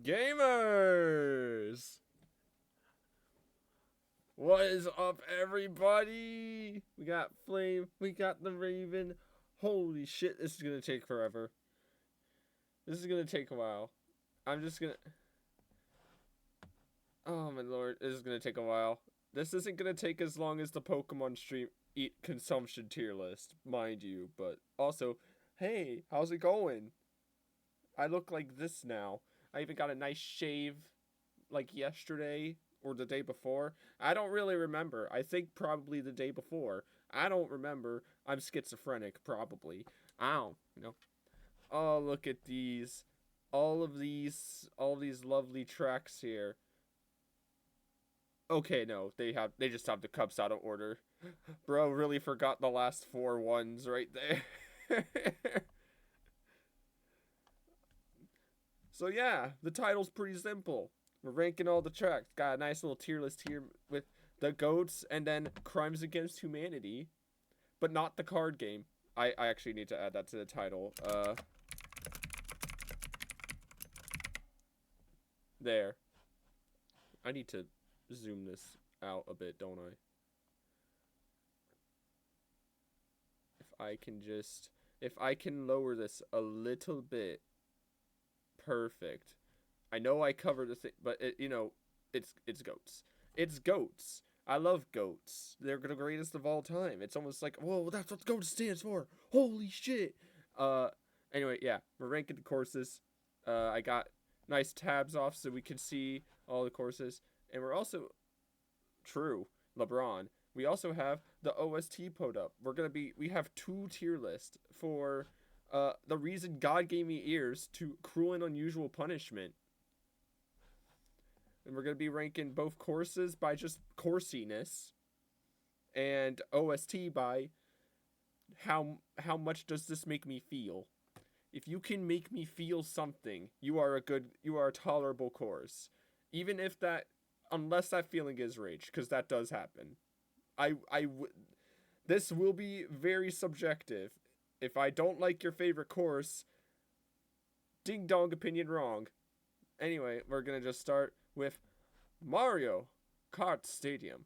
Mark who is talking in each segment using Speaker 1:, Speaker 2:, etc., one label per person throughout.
Speaker 1: Gamers! What is up, everybody? We got Flame, we got the Raven. Holy shit, this is gonna take forever. This is gonna take a while. I'm just gonna... Oh my lord, this is gonna take a while. This isn't gonna take as long as the Pokemon stream consumption tier list, mind you. But also, hey, how's it going? I look like this now. I even got a nice shave like yesterday or the day before. I don't really remember. I think probably the day before. I don't remember. I'm schizophrenic, probably. I don't, Oh, look at these. All of these lovely tracks here. Okay, no, they just have the cups out of order. Bro really forgot the last 4 ones right there. So yeah, the title's pretty simple. We're ranking all the tracks. Got a nice little tier list here with the GOATs and then Crimes Against Humanity, but not the card game. I actually need to add that to the title. There. I need to zoom this out a bit, don't I? If I can lower this a little bit. Perfect. I know I covered the thing, but it's goats. It's goats. I love goats. They're the greatest of all time. It's almost like, whoa, that's what GOAT stands for. Holy shit. Anyway, yeah, we're ranking the courses. I got nice tabs off so we can see all the courses, and we're also LeBron. We also have the OST put up. We have 2 tier lists for the reason God gave me ears to Cruel and Unusual Punishment. And we're going to be ranking both courses by just coursiness and OST by how much does this make me feel. If you can make me feel something, you are a tolerable course. Even if unless that feeling is rage, because that does happen. This will be very subjective. If I don't like your favorite course, ding dong, opinion wrong. Anyway, we're gonna just start with Mario Kart Stadium.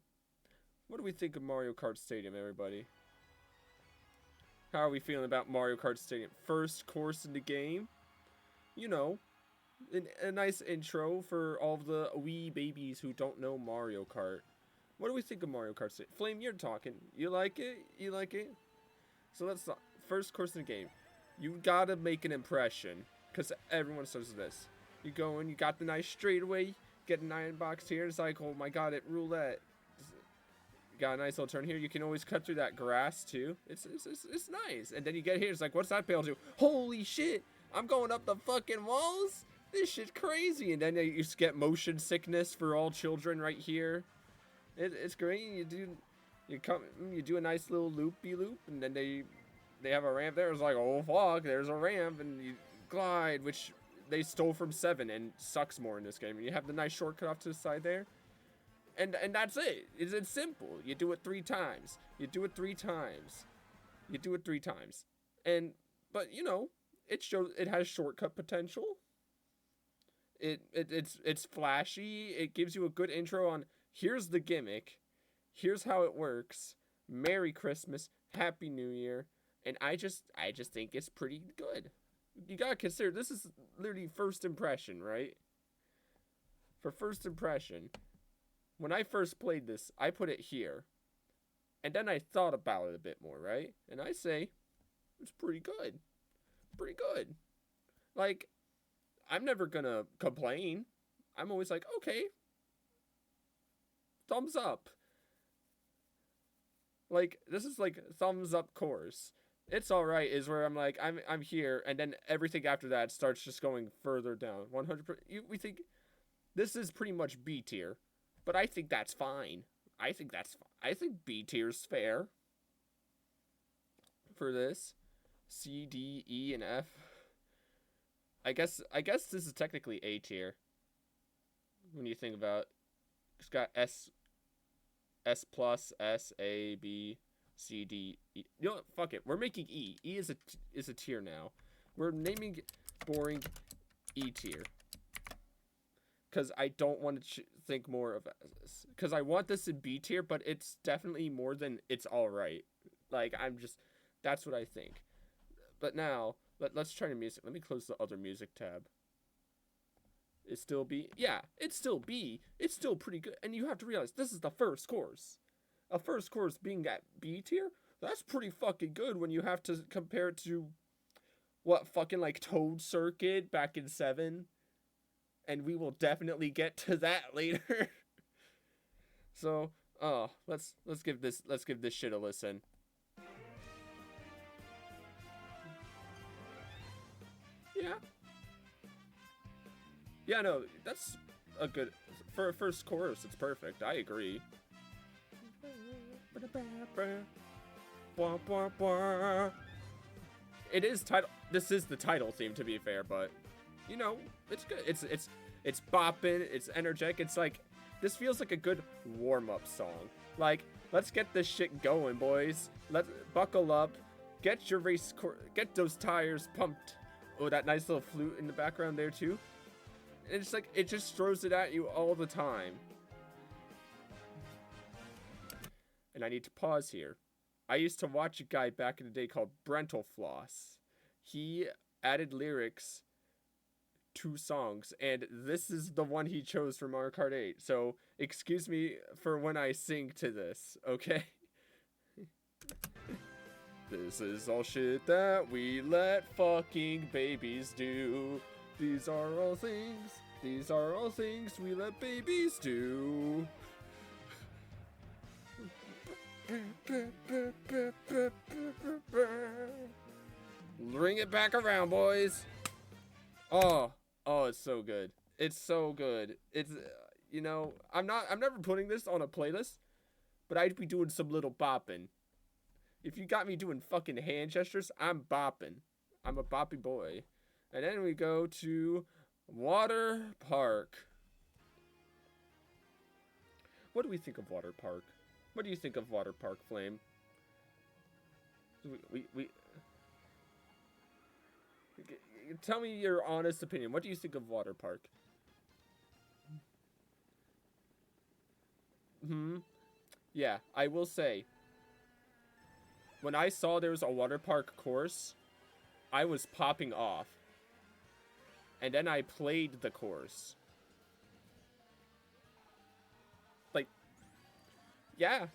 Speaker 1: What do we think of Mario Kart Stadium, everybody? How are we feeling about Mario Kart Stadium? First course in the game. You know, a nice intro for all of the wee babies who don't know Mario Kart. What do we think of Mario Kart Stadium? Flame, you're talking. You like it? You like it? So let's start. First course in the game. You gotta make an impression, because everyone starts with this. You go in, you got the nice straightaway, get an iron box here. It's like, oh my god, it roulette. You got a nice little turn here. You can always cut through that grass too. It's nice. And then you get here, it's like, what's that pail do? Holy shit! I'm going up the fucking walls. This shit's crazy. And then you just get motion sickness for all children right here. It's great. You do a nice little loopy loop, and then they have a ramp there. It's like, oh fuck, there's a ramp, and you glide, which they stole from 7 and sucks more in this game. And you have the nice shortcut off to the side there, and that's it. It's simple. You do it 3 times. You do it 3 times. You do it 3 times. But it has shortcut potential. It's flashy. It gives you a good intro on here's the gimmick, here's how it works. Merry Christmas, Happy New Year. And I just think it's pretty good. You gotta consider, this is literally first impression, right? For first impression, when I first played this, I put it here. And then I thought about it a bit more, right? And I say, it's pretty good. Pretty good. Like, I'm never gonna complain. I'm always like, okay. Thumbs up. Like, this is like thumbs up course. It's alright is where I'm like, I'm here, and then everything after that starts just going further down. 100%. We think this is pretty much B tier, but I think that's fine. I think B tier's fair for this. C, D, E, and F. I guess this is technically A tier. When you think about, it's got S plus, S, A, B, C, D, E. You know what? Fuck it. We're making E. E is a tier now. We're naming boring E tier. because I don't want to think more of this. Because I want this in B tier, but it's definitely more than it's all right. Like, that's what I think. But now, let's try to music. Let me close the other music tab. It's still B? Yeah, it's still B. It's still pretty good. And you have to realize, this is the first course. A first course being at B tier? That's pretty fucking good when you have to compare it to, what, fucking like Toad Circuit back in 7? And we will definitely get to that later. So, let's give this shit a listen. Yeah. Yeah, no, that's a good, for a first chorus, it's perfect. I agree. It is this is the title theme, to be fair, but you know, it's good. It's bopping, it's energetic. It's like, this feels like a good warm-up song. Like, let's get this shit going, boys. Let's buckle up, get those tires pumped. Oh, that nice little flute in the background there too. And it's like, it just throws it at you all the time. And I need to pause here. I used to watch a guy back in the day called Brental Floss. He added lyrics to songs, and this is the one he chose for Mario Kart 8. So, excuse me for when I sing to this, okay? This is all shit that we let fucking babies do. These are all things we let babies do. Bring it back around, boys. Oh, it's so good. It's so good. It's, you know, I'm never putting this on a playlist, but I'd be doing some little bopping. If you got me doing fucking hand gestures, I'm bopping. I'm a boppy boy. And then we go to Water Park. What do we think of Water Park? What do you think of Water Park, Flame? Tell me your honest opinion. What do you think of Water Park? Yeah, I will say, when I saw there was a Water Park course, I was popping off. And then I played the course. Like, yeah,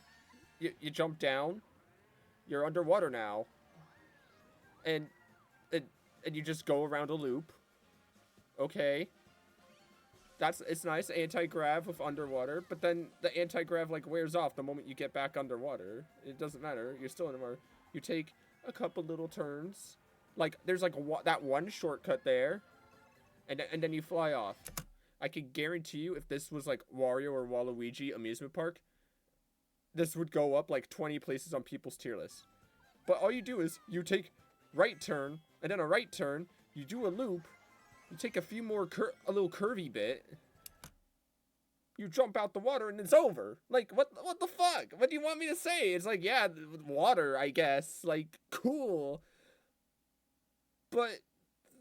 Speaker 1: you jump down, you're underwater now, and you just go around a loop. Okay, it's nice, anti-grav with underwater, but then the anti-grav like wears off the moment you get back underwater. It doesn't matter, you're still underwater. You take a couple little turns, like there's like that one shortcut there, and then you fly off. I can guarantee you, if this was like Wario or Waluigi amusement park, this would go up like 20 places on people's tier list. But all you do is you take right turn, and then a right turn, you do a loop, you take a few more a little curvy bit, you jump out the water, and it's over. Like, what the fuck? What do you want me to say? It's like, yeah, water, I guess. Like, cool. But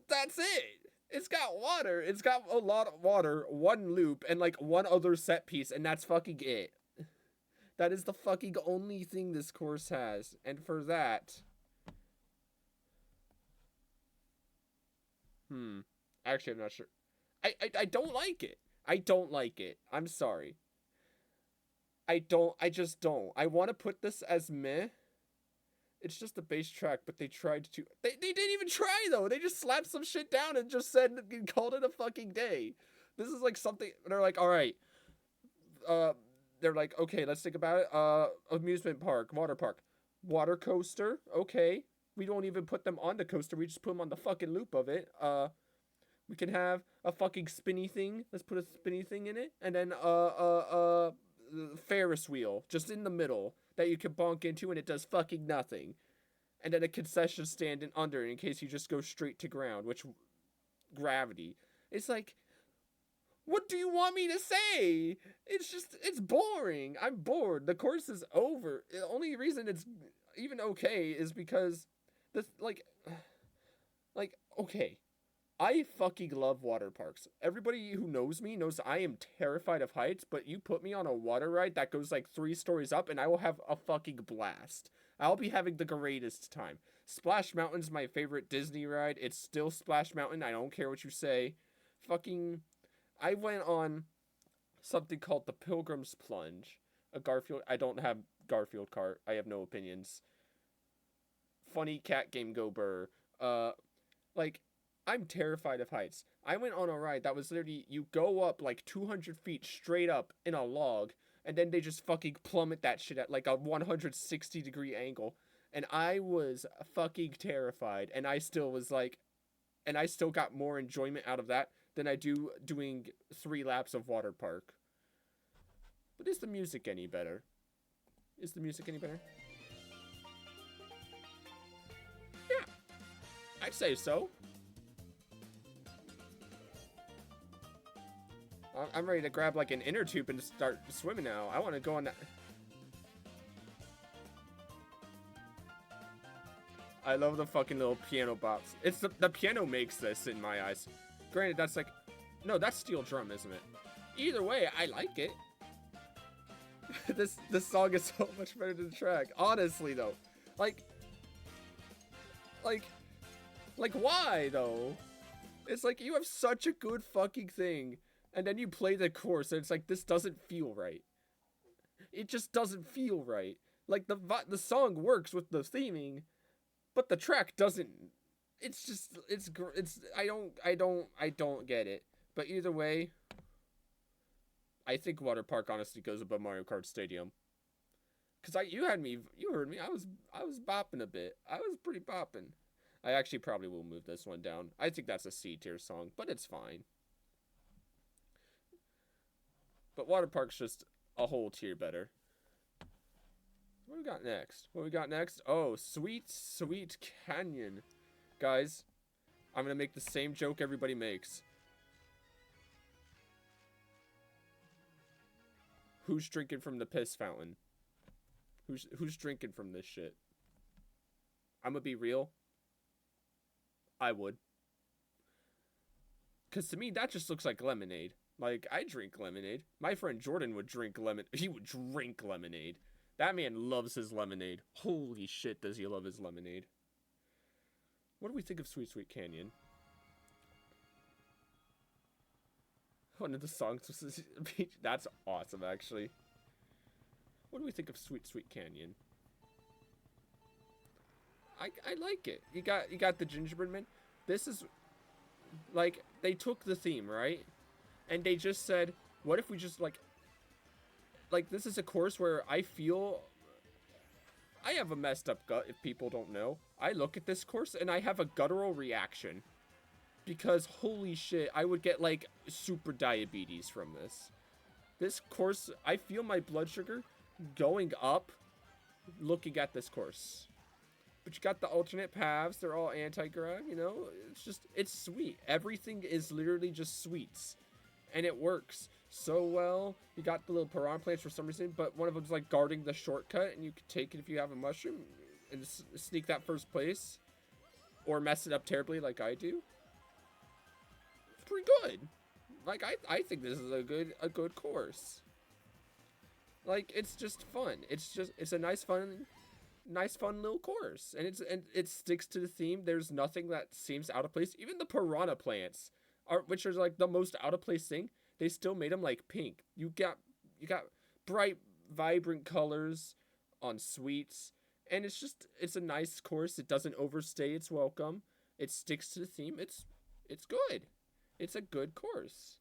Speaker 1: that's it. It's got water. It's got a lot of water, one loop, and like one other set piece, and that's fucking it. That is the fucking only thing this course has. And for that... Actually, I'm not sure. I don't like it. I don't like it. I'm sorry. I just don't. I want to put this as meh. It's just a bass track, but they tried to... They didn't even try, though. They just slapped some shit down and just said and called it a fucking day. This is like something... They're like, alright. They're like, okay, let's think about it. Amusement park, water park. Water coaster, okay. We don't even put them on the coaster. We just put them on the fucking loop of it. We can have a fucking spinny thing. Let's put a spinny thing in it. And then, Ferris wheel, just in the middle, that you can bonk into and it does fucking nothing. And then a concession stand under in case you just go straight to ground, which, gravity. It's like, what do you want me to say? It's boring. I'm bored. The course is over. The only reason it's even okay is because this, like, okay. I fucking love water parks. Everybody who knows me knows I am terrified of heights, but you put me on a water ride that goes like 3 stories up and I will have a fucking blast. I'll be having the greatest time. Splash Mountain's my favorite Disney ride. It's still Splash Mountain. I don't care what you say. Fucking, I went on something called the Pilgrim's Plunge. A Garfield. I don't have Garfield cart. I have no opinions. Funny cat game go burr. Like, I'm terrified of heights. I went on a ride that was literally, you go up like 200 feet straight up in a log, and then they just fucking plummet that shit at like a 160-degree angle. And I was fucking terrified, and I still was like, and I still got more enjoyment out of that than I do doing 3 laps of water park. But is the music any better? Is the music any better? Yeah, I'd say so. I'm ready to grab like an inner tube and start swimming now. I want to go on that. I love the fucking little piano bops. It's the piano makes this in my eyes. Granted, that's like, no, that's steel drum, isn't it? Either way, I like it. This song is so much better than the track. Honestly, though, like why though? It's like you have such a good fucking thing, and then you play the chorus, and it's like this doesn't feel right. It just doesn't feel right. Like the song works with the theming, but the track doesn't. It's just it's I don't get it. But either way, I think Water Park honestly goes above Mario Kart Stadium. Cause you heard me. I was bopping a bit. I was pretty bopping. I actually probably will move this one down. I think that's a C tier song, but it's fine. But Water Park's just a whole tier better. What do we got next? What we got next? Oh, Sweet Sweet Canyon. Guys, I'm gonna make the same joke everybody makes. Who's drinking from the piss fountain? Who's drinking from this shit? I'm gonna be real. I would. Cause to me that just looks like lemonade. Like, I drink lemonade. My friend Jordan would drink he would drink lemonade. That man loves his lemonade. Holy shit, does he love his lemonade. What do we think of Sweet Sweet Canyon? One of the songs was that's awesome, actually. What do we think of Sweet Sweet Canyon? I like it. You got the gingerbread man. This is like they took the theme, right? And they just said, what if we just like this is a course where I feel I have a messed up gut, if people don't know. I look at this course and I have a guttural reaction. Because holy shit, I would get like super diabetes from this. This course, I feel my blood sugar going up looking at this course. But you got the alternate paths, they're all anti-grav, you know? It's sweet. Everything is literally just sweets. And it works so well. You got the little piranha plants for some reason, but one of them's like guarding the shortcut, and you can take it if you have a mushroom and sneak that first place, or mess it up terribly like I do. It's pretty good. Like I think this is a good course. Like it's just fun. It's a nice fun little course, and it sticks to the theme. There's nothing that seems out of place. Even the piranha plants which are like the most out of place thing, they still made them like pink. You got bright, vibrant colors on sweets, and it's a nice course. It doesn't overstay its welcome. It sticks to the theme. It's good. It's a good course.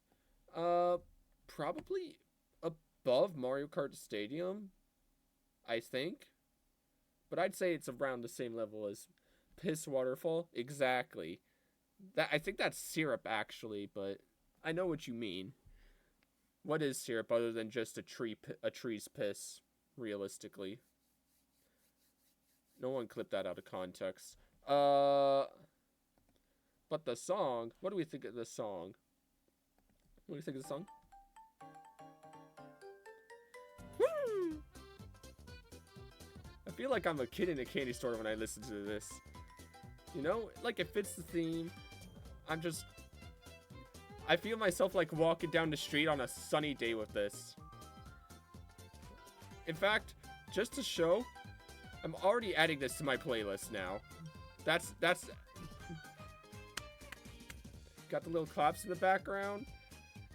Speaker 1: Probably above Mario Kart Stadium, I think. But I'd say it's around the same level as Piss Waterfall. Exactly. I think that's syrup, actually, but I know what you mean. What is syrup other than just a tree's piss, realistically? No one clipped that out of context. But the song, what do we think of the song? What do you think of the song? Woo! I feel like I'm a kid in a candy store when I listen to this. You know, like it fits the theme. I feel myself like walking down the street on a sunny day with this. In fact, just to show, I'm already adding this to my playlist now. That's got the little claps in the background.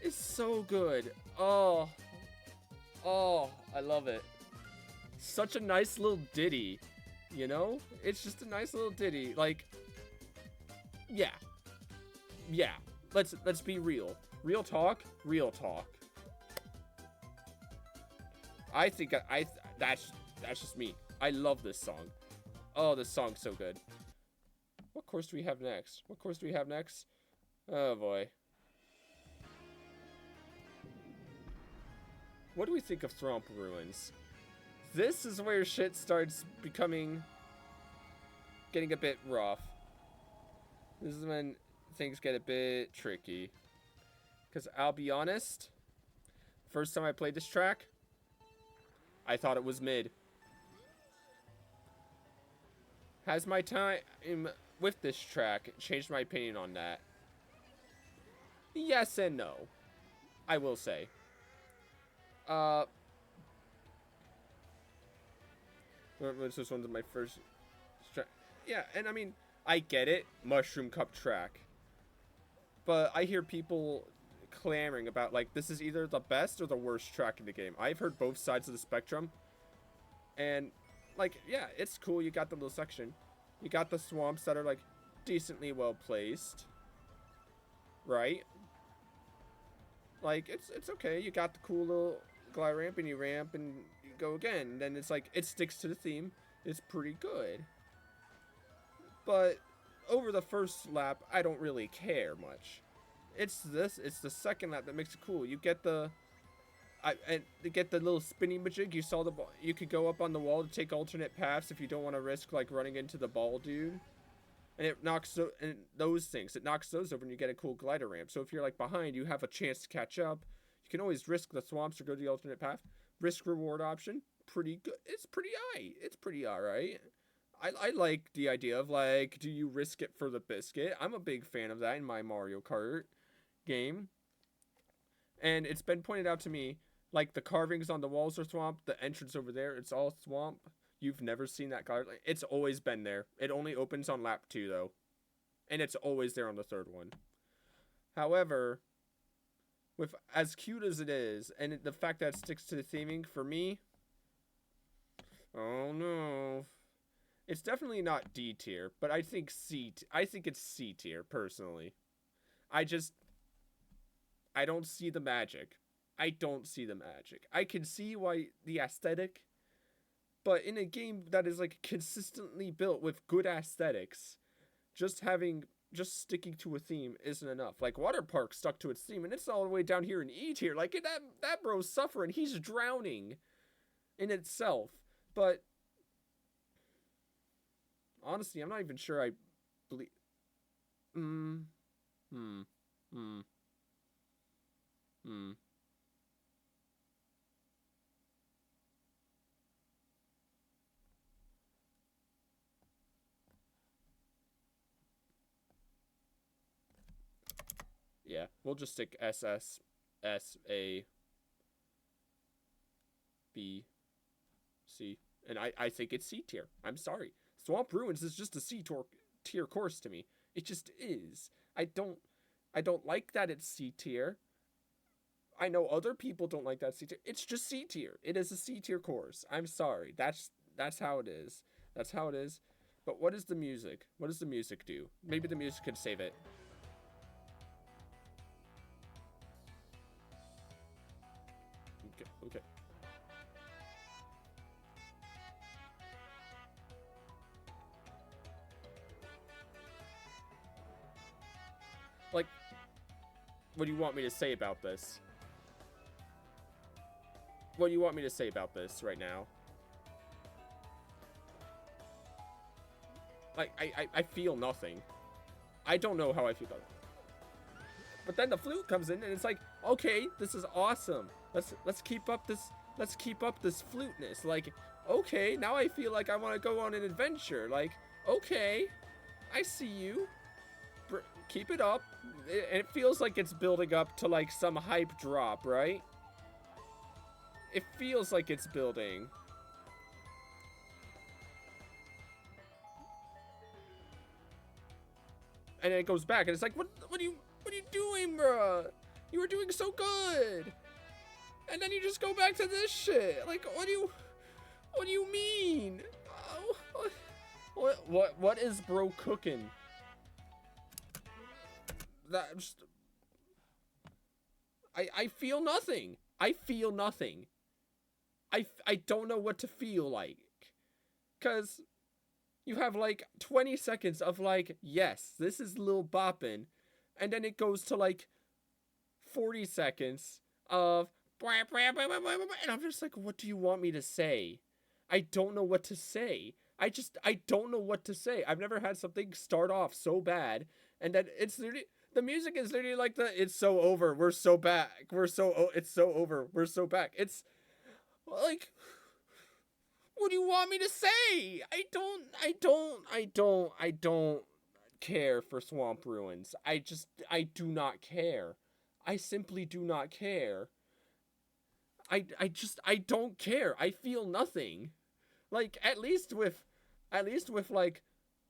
Speaker 1: It's so good. Oh, I love it. Such a nice little ditty, you know? It's just a nice little ditty. Like, yeah. Let's be real. Real talk. I think that's just me. I love this song. Oh, this song's so good. What course do we have next? Oh boy. What do we think of Thwomp Ruins? This is where shit starts getting a bit rough. This is when things get a bit tricky. Because I'll be honest, first time I played this track, I thought it was mid. Has my time with this track changed my opinion on that? Yes and no, I will say. This one's my first track. Yeah, and I mean, I get it, Mushroom Cup track. But I hear people clamoring about, like, this is either the best or the worst track in the game. I've heard both sides of the spectrum. And, like, yeah, it's cool. You got the little section. You got the swamps that are, like, decently well placed. Right? Like, it's okay. You got the cool little glide ramp, and you ramp, and you go again. And then it's like, it sticks to the theme. It's pretty good. But over the first lap, I don't really care much. It's the second lap that makes it cool. You get the little spinning majig. You saw the ball. You could go up on the wall to take alternate paths if you don't want to risk like running into the ball dude. And it knocks those things. It knocks those over, and you get a cool glider ramp. So if you're like behind, you have a chance to catch up. You can always risk the swamps or go to the alternate path. Risk reward option, pretty good. It's pretty alright. I like the idea of, like, do you risk it for the biscuit? I'm a big fan of that in my Mario Kart game. And it's been pointed out to me, like, the carvings on the walls are swamp, the entrance over there, it's all swamp. You've never seen that card. It's always been there. It only opens on lap 2, though. And it's always there on the third one. However, with as cute as it is, and the fact that it sticks to the theming, for me, oh no. It's definitely not D tier, but I think it's C tier, personally. I don't see the magic. I can see why the aesthetic, but in a game that is, like, consistently built with good aesthetics, just sticking to a theme isn't enough. Like, Water Park stuck to its theme, and it's all the way down here in E tier. Like, that bro's suffering. He's drowning in itself. But honestly, I'm not even sure I believe. Yeah, we'll just stick SS, S, A, B, C. And I think it's C tier. I'm sorry. Thwomp Ruins is just a C tier course to me. It just is. I don't like that it's C tier. I know other people don't like that C tier. It's just C tier. It is a C tier course. I'm sorry. That's how it is. That's how it is. But what is the music? What does the music do? Maybe the music could save it. Okay. Like, what do you want me to say about this? What do you want me to say about this right now? Like, I feel nothing. I don't know how I feel about it. But then the flute comes in and it's like, okay, this is awesome. Let's keep up this fluteness. Like, okay, now I feel like I want to go on an adventure. Like, okay, I see you. Keep it up. It feels like it's building up to like some hype drop, right? It feels like it's building. And then it goes back and it's like, what are you doing, bruh? You were doing so good. And then you just go back to this shit. Like, what do you mean? What is bro cooking? That just, I feel nothing. I feel nothing. I don't know what to feel like. Cause you have like 20 seconds of like, yes, this is Lil Boppin'. And then it goes to like 40 seconds of and I'm just like, what do you want me to say? I don't know what to say. I don't know what to say. I've never had something start off so bad and then it's literally, the music is literally like it's so over. We're so back. It's so over. We're so back. It's like, what do you want me to say? I don't care for Swamp Ruins. I do not care. I simply do not care. I don't care. I feel nothing. Like, at least with like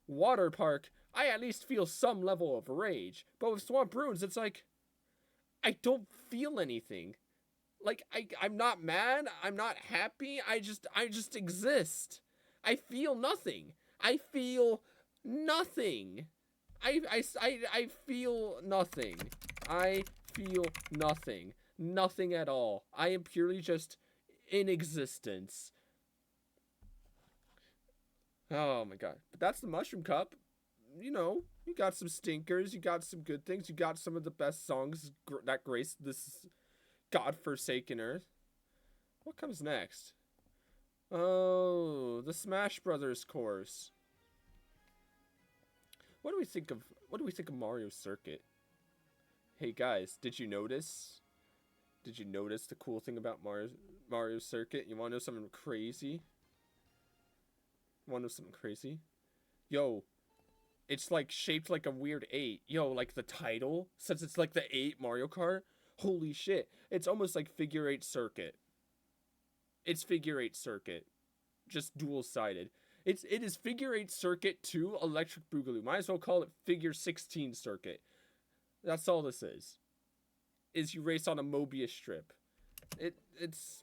Speaker 1: Water Park, I at least feel some level of rage. But with Swamp Ruins, it's like, I don't feel anything. Like, I'm not mad. I'm not happy. I just exist. I feel nothing. I feel nothing. I feel nothing. I feel nothing. Nothing at all. I am purely just in existence. Oh my god. But that's the Mushroom Cup. You know, you got some stinkers. You got some good things. You got some of the best songs that grace this godforsaken earth. What comes next? Oh, the Smash Brothers course. What do we think of Mario Circuit? Hey guys, did you notice? Did you notice the cool thing about Mario Circuit? You want to know something crazy? Yo, it's like shaped like a weird 8. Yo, like the title, since it's like the 8 Mario Kart. Holy shit. It's almost like Figure 8 Circuit. It's Figure 8 Circuit. Just dual-sided. It is Figure 8 Circuit 2 Electric Boogaloo. Might as well call it Figure 16 Circuit. That's all this is you race on a Mobius strip. It's...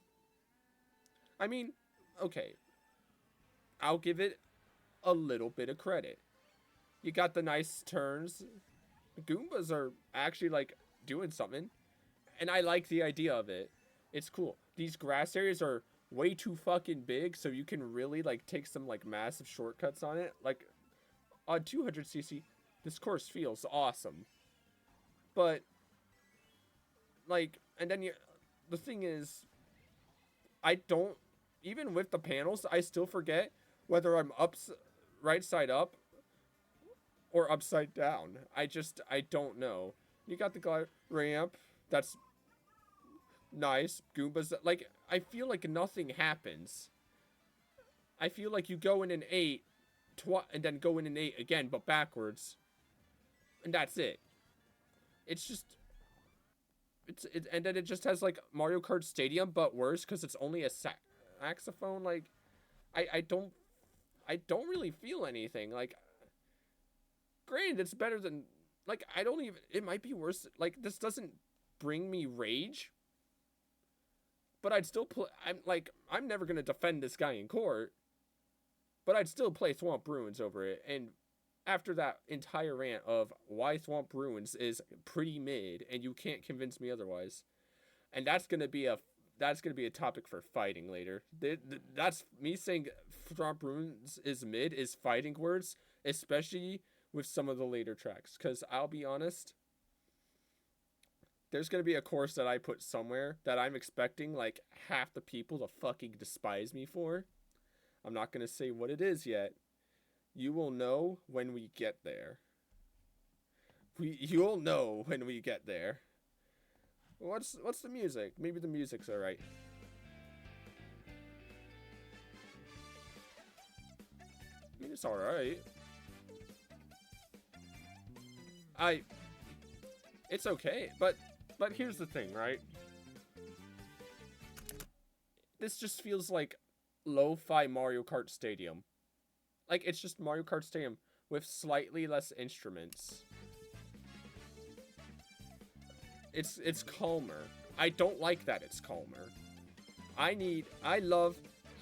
Speaker 1: I mean, okay. I'll give it a little bit of credit. You got the nice turns. Goombas are actually, like, doing something. And I like the idea of it. It's cool. These grass areas are way too fucking big, so you can really, like, take some, like, massive shortcuts on it. Like, on 200cc, this course feels awesome. But, like, and then the thing is, I don't, even with the panels, I still forget whether I'm right side up or upside down. I don't know. You got the glide ramp. That's nice. Goombas, like, I feel like nothing happens. I feel like you go in an 8 and then go in an 8 again, but backwards. And that's it. It's just... and then it just has, like, Mario Kart Stadium, but worse, because it's only a saxophone. Like, I don't really feel anything. Like, granted, it's better than... Like, I don't even... It might be worse. Like, this doesn't bring me rage. But I'd still play... I'm never going to defend this guy in court. But I'd still play Swamp Ruins over it. And after that entire rant of why Swamp Ruins is pretty mid, and you can't convince me otherwise. And that's going to be a topic for fighting later. That's me saying Swamp Ruins is mid is fighting words, especially with some of the later tracks. Because I'll be honest, there's going to be a course that I put somewhere that I'm expecting like half the people to fucking despise me for. I'm not going to say what it is yet. You will know when we get there. You'll know when we get there. What's the music? Maybe the music's alright. I mean, it's alright. It's okay, but here's the thing, right? This just feels like lo-fi Mario Kart Stadium. Like, it's just Mario Kart Stadium with slightly less instruments. It's calmer. I don't like that it's calmer. I love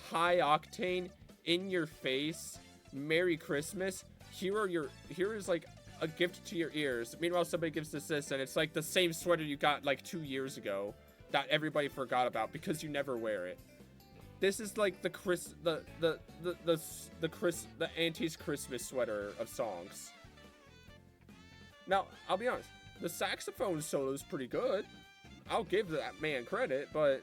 Speaker 1: high octane, in your face, Merry Christmas. Here is like a gift to your ears. Meanwhile, somebody gives this and it's like the same sweater you got like 2 years ago that everybody forgot about because you never wear it. This is like the Auntie's Christmas sweater of songs. Now, I'll be honest, the saxophone solo is pretty good. I'll give that man credit, but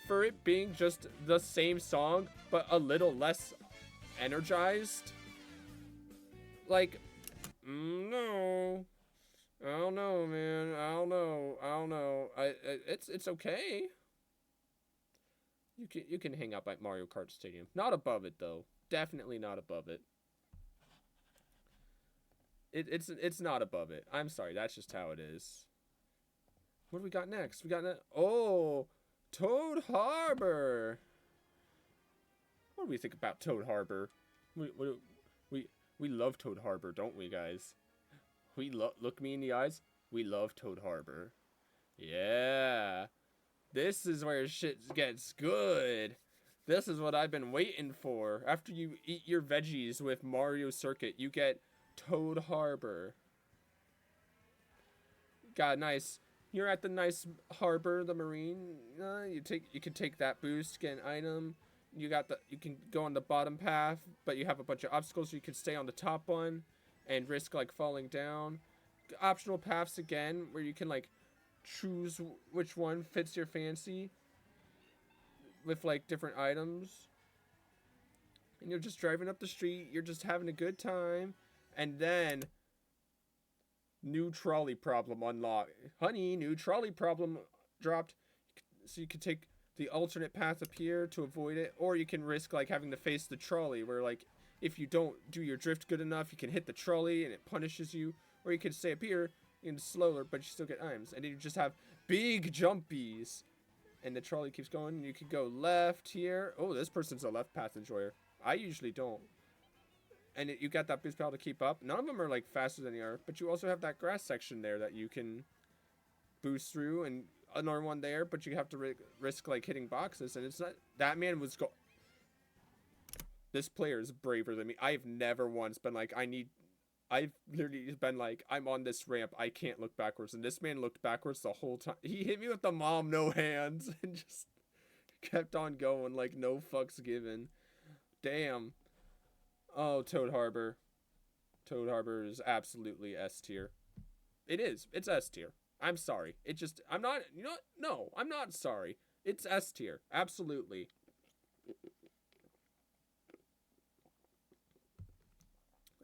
Speaker 1: for it being just the same song, but a little less energized, like, no. I don't know, man. I don't know. It's okay. You can hang up at Mario Kart Stadium. Not above it though. Definitely not above it. It's not above it. I'm sorry. That's just how it is. What do we got next? Oh, Toad Harbor. What do we think about Toad Harbor? We love Toad Harbor, don't we, guys? Look me in the eyes. We love Toad Harbor. Yeah. This is where shit gets good. This is what I've been waiting for. After you eat your veggies with Mario Circuit, you get Toad Harbor. Got a nice. You're at the nice harbor, the marine. You can take that boost, get an item. You can go on the bottom path, but you have a bunch of obstacles, so you can stay on the top one and risk like falling down. Optional paths again, where you can like choose which one fits your fancy with like different items. And you're just driving up the street, you're just having a good time, and then new trolley problem unlocked. Honey, new trolley problem dropped. So you can take the alternate path up here to avoid it, or you can risk like having to face the trolley, where like if you don't do your drift good enough, you can hit the trolley and it punishes you, or you can stay up here and slower, but you still get items, and then you just have big jumpies, and the trolley keeps going, and you can go left here. Oh, this person's a left path enjoyer. I usually don't. And you got that boost pedal to keep up. None of them are like faster than you are, but you also have that grass section there that you can boost through, and another one there, but you have to risk like hitting boxes, and it's not. That man was This player is braver than me. I've never once been like, I've literally been like, I'm on this ramp, I can't look backwards, and this man looked backwards the whole time. He hit me with the mom no hands and just kept on going like no fucks given. Damn. Oh, Toad Harbor. Toad Harbor is absolutely S tier. It is. It's S tier. I'm sorry. I'm not, you know what? No, I'm not sorry. It's S tier. Absolutely.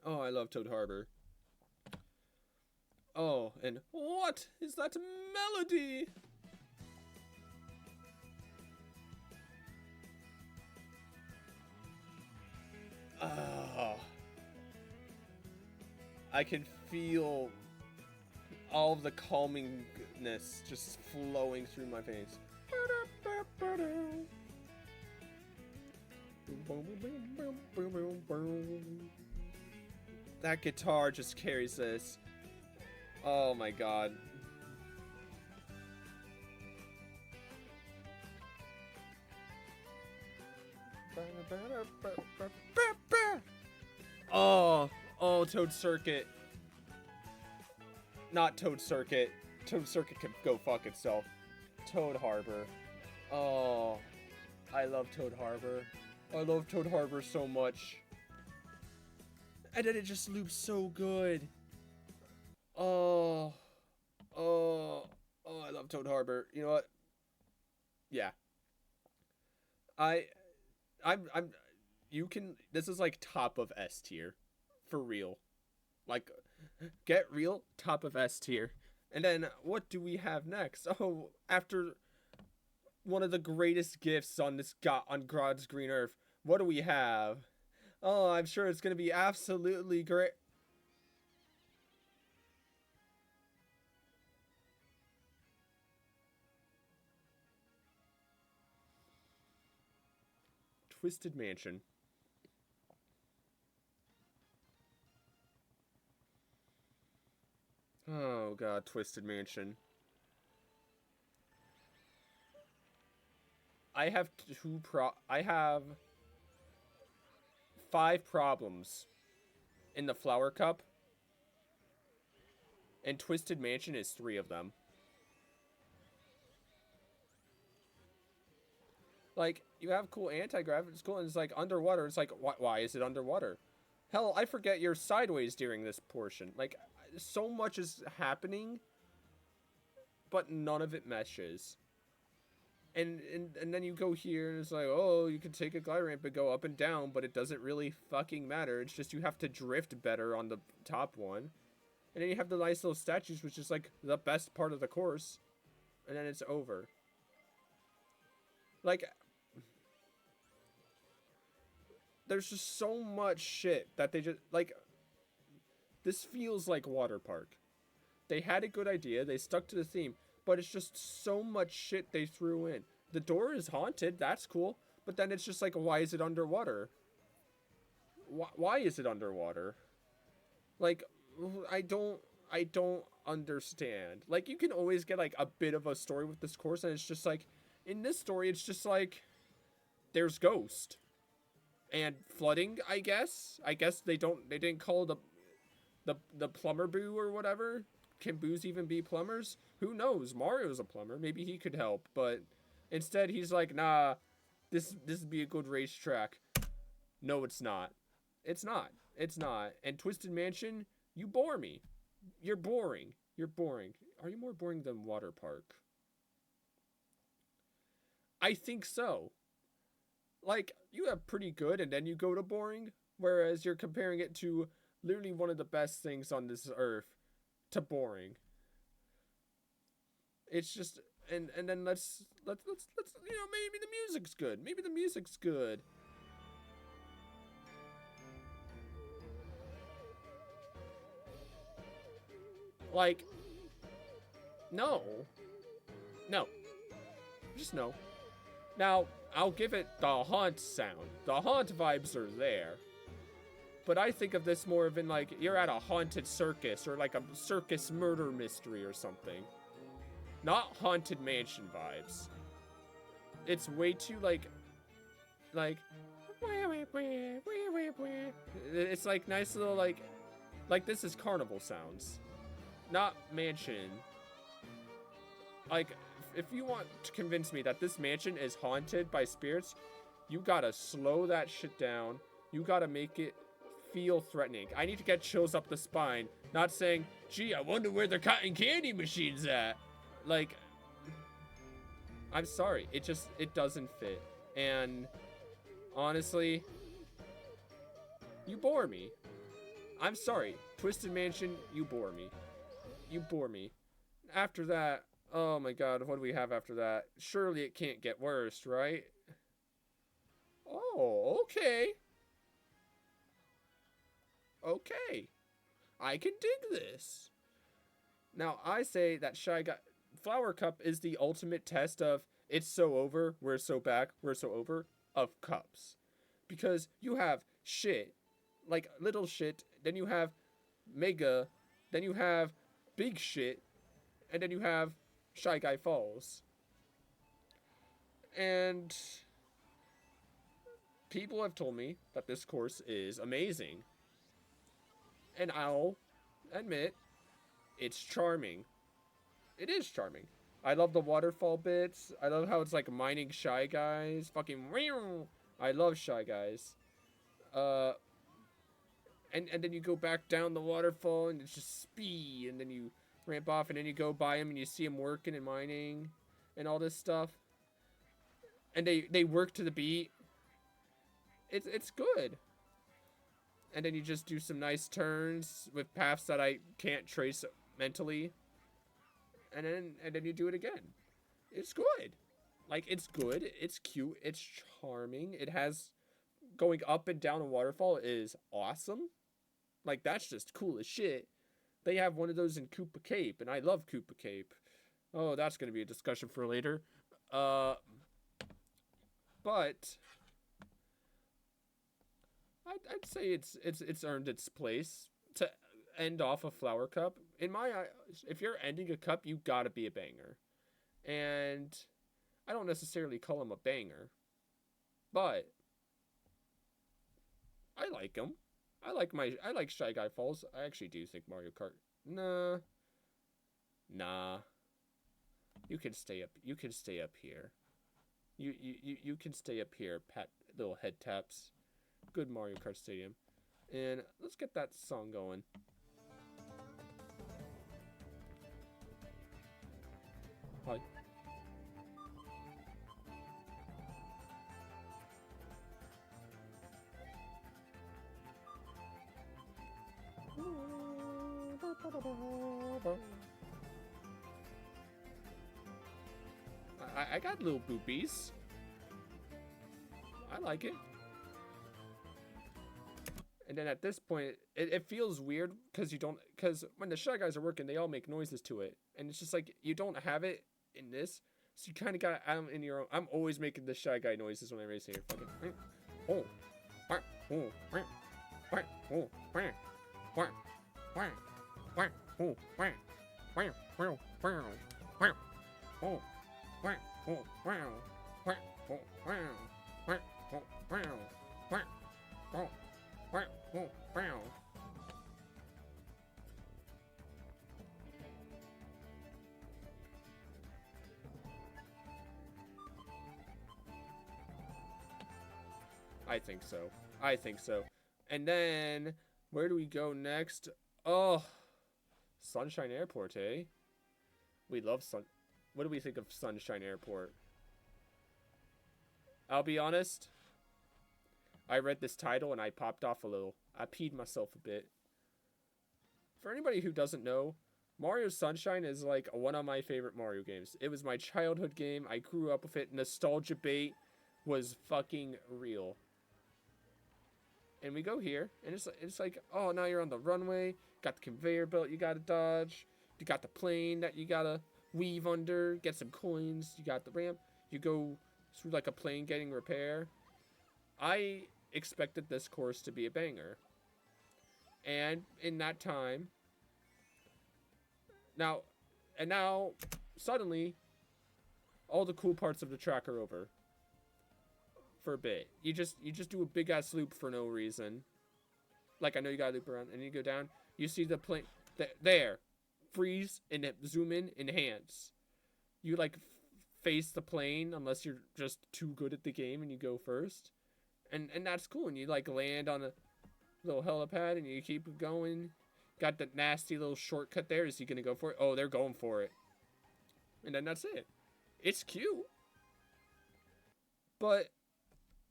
Speaker 1: Oh, I love Toad Harbor. Oh, and what is that melody? Oh. I can feel all of the calmingness just flowing through my veins. That guitar just carries this. Oh my god. Oh, Toad Circuit. Not Toad Circuit. Toad Circuit can go fuck itself. Toad Harbor. Oh, I love Toad Harbor. I love Toad Harbor so much. And then it just loops so good. Oh, I love Toad Harbor. You know what? Yeah. You can, this is like top of S tier. For real. Like, get real, top of S tier. And then, what do we have next? Oh, after one of the greatest gifts on on God's green earth, what do we have? Oh, I'm sure it's gonna be absolutely great. Twisted Mansion. Oh god, Twisted Mansion. I have I have 5 problems in the Flower Cup, and Twisted Mansion is 3 of them. Like, you have cool anti-gravity, it's cool, and it's like underwater. It's like, why is it underwater? Hell, I forget you're sideways during this portion. Like, so much is happening, but none of it meshes. And then you go here, and it's like, oh, you can take a glide ramp and go up and down, but it doesn't really fucking matter. It's just you have to drift better on the top one. And then you have the nice little statues, which is like the best part of the course. And then it's over. Like, there's just so much shit that they just, like, this feels like Water Park. They had a good idea, they stuck to the theme, but it's just so much shit they threw in. The door is haunted, that's cool, but then it's just like, why is it underwater? Why is it underwater? Like, I don't understand. Like, you can always get, like, a bit of a story with this course, and it's just like, in this story, it's just like, there's Ghost. And flooding, I guess. I guess they didn't call the plumber boo or whatever. Can boos even be plumbers? Who knows? Mario's a plumber. Maybe he could help, but instead he's like, nah, this would be a good racetrack. No, it's not. It's not. It's not. And Twisted Mansion, you bore me. You're boring. You're boring. Are you more boring than Water Park? I think so. Like, you have pretty good and then you go to boring, whereas you're comparing it to literally one of the best things on this earth to boring. It's just, and then let's you know, maybe the music's good. Maybe the music's good. Like, no. Just no. Now, I'll give it the haunt sound. The haunt vibes are there. But I think of this more of in like, you're at a haunted circus or like a circus murder mystery or something. Not Haunted Mansion vibes. It's way too like, it's like nice little like this is carnival sounds. Not mansion. Like, if you want to convince me that this mansion is haunted by spirits, you gotta slow that shit down. You gotta make it feel threatening. I need to get chills up the spine. Not saying, gee, I wonder where the cotton candy machine's at. Like, I'm sorry. It doesn't fit. And honestly, you bore me. I'm sorry. Twisted Mansion, you bore me. You bore me. After that, oh my god, what do we have after that? Surely it can't get worse, right? Oh, okay. Okay. I can dig this. Now, I say that Shy Guy Flower Cup is the ultimate test of it's so over, we're so back, we're so over, of cups. Because you have shit, like little shit, then you have mega, then you have big shit, and then you have Shy Guy Falls. And people have told me that this course is amazing. And I'll admit, it's charming. It is charming. I love the waterfall bits. I love how it's like mining Shy Guys. Fucking I love Shy Guys. And then you go back down the waterfall and it's just speed, and then you ramp off and then you go by him and you see him working and mining and all this stuff. And they work to the beat. It's good. And then you just do some nice turns with paths that I can't trace mentally. And then you do it again. It's good. Like, it's good. It's cute. It's charming. It has going up and down a waterfall is awesome. Like, that's just cool as shit. They have one of those in Koopa Cape, and I love Koopa Cape. Oh, that's going to be a discussion for later. But I'd say it's earned its place to end off a flower cup. In my eyes, if you're ending a cup, you gotta be a banger. And I don't necessarily call him a banger, but I like him. I like Shy Guy Falls. I actually do think Mario Kart. Nah. You can stay up. You can stay up here. You can stay up here. Pat little head taps. Good Mario Kart Stadium. And let's get that song going. Hi. I got little boobies. I like it. And then at this point, it feels weird because when the Shy Guys are working, they all make noises to it. And it's just like, you don't have it in this. So you kind of got to add them in your own. I'm always making the Shy Guy noises when I race here. Fucking. Oh. I think so. And then, where do we go next? Oh, Sunshine Airport, eh? We love What do we think of Sunshine Airport? I'll be honest. I read this title and I popped off a little. I peed myself a bit. For anybody who doesn't know, Mario Sunshine is like one of my favorite Mario games. It was my childhood game. I grew up with it. Nostalgia bait was fucking real. And we go here, and it's like, oh, now you're on the runway. Got the conveyor belt you gotta dodge. You got the plane that you gotta weave under, get some coins. You got the ramp. You go through like a plane getting repair. I expected this course to be a banger. And in that time, now, suddenly, all the cool parts of the track are over. For a bit. You just do a big ass loop for no reason. Like, I know you gotta loop around, and you go down. You see the plane there. Freeze and zoom in, enhance. You like face the plane unless you're just too good at the game and you go first. And that's cool. And you like land on a little helipad and you keep going. Got the nasty little shortcut there. Is he gonna go for it? Oh, they're going for it. And then that's it. It's cute. But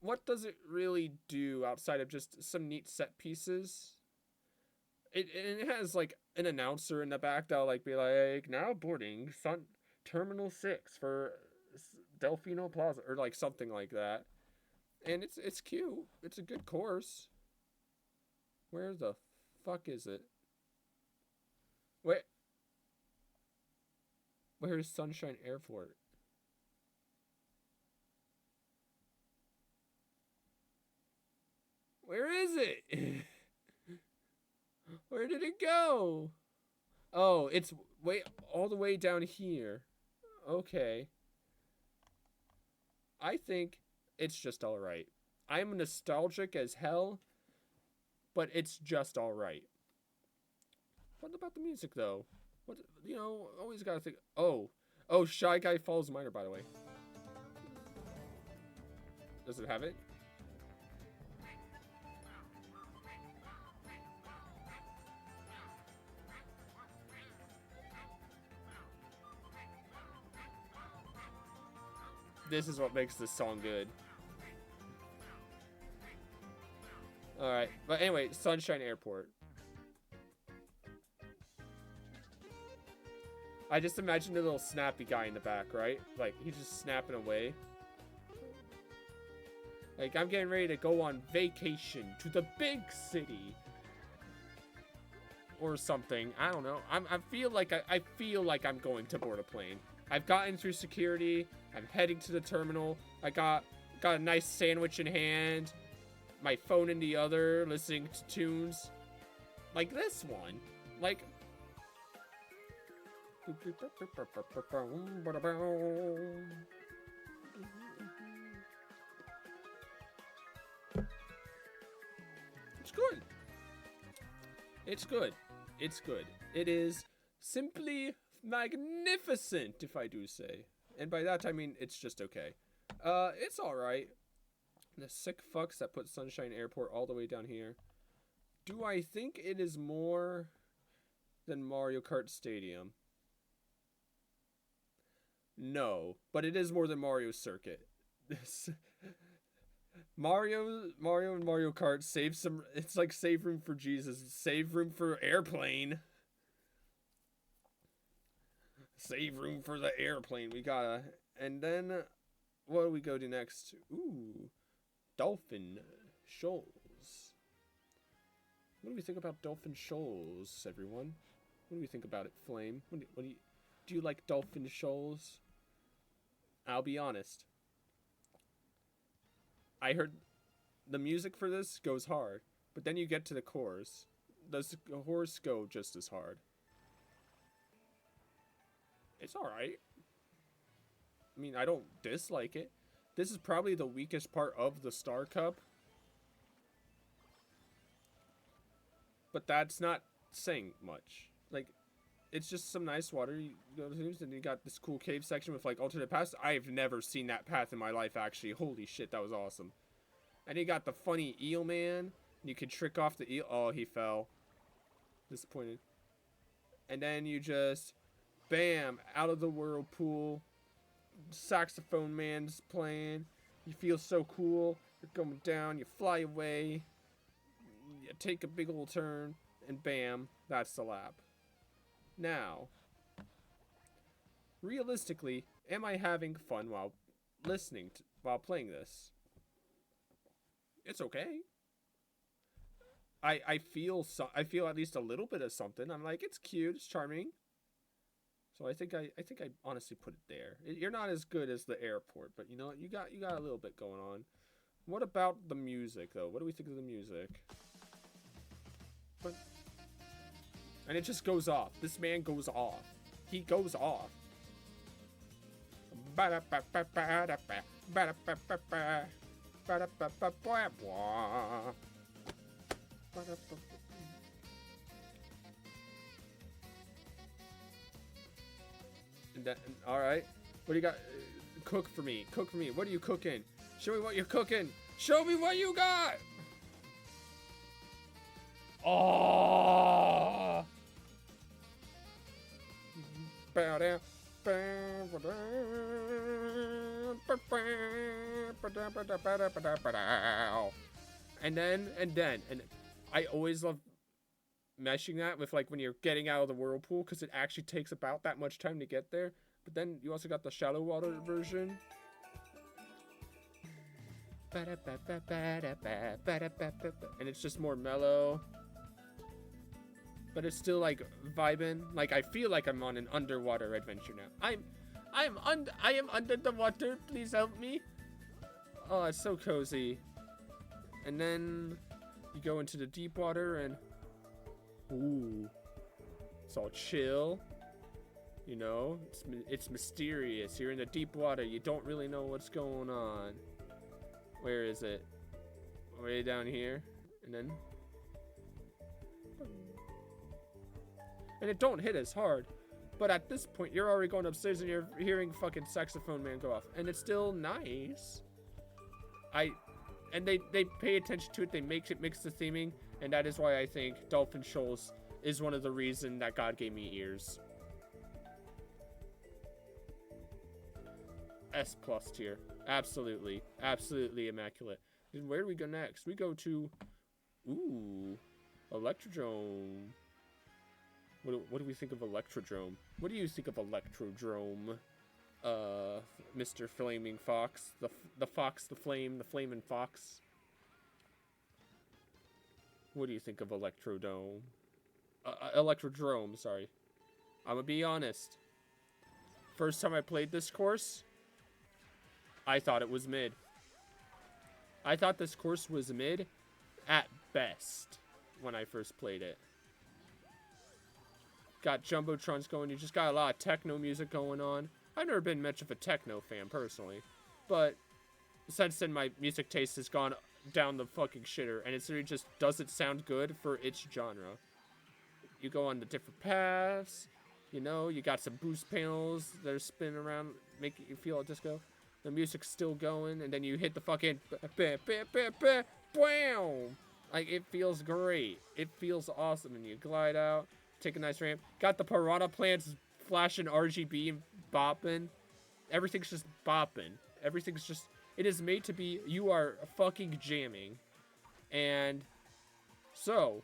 Speaker 1: what does it really do outside of just some neat set pieces? It has like an announcer in the back that'll like be like, now boarding Terminal 6 for Delfino Plaza or like something like that. And it's cute. It's a good course. Where the fuck is it? Where is Sunshine Airport? Where is it? Where did it go? Oh, it's all the way down here. Okay. I think it's just alright. I'm nostalgic as hell, but it's just alright. What about the music, though? What, always gotta think. Oh, Shy Guy Falls Minor, by the way. Does it have it? This is what makes this song good. Alright, but anyway, Sunshine Airport. I just imagine a little snappy guy in the back, right? Like, he's just snapping away. Like, I'm getting ready to go on vacation to the big city. Or something. I don't know. I feel like I'm going to board a plane. I've gotten through security. I'm heading to the terminal. I got a nice sandwich in hand. my phone in the other, listening to tunes. Like this one. Like... It's good. It's good. It's good. It is simply magnificent, if I do say. And by that I mean it's just okay. It's alright. The sick fucks that put Sunshine Airport all the way down here. Do I think it is more than Mario Kart Stadium? No, but it is more than Mario Circuit. Mario and Mario Kart save some. It's like save room for Jesus, save room for airplane. Save room for the airplane. We gotta. And then, what do we go to next? Ooh, Dolphin Shoals. What do we think about Dolphin Shoals, everyone? What do we think about it, Flame? Do you like Dolphin Shoals? I'll be honest. I heard the music for this goes hard, but then you get to the chorus. Does the chorus go just as hard? It's alright. I mean, I don't dislike it. This is probably the weakest part of the Star Cup. But that's not saying much. Like, it's just some nice water. You go to things, and you got this cool cave section with, like, alternate paths. I've never seen that path in my life, actually. Holy shit, that was awesome. And you got the funny eel man. You can trick off the eel. Oh, he fell. Disappointed. And then you just, bam, out of the whirlpool. Saxophone man's playing. You feel so cool. You're going down. You fly away. You take a big old turn. And bam, that's the lap. Now, realistically, am I having fun while while playing this? It's okay. I feel at least a little bit of something. I'm like, it's cute, it's charming. So I think I honestly put it there. You're not as good as the airport, but you know what? You got a little bit going on. What about the music though? What do we think of the music? And it just goes off. This man goes off. He goes off. All right. What do you got? Cook for me. Cook for me. What are you cooking? Show me what you're cooking. Show me what you got. Oh. And I always love meshing that with like when you're getting out of the whirlpool, because it actually takes about that much time to get there. But then you also got the shallow water version. And it's just more mellow. But it's still like vibing. Like I feel like I'm on an underwater adventure now. I am under the water. Please help me. Oh, it's so cozy. And then you go into the deep water and ooh, it's all chill. You know, it's mysterious. You're in the deep water. You don't really know what's going on. Where is it? Way down here. And then and it don't hit as hard, but at this point you're already going upstairs and you're hearing fucking saxophone man go off, and it's still nice. And they pay attention to it. They mix the theming, and that is why I think Dolphin Shoals is one of the reason that God gave me ears. S+ tier, absolutely immaculate. Then where do we go next? We go to Electrodrome. What do we think of Electrodrome? What do you think of Electrodrome, Mr. Flaming Fox? The fox, the flaming fox. What do you think of Electrodrome, sorry. I'm gonna be honest. First time I played this course, I thought it was mid. I thought this course was mid at best when I first played it. Got jumbotrons going. You just got a lot of techno music going on. I've never been much of a techno fan personally, but since then my music taste has gone down the fucking shitter, and it just doesn't sound good for its genre. You go on the different paths, you know, you got some boost panels that are spinning around, making you feel a disco. The music's still going, and then you hit the fucking bam! Like, it feels great. It feels awesome, and you glide out, take a nice ramp. Got the piranha plants flashing RGB and bopping. Everything's just bopping. Everything's just, it is made to be, you are fucking jamming. And so,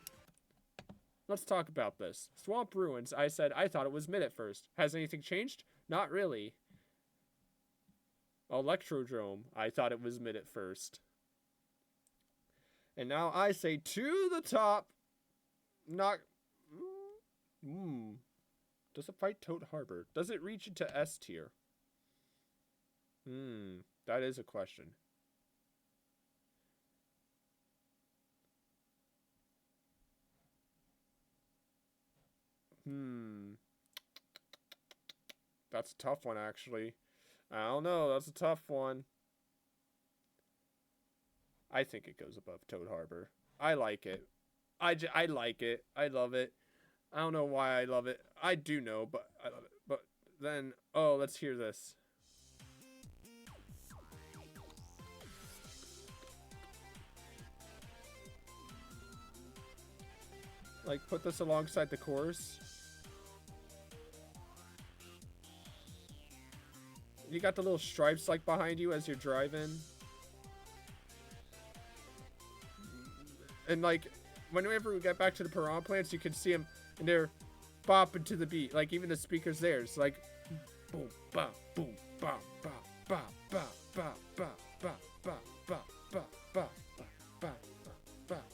Speaker 1: let's talk about this. Swamp Ruins, I said I thought it was mid at first. Has anything changed? Not really. Electrodrome, I thought it was mid at first. And now I say to the top. Not. Does it fight Toad Harbor? Does it reach into S tier? That is a question. That's a tough one, actually. I don't know. That's a tough one. I think it goes above Toad Harbor. I like it. I like it. I love it. I don't know why I love it. I do know, but I love it. But then, oh, let's hear this. Like, put this alongside the chorus. You got the little stripes, like, behind you as you're driving. And, like, whenever we get back to the piranha plants, you can see them, and they're bopping to the beat. Like, even the speakers there. It's like, boom, bop, boom, bop, bop, bop, bop, bop, bop, bop, bop, bop, bop, bop, bop, bop.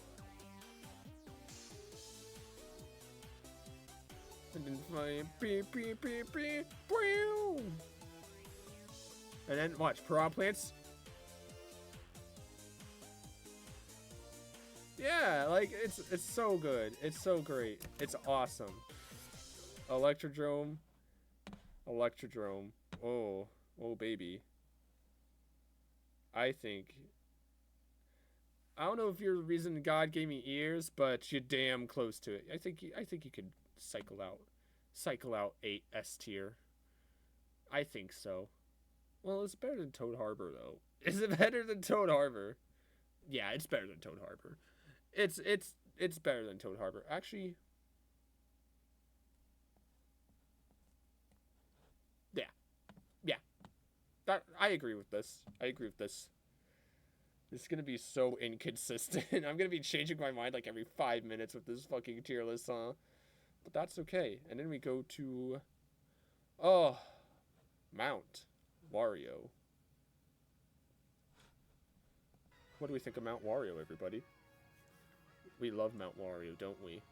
Speaker 1: And then flying, beep, beep, beep, beep, boom. And then watch, piranha plants. Yeah, like, it's so good. It's so great. It's awesome. Electrodrome. Oh baby. I don't know if you're the reason God gave me ears, but you're damn close to it. I think you could cycle out 8 S tier. I think so. Well, it's better than Toad Harbor, though. Is it better than Toad Harbor? Yeah, it's better than Toad Harbor. It's better than Toad Harbor. Actually, yeah. I agree with this. This is gonna be so inconsistent. I'm gonna be changing my mind like every 5 minutes with this fucking tier list, huh? But that's okay. And then we go to, Mount Wario. What do we think of Mount Wario, everybody? We love Mount Wario, don't we?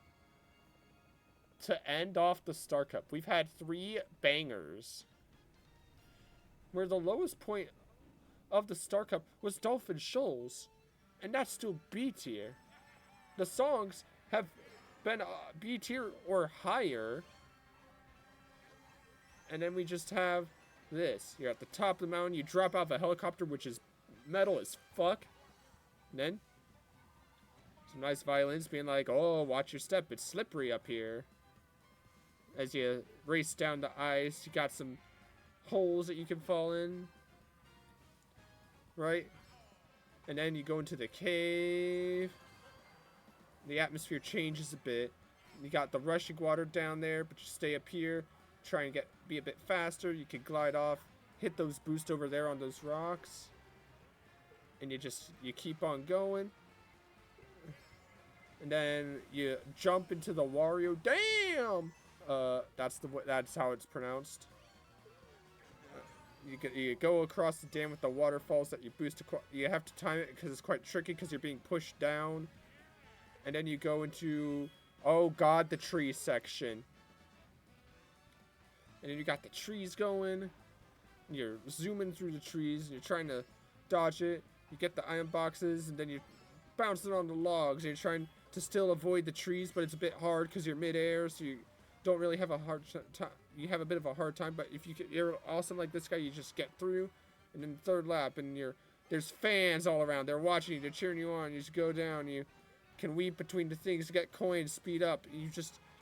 Speaker 1: To end off the Star Cup, we've had 3 bangers. Where the lowest point of the Star Cup was Dolphin Shoals. And that's still B tier. The songs have been B tier or higher. And then we just have this. You're at the top of the mountain, you drop out of a helicopter, which is metal as fuck. And then some nice violins being like, oh, watch your step, it's slippery up here. As you race down the ice, you got some holes that you can fall in. Right? And then you go into the cave. The atmosphere changes a bit. You got the rushing water down there, but you stay up here. Try and be a bit faster. You can glide off, hit those boosts over there on those rocks. And you keep on going. And then you jump into the Wario. Damn! That's how it's pronounced. You go across the dam with the waterfalls that you boost. You have to time it because it's quite tricky because you're being pushed down. And then you go into, oh god, the tree section. And then you got the trees going. You're zooming through the trees. And you're trying to dodge it. You get the iron boxes, and then you bounce it on the logs. You're trying to still avoid the trees, but it's a bit hard because you're midair, so you don't really have a hard time. You have a bit of a hard time, but if you're awesome like this guy, you just get through. And then third lap, and there's fans all around. They're watching you, they're cheering you on. You just go down. You can weave between the things to get coins, speed up.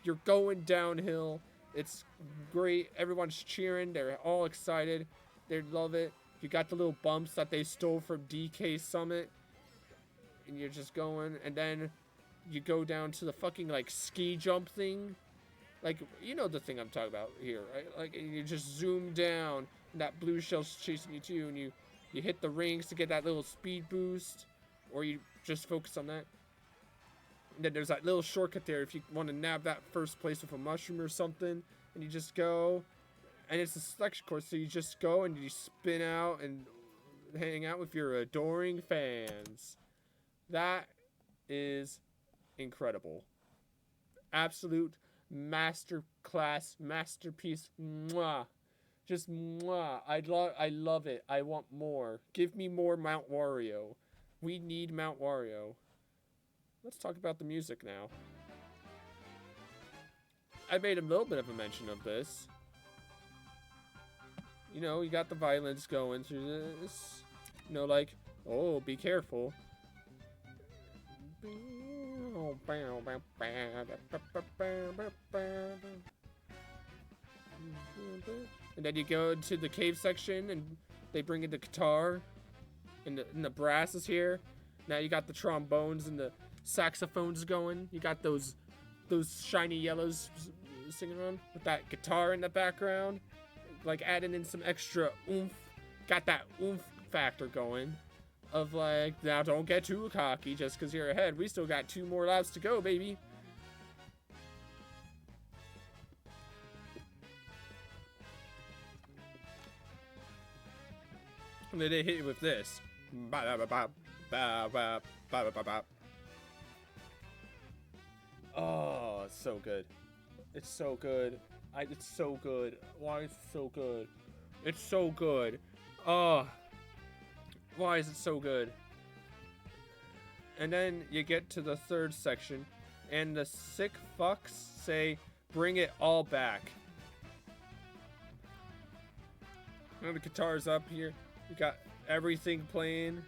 Speaker 1: You're going downhill. It's great. Everyone's cheering. They're all excited. They love it. You got the little bumps that they stole from DK Summit, and you're just going. And then you go down to the fucking like ski jump thing. Like, you know the thing I'm talking about here, right? Like, you just zoom down, and that blue shell's chasing you too, and you hit the rings to get that little speed boost, or you just focus on that. And then there's that little shortcut there if you want to nab that first place with a mushroom or something, and you just go, and it's a selection course, so you just go and you spin out and hang out with your adoring fans. That is incredible. Absolute masterclass, masterpiece. Mwah. Just mwah. I love it. I want more. Give me more Mount Wario. We need Mount Wario. Let's talk about the music now. I made a little bit of a mention of this. You know, you got the violins going through this. You know, like, oh, be careful. And then you go to the cave section, and they bring in the guitar, and the brass is here. Now you got the trombones and the saxophones going. You got those shiny yellows singing around with that guitar in the background, like adding in some extra oomph. Got that oomph factor going. Of like, now don't get too cocky just because you're ahead. We still got 2 more laps to go, baby. And then they hit you with this. Oh, it's so good. It's so good. It's so good. Why is it so good? It's so good. Oh. Why is it so good? And then you get to the third section, and the sick fucks say, bring it all back. And the guitar's up here. You got everything playing.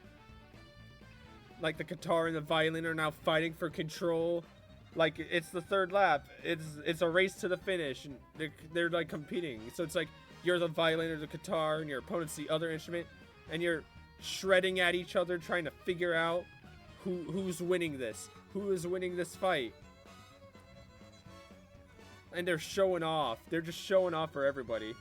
Speaker 1: Like the guitar and the violin are now fighting for control. Like, it's the third lap. It's a race to the finish, and they're like competing. So it's like you're the violin or the guitar, and your opponent's the other instrument, and you're shredding at each other, trying to figure out who's winning this. Who is winning this fight? And they're showing off. They're just showing off for everybody.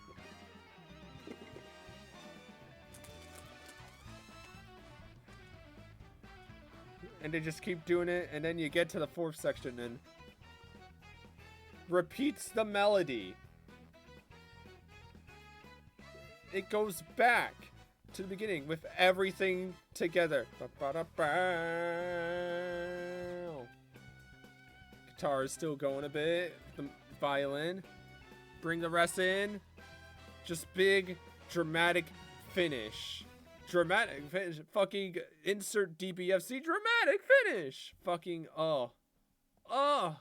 Speaker 1: And they just keep doing it, and then you get to the fourth section and repeats the melody. It goes back to the beginning with everything together. Guitar is still going a bit. The violin. Bring the rest in. Just big, dramatic finish. Dramatic finish. Fucking insert DBFC. Dramatic finish. Fucking, oh. Oh.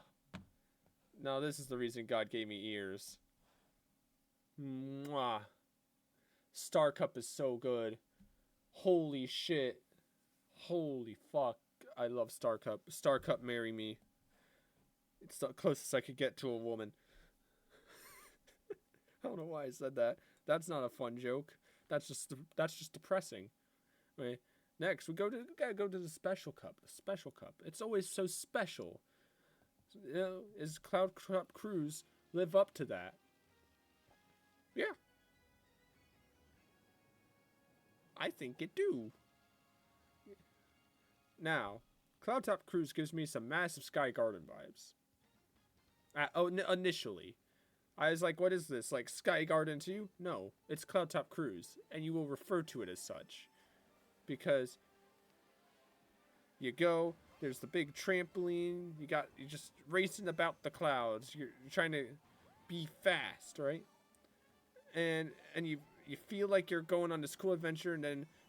Speaker 1: No, this is the reason God gave me ears. Mwah. Star Cup is so good. Holy shit. Holy fuck. I love Star Cup. Star Cup, marry me. It's the closest I could get to a woman. I don't know why I said that. That's not a fun joke. That's just depressing. Right. Next, we gotta go to the Special Cup. The Special Cup. It's always so special. You know, is Cloud Cup Cruise live up to that? Yeah. I think it do. Now, Cloud Top Cruise gives me some massive Sky Garden vibes. Initially. I was like, what is this? Like Sky Garden to you? No, it's Cloud Top Cruise, and you will refer to it as such. Because you go, there's the big trampoline, you're just racing about the clouds, you're trying to be fast, right? And you feel like you're going on this cool adventure, and then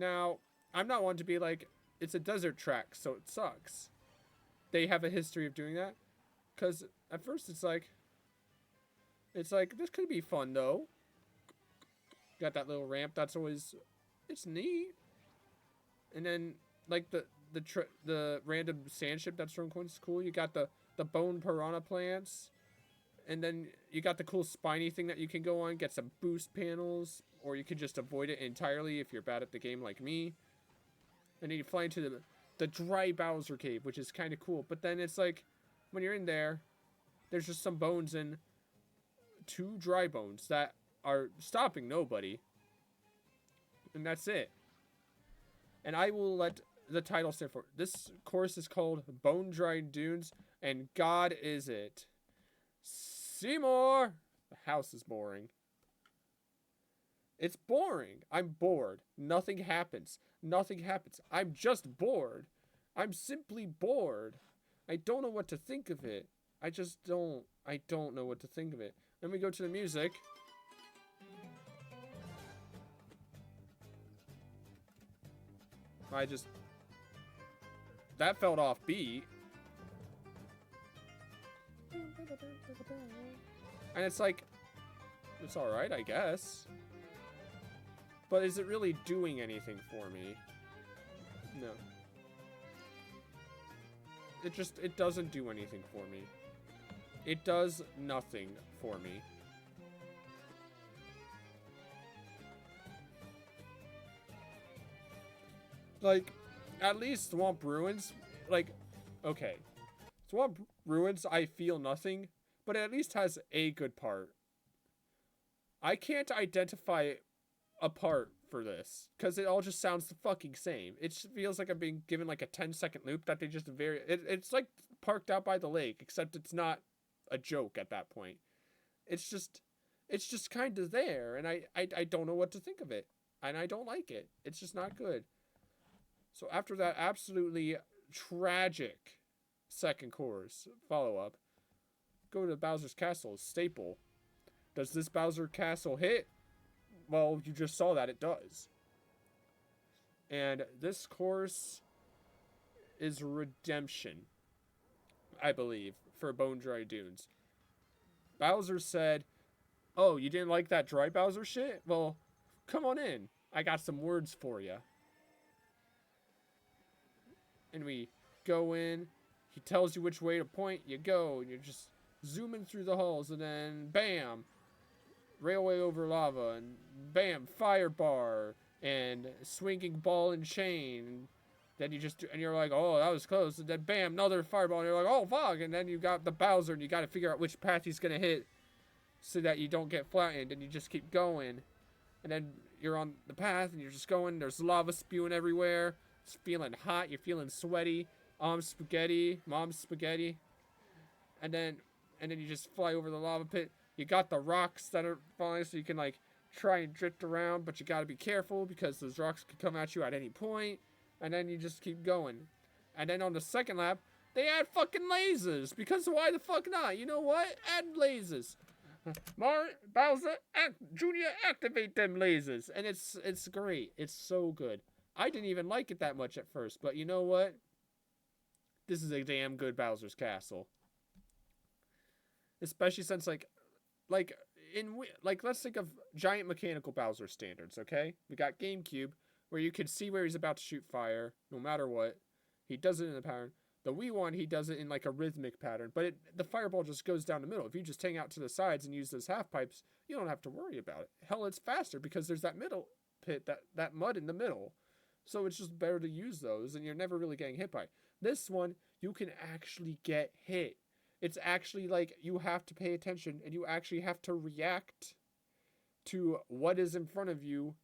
Speaker 1: Now, I'm not one to be like, it's a desert track, so it sucks. They have a history of doing that. Because at first it's like, this could be fun, though. Got that little ramp. That's always, it's neat. And then, like, the random sand ship that's from Coins is cool. You got the bone piranha plants. And then you got the cool spiny thing that you can go on, get some boost panels, or you can just avoid it entirely if you're bad at the game like me. And then you fly into the dry Bowser cave, which is kind of cool. But then it's like, when you're in there, there's just some bones and 2 dry bones that are stopping nobody. And that's it. And I will let the title stand for it. This course is called Bone Dry Dunes, and God is it. Seymour! The house is boring. It's boring. I'm bored. Nothing happens. Nothing happens. I'm just bored. I'm simply bored. I don't know what to think of it. I don't know what to think of it. Then we go to the music. That felt off beat. And it's like, it's alright, I guess. But is it really doing anything for me? No. It doesn't do anything for me. It does nothing for me. Like, at least Swamp Ruins, like, okay. Swamp Ruins, I feel nothing, but it at least has a good part. I can't identify a part for this, because it all just sounds the fucking same. It feels like I'm being given like a 10-second loop that they just it's like parked out by the lake, except it's not a joke at that point. It's just kind of there, and I don't know what to think of it, and I don't like it. It's just not good. So after that absolutely tragic second course follow-up, go to Bowser's Castle, staple. Does this Bowser Castle hit? Well, you just saw that it does. And this course is redemption, I believe, for Bone Dry Dunes. Bowser said, oh, you didn't like that dry Bowser shit? Well, come on in. I got some words for you. And we go in. He tells you which way to point. You go. And you're just zooming through the halls. And then, bam, railway over lava. And bam, fire bar. And swinging ball and chain. Then you just, and you're like, oh, that was close. And then, bam, another fireball. And you're like, oh, fuck. And then you got the Bowser. And you got to figure out which path he's going to hit so that you don't get flattened. And you just keep going. And then you're on the path. And you're just going. There's lava spewing everywhere. It's feeling hot. You're feeling sweaty. Spaghetti. Mom's spaghetti. And then you just fly over the lava pit. You got the rocks that are falling, so you can like try and drift around, but you got to be careful because those rocks could come at you at any point. And then you just keep going. And then on the second lap, they add fucking lasers, because why the fuck not? You know what? Add lasers. Bowser, Junior, activate them lasers. And it's great. It's so good. I didn't even like it that much at first, but you know what? This is a damn good Bowser's Castle. Especially since let's think of giant mechanical Bowser standards, okay? We got GameCube, where you can see where he's about to shoot fire, no matter what. He does it in a pattern. The Wii one, he does it in like a rhythmic pattern, but the fireball just goes down the middle. If you just hang out to the sides and use those half pipes, you don't have to worry about it. Hell, it's faster because there's that middle pit, that mud in the middle. So it's just better to use those, and you're never really getting hit by it. This one, you can actually get hit. It's actually like you have to pay attention, and you actually have to react to what is in front of you,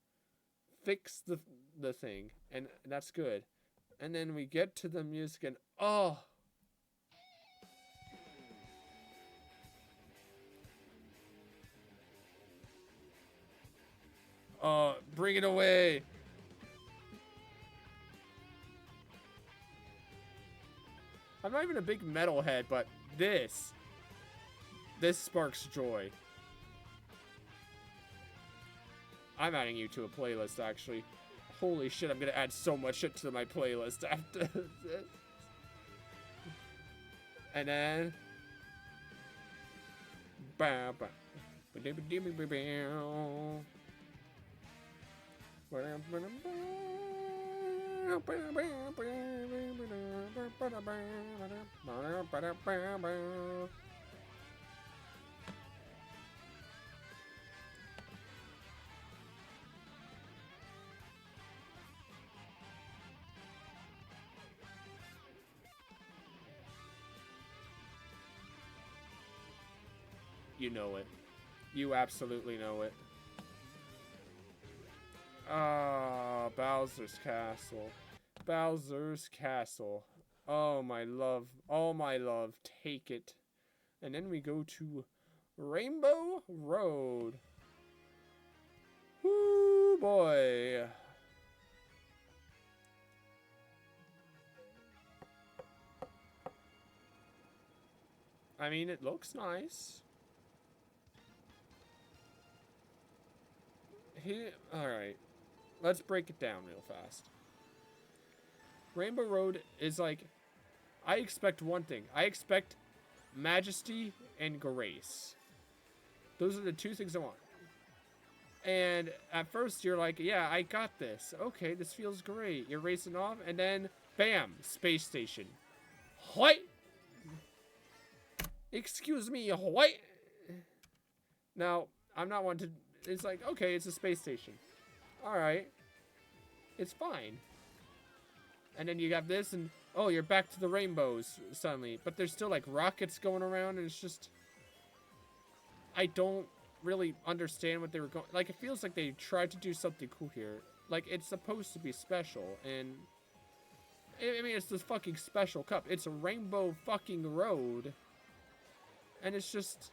Speaker 1: fix the thing, and that's good. And then we get to the music, and oh! Bring it away! I'm not even a big metalhead, but this sparks joy. I'm adding you to a playlist, actually. Holy shit, I'm gonna add so much shit to my playlist after this. And then... You know it. You absolutely know it. Ah, Bowser's Castle. Bowser's Castle. Oh my love. Oh my love. Take it. And then we go to Rainbow Road. Woo boy. I mean, it looks nice. Alright. Let's break it down real fast. Rainbow Road is like... I expect one thing. I expect majesty and grace. Those are the two things I want. And at first you're like, yeah, I got this. Okay, this feels great. You're racing off, and then, bam, space station. What? Excuse me, what? Now, I'm not one to... It's like, okay, it's a space station. Alright. It's fine. And then you got this, and, oh, you're back to the rainbows, suddenly. But there's still, like, rockets going around, and it's just... I don't really understand what they were going... Like, it feels like they tried to do something cool here. Like, it's supposed to be special, and... I mean, it's this fucking special cup. It's a rainbow fucking road. And it's just...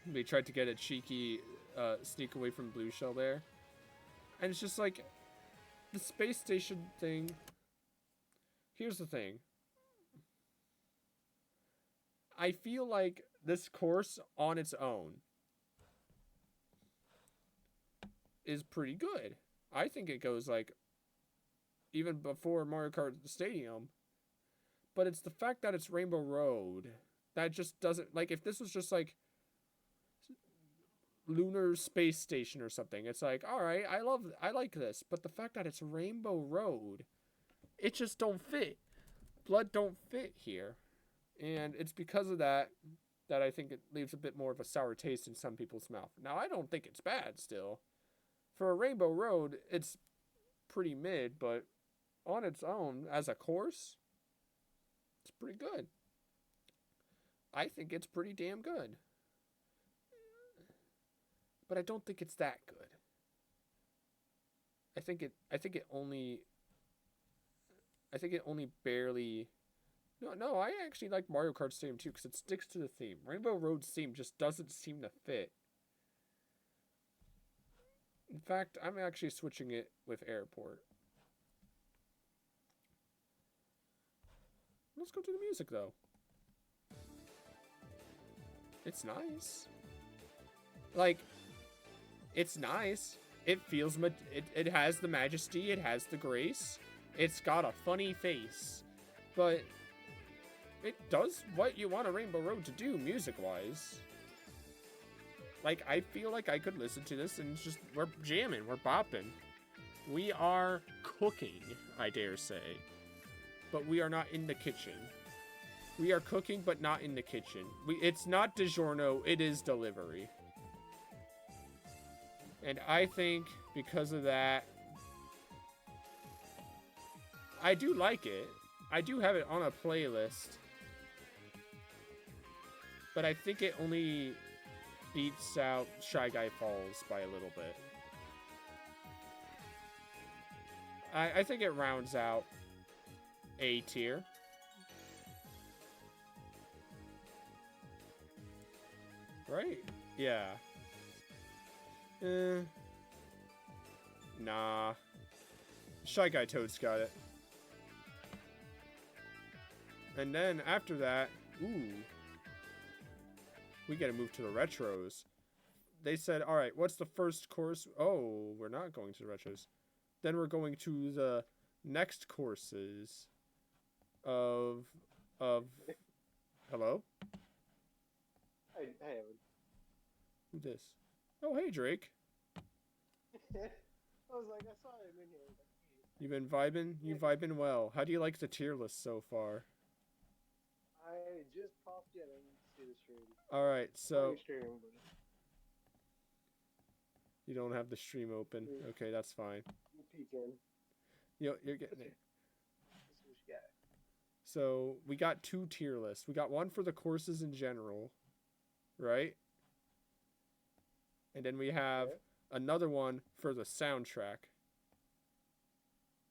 Speaker 1: They tried to get a cheeky sneak away from Blue Shell there. And it's just like... The space station thing... Here's the thing. I feel like this course on its own is pretty good. I think it goes like even before Mario Kart Stadium. But it's the fact that it's Rainbow Road that just doesn't, like, if this was just like Lunar Space Station or something, it's like, all right, I like this, but the fact that it's Rainbow Road, it just don't fit. Blood don't fit here. And it's because of that I think it leaves a bit more of a sour taste in some people's mouth. Now, I don't think it's bad still. For a Rainbow Road, it's pretty mid, but on its own, as a course, it's pretty good. I think it's pretty damn good. But I don't think it's that good. I think it only barely... No, I actually like Mario Kart Stadium too, because it sticks to the theme. Rainbow Road's theme just doesn't seem to fit. In fact, I'm actually switching it with Airport. Let's go to the music, though. It's nice. Like, it's nice. It feels... It has the majesty. It has the grace. It's got a funny face. But... it does what you want a Rainbow Road to do, music-wise. Like, I feel like I could listen to this and just... We're jamming. We're bopping. We are cooking, I dare say. But we are not in the kitchen. We are cooking, but not in the kitchen. It's not DiGiorno. It is delivery. And I think, because of that... I do like it. I do have it on a playlist. But I think it only beats out Shy Guy Falls by a little bit. I think it rounds out A tier. Right? Yeah. Nah. Shy Guy Toad's got it. And then after that, ooh. We gotta move to the retros. They said, alright, what's the first course? Oh, we're not going to the retros. Then we're going to the next courses of hello?
Speaker 2: Hey, Evan.
Speaker 1: Who's this? Oh, hey Drake.
Speaker 2: I was like, I saw him in here. Like,
Speaker 1: You been vibing? You
Speaker 2: yeah,
Speaker 1: vibing well. How do you like the tier list so far?
Speaker 2: I just popped in. I didn't see the stream.
Speaker 1: All right,
Speaker 2: Saw your
Speaker 1: so
Speaker 2: stream, but
Speaker 1: you don't have the stream open.
Speaker 2: you,
Speaker 1: Okay, that's fine.
Speaker 2: you peek in.
Speaker 1: You're getting
Speaker 2: Let's
Speaker 1: it.
Speaker 2: see what you got.
Speaker 1: So we got two tier lists. We got one for the courses in general, right? And then we have
Speaker 2: Okay.
Speaker 1: another one for the soundtrack.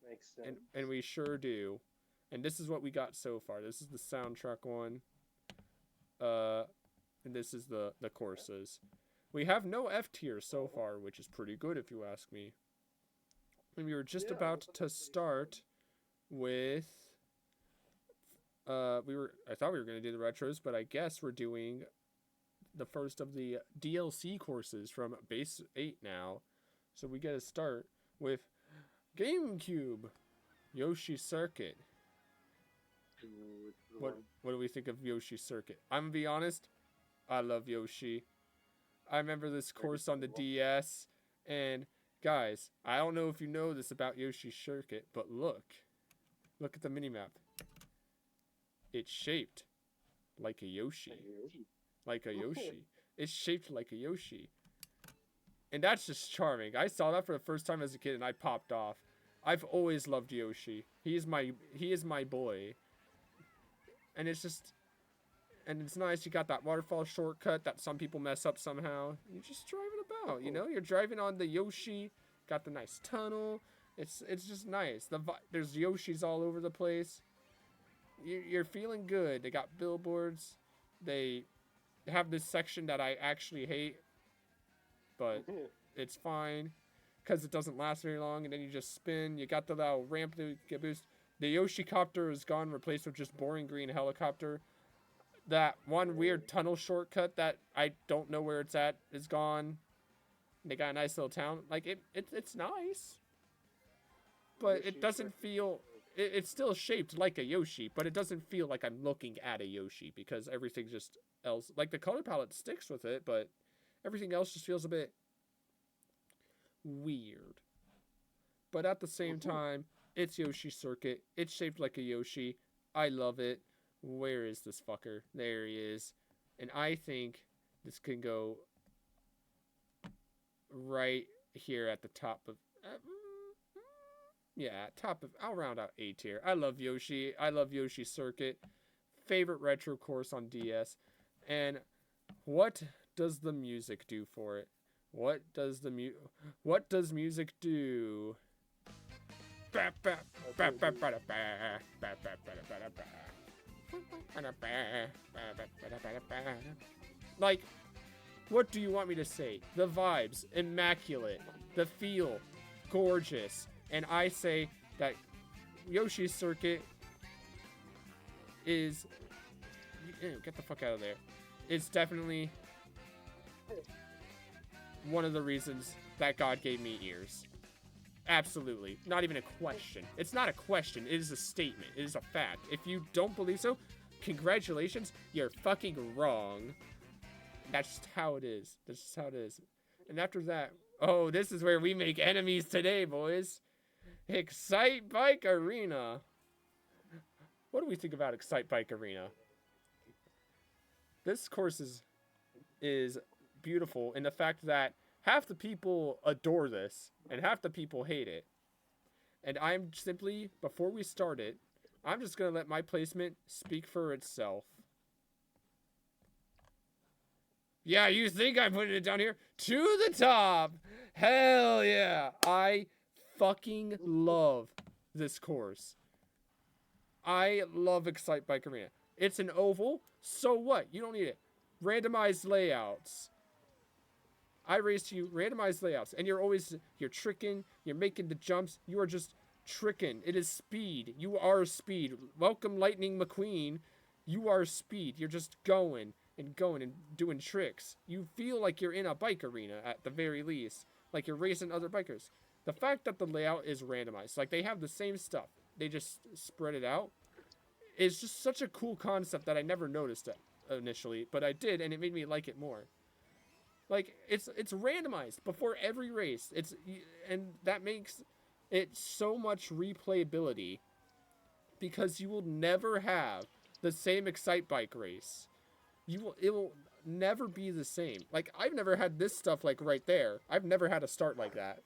Speaker 2: Makes sense.
Speaker 1: And we sure do. And this is what we got so far. This is the soundtrack one. And this is the courses. We have no F tier so far, which is pretty good if you ask me. And we were just
Speaker 2: Yeah,
Speaker 1: about
Speaker 2: that's
Speaker 1: to
Speaker 2: pretty
Speaker 1: start with I thought we were gonna do the retros, but I guess we're doing the first of the DLC courses from base 8 now. So we gotta start with GameCube Yoshi Circuit. What do we think of Yoshi Circuit? I'm gonna be honest, I love Yoshi. I remember this course on the DS, and guys, I don't know if you know this about Yoshi Circuit, but look at the minimap. It's shaped like a Yoshi. Like a Yoshi. It's shaped like a Yoshi. And that's just charming. I saw that for the first time as a kid and I popped off. I've always loved Yoshi. He is my boy. And it's just and it's nice. You got that waterfall shortcut that some people mess up somehow. You're just driving about, you know? You're driving on the Yoshi. Got the nice tunnel. It's just nice. There's Yoshis all over the place. You're feeling good. They got billboards. They have this section that I actually hate, but it's fine because it doesn't last very long. And then you just spin. You got the little ramp to get boost. The Yoshi copter is gone, replaced with just boring green helicopter. That one weird tunnel shortcut that I don't know where it's at is gone. They got a nice little town. Like it's nice, but it doesn't feel. It's still shaped like a Yoshi, but it doesn't feel like I'm looking at a Yoshi because everything just else, like the color palette sticks with it, but everything else just feels a bit weird. But at the same time, it's Yoshi Circuit. It's shaped like a Yoshi. I love it. Where is this fucker? There he is. And I think this can go right here at the top of top of. I'll round out A tier. I love Yoshi. I love Yoshi Circuit. Favorite retro course on DS. And what does the music do for it? What does music do? Like, what do you want me to say? The vibes, immaculate. The feel, gorgeous. And I say that Yoshi's Circuit is... Get the fuck out of there. It's definitely one of the reasons that God gave me ears. Absolutely. Not even a question. It's not a question. It is a statement. It is a fact. If you don't believe so, congratulations. You're fucking wrong. That's just how it is. That's just how it is. And after that... Oh, this is where we make enemies today, boys. Excite Bike Arena. What do we think about Excite Bike Arena? This course is beautiful in the fact that half the people adore this and half the people hate it. And I'm simply, before we start it, I'm just going to let my placement speak for itself. Yeah, you think I'm putting it down here? To the top! Hell yeah! I fucking love this course. I love Excite Bike Arena. It's an oval, so what? You don't need it. Randomized layouts. I race to you, randomized layouts. And you're tricking, you're making the jumps, you are just tricking. It is speed. You are speed. Welcome Lightning McQueen. You are speed. You're just going and doing tricks. You feel like you're in a bike arena at the very least. Like you're racing other bikers. The fact that the layout is randomized, like they have the same stuff, they just spread it out, is just such a cool concept that I never noticed it initially, but I did, and it made me like it more. Like it's randomized before every race. And that makes it so much replayability because you will never have the same Excite Bike race. It will never be the same. Like I've never had this stuff like right there. I've never had a start like that.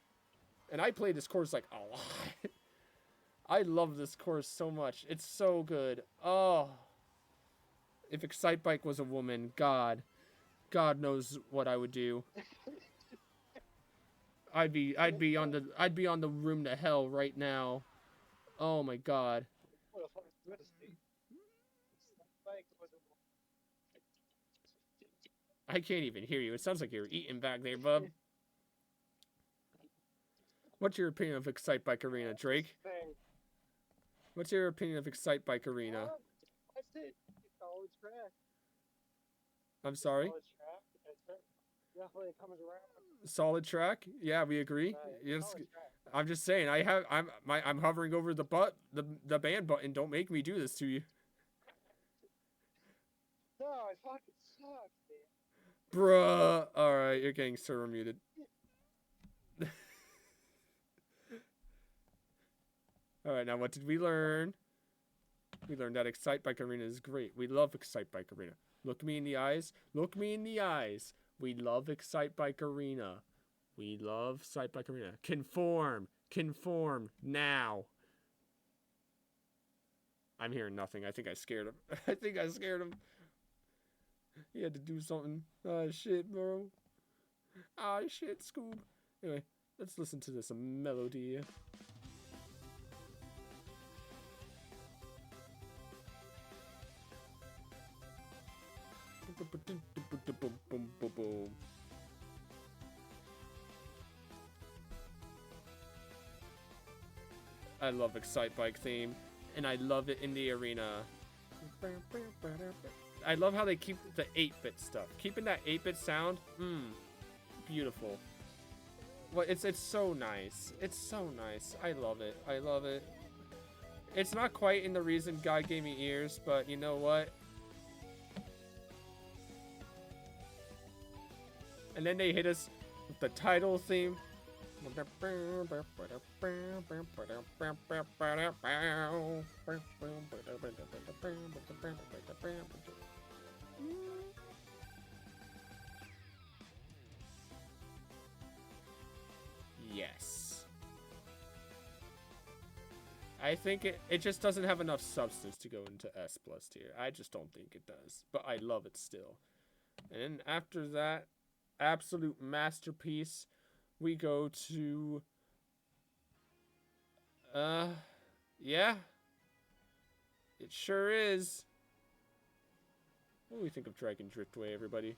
Speaker 1: And I play this course like a lot. I love this course so much. It's so good. Oh. If Excite Bike was a woman, God knows what I would do. I'd be on the room to hell right now. Oh my God. I can't even hear you. It sounds like you're eating back there, bub. What's your opinion of Excite Bike Arena, Drake? What's your opinion of Excite Bike Arena?
Speaker 2: Solid track.
Speaker 1: I'm sorry?
Speaker 2: Solid track. Definitely comes around.
Speaker 1: Solid track? Yeah, we agree. Yes.
Speaker 2: Solid track.
Speaker 1: I'm just saying. I'm hovering over the the band button. Don't make me do this to you.
Speaker 2: No, it fucking sucks, man.
Speaker 1: Bruh. All right, you're getting server muted. All right, now what did we learn? We learned that Excite Bike Arena is great. We love Excite Bike Arena. Look me in the eyes. Look me in the eyes. We love Excite Bike Arena. We love Excite Bike Arena. Conform. Conform. Now. I'm hearing nothing. I think I scared him. I think I scared him. He had to do something. Oh, shit, bro. Ah, shit, Scoob. Anyway, let's listen to this melody. I love Excite Bike theme, and I love it in the arena. I love how they keep the 8-bit stuff. Keeping that 8-bit sound, beautiful. Well, it's so nice. It's so nice. I love it. I love it. It's not quite in the reason God gave me ears, but you know what? And then they hit us with the title theme. Yes. I think it just doesn't have enough substance to go into S+ tier. I just don't think it does. But I love it still. And then after that, absolute masterpiece, we go to yeah, it sure is. What do we think of Dragon Driftway, everybody?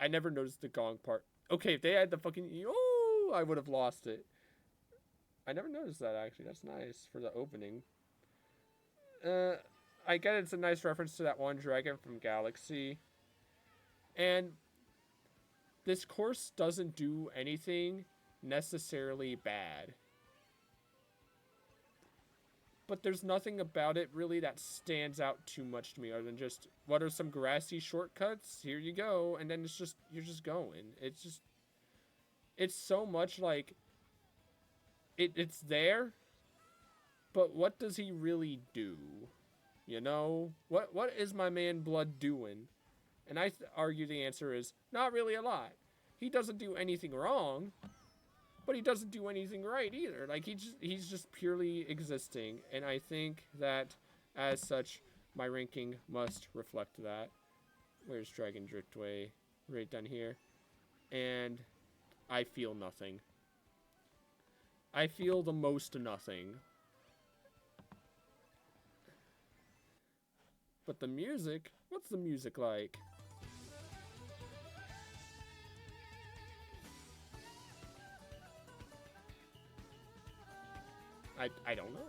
Speaker 1: I never noticed the gong part. Okay, if they had the fucking I would have lost it. I never noticed that, actually. That's nice for the opening. I get it's a nice reference to that one dragon from Galaxy. And this course doesn't do anything necessarily bad. But there's nothing about it really that stands out too much to me other than just, what are some grassy shortcuts? Here you go. And then it's just, you're just going. It's so much like, it's there, but what does he really do? You know? What is my man Blood doing? And I argue the answer is not really a lot. He doesn't do anything wrong, but he doesn't do anything right either. Like he's just purely existing, and I think that as such, my ranking must reflect that. Where's Dragon Driftway? Right down here. And I feel nothing. I feel the most nothing. But the music, what's the music like? I don't know.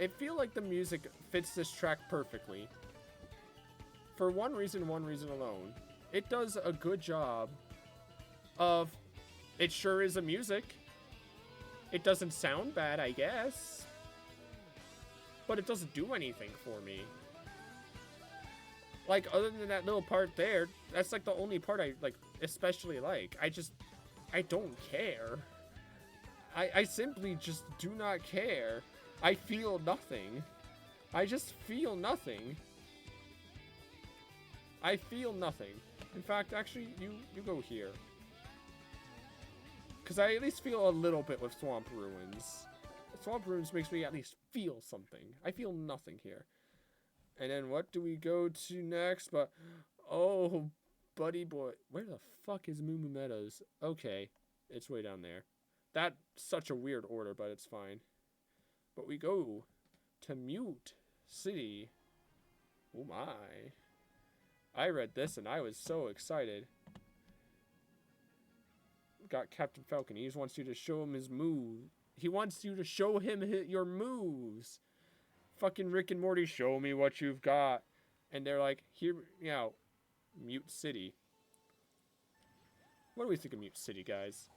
Speaker 1: I feel like the music fits this track perfectly. For one reason alone. It does a good job of it sure is a music. It doesn't sound bad, I guess. But it doesn't do anything for me. Like, other than that little part there, that's like the only part I like especially like. I don't care. I simply just do not care. I feel nothing. I just feel nothing. I feel nothing. In fact, actually, you go here. Because I at least feel a little bit with Swamp Ruins. Swamp Ruins makes me at least feel something. I feel nothing here. And then what do we go to next? But, oh, buddy boy. Where the fuck is Moo Moo Meadows? Okay, it's way down there. That's such a weird order, but it's fine. But we go to Mute City. Oh my. I read this and I was so excited. Got Captain Falcon. He just wants you to show him his move. He wants you to show him your moves. Fucking Rick and Morty, show me what you've got. And they're like, here, you know, Mute City. What do we think of Mute City, guys?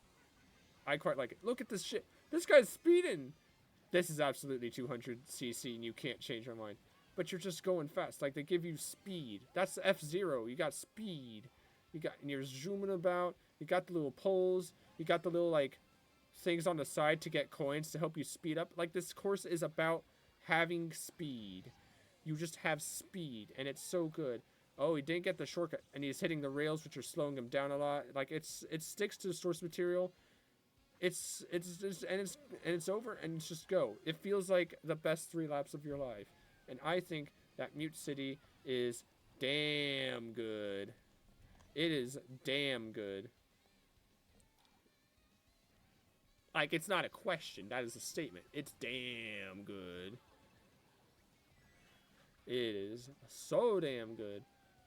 Speaker 1: I quite like it. Look at this shit. This guy's speeding. This is absolutely 200cc and you can't change my mind. But you're just going fast. Like, they give you speed. That's F-Zero. You got speed. And you're zooming about. You got the little poles. You got the little, like, things on the side to get coins to help you speed up. Like, this course is about having speed. You just have speed. And it's so good. Oh, he didn't get the shortcut. And he's hitting the rails, which are slowing him down a lot. Like, it sticks to the source material. It's over, and it's just go. It feels like the best 3 laps of your life. And I think that Mute City is damn good. It is damn good. Like, it's not a question. That is a statement. It's damn good. It is so damn good.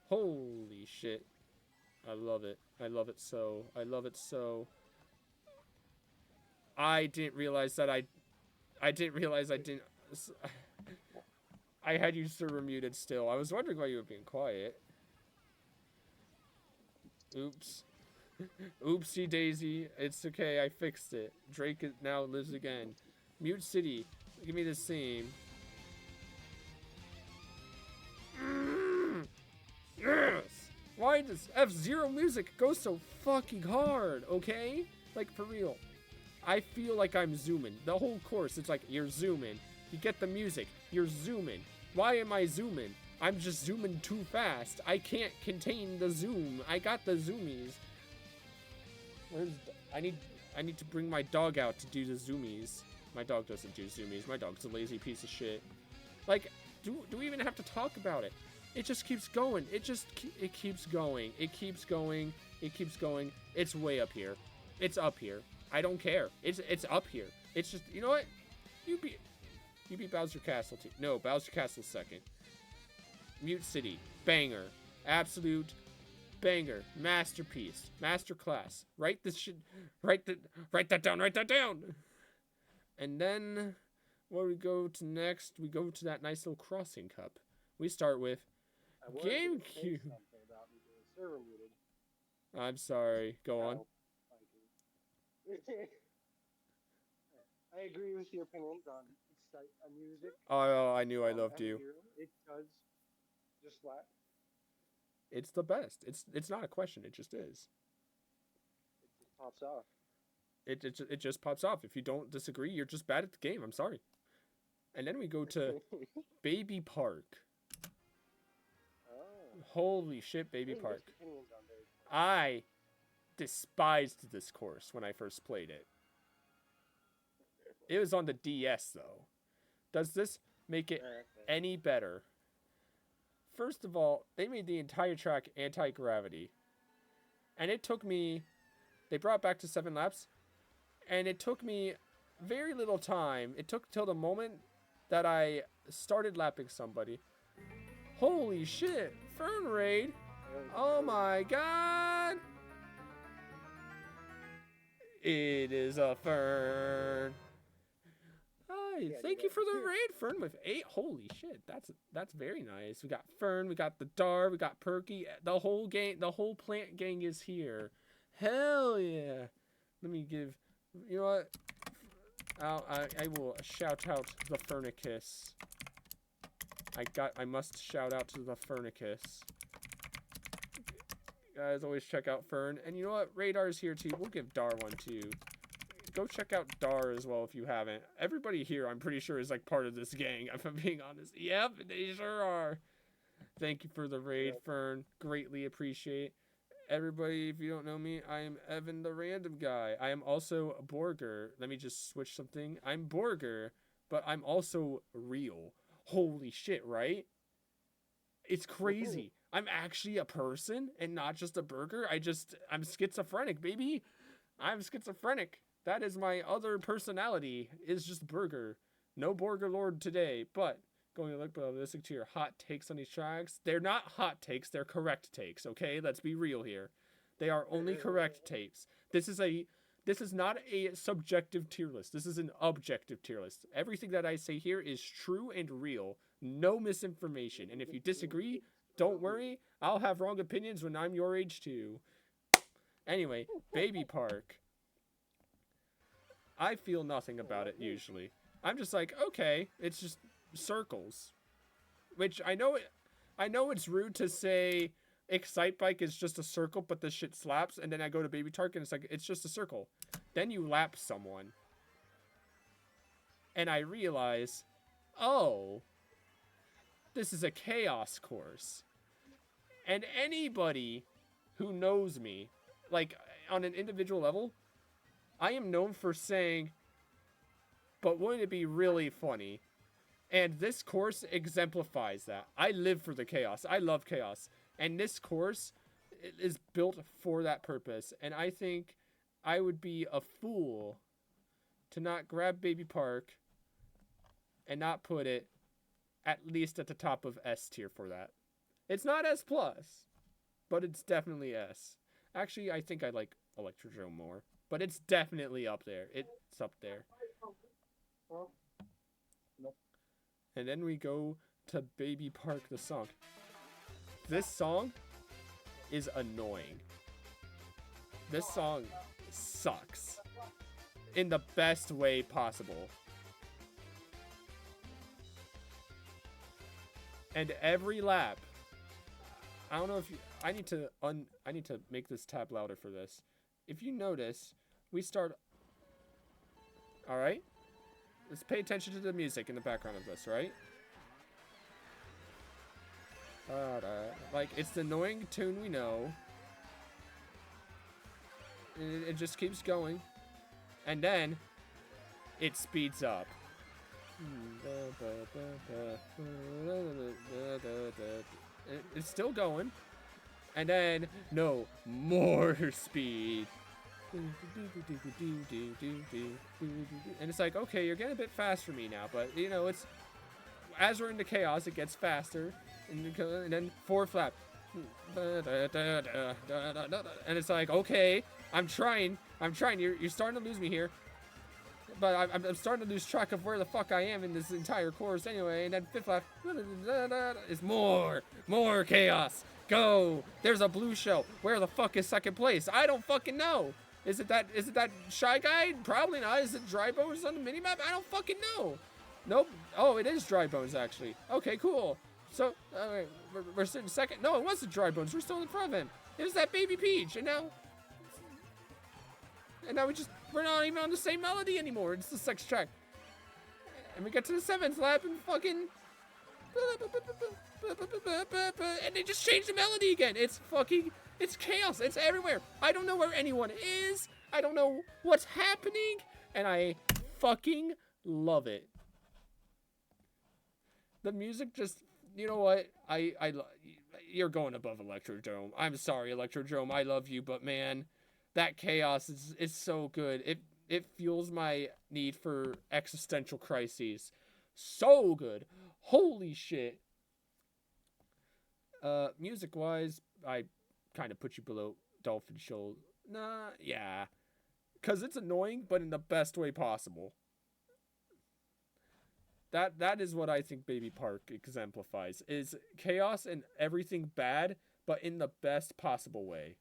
Speaker 1: Holy shit. I love it. I love it so. I love it so. I didn't realize that I had you server muted still. I was wondering why you were being quiet. Oops. Oopsie daisy. It's okay. I fixed it. Drake now lives again. Mute City. Give me this theme. Yes! Why does F-Zero music go so fucking hard, okay? Like, for real. I feel like I'm zooming. The whole course, it's like, you're zooming. You get the music. You're zooming. Why am I zooming? I'm just zooming too fast. I can't contain the zoom. I got the zoomies. I need to bring my dog out to do the zoomies. My dog doesn't do zoomies. My dog's a lazy piece of shit. Like, do we even have to talk about it? It just keeps going. It keeps going. It keeps going. It keeps going. It's way up here. It's up here. I don't care. It's up here. It's just, you know what? You beat Bowser Castle too. No, Bowser Castle's second. Mute City, banger, absolute banger, masterpiece, masterclass. Write this shit. Write that down. Write that down. And then, where we go to next? We go to that nice little Crossing Cup. We start with GameCube. I'm sorry. Go on.
Speaker 2: I agree with your opinions on music.
Speaker 1: Oh, I knew I loved you.
Speaker 2: It does just slap.
Speaker 1: It's the best. It's not a question. It just is.
Speaker 2: It just pops off.
Speaker 1: It just pops off. If you don't disagree, you're just bad at the game. I'm sorry. And then we go to Baby Park.
Speaker 2: Oh.
Speaker 1: Holy shit, Baby Park. I despised this course when I first played it. It was on the DS, though. Does this make it any better? First of all, they made the entire track anti-gravity. And it took me... They brought it back to 7 laps. And it took me very little time. It took till the moment that I started lapping somebody. Holy shit! Fern Raid! Oh my god! It is a Fern. Hi, thank you for the raid, Fern, with 8. Holy shit, that's very nice. We got Fern, we got the Dar, we got Perky. The whole gang, the whole plant gang is here. Hell yeah. Let me give, you know what? I will shout out the Furnicus. I must shout out to the Furnicus. Guys, always check out Fern. And you know what? Radar's here too. We'll give Dar one too. Go check out Dar as well if you haven't. Everybody here, I'm pretty sure, is like part of this gang, if I'm being honest. Yep, they sure are. Thank you for the raid, Fern. Greatly appreciate. Everybody, if you don't know me, I am Evan the Random Guy. I am also Borger. Let me just switch something. I'm Borger, but I'm also real. Holy shit, right? It's crazy. I'm actually a person and not just a burger. I'm schizophrenic, baby. I'm schizophrenic. That is my other personality, is just burger. No Borger Lord today, but going to look ballistic to your hot takes on these tracks. They're not hot takes, they're correct takes, okay? Let's be real here. They are only correct takes. This is not a subjective tier list. This is an objective tier list. Everything that I say here is true and real. No misinformation. And if you disagree, don't worry. I'll have wrong opinions when I'm your age too. Anyway, Baby Park. I feel nothing about it usually. I'm just like, okay, it's just circles. Which I know it's rude to say Excite Bike is just a circle, but this shit slaps, and then I go to Baby Park and it's like, it's just a circle. Then you lap someone. And I realize, oh, this is a chaos course. And anybody who knows me, like on an individual level, I am known for saying, but wouldn't it be really funny? And this course exemplifies that. I live for the chaos. I love chaos. And this course is built for that purpose. And I think I would be a fool to not grab Baby Park and not put it at least at the top of S tier for that. It's not S+, but it's definitely S. Actually, I think I like Electrodrome more. But it's definitely up there. It's up there. And then we go to Baby Park, the song. This song is annoying. This song sucks. In the best way possible. And every lap, I don't know if you, I need to make this tab louder for this. If you notice, we start, all right? Let's pay attention to the music in the background of this, right? Like, it's the annoying tune we know. It just keeps going. And then, it speeds up. It's still going. And then, no, more speed. And it's like, okay, you're getting a bit fast for me now, but you know, it's as we're into chaos, it gets faster, and then 4 flap, and it's like, okay, I'm trying. You're starting to lose me here, but I'm starting to lose track of where the fuck I am in this entire course anyway. And then 5th flap is more chaos. Go! There's a blue shell. Where the fuck is 2nd place? I don't fucking know. Is it that Shy Guy? Probably not. Is it Dry Bones on the minimap? I don't fucking know. Nope. Oh, it is Dry Bones actually. Okay, cool. So we're sitting 2nd. No, it wasn't Dry Bones. We're still in front of him. It was that Baby Peach, and now we're not even on the same melody anymore. It's the 6th track, and we get to the 7th lap and fucking. And they just changed the melody again. It's chaos. It's everywhere. I don't know where anyone is. I don't know what's happening. And I fucking love it. The music just, you know what? You're going above Electrodrome. I'm sorry, Electrodrome. I love you, but man, that chaos is so good. It fuels my need for existential crises. So good. Holy shit. Music wise, I kind of put you below Dolphin Shoal. Nah, yeah. Cause it's annoying, but in the best way possible. That is what I think Baby Park exemplifies. Is chaos and everything bad, but in the best possible way.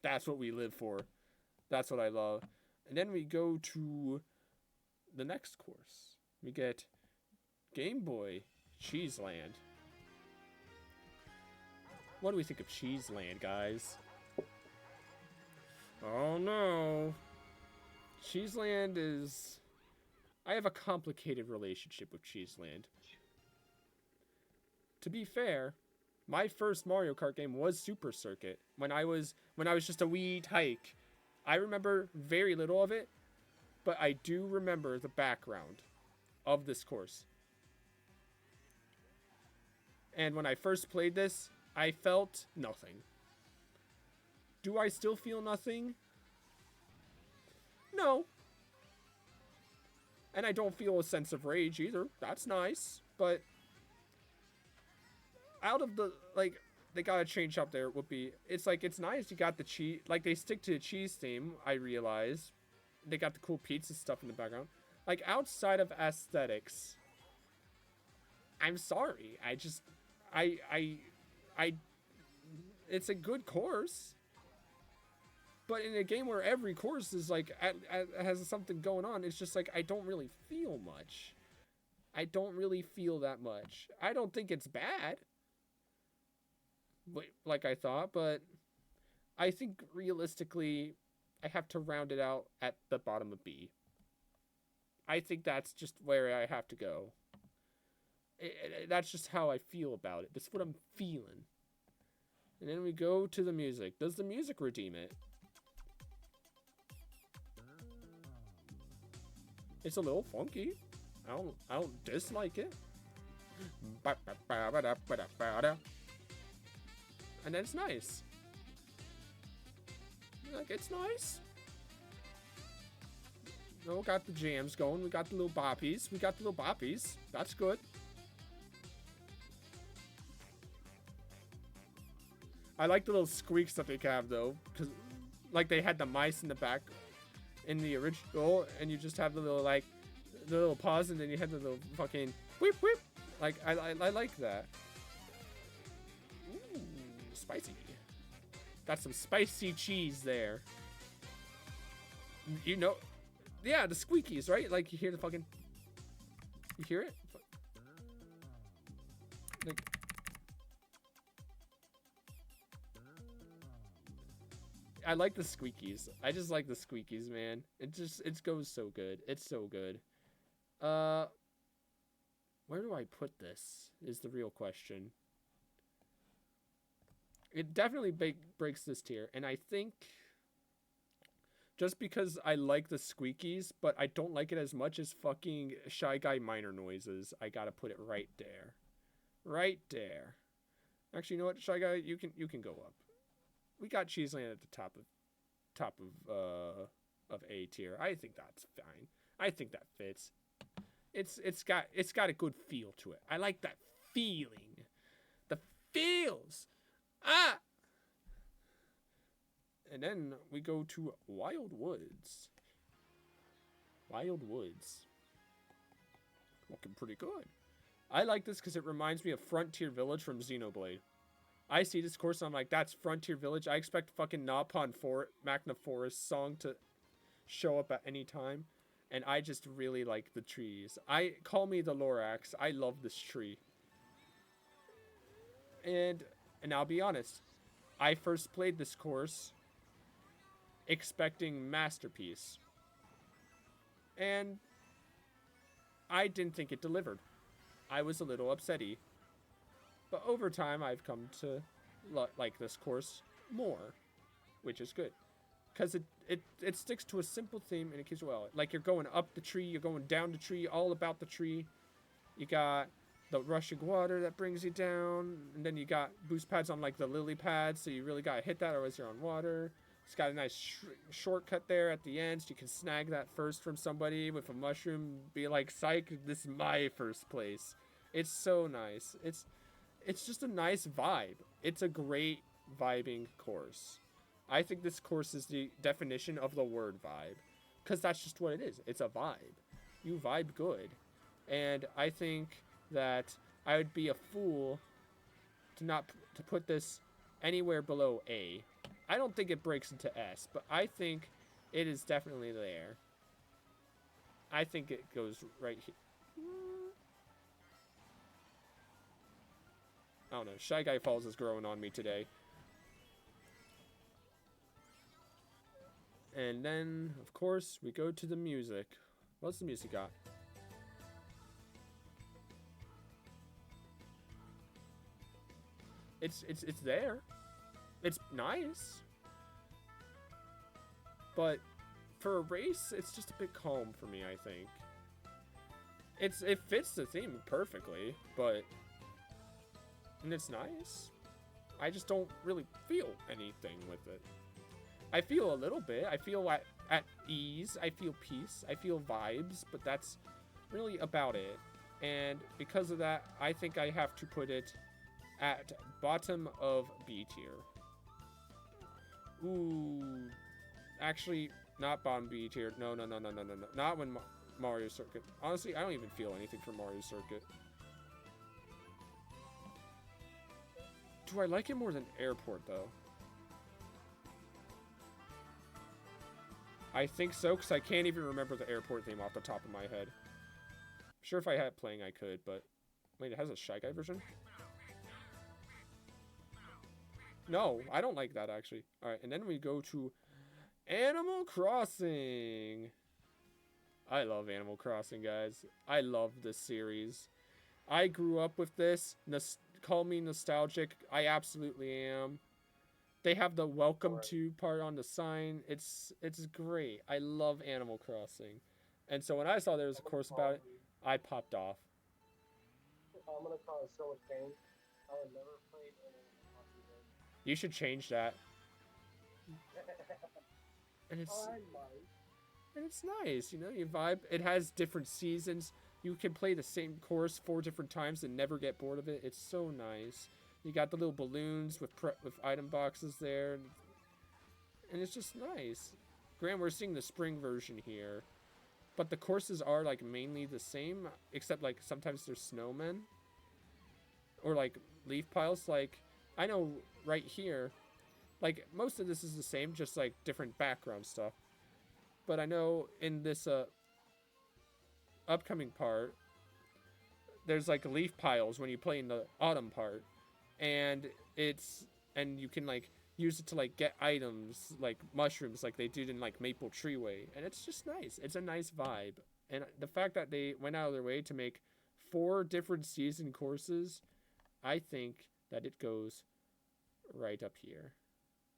Speaker 1: That's what we live for. That's what I love. And then we go to the next course. We get Game Boy Cheese Land. What do we think of Cheese Land, guys? Oh no. Cheese Land is... I have a complicated relationship with Cheese Land. To be fair, my first Mario Kart game was Super Circuit when I was just a wee tyke. I remember very little of it, but I do remember the background of this course. And when I first played this, I felt nothing. Do I still feel nothing? No. And I don't feel a sense of rage either. That's nice. But out of the, like, they gotta change up there would be, it's like, it's nice you got the cheese, like, they stick to the cheese theme, I realize. They got the cool pizza stuff in the background. Like, outside of aesthetics, I'm sorry. It's a good course. But in a game where every course is like has something going on, it's just like I don't really feel much. I don't really feel that much. I don't think it's bad, like I thought, but I think realistically, I have to round it out at the bottom of B. I think that's just where I have to go. That's just how I feel about it. That's what I'm feeling. And then we go to the music. Does the music redeem it? It's a little funky. I don't dislike it. And then it's nice. Like, it's nice. No, got the jams going. We got the little boppies. That's good. I like the little squeaks that they have, though. Because, like, they had the mice in the back in the original, and you just have the little, like, the little pause, and then you have the little fucking whip whip. Like, I like that. Ooh, spicy. Got some spicy cheese there. You know, yeah, the squeakies, right? Like, you hear the fucking, you hear it? Like, I like the squeakies. I just like the squeakies, man. It goes so good. It's so good. Where do I put this is the real question. It definitely breaks this tier. And I think just because I like the squeakies, but I don't like it as much as fucking Shy Guy Minor Noises, I gotta put it right there. Right there. Actually, you know what, Shy Guy, you can go up. We got Cheeseland at the top of A tier. I think that's fine. I think that fits. It's got a good feel to it. I like that feeling. The feels. Ah. And then we go to Wild Woods. Wild Woods. Looking pretty good. I like this because it reminds me of Frontier Village from Xenoblade. I see this course and I'm like, that's Frontier Village. I expect fucking Magna Forest song to show up at any time. And I just really like the trees. Call me the Lorax. I love this tree. And I'll be honest. I first played this course expecting Masterpiece. And I didn't think it delivered. I was a little upsetty. But over time, I've come to like this course more, which is good. Because it sticks to a simple theme and it keeps well. Like, you're going up the tree, you're going down the tree, all about the tree. You got the rushing water that brings you down. And then you got boost pads on, like, the lily pads. So you really got to hit that or else you're on water. It's got a nice shortcut there at the end. So you can snag that first from somebody with a mushroom. Be like, psych, this is my first place. It's so nice. It's just a nice vibe. It's a great vibing course. I think this course is the definition of the word vibe. Because that's just what it is. It's a vibe. You vibe good. And I think that I would be a fool to put this anywhere below A. I don't think it breaks into S, but I think it is definitely there. I think it goes right here. I don't know. Shy Guy Falls is growing on me today. And then, of course, we go to the music. What's the music got? It's there. It's nice. But for a race, it's just a bit calm for me, I think. It fits the theme perfectly, but and it's nice. I just don't really feel anything with it. I feel a little bit. I feel at ease. I feel peace. I feel vibes, but that's really about it. And because of that, I think I have to put it at bottom of B tier. Ooh. Actually, not bottom B tier. No. Not when Mario Circuit. Honestly, I don't even feel anything for Mario Circuit. Do I like it more than Airport, though? I think so, because I can't even remember the Airport theme off the top of my head. I'm sure if I had it playing, I could, but... Wait, it has a Shy Guy version? No, I don't like that, actually. Alright, and then we go to Animal Crossing. I love Animal Crossing, guys. I love this series. I grew up with this. Call me nostalgic. I absolutely am. They have the welcome to part on the sign. It's great. I love Animal Crossing. And so when I saw there was a course about it, I popped off.
Speaker 2: I'm gonna cause so much pain. I would never play Animal Crossing game.
Speaker 1: You should change that. And it's nice, you know, you vibe. It has different seasons. You can play the same course 4 different times and never get bored of it. It's so nice. You got the little balloons with item boxes there, and it's just nice. Grant, we're seeing the spring version here, but the courses are like mainly the same, except like sometimes there's snowmen or like leaf piles. Like I know right here, like most of this is the same, just like different background stuff. But I know in this upcoming part, there's like leaf piles when you play in the autumn part. And you can like use it to like get items like mushrooms like they did in like Maple Treeway, and it's just nice. It's a nice vibe, and the fact that they went out of their way to make 4 different season courses, I think that it goes right up here.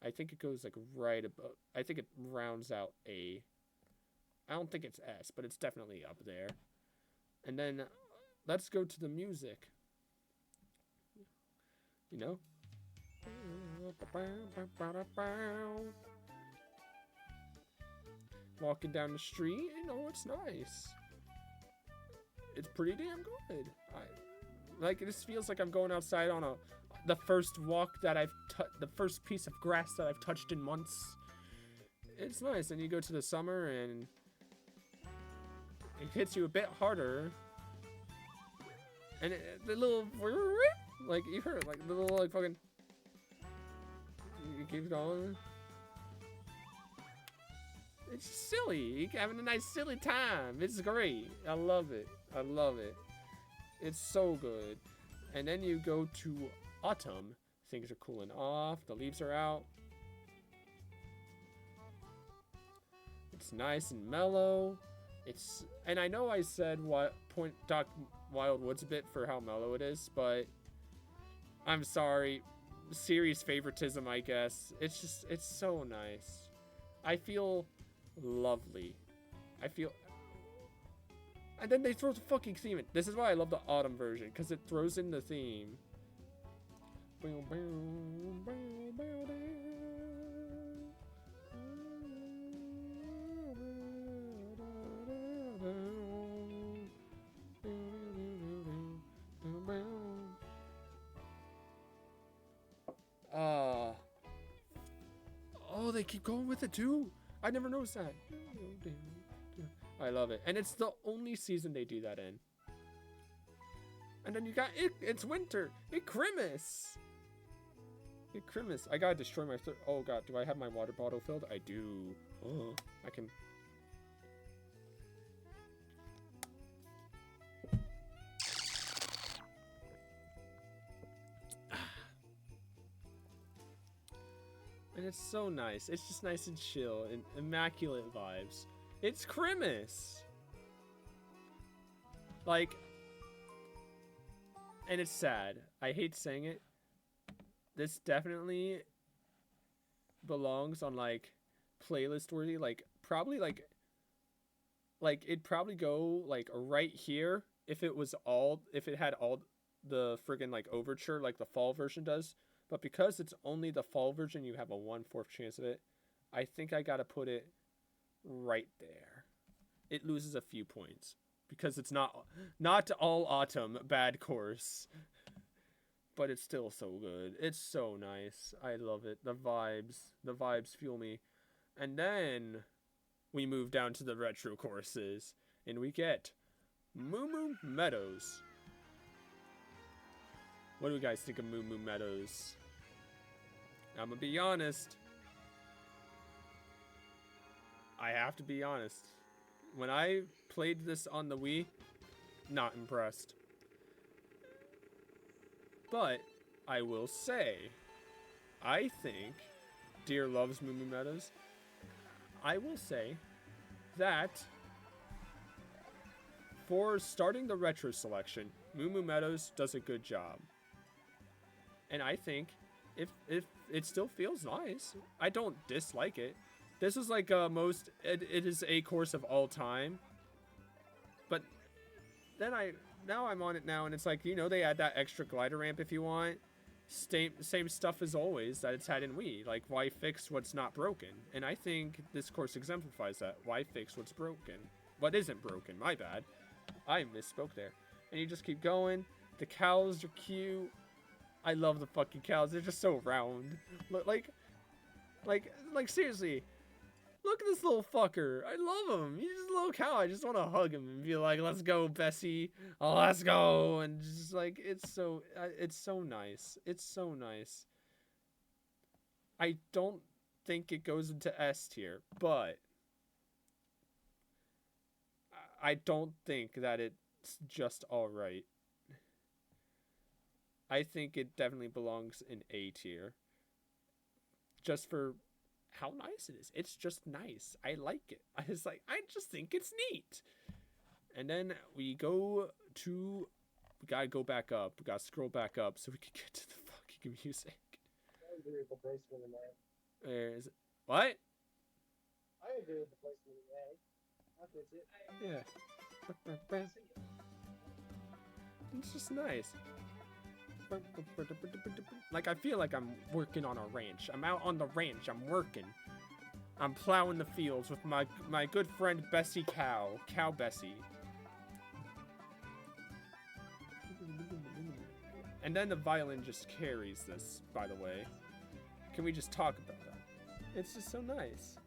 Speaker 1: I think it goes like right above. I think it rounds out A. I don't think it's S, but it's definitely up there. And then let's go to the music. You know? Walking down the street, you know, it's nice. It's pretty damn good. This feels like I'm going outside on the first walk that the first piece of grass that I've touched in months. It's nice. And you go to the summer and it hits you a bit harder. And the little... Like, you heard, like, the little, like, fucking... You keep going. It's silly. You're having a nice, silly time. It's great. I love it. I love it. It's so good. And then you go to autumn. Things are cooling off. The leaves are out. It's nice and mellow. And I know I said Doc Wildwood's a bit for how mellow it is, but... I'm sorry, series favoritism, I guess. It's so nice. I feel lovely. And then they throw the fucking theme in. This is why I love the autumn version, because it throws in the theme. Oh, they keep going with it too. I never noticed that. I love it. And it's the only season they do that in. And then you got it's winter. It's Christmas. Get Grimace. I gotta destroy my... Oh, God. Do I have my water bottle filled? I do. Oh, I can... And it's so nice. It's just nice and chill and immaculate vibes. It's Grimace! Like... And it's sad. I hate saying it. This definitely belongs on, like, playlist worthy. Like, probably, like, it'd probably go, like, right here if it was all... If it had all the friggin', like, overture like the fall version does. But because it's only the fall version, you have a 1/4 chance of it. I think I gotta put it right there. It loses a few points because it's not all autumn bad course, but it's still so good. It's so nice. I love it. The vibes fuel me. And then we move down to the retro courses, and we get Moo Moo Meadows. What do you guys think of Moo Moo Meadows? I'm gonna be honest. I have to be honest. When I played this on the Wii, not impressed. But I will say, I think Deer loves Moo Moo Meadows. I will say that for starting the retro selection, Moo Moo Meadows does a good job. And I think if it still feels nice, I don't dislike it. This is like it is a course of all time. But then now I'm on it now, and it's like, you know, they add that extra glider ramp if you want. Same stuff as always that it's had in Wii. Like, why fix what's not broken? And I think this course exemplifies that. Why fix what's broken? What isn't broken? My bad. I misspoke there. And you just keep going. The cows are cute. I love the fucking cows. They're just so round. Like seriously. Look at this little fucker. I love him. He's just a little cow. I just want to hug him and be like, let's go, Bessie. Oh, let's go. And just like, it's so nice. It's so nice. I don't think it goes into S tier, but I don't think that it's just alright. I think it definitely belongs in A tier. Just for how nice it is. It's just nice. I like it. I just think it's neat. And then we gotta go back up. We gotta scroll back up so we can get to the fucking music.
Speaker 2: I agree with the placement in that.
Speaker 1: There's what?
Speaker 2: I agree with the placement in that. That fits it.
Speaker 1: Yeah. It's just nice. Like, I feel like I'm working on a ranch. I'm out on the ranch. I'm working. I'm plowing the fields with my good friend Bessie Cow. Cow Bessie. And then the violin just carries this, by the way. Can we just talk about that? It's just so nice.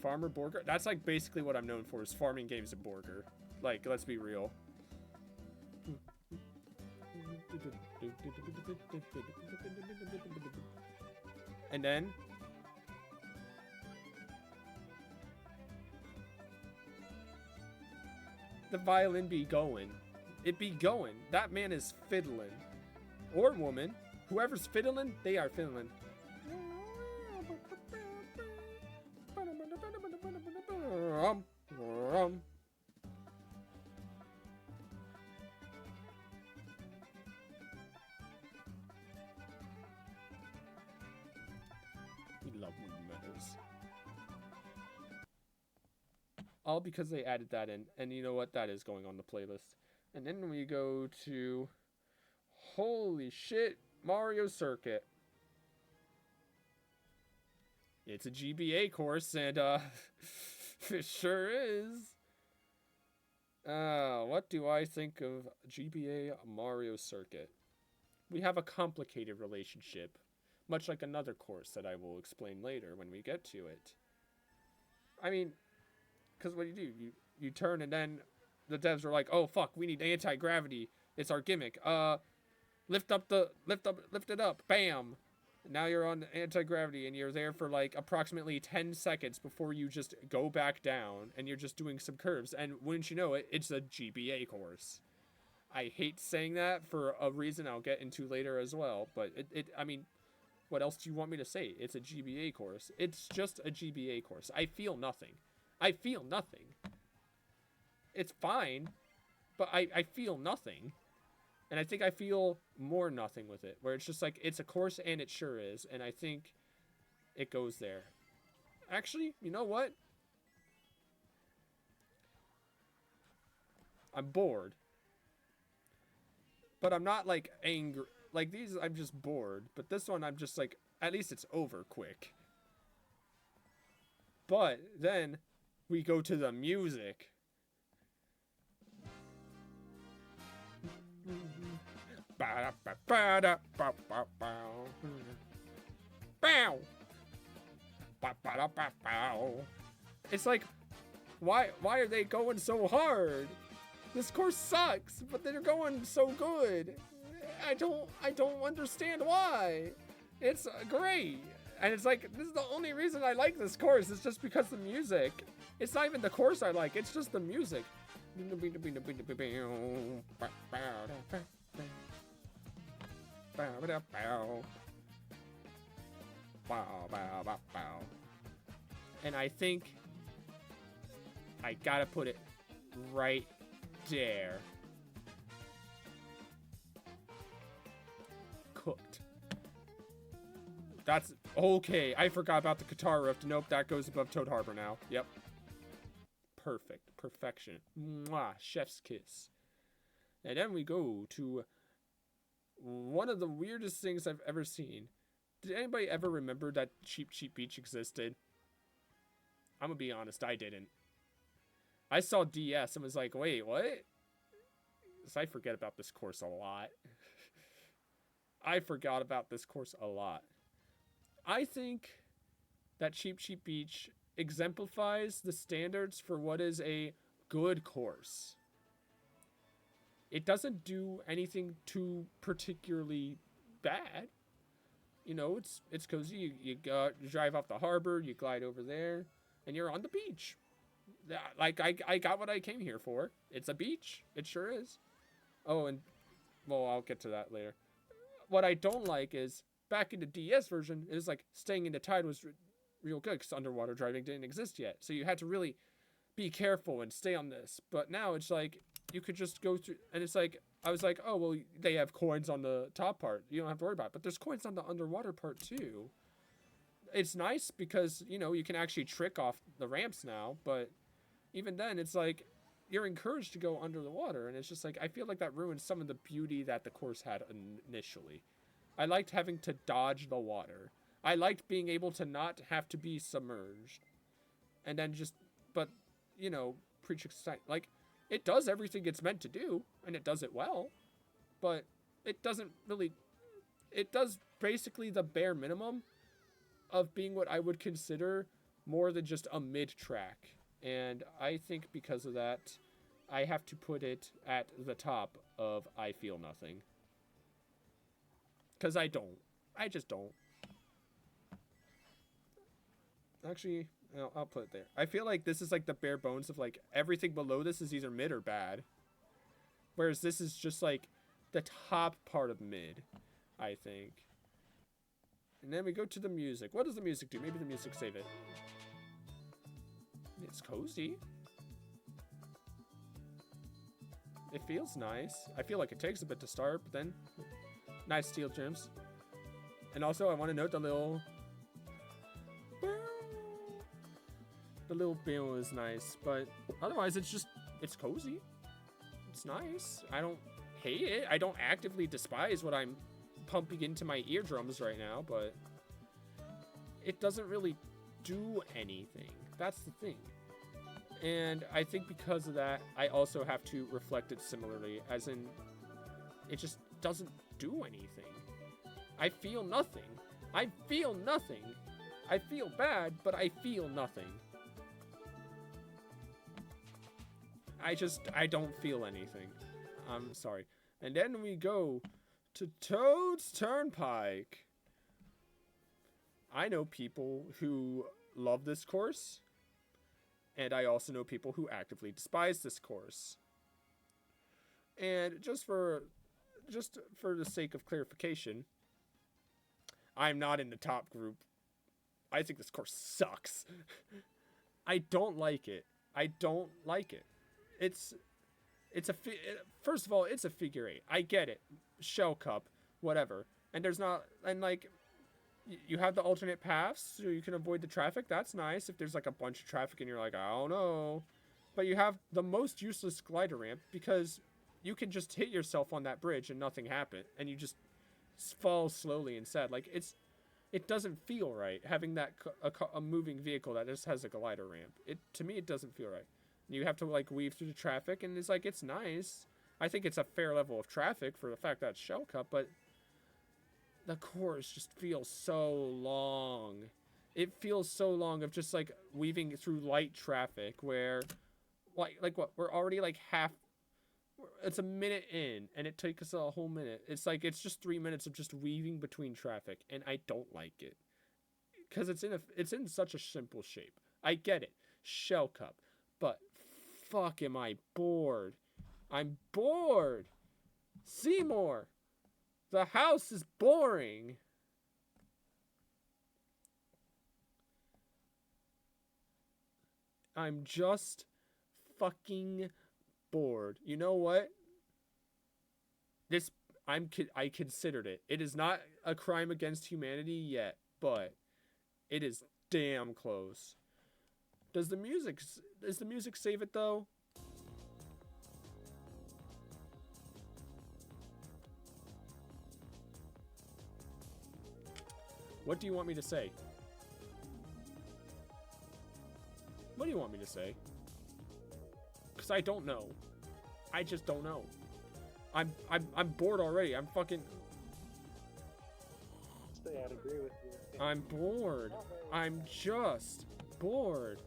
Speaker 1: Farmer Borger. That's like basically what I'm known for, is farming games in Borger. Like, let's be real. And then the violin be going. It be going. That man is fiddling. Or woman. Whoever's fiddling, they are fiddling. We love Meadows. All because they added that in. And you know what? That is going on the playlist. And then we go to... Holy shit, Mario Circuit. It's a GBA course, and it sure is. What do I think of GBA Mario Circuit? We have a complicated relationship, much like another course that I will explain later when we get to it. I mean, because what do? You turn, and then the devs are like, oh fuck, we need anti-gravity. It's our gimmick. Lift it up, bam. Now you're on anti-gravity and you're there for like approximately 10 seconds before you just go back down and you're just doing some curves. And wouldn't you know it, it's a GBA course. I hate saying that for a reason I'll get into later as well. But I mean, what else do you want me to say? It's a GBA course. It's just a GBA course. I feel nothing. I feel nothing. It's fine, but I feel nothing. And I think I feel more nothing with it, where it's just like, it's a course and it sure is. And I think it goes there. Actually, you know what? I'm bored. But I'm not like angry. Like these, I'm just bored. But this one, I'm just like, at least it's over quick. But then we go to the music. It's like, why are they going so hard? This course sucks, but they're going so good. I don't understand why. It's great. And it's like, this is the only reason I like this course. It's just because the music. It's not even the course I like, it's just the music. And I think I gotta put it right there. Cooked. That's okay. I forgot about the guitar riff. Nope, that goes above Toad Harbor now. Yep. Perfect. Perfection. Mwah. Chef's kiss. And then we go to one of the weirdest things I've ever seen. Did anybody ever remember that Cheap Cheap Beach existed? I'm gonna be honest, I didn't. I saw DS and was like, wait, what? So I forget about this course a lot. I forgot about this course a lot. I think that Cheap Cheap Beach exemplifies the standards for what is a good course. It doesn't do anything too particularly bad. You know, it's cozy. You drive off the harbor, you glide over there, and you're on the beach. Like, I got what I came here for. It's a beach. It sure is. Oh, and, well, I'll get to that later. What I don't like is, back in the DS version, it was like, staying in the tide was real good, because underwater driving didn't exist yet. So you had to really be careful and stay on this. But now it's like, you could just go through, and it's like, I was like, oh, well, they have coins on the top part. You don't have to worry about it. But there's coins on the underwater part, too. It's nice because, you know, you can actually trick off the ramps now. But even then, it's like, you're encouraged to go under the water. And it's just like, I feel like that ruins some of the beauty that the course had initially. I liked having to dodge the water. I liked being able to not have to be submerged. And then just, but, you know, like, it does everything it's meant to do, and it does it well, but it doesn't really, it does basically the bare minimum of being what I would consider more than just a mid-track. And I think because of that, I have to put it at the top of I Feel Nothing. Because I don't. I just don't. Actually, I'll put it there. I feel like this is like the bare bones of like everything below this is either mid or bad. Whereas this is just like the top part of mid, I think. And then we go to the music. What does the music do? Maybe the music save it. It's cozy. It feels nice. I feel like it takes a bit to start, but then nice steel trims. And also I want to note the little bill is nice, but otherwise it's cozy. It's nice. I don't hate it. I don't actively despise what I'm pumping into my eardrums right now, but it doesn't really do anything. That's the thing. And I think because of that, I also have to reflect it similarly, as in, it just doesn't do anything. I feel nothing. I feel nothing. I feel bad, but I feel nothing. I don't feel anything. I'm sorry. And then we go to Toad's Turnpike. I know people who love this course, and I also know people who actively despise this course. And just for the sake of clarification, I'm not in the top group. I think this course sucks. I don't like it. I don't like it. It's first of all, it's a figure eight. I get it. Shell cup, whatever. And there's not, and like, you have the alternate paths so you can avoid the traffic. That's nice if there's like a bunch of traffic and you're like, I don't know. But you have the most useless glider ramp because you can just hit yourself on that bridge and nothing happened, and you just fall slowly instead. Like, it doesn't feel right having that a moving vehicle that just has a glider ramp. To me, it doesn't feel right. You have to like weave through the traffic, and it's like, it's nice. I think it's a fair level of traffic for the fact that it's Shell Cup, but the course just feels so long. It feels so long of just like weaving through light traffic where like what, we're already like half, it's a minute in and it takes us a whole minute. It's like, it's just 3 minutes of just weaving between traffic, and I don't like it because it's in such a simple shape. I get it, Shell Cup, but fuck, am I bored. I'm bored. Seymour, the house is boring. I'm just fucking bored. You know what? I considered it. It is not a crime against humanity yet, but it is damn close. Does the music save it though? What do you want me to say? What do you want me to say? Because I don't know. I just don't know. I'm bored already. I'm fucking...
Speaker 2: I'd agree with you.
Speaker 1: I'm bored. I'm just bored.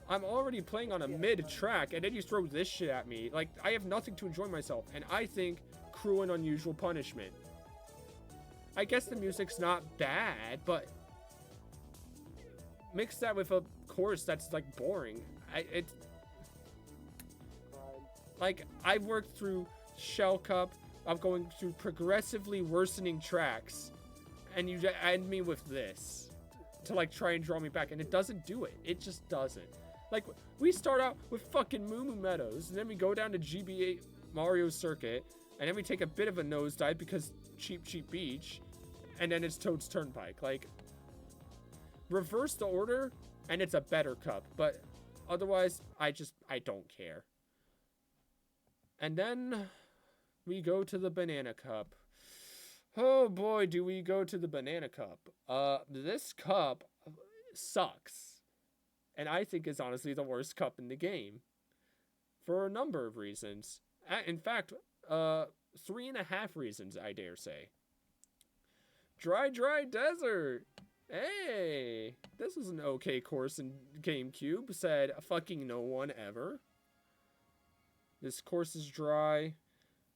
Speaker 1: I'm already playing on a mid-track, and then you throw this shit at me. Like, I have nothing to enjoy myself, and I think cruel and unusual punishment. I guess the music's not bad, but mix that with a course that's like boring. Like, I've worked through Shell Cup. I'm going through progressively worsening tracks, and you end me with this to like try and draw me back, and it doesn't do it. It just doesn't. Like, we start out with fucking Moo Moo Meadows, and then we go down to GBA Mario Circuit, and then we take a bit of a nosedive because Cheap Cheap Beach, and then it's Toad's Turnpike. Like, reverse the order, and it's a better cup, but otherwise, I don't care. And then we go to the Banana Cup. Oh boy, do we go to the Banana Cup. This cup sucks. And I think is honestly the worst cup in the game. For a number of reasons. In fact, 3.5 reasons, I dare say. Dry Desert. Hey, this was an okay course in GameCube, said fucking no one ever. This course is dry.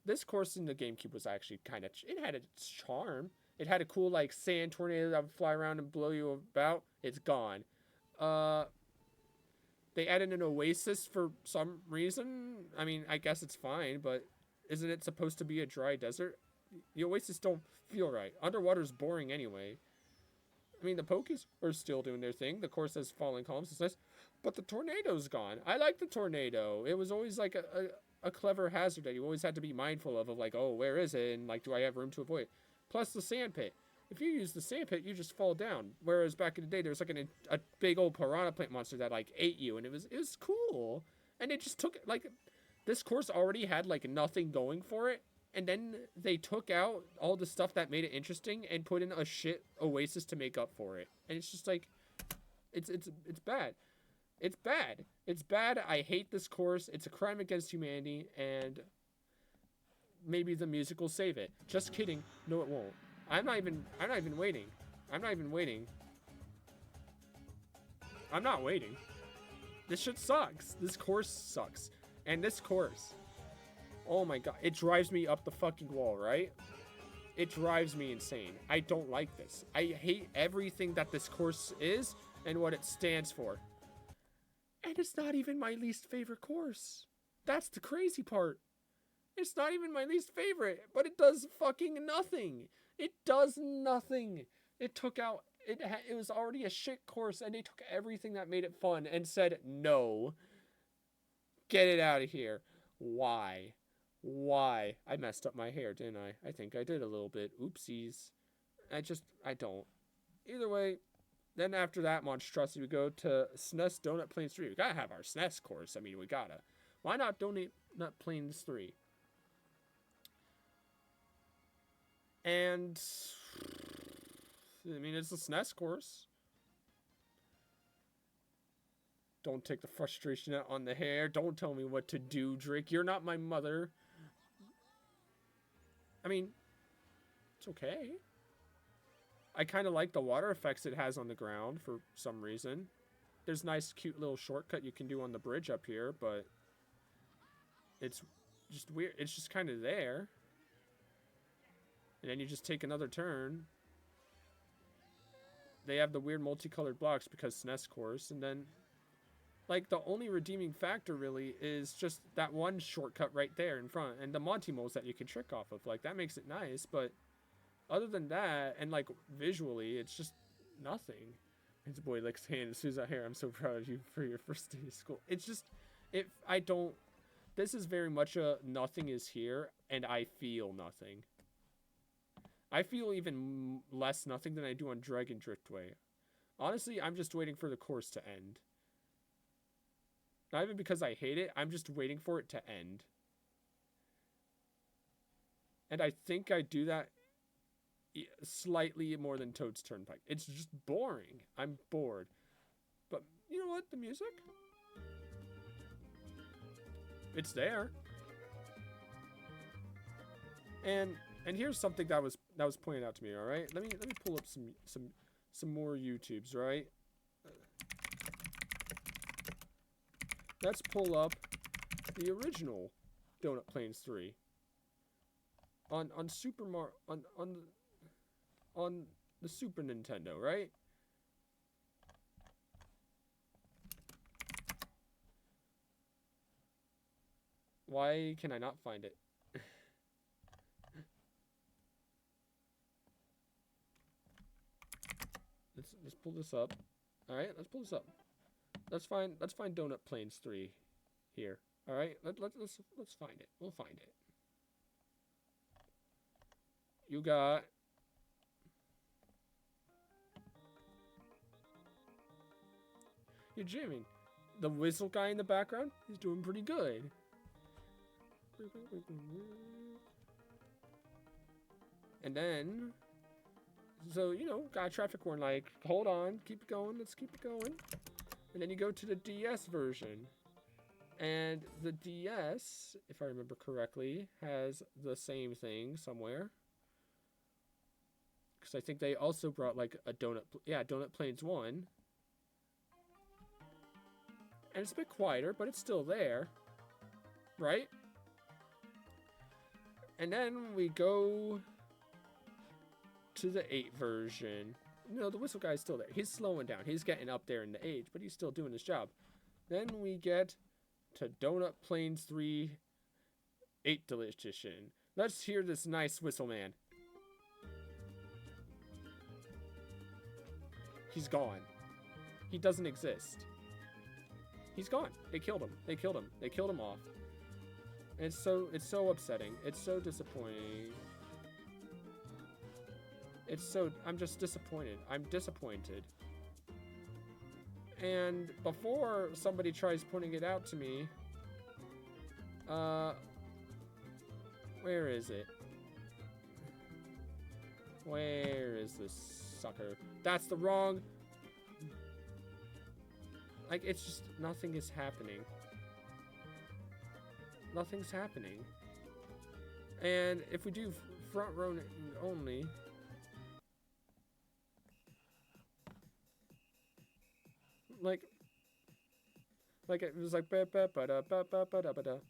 Speaker 1: This course in the GameCube was actually kind of... It had its charm. It had a cool, like, sand tornado that would fly around and blow you about. It's gone. They added an oasis for some reason. I mean, I guess it's fine, but isn't it supposed to be a dry desert? The oasis don't feel right. Underwater's boring anyway. I mean, the Pokies are still doing their thing. The course has falling columns. It's nice. But the tornado's gone. I like the tornado. It was always like a clever hazard that you always had to be mindful of like, oh, where is it? And like, do I have room to avoid it? Plus the sand pit. If you use the sand pit, you just fall down. Whereas back in the day, there was like a big old piranha plant monster that like ate you. And it was cool. And it just took, like, this course already had like nothing going for it. And then they took out all the stuff that made it interesting and put in a shit oasis to make up for it. And it's just like, it's bad. It's bad. It's bad. I hate this course. It's a crime against humanity, and maybe the music will save it. Just kidding. No, it won't. I'm not even waiting. I'm not waiting. This shit sucks. This course sucks. And this course, oh my god, it drives me up the fucking wall, right? It drives me insane. I don't like this. I hate everything that this course is and what it stands for. And it's not even my least favorite course. That's the crazy part. It's not even my least favorite, but it does fucking nothing. It does nothing. It took out, it was already a shit course, and they took everything that made it fun and said, no. Get it out of here. Why? Why? I messed up my hair, didn't I? I think I did a little bit. Oopsies. I don't. Either way, then after that monstrosity, we go to SNES Donut Plains 3. We gotta have our SNES course. I mean, we gotta. Why not Donut Plains 3? And, I mean, it's a SNES course. Don't take the frustration out on the hair. Don't tell me what to do, Drake. You're not my mother. I mean, it's okay. I kind of like the water effects it has on the ground for some reason. There's nice, cute little shortcut you can do on the bridge up here, but it's just weird. It's just kind of there. And then you just take another turn. They have the weird multicolored blocks because SNES course, and then like the only redeeming factor really is just that one shortcut right there in front and the Monty moles that you can trick off of. Like that makes it nice, but other than that, and like visually, it's just nothing. His boy licks hand as soon as I hear, I'm so proud of you for your first day of school. It's just, this is very much a nothing is here, and I feel nothing. I feel even less nothing than I do on Dragon Driftway. Honestly, I'm just waiting for the course to end. Not even because I hate it, I'm just waiting for it to end. And I think I do that slightly more than Toad's Turnpike. It's just boring. I'm bored. But you know what? The music? It's there. And here's something that was pointed out to me, all right? Let me pull up some more YouTubes, right? Let's pull up the original Donut Plains 3 on Super Mario on the Super Nintendo, right? Why can I not find it? Let's pull this up. All right, let's pull this up. Let's find Donut Plains 3 here. All right, let's find it. We'll find it. You got you're jamming. The whistle guy in the background, he's doing pretty good. And then, so, you know, got a traffic warning like, hold on, keep it going, let's keep it going. And then you go to the DS version. And the DS, if I remember correctly, has the same thing somewhere. Because I think they also brought like a Donut Plains 1. And it's a bit quieter, but it's still there. Right? And then we go to the 8 version. No, the whistle guy's still there. He's slowing down. He's getting up there in the age, but he's still doing his job. Then we get to Donut Plains 3 8th edition. Let's hear this nice whistle man. He's gone. He doesn't exist. He's gone. They killed him. They killed him. They killed him off. And it's so upsetting. It's so disappointing. I'm just disappointed. I'm disappointed. And before somebody tries pointing it out to me, where is it? Where is this sucker? That's the wrong... Like, it's just, nothing is happening. Nothing's happening. And if we do front row only... Like it was like ba ba ba da ba ba ba da ba da,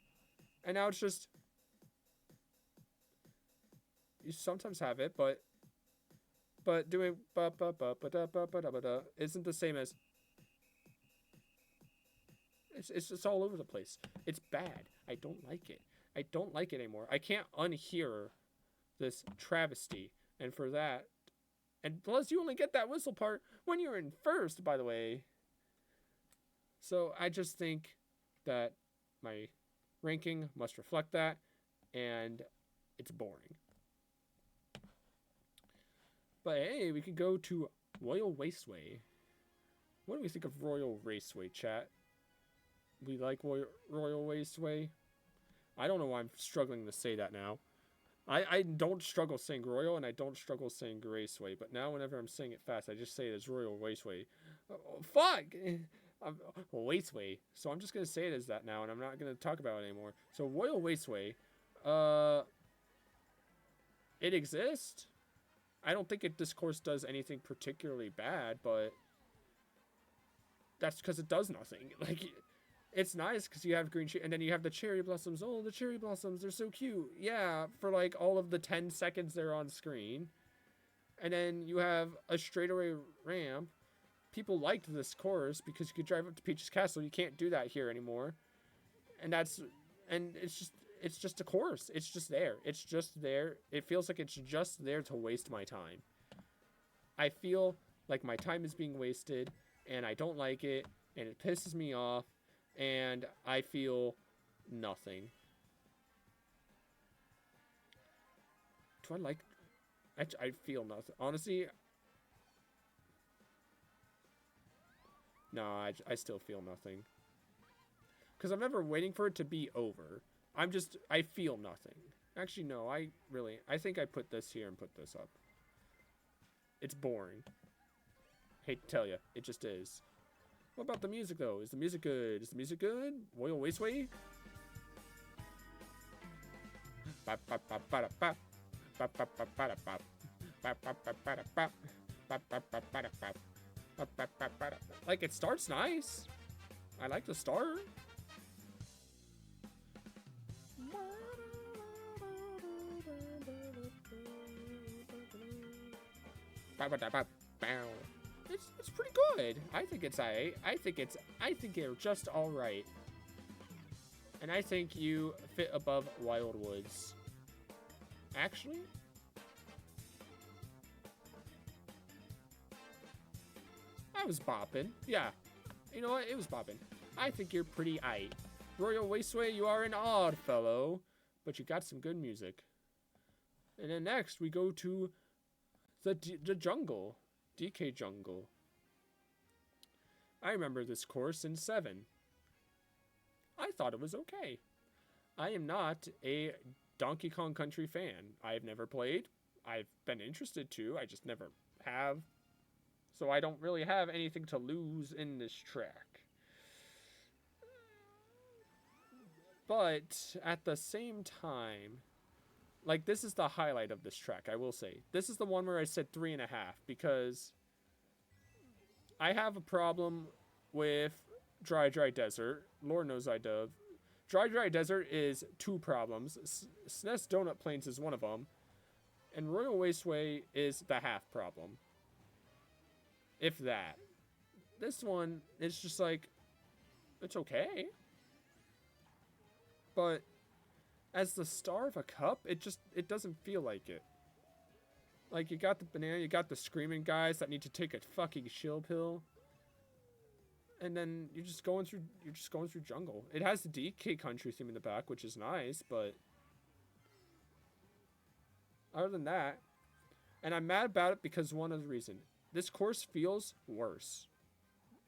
Speaker 1: and now it's just You sometimes have it, but doing ba ba ba ba da ba ba da ba da isn't the same as it's just all over the place. It's bad. I don't like it. I don't like it anymore. I can't unhear this travesty. And for that, and plus you only get that whistle part when you're in first, by the way. So I just think that my ranking must reflect that, and it's boring. But hey, we could go to Royal Raceway. What do we think of Royal Raceway, chat? We like Royal Raceway? I don't know why I'm struggling to say that now. I don't struggle saying Royal, and I don't struggle saying Raceway, but now whenever I'm saying it fast, I just say it as Royal Raceway. Fuck! Raceway. So I'm just going to say it as that now, and I'm not going to talk about it anymore. So Royal Raceway, it exists. I don't think this course does anything particularly bad, but that's because it does nothing. Like, it's nice because you have green and then you have the cherry blossoms. Oh, the cherry blossoms, they're so cute. Yeah, for like all of the 10 seconds they're on screen. And then you have a straightaway ramp. People liked this course because you could drive up to Peach's Castle. You can't do that here anymore. And it's just a course. It's just there. It's just there. It feels like it's just there to waste my time. I feel like my time is being wasted, and I don't like it, and it pisses me off, and I feel nothing. Do I like... I feel nothing. Honestly... No, I still feel nothing. Because I'm never waiting for it to be over. I feel nothing. Actually, no, I think I put this here and put this up. It's boring. Hate to tell you, it just is. What about the music, though? Is the music good? Is the music good? Royal Raceway? Like, it starts nice. I like the start. It's pretty good. I think it's alright. I think you're just alright. And I think you fit above Wildwoods. Actually? I was bopping. Yeah. You know what? It was bopping. I think you're pretty aight. Royal Raceway, you are an odd fellow, but you got some good music. And then next, we go to the jungle. DK Jungle. I remember this course in 7. I thought it was okay. I am not a Donkey Kong Country fan. I've never played. I've been interested to. I just never have. So I don't really have anything to lose in this track. But at the same time, like, this is the highlight of this track, I will say. This is the one where I said 3.5, because I have a problem with Dry Desert. Lord knows I do. Dry Desert is 2 problems. SNES Donut Plains is one of them. And Royal Raceway is the half problem. If that. This one, it's just like, it's okay. But as the star of a cup, it doesn't feel like it. Like, you got the banana, you got the screaming guys that need to take a fucking chill pill. And then you're just going through jungle. It has the DK Country theme in the back, which is nice, but other than that, and I'm mad about it because one other reason. This course feels worse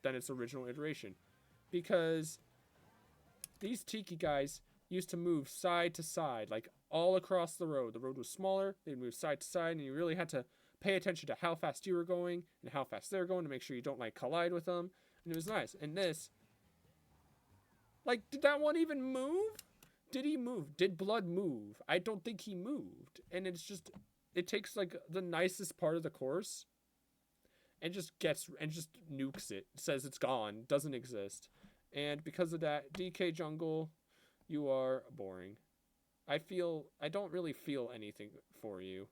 Speaker 1: than its original iteration, because these Tiki guys used to move side to side, like all across the road. The road was smaller, they'd move side to side, and you really had to pay attention to how fast you were going and how fast they're going to make sure you don't, like, collide with them. And it was nice. And this, like, did that one even move? Did he move? Did Blood move? I don't think he moved. And it's just, it takes, like, the nicest part of the course and just nukes it. Says it's gone, doesn't exist. And because of that, DK Jungle, you are boring. I don't really feel anything for you.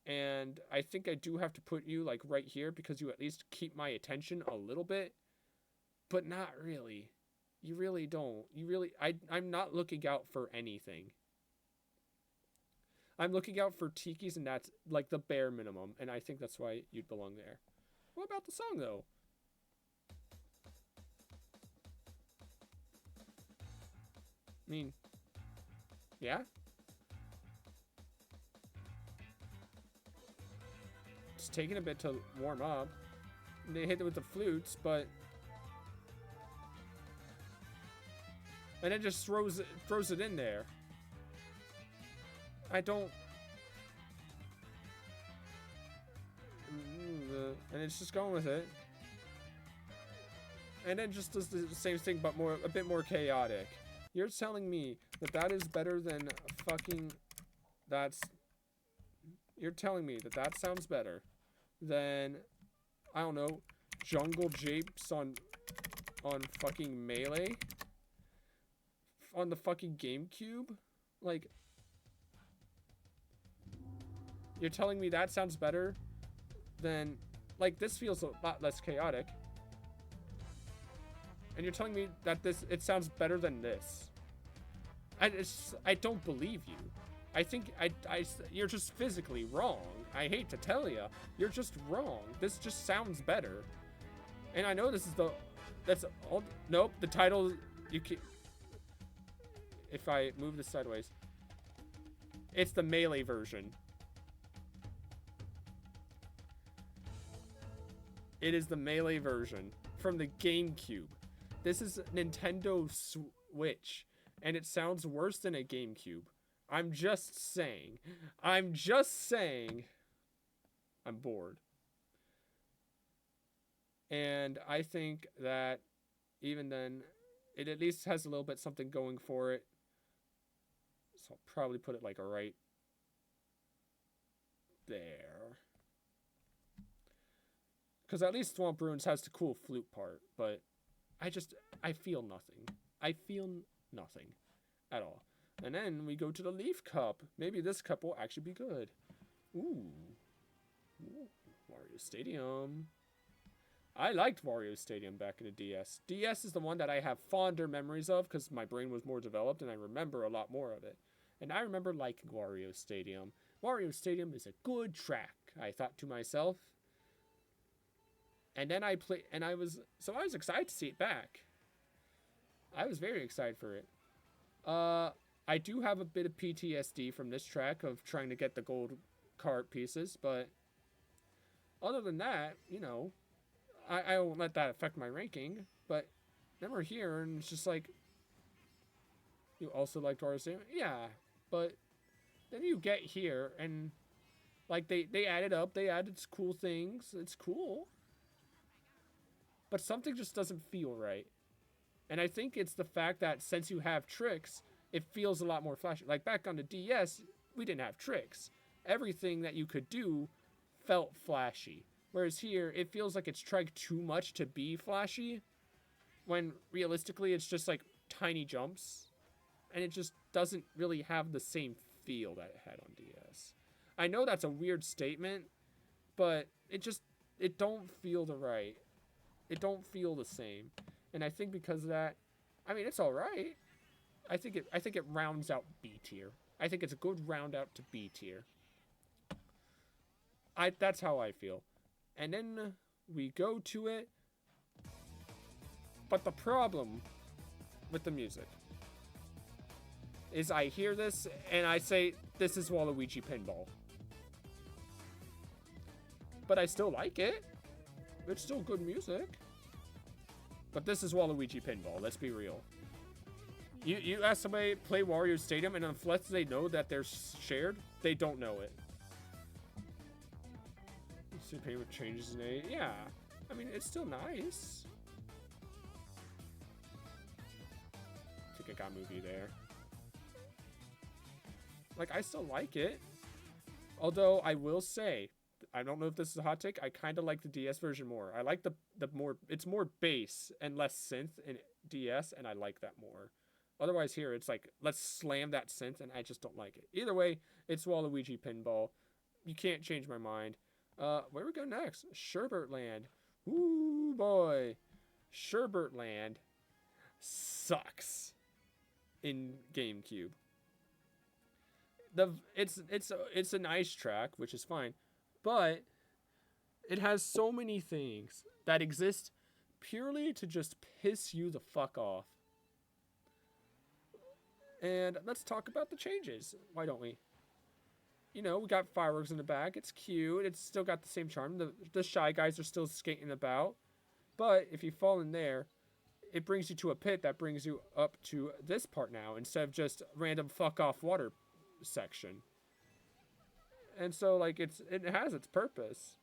Speaker 1: And I think I do have to put you like right here because you at least keep my attention a little bit, but not really. You really don't. I'm not looking out for anything. I'm looking out for Tiki's, and that's like the bare minimum, and I think that's why you'd belong there. What about the song though? I mean, yeah? It's taking a bit to warm up. They hit it with the flutes, but and it just throws it in there. I don't. And it's just going with it. And then just does the same thing, but a bit more chaotic. You're telling me that that is better than fucking. You're telling me that that sounds better than, I don't know, Jungle Japes on fucking Melee? On the fucking GameCube? Like, you're telling me that sounds better than, like, this feels a lot less chaotic. And you're telling me that it sounds better than this. I don't believe you. I think you're just physically wrong. I hate to tell you, you're just wrong. This just sounds better. And I know this is that's all. Nope, the title, you can. If I move this sideways, it's the Melee version. It is the Melee version from the GameCube. This is Nintendo Switch, and it sounds worse than a GameCube. I'm just saying. I'm bored. And I think that even then, it at least has a little bit something going for it. So I'll probably put it like right there. Because at least Swamp Ruins has the cool flute part, but I feel nothing. I feel nothing at all. And then we go to the Leaf Cup. Maybe this cup will actually be good. Ooh. Wario Stadium. I liked Wario Stadium back in the DS. DS is the one that I have fonder memories of because my brain was more developed and I remember a lot more of it. And I remember liking Wario Stadium. Wario Stadium is a good track, I thought to myself. And then I was excited to see it back. I was very excited for it. I do have a bit of PTSD from this track of trying to get the gold Kart pieces, but other than that, you know, I won't let that affect my ranking. But then we're here, and it's just like, you also liked Wario Stadium? Yeah, but then you get here, and like they added up, they added cool things. It's cool, but something just doesn't feel right. And I think it's the fact that since you have tricks, it feels a lot more flashy. Like back on the DS, we didn't have tricks. Everything that you could do felt flashy. Whereas here, it feels like it's trying too much to be flashy, when realistically it's just like tiny jumps. And it just doesn't really have the same feel that it had on DS. I know that's a weird statement, but it don't feel right. It don't feel the same. And I think because of that, I mean, it's all right. I think it rounds out B tier. I think it's a good round out to B tier. That's how I feel. And then we go to it. But the problem with the music is I hear this and I say, this is Waluigi Pinball. But I still like it. It's still good music. But this is Waluigi Pinball, let's be real. You ask somebody to play Wario Stadium, and unless they know that they're shared, they don't know it. See, pay with changes in A. Yeah. I mean, it's still nice. I think I got movie there. Like, I still like it. Although, I will say, I don't know if this is a hot take, I kind of like the DS version more. I like the more, it's more bass and less synth in DS, and I like that more. Otherwise, here it's like, let's slam that synth, and I just don't like it. Either way, it's Waluigi Pinball. You can't change my mind. Where we go next? Sherbertland. Ooh, boy. Sherbertland sucks in GameCube. It's an ice track, which is fine, but it has so many things that exist purely to just piss you the fuck off. And let's talk about the changes. Why don't we? You know, we got fireworks in the back. It's cute. It's still got the same charm. The Shy Guys are still skating about. But if you fall in there, it brings you to a pit that brings you up to this part now instead of just random fuck off water section. And so, like, it has its purpose.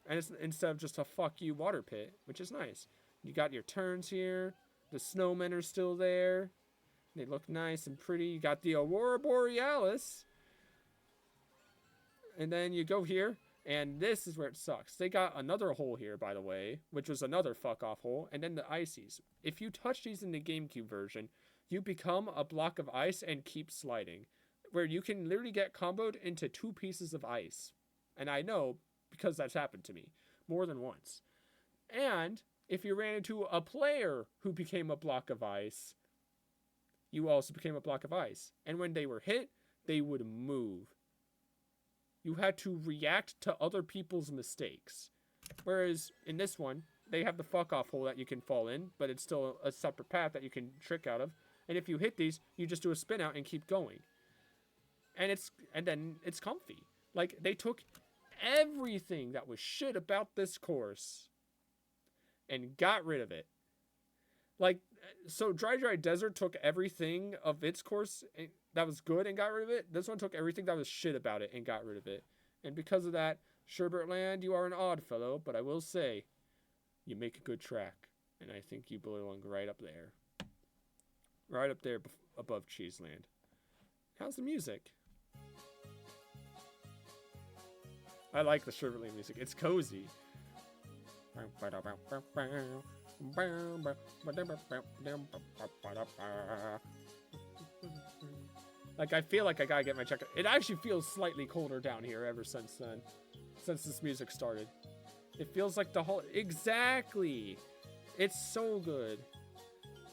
Speaker 1: And it's instead of just a fuck you water pit, which is nice. You got your turns here. The snowmen are still there. They look nice and pretty. You got the Aurora Borealis. And then you go here, and this is where it sucks. They got another hole here, by the way, which was another fuck-off hole, and then the ices. If you touch these in the GameCube version, you become a block of ice and keep sliding, where you can literally get comboed into 2 pieces of ice. And I know, because that's happened to me more than once. And if you ran into a player who became a block of ice, you also became a block of ice. And when they were hit, they would move. You had to react to other people's mistakes. Whereas in this one, they have the fuck off hole that you can fall in, but it's still a separate path that you can trick out of. And if you hit these, you just do a spin out and keep going. And then it's comfy. Like, they took everything that was shit about this course and got rid of it. Like, so Dry Desert took everything of its course that was good and got rid of it. This one took everything that was shit about it and got rid of it. And because of that, Sherbertland, you are an odd fellow, but I will say, you make a good track. And I think you belong right up there. Right up there above Cheeseland. How's the music? I like the Sherbertland music. It's cozy. Like, I feel like I gotta get my check. It actually feels slightly colder down here ever since then. Since this music started. It feels like the whole... Exactly! It's so good.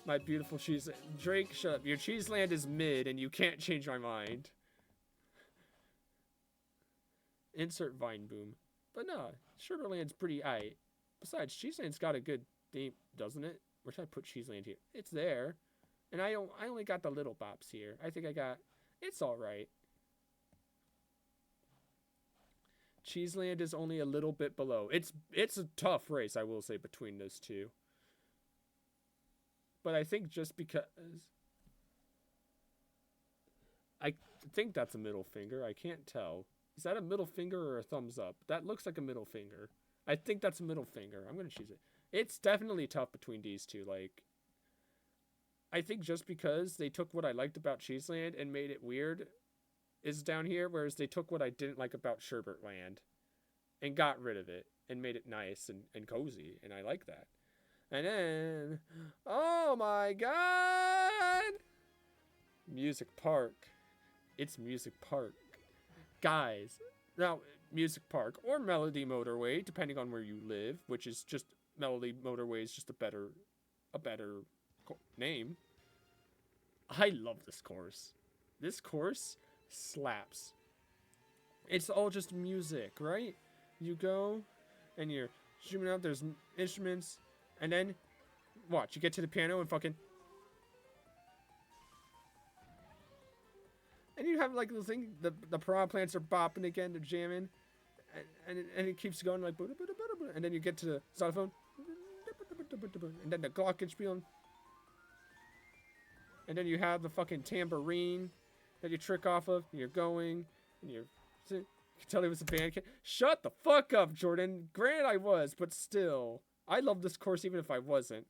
Speaker 1: My beautiful cheese... Drake, shut up. Your Cheeseland is mid and you can't change my mind. Insert Vine Boom. But no, Sherbertland's pretty aight. Besides, Cheeseland's got a good theme, doesn't it? Where should I put Cheeseland here? It's there. And I only got the little bops here. I think I got... It's alright. Cheeseland is only a little bit below. It's a tough race, I will say, between those two. But I think just because... I think that's a middle finger. I can't tell. Is that a middle finger or a thumbs up? That looks like a middle finger. I think that's a middle finger. I'm going to choose it. It's definitely tough between these two. Like, I think just because they took what I liked about Cheeseland and made it weird is down here, whereas they took what I didn't like about Sherbertland and got rid of it and made it nice and cozy, and I like that. And then, oh my god! Music Park. It's Music Park. Guys, now, Music Park or Melody Motorway, depending on where you live, which is just, Melody Motorway is just a better name. I love this course. This course slaps. It's all just music, right? You go, and you're zooming out, there's instruments, and then, watch, you get to the piano and fucking... And you have, like, the thing, the piranha plants are bopping again, they're jamming, and it keeps going, like, and then you get to the xylophone, and then the glockenspiel, and then you have the fucking tambourine that you trick off of, and you're going, and you can tell he was a band kid. Shut the fuck up, Jordan. Granted I was, but still. I love this course even if I wasn't.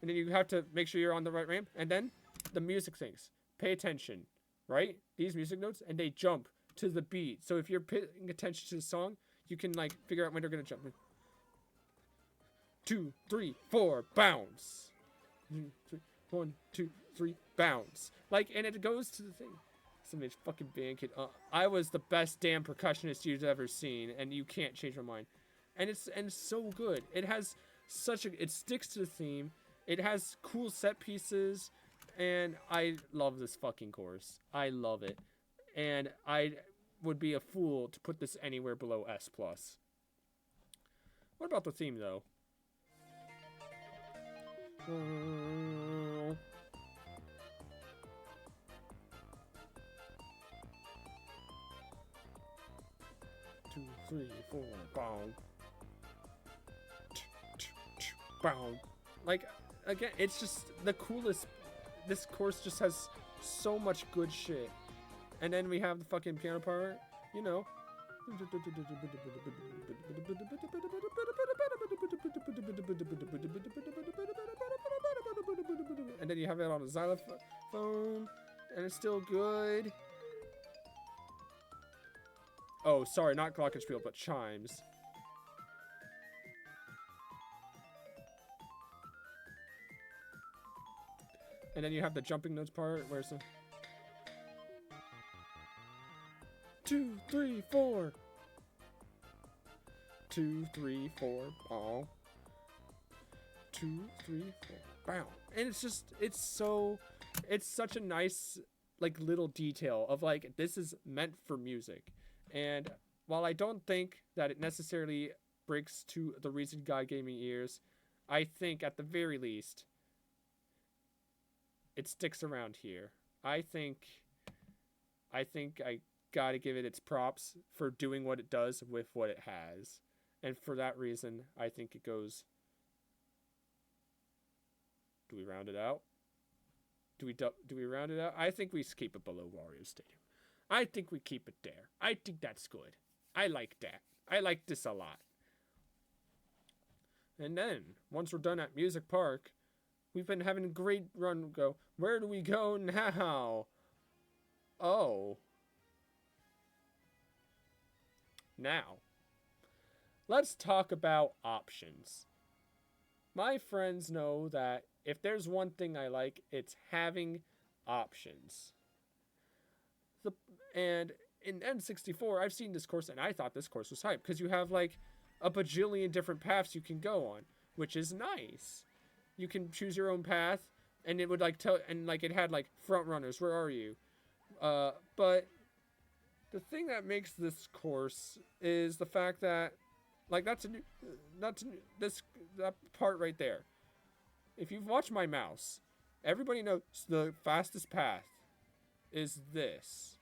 Speaker 1: And then you have to make sure you're on the right ramp, and then the music things. Pay attention. Right? These music notes, and they jump to the beat. So if you're paying attention to the song, you can, like, figure out when they're gonna jump. 2, 3, 4, bounce. 1, 2, 3, bounce. Like, and it goes to the thing. Somebody's fucking band kid. I was the best damn percussionist you've ever seen, and you can't change my mind. And it's so good. It has it sticks to the theme. It has cool set pieces, and I love this fucking course. I love it, and I would be a fool to put this anywhere below S+. What about the theme though? 2, 3, 4, boom. Boom. Like, again, it's just the coolest. This course just has so much good shit. And then we have the fucking piano part, you know. And then you have it on a xylophone, and it's still good. Oh, sorry, not glockenspiel, but chimes. And then you have the jumping notes part, where it's a 2, 3, 4. 2, 3, 4. Oh. 2, 3, 4. Bow. And it's just, it's such a nice, like, little detail of, like, this is meant for music. And while I don't think that it necessarily breaks to the recent God gaming ears, I think at the very least, it sticks around here. I think I gotta give it its props for doing what it does with what it has. And for that reason, I think it goes... Do we round it out? Do we round it out? I think we keep it below Wario Stadium. I think we keep it there. I think that's good. I like that. I like this a lot. And then, once we're done at Music Park, we've been having a great run. Go, where do we go now? Oh. Now, let's talk about options. My friends know that if there's one thing I like, it's having options. And in N64, I've seen this course, and I thought this course was hype, because you have, like, a bajillion different paths you can go on, which is nice. You can choose your own path, and it would, like, tell, and, like, it had, like, front runners, where are you? But the thing that makes this course is the fact that, like, that part right there. If you've watched my mouse, everybody knows the fastest path is this.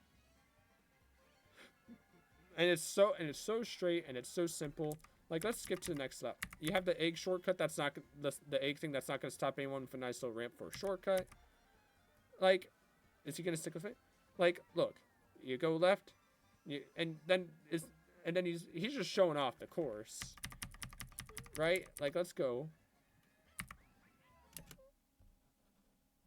Speaker 1: And it's so straight, and it's so simple. Like, let's skip to the next step. You have the egg shortcut. That's not the egg thing. That's not gonna stop anyone with a nice little ramp for a shortcut. Like, is he gonna stick with it? Like, look, you go left, and then he's just showing off the course, right? Like, let's go.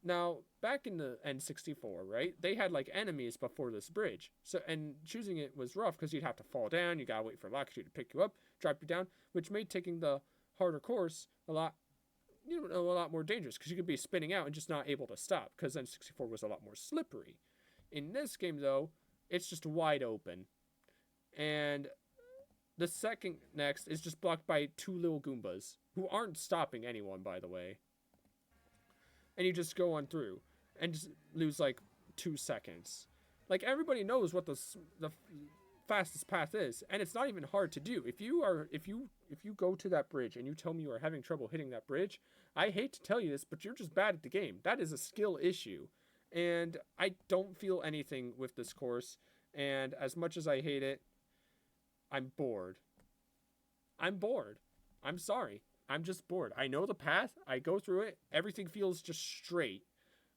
Speaker 1: Now, back in the N64, right, they had, like, enemies before this bridge. So, and choosing it was rough because you'd have to fall down. You gotta wait for Lakitu to pick you up, drop you down, which made taking the harder course a lot more dangerous because you could be spinning out and just not able to stop because N64 was a lot more slippery. In this game, though, it's just wide open. And the second next is just blocked by 2 little Goombas who aren't stopping anyone, by the way. And you just go on through and just lose like 2 seconds. Like, everybody knows what the fastest path is, and it's not even hard to do. If you go to that bridge and you tell me you are having trouble hitting that bridge, I hate to tell you this, but you're just bad at the game. That is a skill issue. And I don't feel anything with this course, and as much as I hate it, I'm bored. I'm bored. I'm sorry. I'm just bored. I know the path. I go through it. Everything feels just straight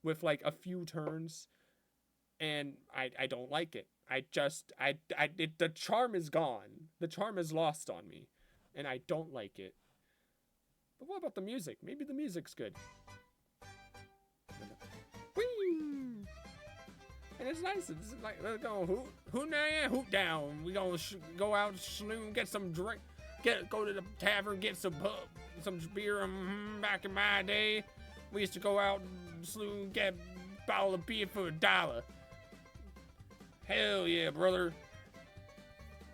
Speaker 1: with like a few turns, and I don't like it. The charm is gone. The charm is lost on me, and I don't like it. But what about the music? Maybe the music's good. Whee! And it's nice. It's like, let's go hoot now, hoot down. We gonna go out to the saloon, get some drink. Go to the tavern, get some beer. Back in my day, We used to go out and saloon, get a bottle of beer for $1. Hell yeah, brother.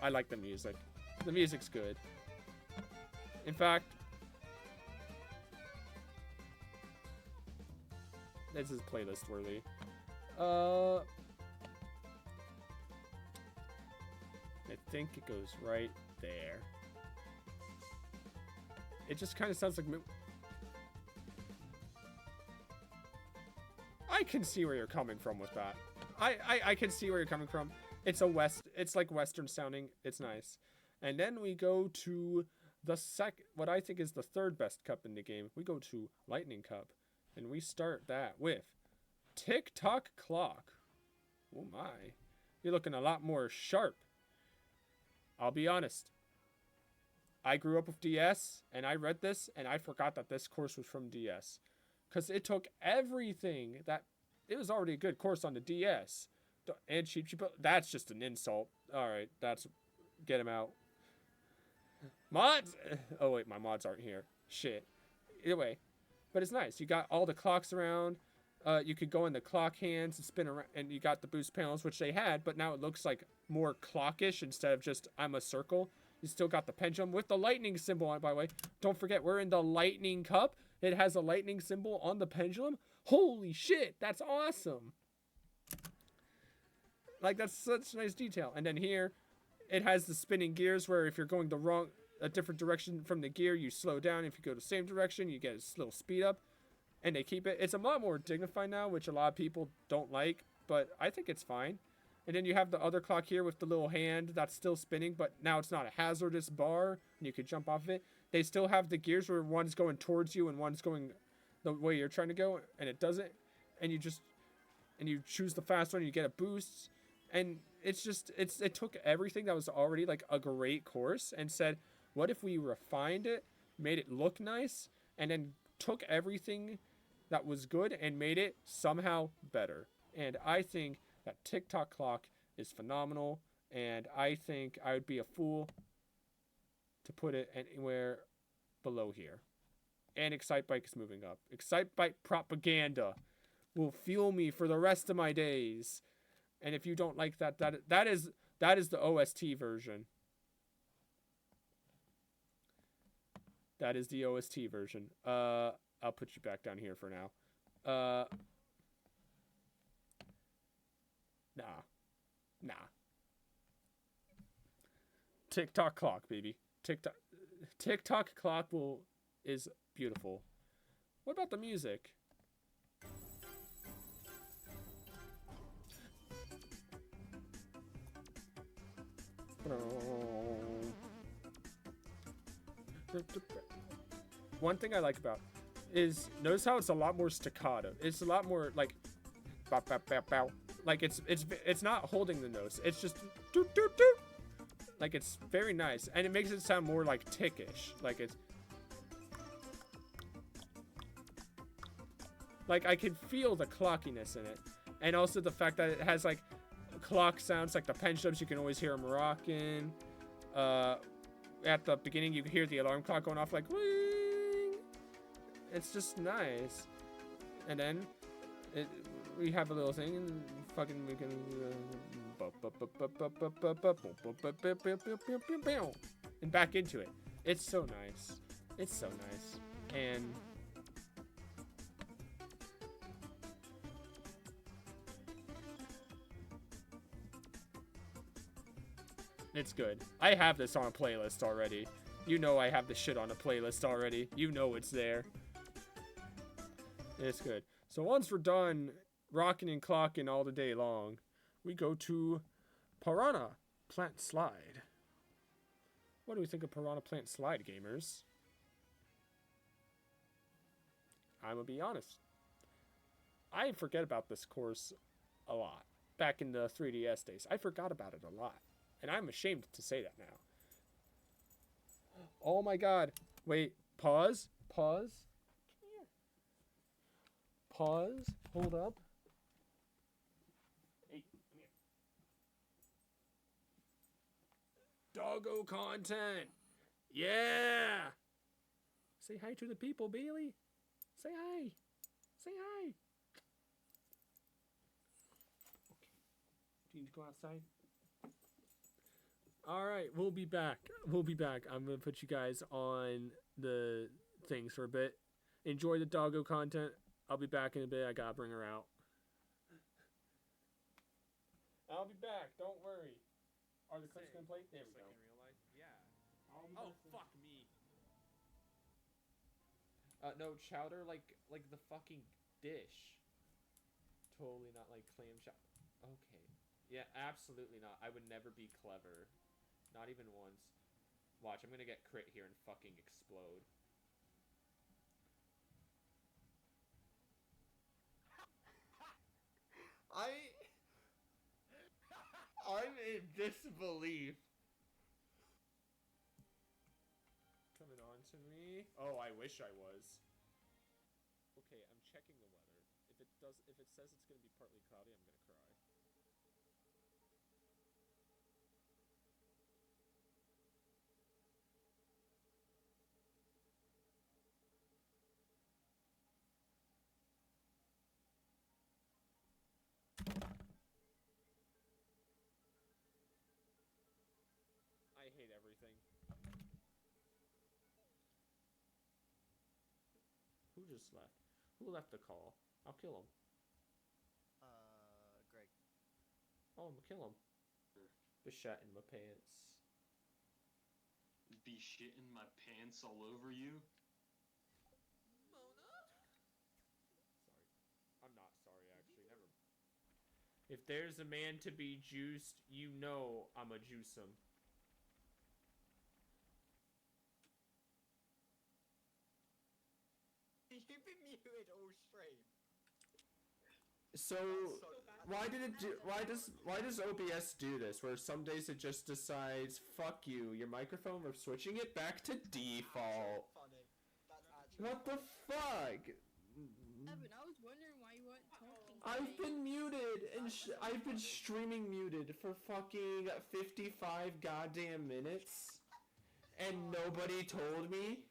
Speaker 1: I like the music. The music's good. In fact, this is playlist worthy. I think it goes right there. It just kind of sounds like... I can see where you're coming from with that. I can see where you're coming from. It's like Western sounding. It's nice. And then we go to the what I think is the third best cup in the game. We go to Lightning Cup. And we start that with Tick-Tock Clock. Oh my. You're looking a lot more sharp. I'll be honest. I grew up with DS, and I read this, and I forgot that this course was from DS. Because it took everything that... It was already a good course on the DS. And cheap. That's just an insult. Alright, that's... Get him out. Mods! Oh wait, my mods aren't here. Shit. Either way. But it's nice. You got all the clocks around. You could go in the clock hands and spin around. And you got the boost panels, which they had. But now it looks like more clockish instead of just I'm a circle. You still got the pendulum with the lightning symbol on it, by the way. Don't forget, we're in the Lightning Cup. It has a lightning symbol on the pendulum. Holy shit, that's awesome. Like, that's such nice detail. And then here, it has the spinning gears where if you're going a different direction from the gear, you slow down. If you go the same direction, you get a little speed up. And they keep it. It's a lot more dignified now, which a lot of people don't like. But I think it's fine. And then you have the other clock here with the little hand that's still spinning, but now it's not a hazardous bar, and you could jump off of it. They still have the gears where one's going towards you and one's going the way you're trying to go, and it doesn't. And you choose the fast one, and you get a boost. And it's just, it took everything that was already like a great course and said, what if we refined it, made it look nice, and then took everything that was good and made it somehow better. And I think that Tick-Tock Clock is phenomenal, and I think I would be a fool to put it anywhere below here. And Excitebike is moving up. Excitebike propaganda will fuel me for the rest of my days. And if you don't like that, that is the OST version. That is the OST version. I'll put you back down here for now. Nah. Tick-Tock Clock, baby. Tick-Tock Clock is beautiful. What about the music? One thing I like about is notice how it's a lot more staccato. It's a lot more like bow, bow, bow, bow. Like it's not holding the notes. It's just doot, doot, doot. Like it's very nice, and it makes it sound more like tickish. Like it's like I can feel the clockiness in it, and also the fact that it has like clock sounds like the pendulums. You can always hear them rocking. At the beginning, you can hear the alarm clock going off like wing. It's just nice, and then we have a little thing and fucking we can and back into it. It's so nice. It's so nice. And it's good. I have this on a playlist already. You know I have this shit on a playlist already. You know it's there. It's good. So once we're done rocking and clocking all the day long, we go to Piranha Plant Slide. What do we think of Piranha Plant Slide, gamers? I'm gonna be honest. I forget about this course a lot. Back in the 3DS days, I forgot about it a lot. And I'm ashamed to say that now. Oh my god. Wait, pause. Pause. Come here. Pause. Hold up. Hey, come here. Doggo content. Yeah. Say hi to the people, Bailey. Say hi. Say hi. Do you need to go outside? All right, we'll be back. I'm gonna put you guys on the things for a bit. Enjoy the doggo content. I'll be back in a bit. I gotta bring her out. I'll be back. Don't worry. Are the clips gonna play? There we go.
Speaker 3: Like in real life? Yeah.
Speaker 1: Oh,
Speaker 3: Fuck me.
Speaker 4: No, chowder like the fucking dish. Totally not like clam chowder. Okay. Yeah, absolutely not. I would never be clever. Not even once. Watch, I'm gonna get crit here and fucking explode. I'm in disbelief.
Speaker 1: Coming on to me. Oh, I wish I was. Okay, I'm checking the weather. If it says it's gonna be partly cloudy, I'm gonna cry. I hate everything. Who just left? Who left the call? I'll kill him.
Speaker 3: Greg.
Speaker 1: Oh, I'm gonna kill him. The shit in my pants.
Speaker 5: Be shitting my pants all over you?
Speaker 1: Sorry. I'm not sorry, actually. Never. If there's a man to be juiced, you know I'ma juice him.
Speaker 3: You've been muted all stream.
Speaker 1: So why does OBS do this? Where some days it just decides, fuck you, your microphone, we're switching it back to default.
Speaker 3: Funny. That's actually
Speaker 1: What the fuck?
Speaker 6: Evan, I was wondering why you weren't talking.
Speaker 1: I've been muted and I've been streaming muted for fucking 55 goddamn minutes, and nobody told me.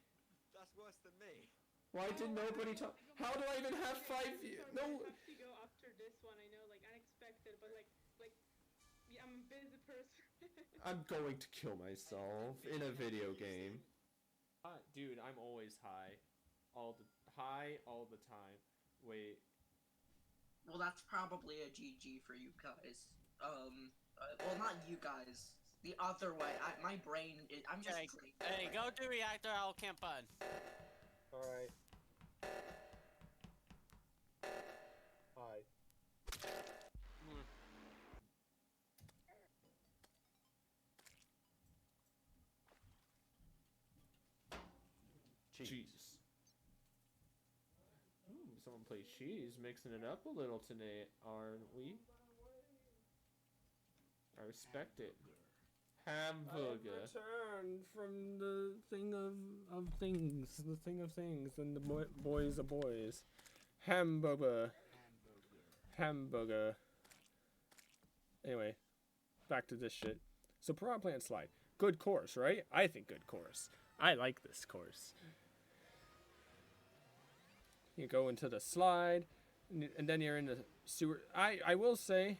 Speaker 3: That's worse than me.
Speaker 1: Why did nobody talk? How do I even have 5 views? No.
Speaker 7: I have to go after this one. I know, like unexpected, but like, yeah, I'm a busy person.
Speaker 1: I'm going to kill myself in a video game. Dude, I'm always high, all the time. Wait.
Speaker 8: Well, that's probably a GG for you guys. Well, not you guys. The other way. My brain. I'm just.
Speaker 9: Hey, go to reactor. I'll camp on.
Speaker 2: All right. Hi.
Speaker 1: Cheese. Ooh, someone plays cheese, mixing it up a little tonight, aren't we? I respect it. Hamburger. I returned from the thing of things, the thing of things, and the boys of boys. Hamburger. Hamburger. Anyway, back to this shit. So Piranha Plant Slide. Good course, right? I think good course. I like this course. You go into the slide, and then you're in the sewer. I will say,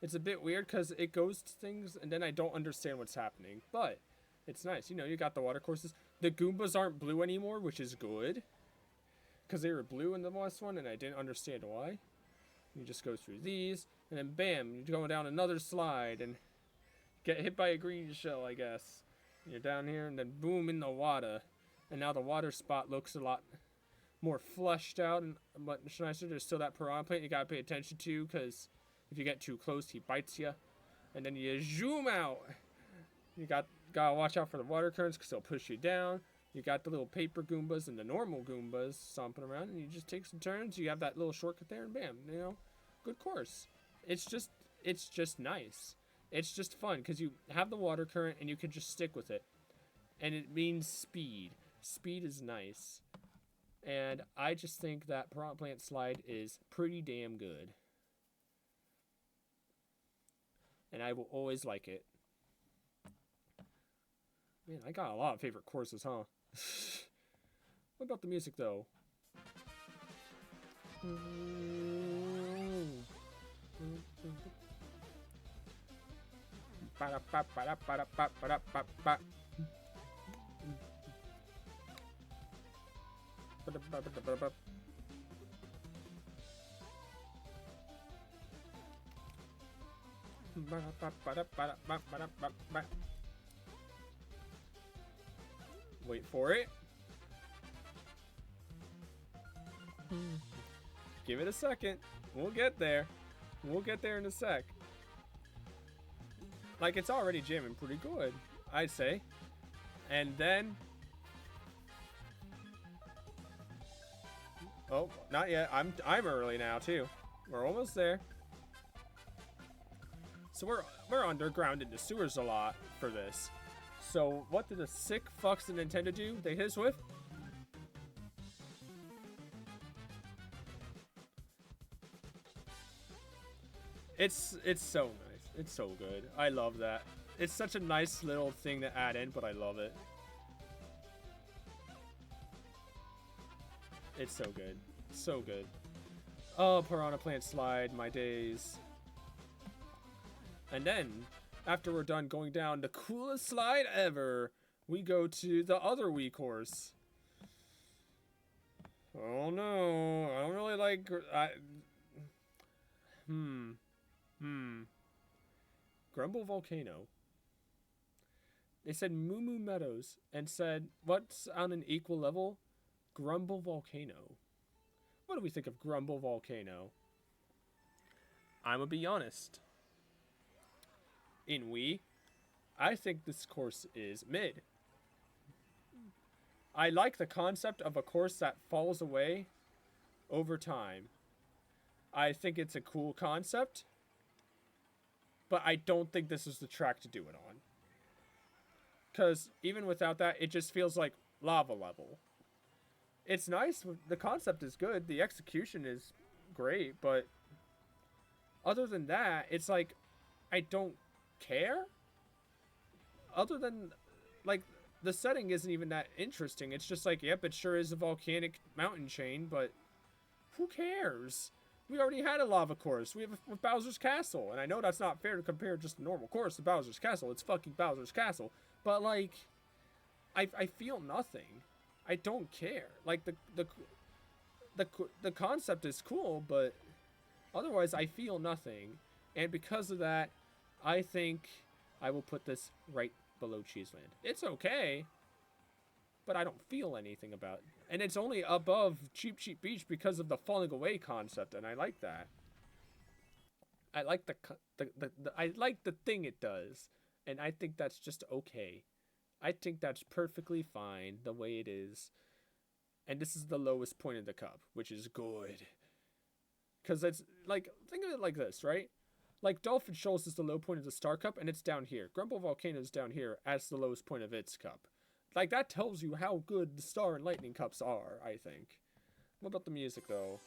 Speaker 1: it's a bit weird because it goes to things, and then I don't understand what's happening. But it's nice. You know, you got the water courses. The Goombas aren't blue anymore, which is good. Because they were blue in the last one, and I didn't understand why. You just go through these, and then bam, you're going down another slide, and get hit by a green shell, I guess. You're down here, and then boom, in the water. And now the water spot looks a lot more flushed out and much nicer. There's still that piranha plant you gotta pay attention to, because if you get too close, he bites you. And then you zoom out. You gotta watch out for the water currents, because they'll push you down. You got the little paper Goombas and the normal Goombas stomping around, and you just take some turns. You have that little shortcut there, and bam, you know, good course. It's just nice. It's just fun, because you have the water current, and you can just stick with it. And it means speed. Speed is nice. And I just think that Piranha Plant Slide is pretty damn good. And I will always like it. Man, I got a lot of favorite courses, huh? What about the music, though? Wait for it. Give it a second. We'll get there. We'll get there in a sec. Like, it's already jamming pretty good, I'd say. And then... Oh, not yet. I'm early now, too. We're almost there. So we're underground in the sewers a lot for this. So what did the sick fucks of Nintendo do? They hit us with? It's so nice. It's so good. I love that. It's such a nice little thing to add in, but I love it. It's so good. So good. Oh, Piranha Plant Slide, my days. And then, after we're done going down the coolest slide ever, we go to the other Wii course. Oh no, I don't really like... Grumble Volcano. They said Moo Moo Meadows and said, what's on an equal level? Grumble Volcano. What do we think of Grumble Volcano? I'm gonna be honest. In Wii, I think this course is mid. I like the concept of a course that falls away over time. I think it's a cool concept, but I don't think this is the track to do it on. Because even without that, it just feels like lava level. It's nice, the concept is good, the execution is great, but other than that, it's like, I don't care. Other than, like, the setting isn't even that interesting. It's just like, yep, it sure is a volcanic mountain chain, but who cares? We already had a lava course. We have with Bowser's Castle, and I know that's not fair to compare just a normal course to Bowser's Castle. It's fucking Bowser's Castle, but like, I feel nothing. I don't care. Like the concept is cool, but otherwise I feel nothing, and because of that, I think I will put this right below Cheeseland. It's okay, but I don't feel anything about it. And it's only above Cheap Cheap Beach because of the falling away concept, and I like that. I like I like the thing it does, and I think that's just okay. I think that's perfectly fine the way it is. And this is the lowest point of the cup, which is good. Because it's like, think of it like this, right? Like Dolphin Shoals is the low point of the Star Cup, and it's down here. Grumble Volcano is down here as the lowest point of its cup. Like, that tells you how good the Star and Lightning Cups are, I think. What about the music, though?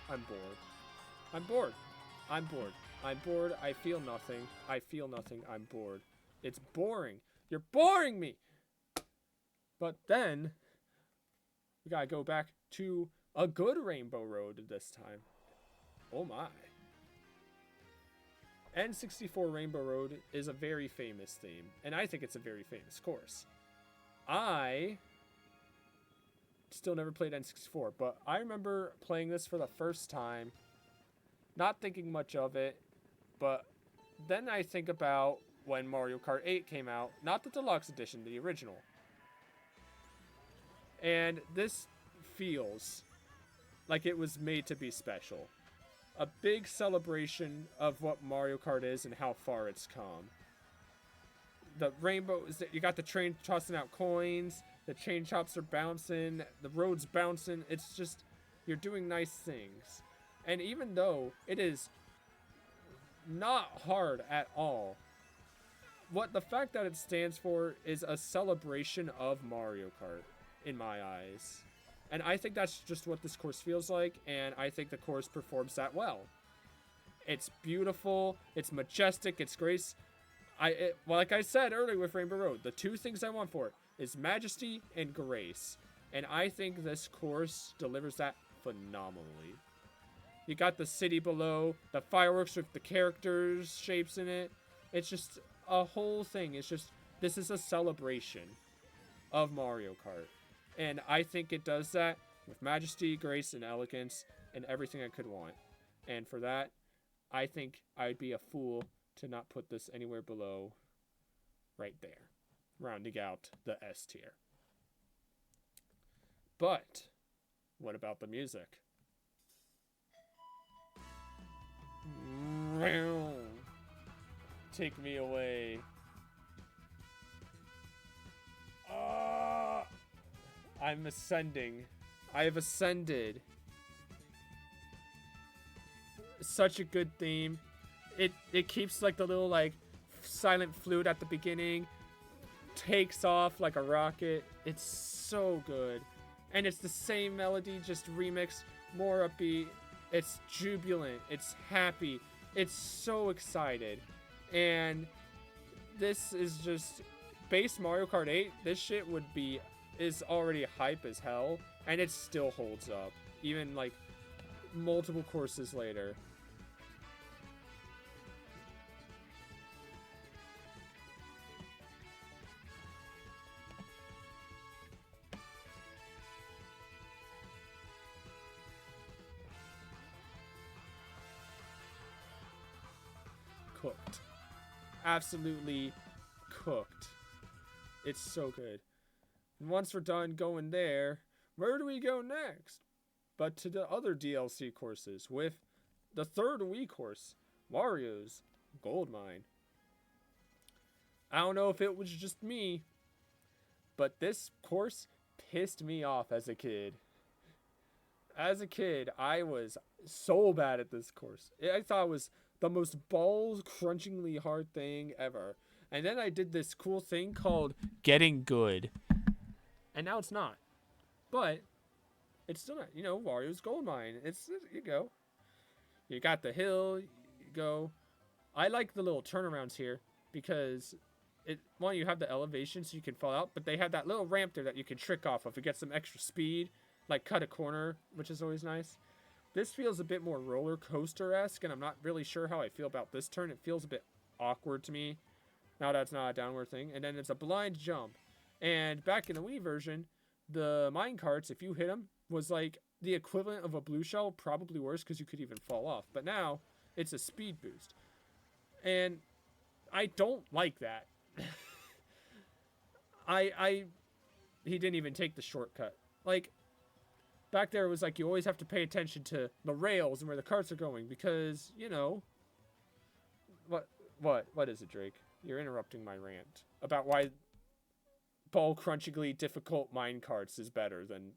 Speaker 1: I'm bored. I'm bored. I'm bored. I'm bored. I feel nothing. I feel nothing. I'm bored. It's boring. You're boring me! But then, we gotta go back to a good Rainbow Road this time. Oh my. N64 Rainbow Road is a very famous theme, and I think it's a very famous course. I still never played N64, but I remember playing this for the first time, not thinking much of it, but then I think about when Mario Kart 8 came out, not the Deluxe edition, the original. And this feels like it was made to be special. A big celebration of what Mario Kart is and how far it's come. The rainbow is that you got the train tossing out coins, the chain chops are bouncing, the road's bouncing. It's just, you're doing nice things. And even though it is not hard at all, what the fact that it stands for is a celebration of Mario Kart in my eyes. And I think that's just what this course feels like, and I think the course performs that well. It's beautiful, it's majestic, it's grace. Well, like I said earlier with Rainbow Road, the two things I want for it is majesty and grace. And I think this course delivers that phenomenally. You got the city below, the fireworks with the characters' shapes in it. It's just a whole thing. It's just, this is a celebration of Mario Kart. And I think it does that with majesty, grace, and elegance, and everything I could want. And for that, I think I'd be a fool to not put this anywhere below right there, rounding out the S tier. But what about the music? Take me away. I'm ascending. I have ascended. Such a good theme. It keeps like the little like silent flute at the beginning, takes off like a rocket. It's so good. And it's the same melody, just remixed, more upbeat. It's jubilant. It's happy. It's so excited. And this is just base Mario Kart 8. This shit is already hype as hell, and it still holds up, even like multiple courses later. Cooked. Absolutely cooked. It's so good. And once we're done going there, where do we go next? But to the other DLC courses with the third Wii course, Mario's Gold Mine. I don't know if it was just me, but this course pissed me off as a kid. As a kid, I was so bad at this course. I thought it was the most balls-crunchingly hard thing ever. And then I did this cool thing called getting good. And now it's not. But it's still not, Wario's Gold Mine. You go. You got the hill, you go. I like the little turnarounds here because you have the elevation so you can fall out, but they have that little ramp there that you can trick off of to get some extra speed, like cut a corner, which is always nice. This feels a bit more roller coaster-esque, and I'm not really sure how I feel about this turn. It feels a bit awkward to me. Now that's not a downward thing. And then it's a blind jump. And back in the Wii version, the mine carts, if you hit them, was like the equivalent of a blue shell, probably worse because you could even fall off. But now, it's a speed boost. And I don't like that. He didn't even take the shortcut. Like, back there it was like you always have to pay attention to the rails and where the carts are going because, What is it, Drake? You're interrupting my rant about why ball-crunchingly difficult minecarts is better than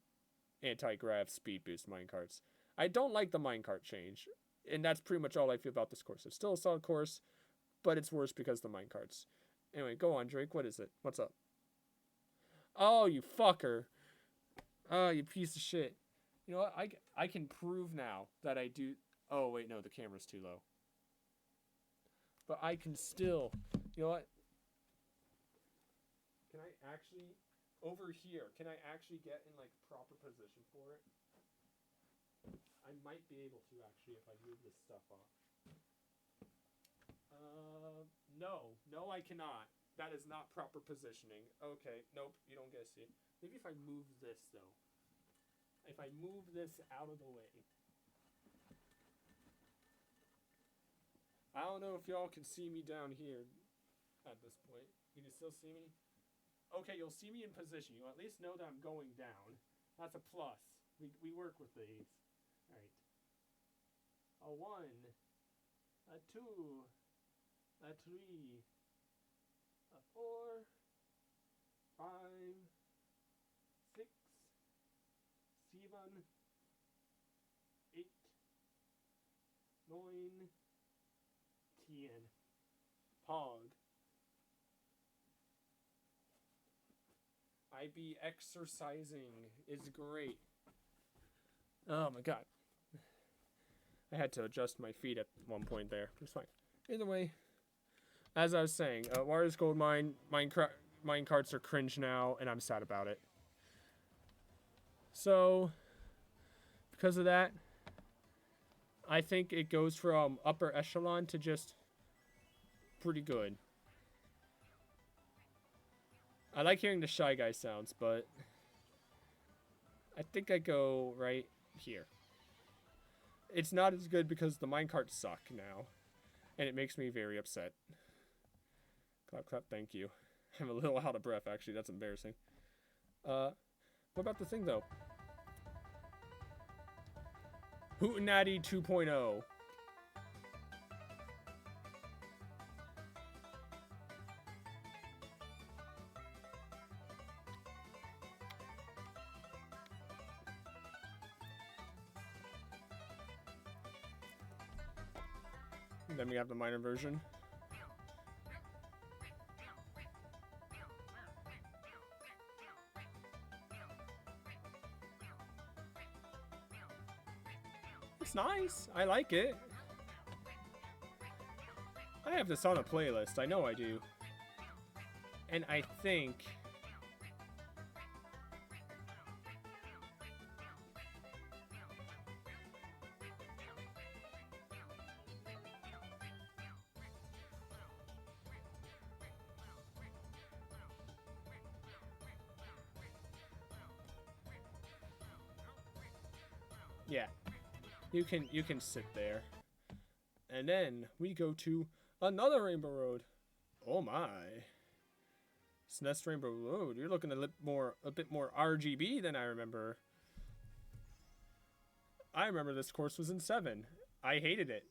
Speaker 1: anti-grav speed boost minecarts. I don't like the minecart change, and that's pretty much all I feel about this course. It's still a solid course, but it's worse because of the minecarts. Anyway, go on, Drake. What is it? What's up? Oh, you fucker. Oh, you piece of shit. You know what? I can prove now that I do... Oh, wait, no, the camera's too low. But I can still... You know what? Can I actually... Over here, can I actually get in, like, proper position for it? I might be able to, actually, if I move this stuff off. No. No, I cannot. That is not proper positioning. Okay, nope, you don't get to see it. Maybe if I move this, though. If I move this out of the way. I don't know if y'all can see me down here. at this point. Can you still see me? Okay, you'll see me in position. You'll at least know that I'm going down. That's a plus. We work with these. Alright. A 1. A 2. A 3. A 4. 5. 6. 7. 8. 9. 10. Pog. I be exercising is great. Oh my god. I had to adjust my feet at one point there. It's fine. Either way, as I was saying, Warriors Gold Mine carts are cringe now, and I'm sad about it. So, because of that, I think it goes from upper echelon to just pretty good. I like hearing the Shy Guy sounds, but I think I go right here. It's not as good because the minecarts suck now, and it makes me very upset. Clap, clap, thank you. I'm a little out of breath, actually. That's embarrassing. What about the thing, though? Hootenanny 2.0. Then we have the minor version. It's nice. I like it. I have this on a playlist. I know I do. And I think... yeah. You can sit there. And then we go to another Rainbow Road. Oh my. SNES Rainbow Road. You're looking a bit more RGB than I remember. I remember this course was in 7. I hated it.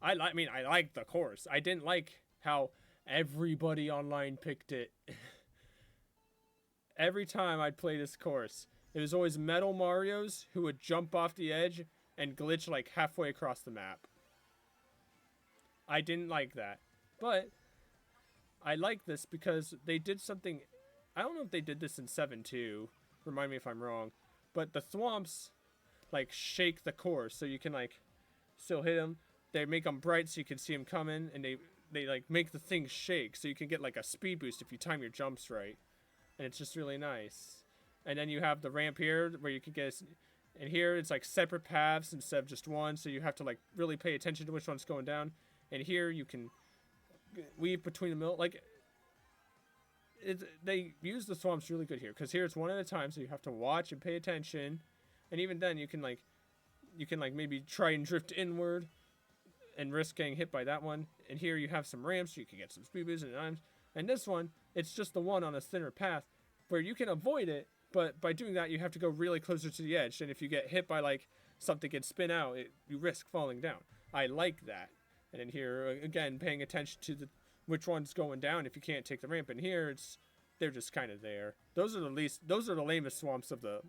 Speaker 1: I liked the course. I didn't like how everybody online picked it. Every time I'd play this course, it was always Metal Marios who would jump off the edge and glitch like halfway across the map. I didn't like that. But I like this because they did something... I don't know if they did this in 7 too. Remind me if I'm wrong. But the thwomps like shake the course so you can like still hit them. They make them bright so you can see them coming, and they like make the thing shake so you can get like a speed boost if you time your jumps right. And it's just really nice. And then you have the ramp here where you can get... And here it's like separate paths instead of just one, so you have to like really pay attention to which one's going down. And here you can weave between the middle. Like, they use the swamps really good here, because here it's one at a time, so you have to watch and pay attention. And even then you can like maybe try and drift inward and risk getting hit by that one. And here you have some ramps, so you can get some speed boosts and dimes. And this one, it's just the one on a thinner path where you can avoid it. But by doing that, you have to go really closer to the edge. And if you get hit by, like, something and spin out, you risk falling down. I like that. And then here, again, paying attention to which one's going down if you can't take the ramp. And here, they're just kind of there. Those are the lamest swamps of the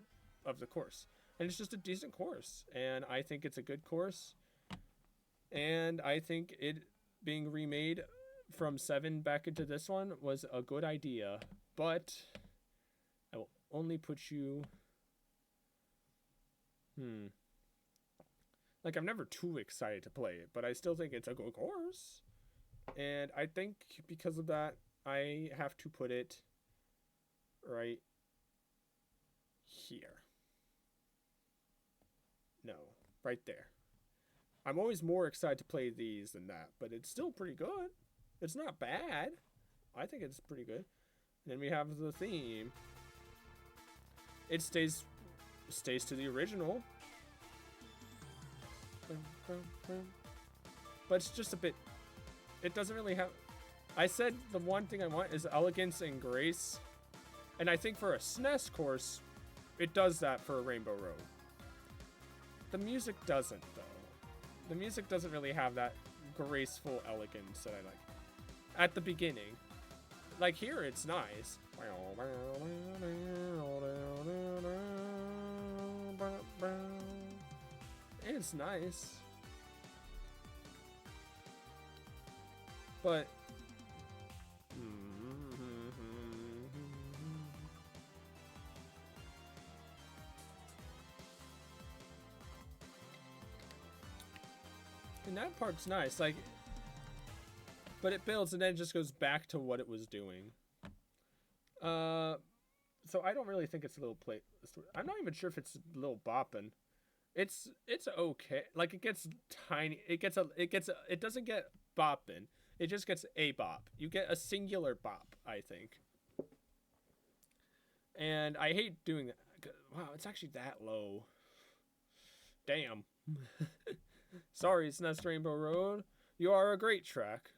Speaker 1: course. And it's just a decent course. And I think it's a good course. And I think it being remade from 7 back into this one was a good idea. But... only put you... Like, I'm never too excited to play it, but I still think it's a good course. And I think because of that, I have to put it right here. No, right there. I'm always more excited to play these than that, but it's still pretty good. It's not bad. I think it's pretty good. And then we have the theme. It stays to the original, but it's just a bit. It doesn't really have. I said the one thing I want is elegance and grace. And I think for a SNES course, it does that for a Rainbow Road. The music doesn't, though. The music doesn't really have that graceful elegance that I like. At the beginning. Like here, it's nice. It's nice. But and that part's nice, like, but it builds and then it just goes back to what it was doing. So I don't really think it's a little play. I'm not even sure if it's a little bopping. It's okay. Like it gets tiny. It doesn't get bopping. It just gets a bop. You get a singular bop, I think. And I hate doing that. Wow, it's actually that low. Damn. Sorry, SNES Rainbow Road. You are a great track,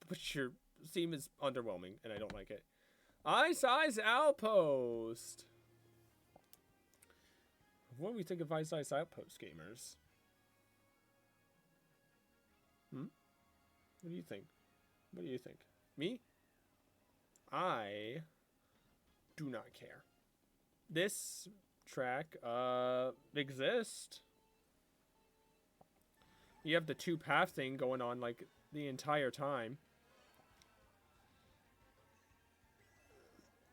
Speaker 1: but your theme is underwhelming, and I don't like it. Ice Ice Outpost. What do we think of Ice Ice Outpost, gamers? What do you think? What do you think? Me? I do not care. This track exists. You have the two-path thing going on like the entire time.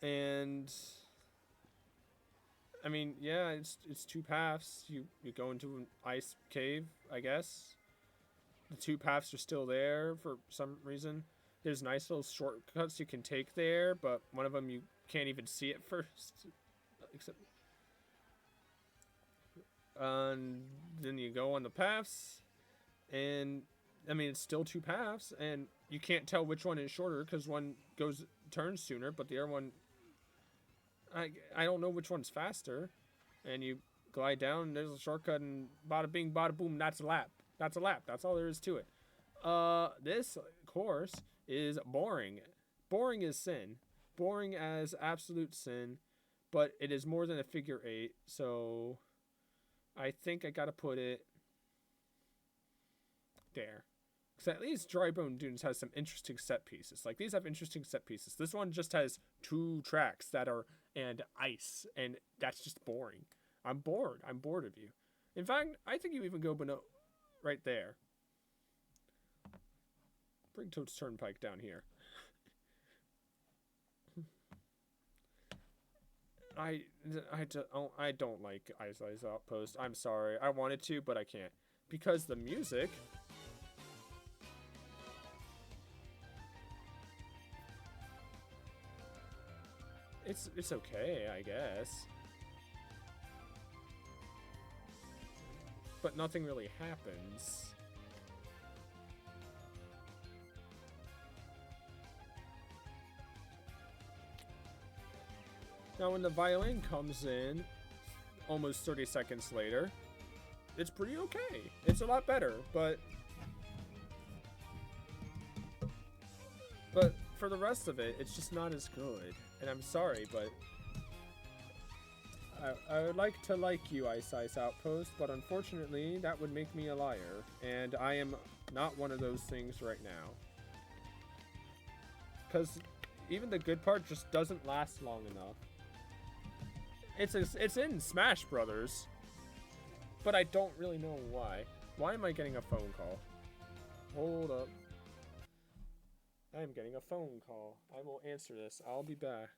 Speaker 1: And I mean, yeah, it's two paths. You go into an ice cave, I guess. The two paths are still there for some reason. There's nice little shortcuts you can take there, but one of them you can't even see at first. Except, and then you go on the paths, and I mean it's still two paths, and you can't tell which one is shorter because one turns sooner, but the other one, I don't know which one's faster. And you glide down, and there's a shortcut, and bada bing, bada boom, that's a lap. That's a lap. That's all there is to it. This course is boring. Boring is sin. Boring as absolute sin. But it is more than a figure 8, so I think I gotta put it there. Because at least Dry Bone Dunes has some interesting set pieces. Like, these have interesting set pieces. This one just has 2 tracks that are, and ice, and that's just boring. I'm bored. I'm bored of you. In fact, I think you even go right there. Bring Toad's Turnpike down here. I don't like Ice Ice Outpost. I'm sorry. I wanted to, but I can't. Because the music... It's okay, I guess. But nothing really happens. Now when the violin comes in, almost 30 seconds later, it's pretty okay. It's a lot better, but for the rest of it, it's just not as good. And I'm sorry, but I would like to like you, Ice Ice Outpost, but unfortunately, that would make me a liar. And I am not one of those things right now. Because even the good part just doesn't last long enough. It's in Smash Brothers, but I don't really know why. Why am I getting a phone call? Hold up. I'm getting a phone call. I will answer this. I'll be back.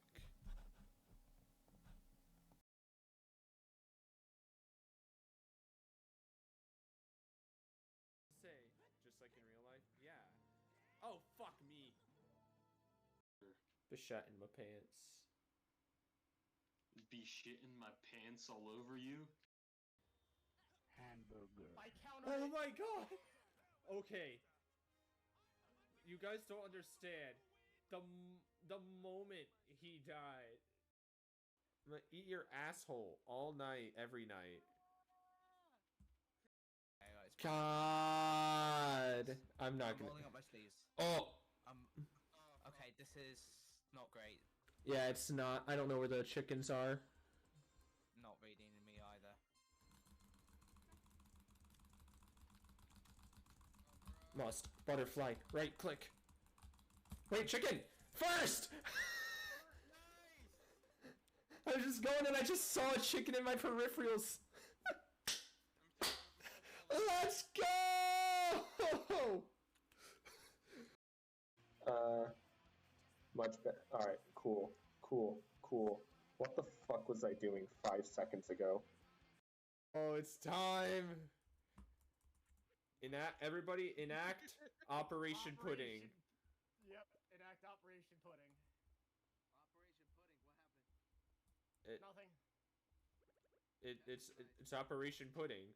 Speaker 1: Say, just like in real life? Yeah. Oh, fuck me. The shit in my pants.
Speaker 5: Be shitting my pants all over you?
Speaker 10: Hamburger.
Speaker 1: Oh my god! Okay. You guys don't understand. The moment he died. I'm gonna eat your asshole all night, every night. God. I'm not gonna.
Speaker 10: Rolling up my sleeves.
Speaker 1: Oh.
Speaker 10: is not great.
Speaker 4: Yeah, it's not. I don't know where the chickens are.
Speaker 10: Not reading me either.
Speaker 4: Must. Butterfly. Right click. Wait, chicken! First! I was just going and I just saw a chicken in my peripherals. Let's go!
Speaker 2: Much better. Alright, cool. What the fuck was I doing 5 seconds ago?
Speaker 4: Oh, it's time. Everybody enact Operation Pudding.
Speaker 11: Yep, enact Operation Pudding.
Speaker 3: Operation Pudding, what happened?
Speaker 11: Nothing.
Speaker 4: It's Operation Pudding.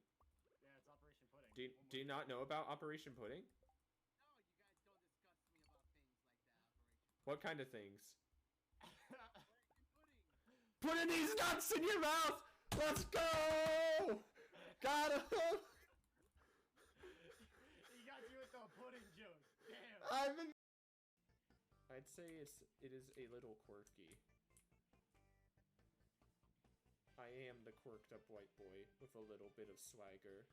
Speaker 11: Yeah, it's Operation Pudding.
Speaker 4: Do you not know about Operation Pudding?
Speaker 3: No, you guys don't discuss me about things like that, Operation.
Speaker 4: What kind of things?
Speaker 3: Pudding!
Speaker 4: Putting these nuts in your mouth! Let's go! Got him!
Speaker 11: He got you with the pudding joke. Damn.
Speaker 4: I'd say it is a little quirky. I am the quirked up white boy with a little bit of swagger.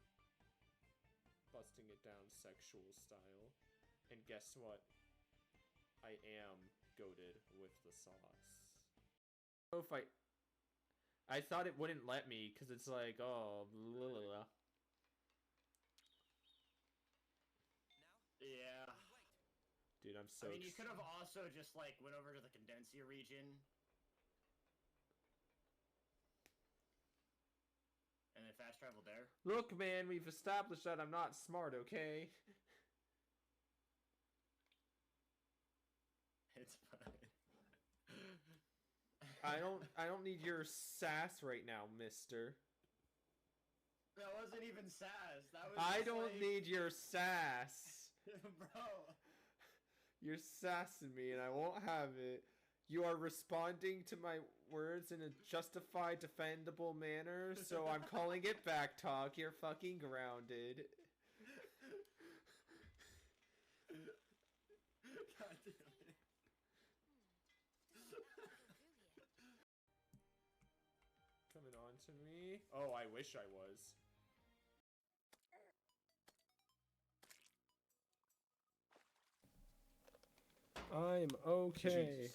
Speaker 4: Busting it down sexual style. And guess what? I am goated with the sauce. If I thought it wouldn't let me because it's like, oh, blah, blah, blah.
Speaker 11: Yeah.
Speaker 4: Dude, I'm so
Speaker 11: I mean, you could have also just like went over to the Condensia region. And then fast traveled there.
Speaker 4: Look, man, we've established that I'm not smart, okay?
Speaker 11: It's fine.
Speaker 4: I don't need your sass right now, mister.
Speaker 11: That wasn't even sass. That was
Speaker 4: I
Speaker 11: just
Speaker 4: don't
Speaker 11: like...
Speaker 4: need your sass.
Speaker 11: Bro.
Speaker 4: You're sassing me and I won't have it. You are responding to my words in a justified, defendable manner, so I'm calling it back talk. You're fucking grounded.
Speaker 11: God damn it.
Speaker 4: Coming on to me. Oh, I wish I was.
Speaker 1: I'm okay.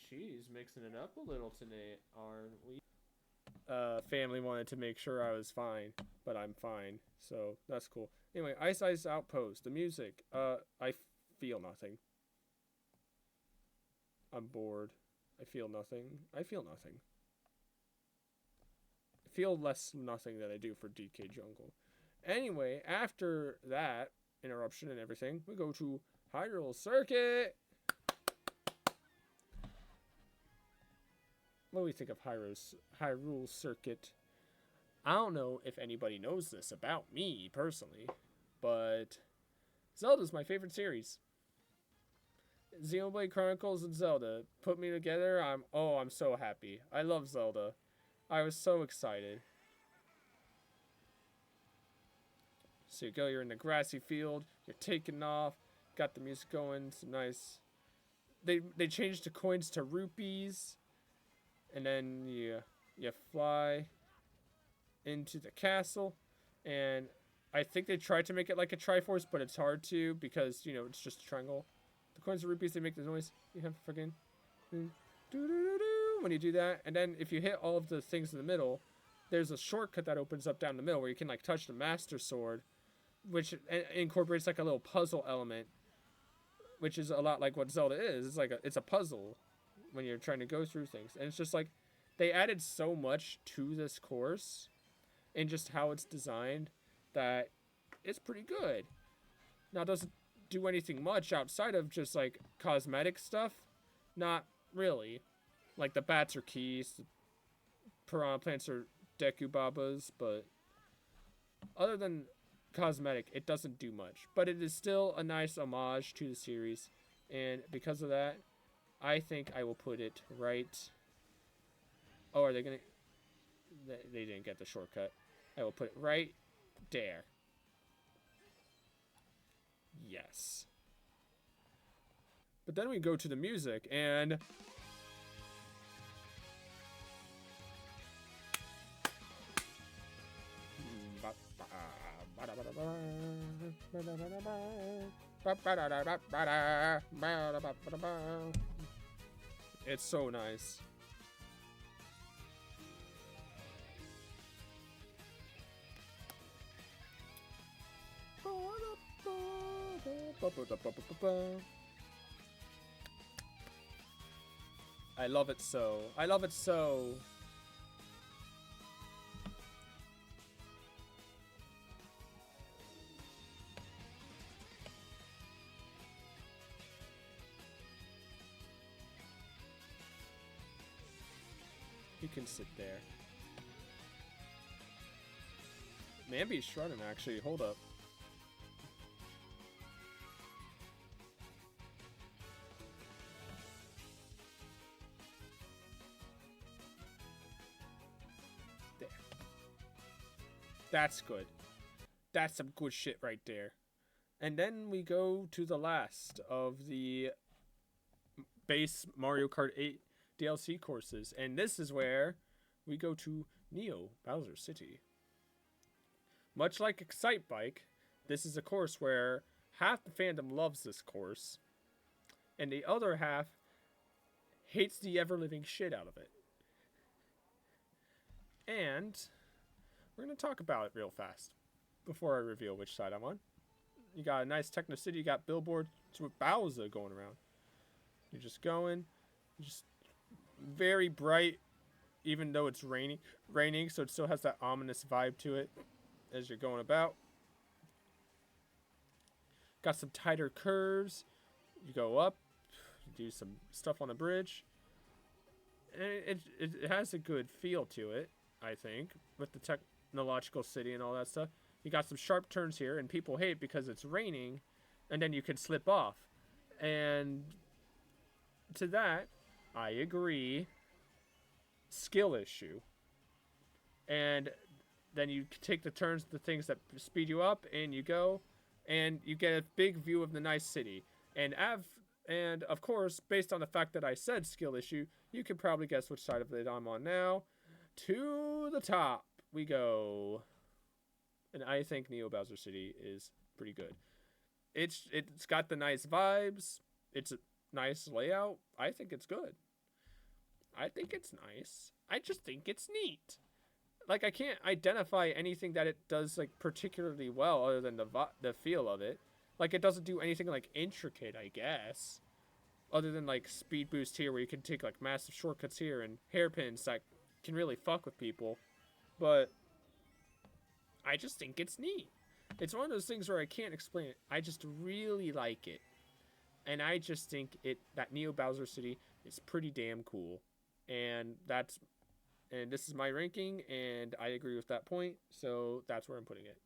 Speaker 4: She's mixing it up a little tonight, aren't we?
Speaker 1: Family wanted to make sure I was fine, but I'm fine, so that's cool. Anyway, Ice Ice Outpost, the music. I feel nothing. I'm bored. I feel nothing. I feel less nothing than I do for DK Jungle. Anyway, after that interruption and everything, we go to Hyrule Circuit. What do we think of Hyrule Circuit? I don't know if anybody knows this about me personally, but Zelda's my favorite series. Xenoblade Chronicles and Zelda put me together. I'm so happy. I love Zelda. I was so excited. So you're in the grassy field, you're taking off, got the music going, some nice. They changed the coins to rupees, and then you fly into the castle, and I think they tried to make it like a Triforce, but it's hard to because it's just a triangle. The coins are rupees, they make the noise. You have friggin' when you do that, and then if you hit all of the things in the middle, there's a shortcut that opens up down the middle where you can like touch the Master Sword, which incorporates like a little puzzle element, which is a lot like what Zelda is. It's a puzzle when you're trying to go through things, and it's just like they added so much to this course and just how it's designed that it's pretty good. Now it doesn't do anything much outside of just like cosmetic stuff, not really. Like the bats are keys, the piranha plants are Deku Babas, but other than cosmetic, it doesn't do much. But it is still a nice homage to the series, and because of that, I think I will put it right. Oh, are they gonna? They didn't get the shortcut. I will put it right there. Yes. But then we go to the music, and it's so nice. I love it so. I love it so. You can sit there. Mambi's running, actually. Hold up. There. That's good. That's some good shit right there. And then we go to the last of the base Mario Kart 8 DLC courses, and this is where we go to Neo Bowser City. Much like Excite Bike, this is a course where half the fandom loves this course, and the other half hates the ever-living shit out of it. And we're going to talk about it real fast before I reveal which side I'm on. You got a nice Techno City, you got billboards with Bowser going around. You're just going, just very bright, even though it's raining, so it still has that ominous vibe to it as you're going about. Got some tighter curves. You go up, you do some stuff on the bridge. And it has a good feel to it, I think, with the technological city and all that stuff. You got some sharp turns here, and people hate because it's raining, and then you can slip off. And to that, I agree. Skill issue. And then you take the turns, the things that speed you up, and you go, and you get a big view of the nice city. And of course, based on the fact that I said skill issue, you can probably guess which side of it I'm on now. To the top we go. And I think Neo Bowser City is pretty good. It's got the nice vibes. It's a nice layout. I think it's good. I think it's nice. I just think it's neat. Like, I can't identify anything that it does, like, particularly well other than the feel of it. Like, it doesn't do anything, like, intricate, I guess. Other than, like, speed boost here where you can take, like, massive shortcuts here and hairpins that can really fuck with people. But I just think it's neat. It's one of those things where I can't explain it. I just really like it. And I just think that Neo Bowser City is pretty damn cool. And this is my ranking, and I agree with that point, so that's where I'm putting it.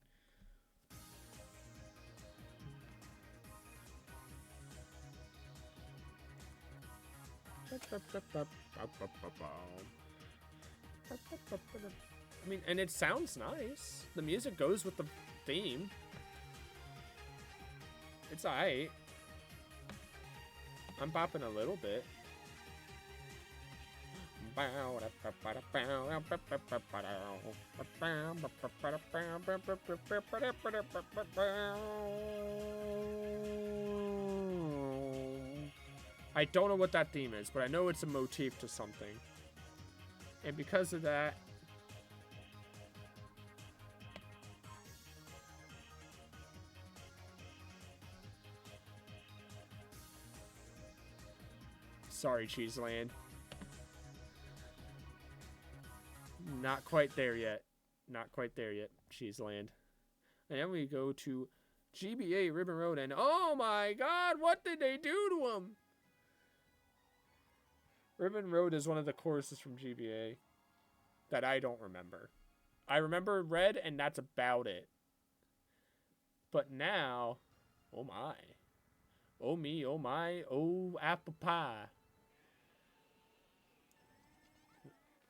Speaker 1: I mean, and it sounds nice. The music goes with the theme. It's alright. I'm bopping a little bit. I don't know what that theme is, but I know it's a motif to something. And because of that, sorry, Cheeseland. Not quite there yet. Not quite there yet, Cheeseland. And then we go to GBA Ribbon Road, and oh my god, what did they do to him? Ribbon Road is one of the courses from GBA that I don't remember. I remember Red, and that's about it. But now, oh my. Oh me, oh my, oh apple pie.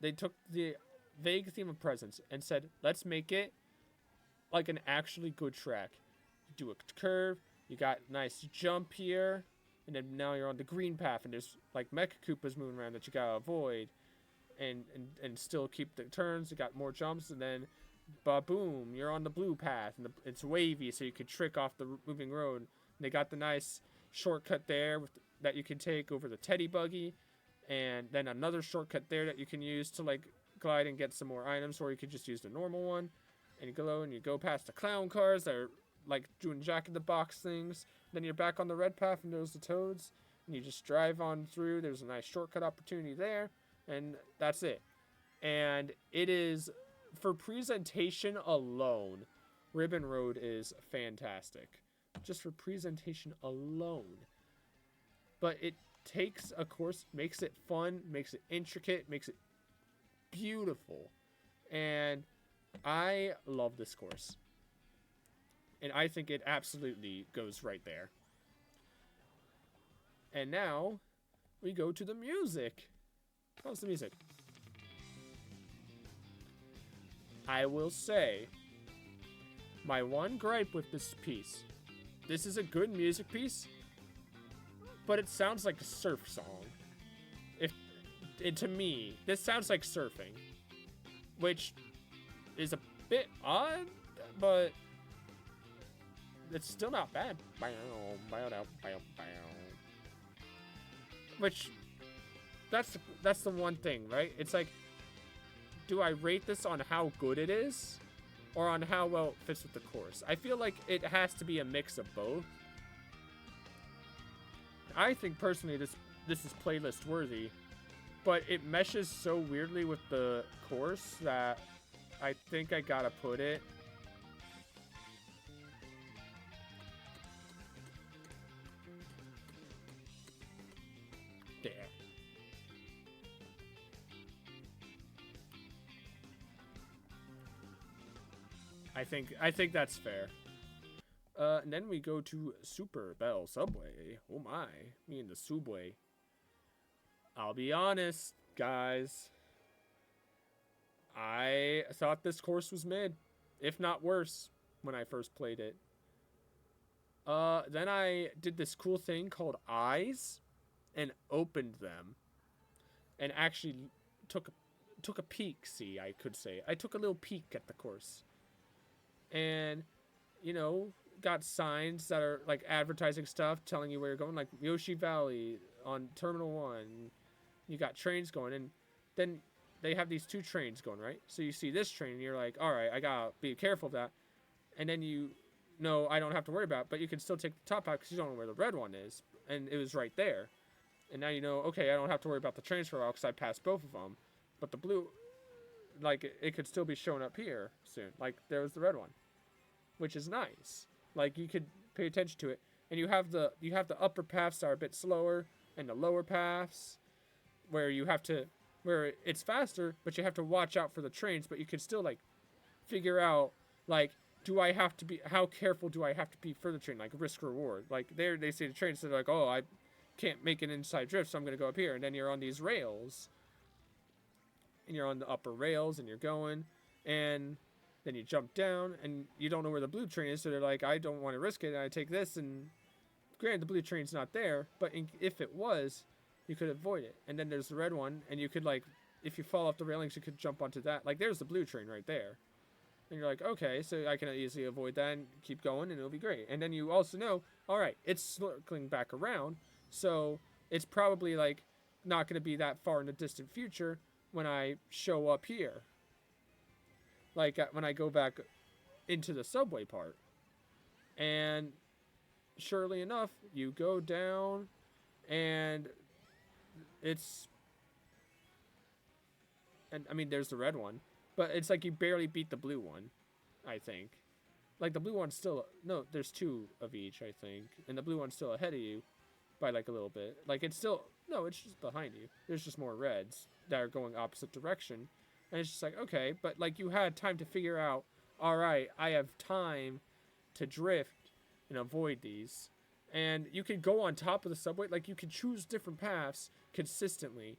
Speaker 1: They took the vague theme of presents and said, let's make it like an actually good track. You do a curve, you got nice jump here, and then now you're on the green path, and there's like Mecha Koopas moving around that you gotta avoid, and still keep the turns. You got more jumps, and then, boom, you're on the blue path, and it's wavy, so you can trick off the moving road. And they got the nice shortcut there that you can take over the teddy buggy, and then another shortcut there that you can use to like glide and get some more items, or you could just use the normal one. And you go past the clown cars that are like doing jack-in-the-box things. Then you're back on the red path, and there's the toads, and you just drive on through. There's a nice shortcut opportunity there, and that's it. And it is, for presentation alone, Ribbon Road is fantastic. Just for presentation alone. But it takes a course, makes it fun, makes it intricate, makes it beautiful. And I love this course. And I think it absolutely goes right there. And now, we go to the music. How's the music? I will say, my one gripe with this piece, this is a good music piece, but it sounds like a surf song. To me, this sounds like surfing, which is a bit odd, but it's still not bad. Which, that's the one thing, right? It's like, do I rate this on how good it is, or on how well it fits with the course? I feel like it has to be a mix of both. I think personally this is playlist worthy, but it meshes so weirdly with the course that I think I gotta put it there. I think that's fair. And then we go to Super Bell Subway. Oh my, me and the Subway. I'll be honest, guys. I thought this course was mid, if not worse, when I first played it. Then I did this cool thing called Eyes, and opened them, and actually took a peek. See, I could say I took a little peek at the course, and got signs that are like advertising stuff, telling you where you're going, like Yoshi Valley on Terminal 1. You got trains going, and then they have these two trains going, right? So you see this train, and you're like, all right, I gotta be careful of that. And then I don't have to worry about it, but you can still take the top out because you don't know where the red one is. And it was right there. And now okay, I don't have to worry about the trains for a while because I passed both of them. But the blue, like, it could still be showing up here soon. Like, there was the red one, which is nice. Like, you could pay attention to it. And you have the upper paths that are a bit slower, and the lower paths where it's faster, but you have to watch out for the trains, but you can still, like, figure out, like, how careful do I have to be for the train? Like, risk reward. Like, they say the trains, they're like, oh, I can't make an inside drift, so I'm going to go up here. And then you're on these rails. And you're on the upper rails, and you're going. And then you jump down, and you don't know where the blue train is, so they're like, I don't want to risk it, and I take this, and granted, the blue train's not there, but if it was, you could avoid it. And then there's the red one, and you could, like, if you fall off the railings, you could jump onto that. Like, there's the blue train right there. And you're like, okay, so I can easily avoid that and keep going, and it'll be great. And then you also know, all right, it's circling back around, so it's probably, like, not going to be that far in the distant future when I show up here. Like, when I go back into the subway part. And surely enough, you go down, and I mean, there's the red one. But it's like you barely beat the blue one, I think. Like, the blue one's still... No, there's two of each, I think. And the blue one's still ahead of you by, like, a little bit. Like, it's still... No, it's just behind you. There's just more reds that are going opposite direction. And it's just like, okay. But, like, you had time to figure out, all right, I have time to drift and avoid these. And you can go on top of the subway. Like, you can choose different paths consistently.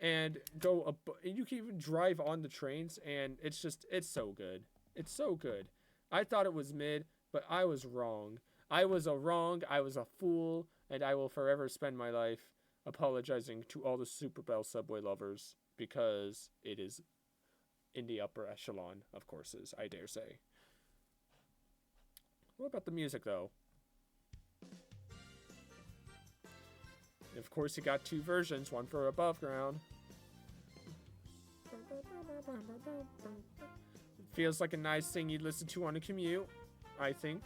Speaker 1: And you can even drive on the trains, and it's so good. It's so good. I thought it was mid, but I was wrong. I was wrong, I was a fool, and I will forever spend my life apologizing to all the Super Bell Subway lovers because it is in the upper echelon of courses, I dare say. What about the music, though? Of course, you got two versions, one for above ground. It feels like a nice thing you'd listen to on a commute, I think.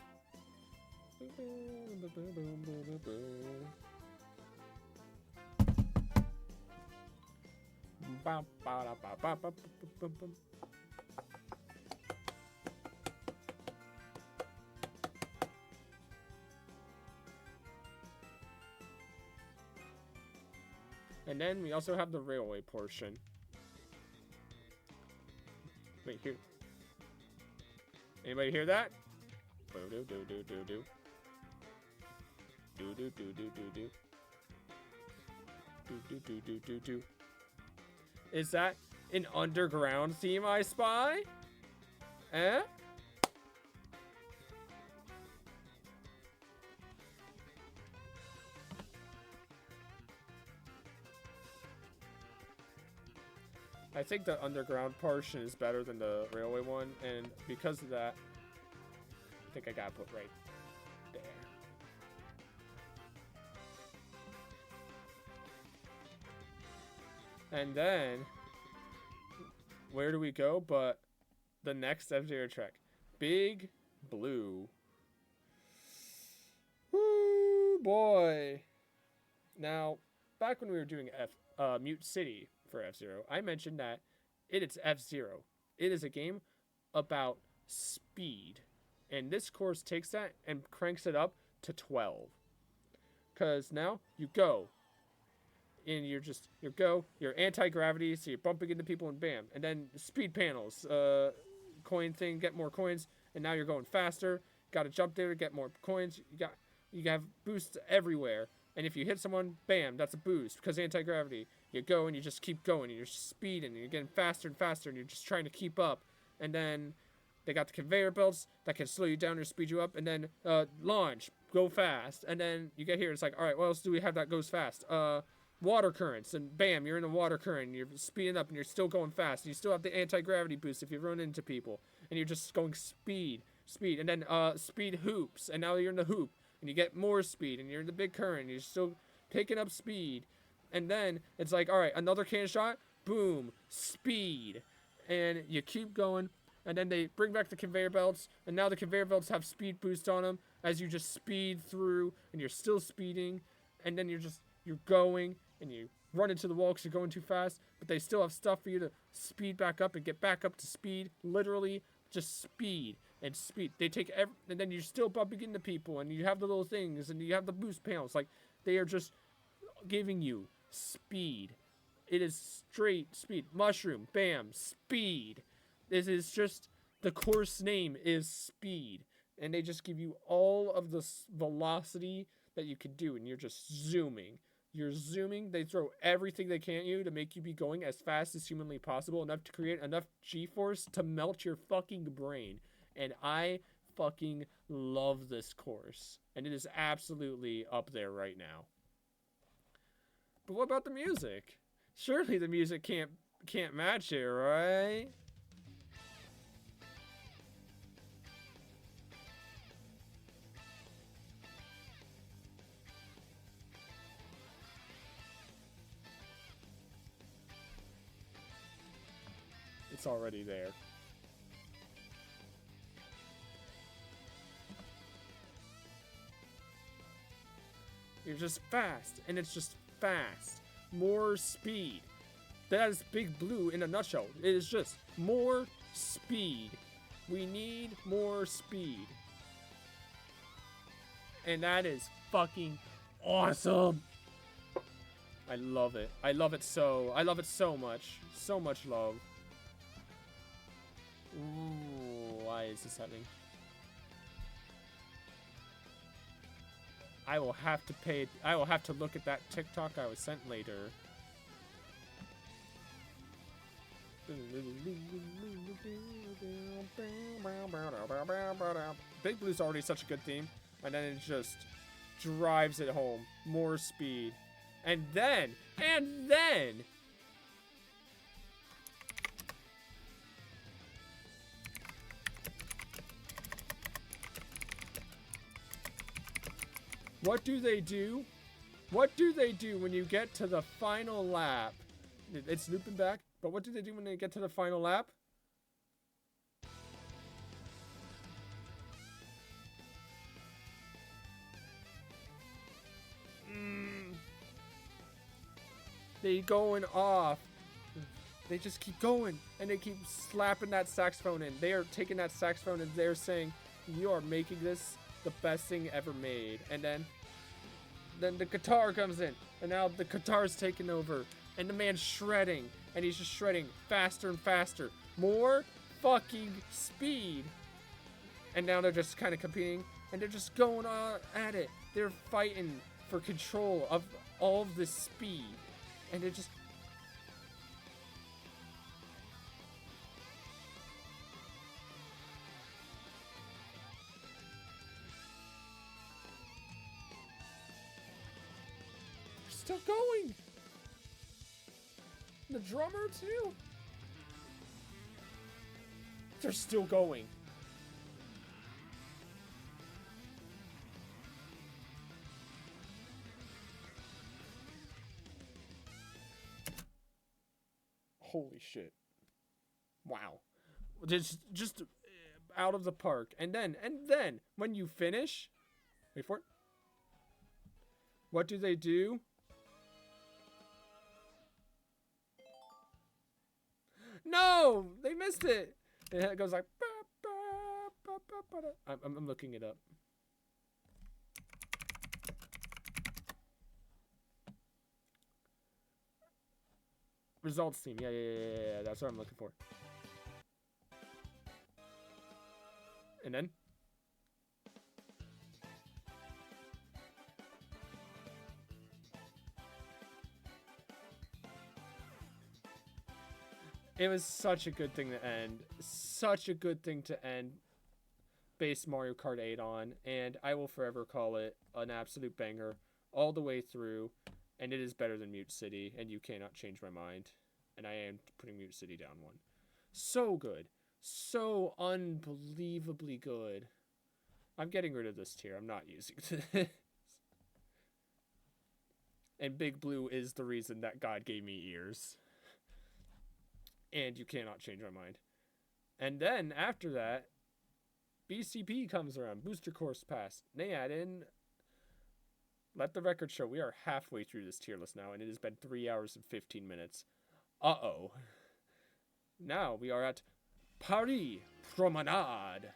Speaker 1: And then we also have the railway portion. Wait, here. Anybody hear that? Do do do do do do. Do do do do do do. Do do do do do do. Is that an underground theme I spy? Eh? I think the underground portion is better than the railway one, and because of that, I think I gotta put right there. And then, where do we go but the next F-Zero track? Big Blue. Woo, boy. Now, back when we were doing Mute City for F-Zero, I mentioned that it's F-Zero. It is a game about speed. And this course takes that and cranks it up to 12. Because now you go. And you're anti-gravity, so you're bumping into people and bam. And then speed panels, coin thing, get more coins, and now you're going faster. Gotta jump there to get more coins. You have boosts everywhere. And if you hit someone, bam, that's a boost because anti-gravity. You go and you just keep going and you're speeding and you're getting faster and faster and you're just trying to keep up. And then they got the conveyor belts that can slow you down or speed you up. And then launch, go fast. And then you get here, it's like, all right, what else do we have that goes fast? Water currents, and bam, you're in a water current, and you're speeding up, and you're still going fast, and you still have the anti-gravity boost if you run into people, and you're just going speed, and then speed hoops, and now you're in the hoop, and you get more speed, and you're in the big current, and you're still picking up speed, and then it's like, all right, another can shot, boom, speed, and you keep going, and then they bring back the conveyor belts, and now the conveyor belts have speed boost on them as you just speed through, and you're still speeding, and then you're going, and you run into the wall because you're going too fast, but they still have stuff for you to speed back up and get back up to speed. Literally, just speed and speed. They take and then you're still bumping into people, and you have the little things, and you have the boost panels. Like, they are just giving you speed. It is straight speed. Mushroom, bam, speed. This is just, the course name is speed. And they just give you all of the velocity that you can do, and you're just zooming. You're zooming. They throw everything they can at you to make you be going as fast as humanly possible, enough to create enough G-force to melt your fucking brain. And I fucking love this course. And it is absolutely up there right now. But what about the music? Surely the music can't match it, right? It's already there. You're just fast, and it's just fast. More speed. That is Big Blue in a nutshell. It is just more speed. We need more speed. And that is fucking awesome. I love it. I love it so much. So much love. Ooh, why is this happening? I will have to look at that TikTok I was sent later. Big Blue's already such a good theme. And then it just drives it home. More speed. And then, what do they do? What do they do when you get to the final lap? It's looping back, but what do they do when they get to the final lap? They going off. They just keep going, and they keep slapping that saxophone in. They are taking that saxophone and they're saying, "You are making this the best thing ever made." And then the guitar comes in, and now the guitar's taking over, and the man's shredding, and he's just shredding faster and faster. More fucking speed. And now they're just kind of competing, and they're just going on at it. They're fighting for control of all of this speed. And they're just... They're still going. The drummer too. They're still going. Holy shit. Wow. Just out of the park. And then, when you finish... Wait for it. What do they do? No! They missed it! It goes like... I'm looking it up. Results team. Yeah. That's what I'm looking for. And then? It was such a good thing to end. Such a good thing to end base Mario Kart 8 on. And I will forever call it an absolute banger all the way through. And it is better than Mute City, and you cannot change my mind. And I am putting Mute City down one. So good. So unbelievably good. I'm getting rid of this tier. I'm not using this. And Big Blue is the reason that God gave me ears. And you cannot change my mind. And then, after that, BCP comes around. Booster Course Pass. They add in... Let the record show we are halfway through this tier list now, and it has been 3 hours and 15 minutes. Uh-oh. Now we are at Paris Promenade.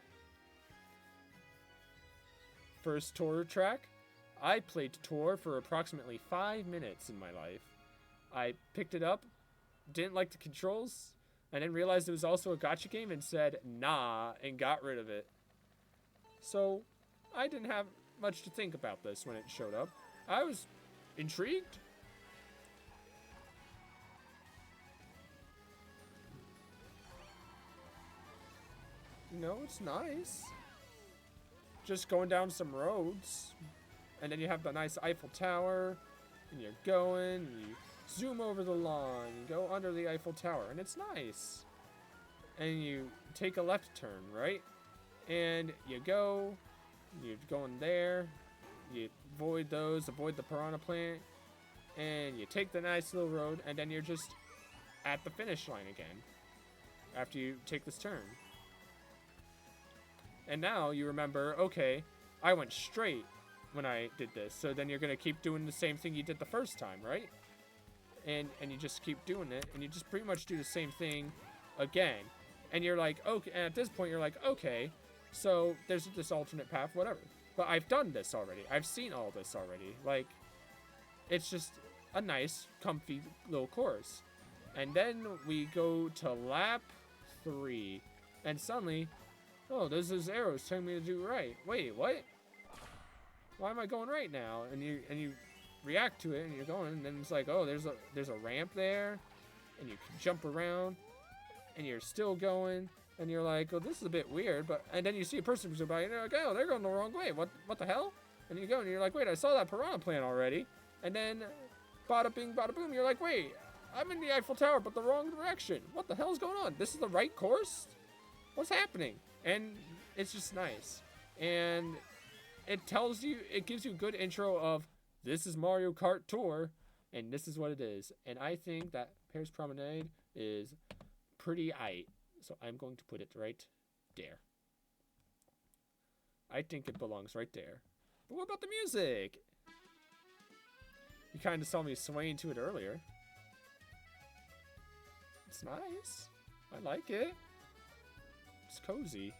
Speaker 1: First tour track. I played tour for approximately 5 minutes in my life. I picked it up, didn't like the controls, and then realized it was also a gacha game and said nah and got rid of it. So I didn't have much to think about this when it showed up. I was intrigued. You know, it's nice. Just going down some roads. And then you have the nice Eiffel Tower. And you're going. And you zoom over the lawn. You go under the Eiffel Tower. And it's nice. And you take a left turn, right? And you go. You're going there. You avoid those. Avoid the piranha plant. And you take the nice little road. And then you're just at the finish line again. After you take this turn. And now you remember, okay, I went straight when I did this. So then you're going to keep doing the same thing you did the first time, right? And you just keep doing it. And you just pretty much do the same thing again. And you're like, okay, and at this point you're like, okay, so there's this alternate path, whatever. But I've done this already. I've seen all this already. Like, it's just a nice, comfy little course. And then we go to lap 3. And suddenly... oh, there's those arrows telling me to do right. Wait, what? Why am I going right now? And you react to it, and you're going, and then it's like, oh, there's a ramp there, and you can jump around, and you're still going, And you're like, oh, this is a bit weird, and then you see a person zoom by, and you're like, oh, they're going the wrong way. What the hell? And you go, and you're like, wait, I saw that piranha plant already. And then, bada bing, bada boom, you're like, wait, I'm in the Eiffel Tower, but the wrong direction. What the hell's going on? This is the right course? What's happening? And it's just nice. And it tells you, it gives you a good intro of, this is Mario Kart Tour, and this is what it is. And I think that Paris Promenade is pretty aight. So I'm going to put it right there. I think it belongs right there. But what about the music? You kind of saw me swaying to it earlier. It's nice. I like it. It's cozy.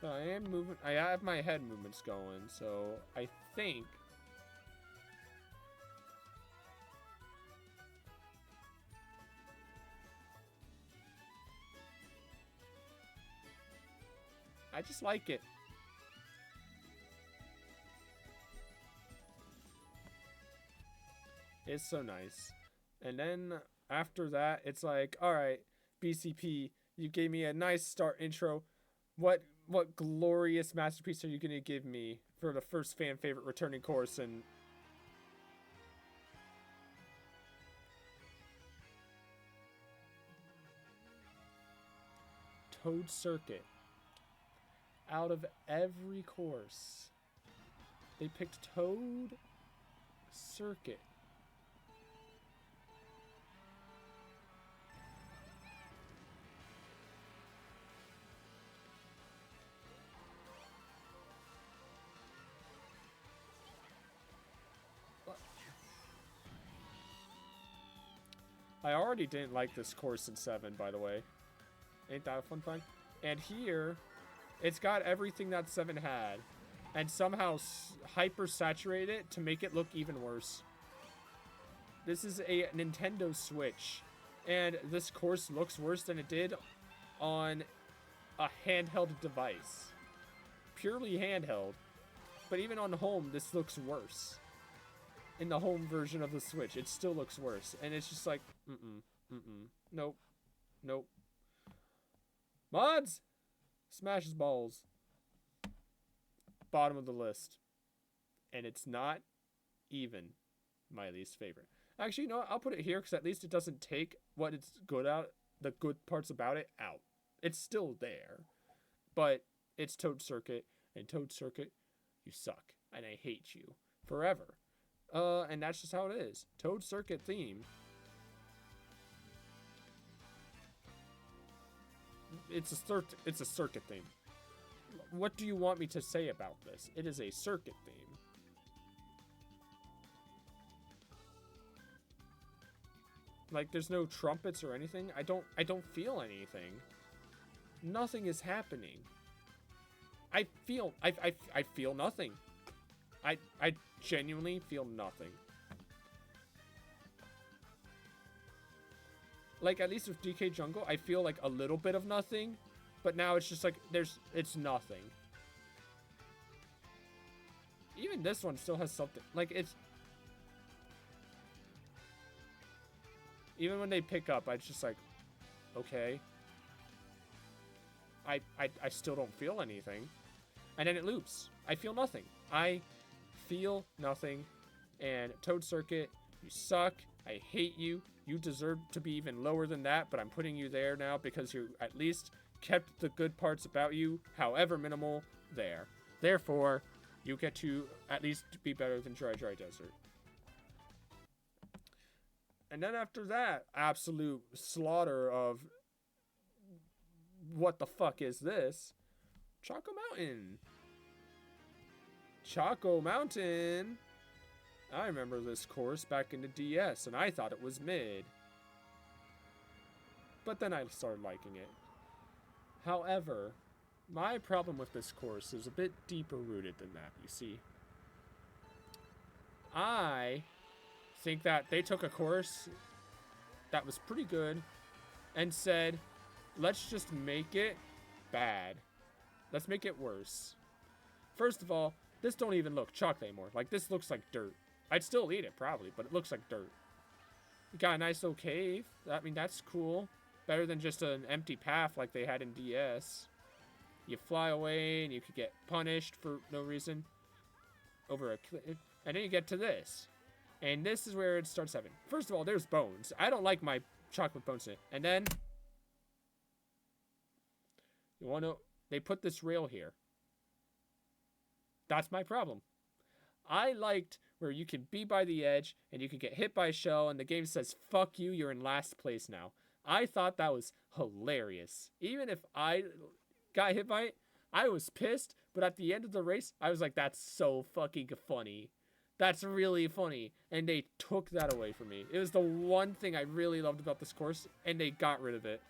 Speaker 1: But I am moving. I have my head movements going, so I think. I just like it. It's so nice. And then after that, it's like, all right, BCP, you gave me a nice start intro. What glorious masterpiece are you going to give me for the first fan favorite returning course? And Toad Circuit. Out of every course, they picked Toad Circuit. I already didn't like this course in 7, by the way. Ain't that a fun fact? And here, it's got everything that 7 had, and somehow hyper-saturate it to make it look even worse. This is a Nintendo Switch, and this course looks worse than it did on a handheld device. Purely handheld. But even on home, this looks worse. In the home version of the Switch, it still looks worse. And it's just like, nope. Nope. Mods! Smashes balls. Bottom of the list. And it's not even my least favorite. Actually, you know what? I'll put it here because at least it doesn't take what it's good at, the good parts about it, out. It's still there. But it's Toad Circuit. And Toad Circuit, you suck. And I hate you. Forever. And that's just how it is. Toad Circuit theme. It's a circuit theme. What do you want me to say about this? It is a circuit theme. Like, there's no trumpets or anything. I don't feel anything. Nothing is happening. I feel nothing. I genuinely feel nothing. Like, at least with DK Jungle, I feel like a little bit of nothing, but now it's just like it's nothing. Even this one still has something. Like, it's even when they pick up, it's just like, okay. I still don't feel anything. And then it loops. I feel nothing. I feel nothing. And Toad Circuit, you suck. I hate you. You deserve to be even lower than that, but I'm putting you there now because you at least kept the good parts about you, however minimal, there. Therefore, you get to at least be better than Dry Dry Desert. And then after that, absolute slaughter of what the fuck is this? Choco Mountain. Choco Mountain. I remember this course back in the DS, and I thought it was mid. But then I started liking it. However, my problem with this course is a bit deeper rooted than that, you see. I think that they took a course that was pretty good and said, let's just make it bad. Let's make it worse. First of all, this don't even look chalk anymore. Like, this looks like dirt. I'd still eat it, probably, but it looks like dirt. You got a nice little cave. I mean, that's cool. Better than just an empty path like they had in DS. You fly away, and you could get punished for no reason. Over a cliff. And then you get to this. And this is where it starts having. First of all, there's bones. I don't like my chocolate bones in it. And then... You want to... They put this rail here. That's my problem. I liked where you can be by the edge and you can get hit by a shell and the game says, fuck you, you're in last place now. I thought that was hilarious. Even if I got hit by it, I was pissed, but at the end of the race, I was like, that's so fucking funny. That's really funny. And they took that away from me. It was the one thing I really loved about this course, and they got rid of it.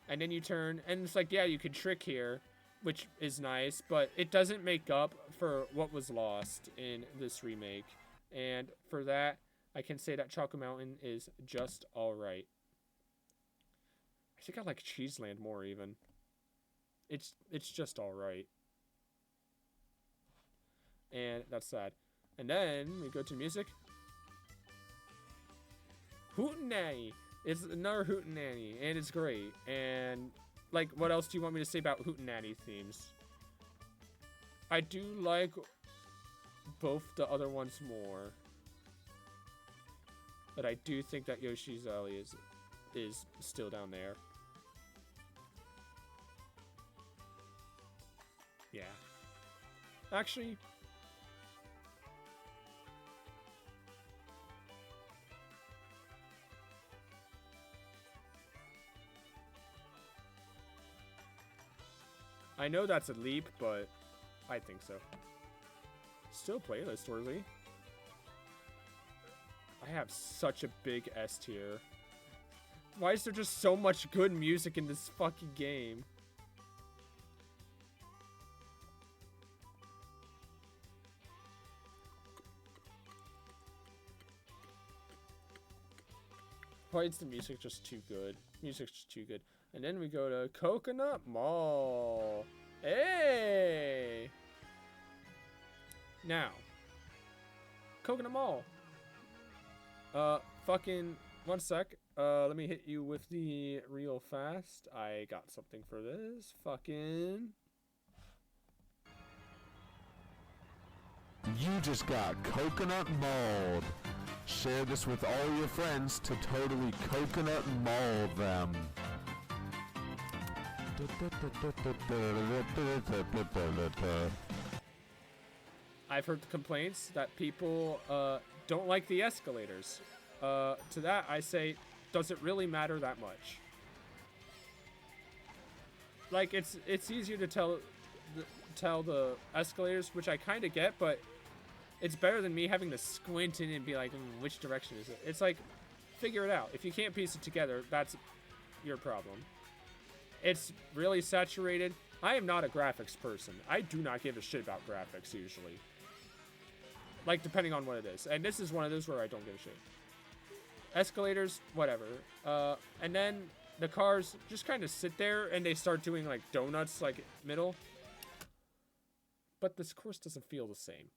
Speaker 1: And then you turn, and it's like, yeah, you can trick here, which is nice, but it doesn't make up for what was lost in this remake. And for that, I can say that Chocolate Mountain is just alright. I think I like Cheeseland more, even. It's just alright. And that's sad. And then we go to music. Hootenanny! It's another Hootenanny, and it's great. And, like, what else do you want me to say about Hootenanny themes? I do like both the other ones more. But I do think that Yoshi's Alley is still down there. Yeah. Actually... I know that's a leap, but I think so. Still playlist worthy. I have such a big S tier. Why is there just so much good music in this fucking game? Why is the music just too good? Music's just too good. And then we go to Coconut Mall. Hey! Now. Coconut Mall. Fucking... One sec. Let me hit you with the real fast. I got something for this. Fucking...
Speaker 12: You just got Coconut Mauled. Share this with all your friends to totally Coconut Maul them.
Speaker 1: I've heard the complaints that people don't like the escalators. To that I say, does it really matter that much? Like, it's easier to tell the escalators, which I kind of get, but it's better than me having to squint in and be like, which direction is it? It's like, figure it out. If you can't piece it together, that's your problem. It's really saturated. I am not a graphics person. I do not give a shit about graphics usually. Like, depending on what it is. And this is one of those where I don't give a shit. Escalators, whatever. And then the cars just kind of sit there and they start doing like donuts, like middle. But this course doesn't feel the same.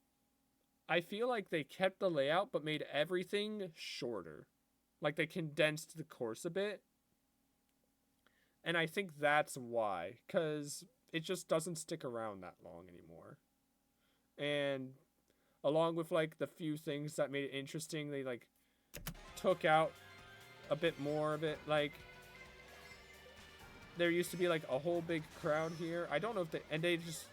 Speaker 1: I feel like they kept the layout but made everything shorter. Like they condensed the course a bit. And I think that's why, because it just doesn't stick around that long anymore. And along with like the few things that made it interesting, they like took out a bit more of it. Like there used to be like a whole big crowd here. I don't know if they, and they just,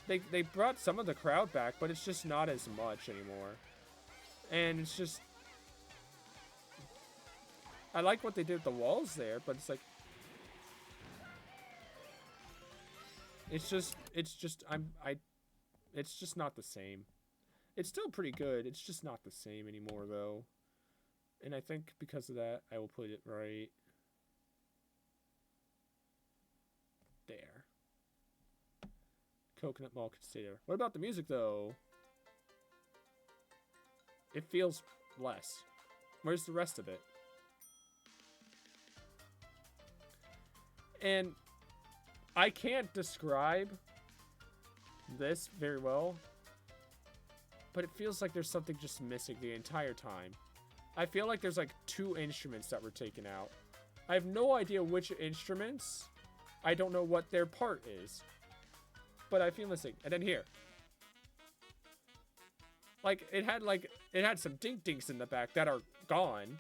Speaker 1: they brought some of the crowd back, but it's just not as much anymore. And it's just, I like what they did with the walls there, but it's like, it's just not the same. It's still pretty good. It's just not the same anymore, though. And I think because of that, I will put it right there. Coconut Mall could stay there. What about the music, though? It feels less. Where's the rest of it? And I can't describe this very well, but it feels like there's something just missing the entire time. I feel like there's like 2 instruments that were taken out. I have no idea which instruments. I don't know what their part is. But I feel missing. And then here. Like, it had some dink-dinks in the back that are gone.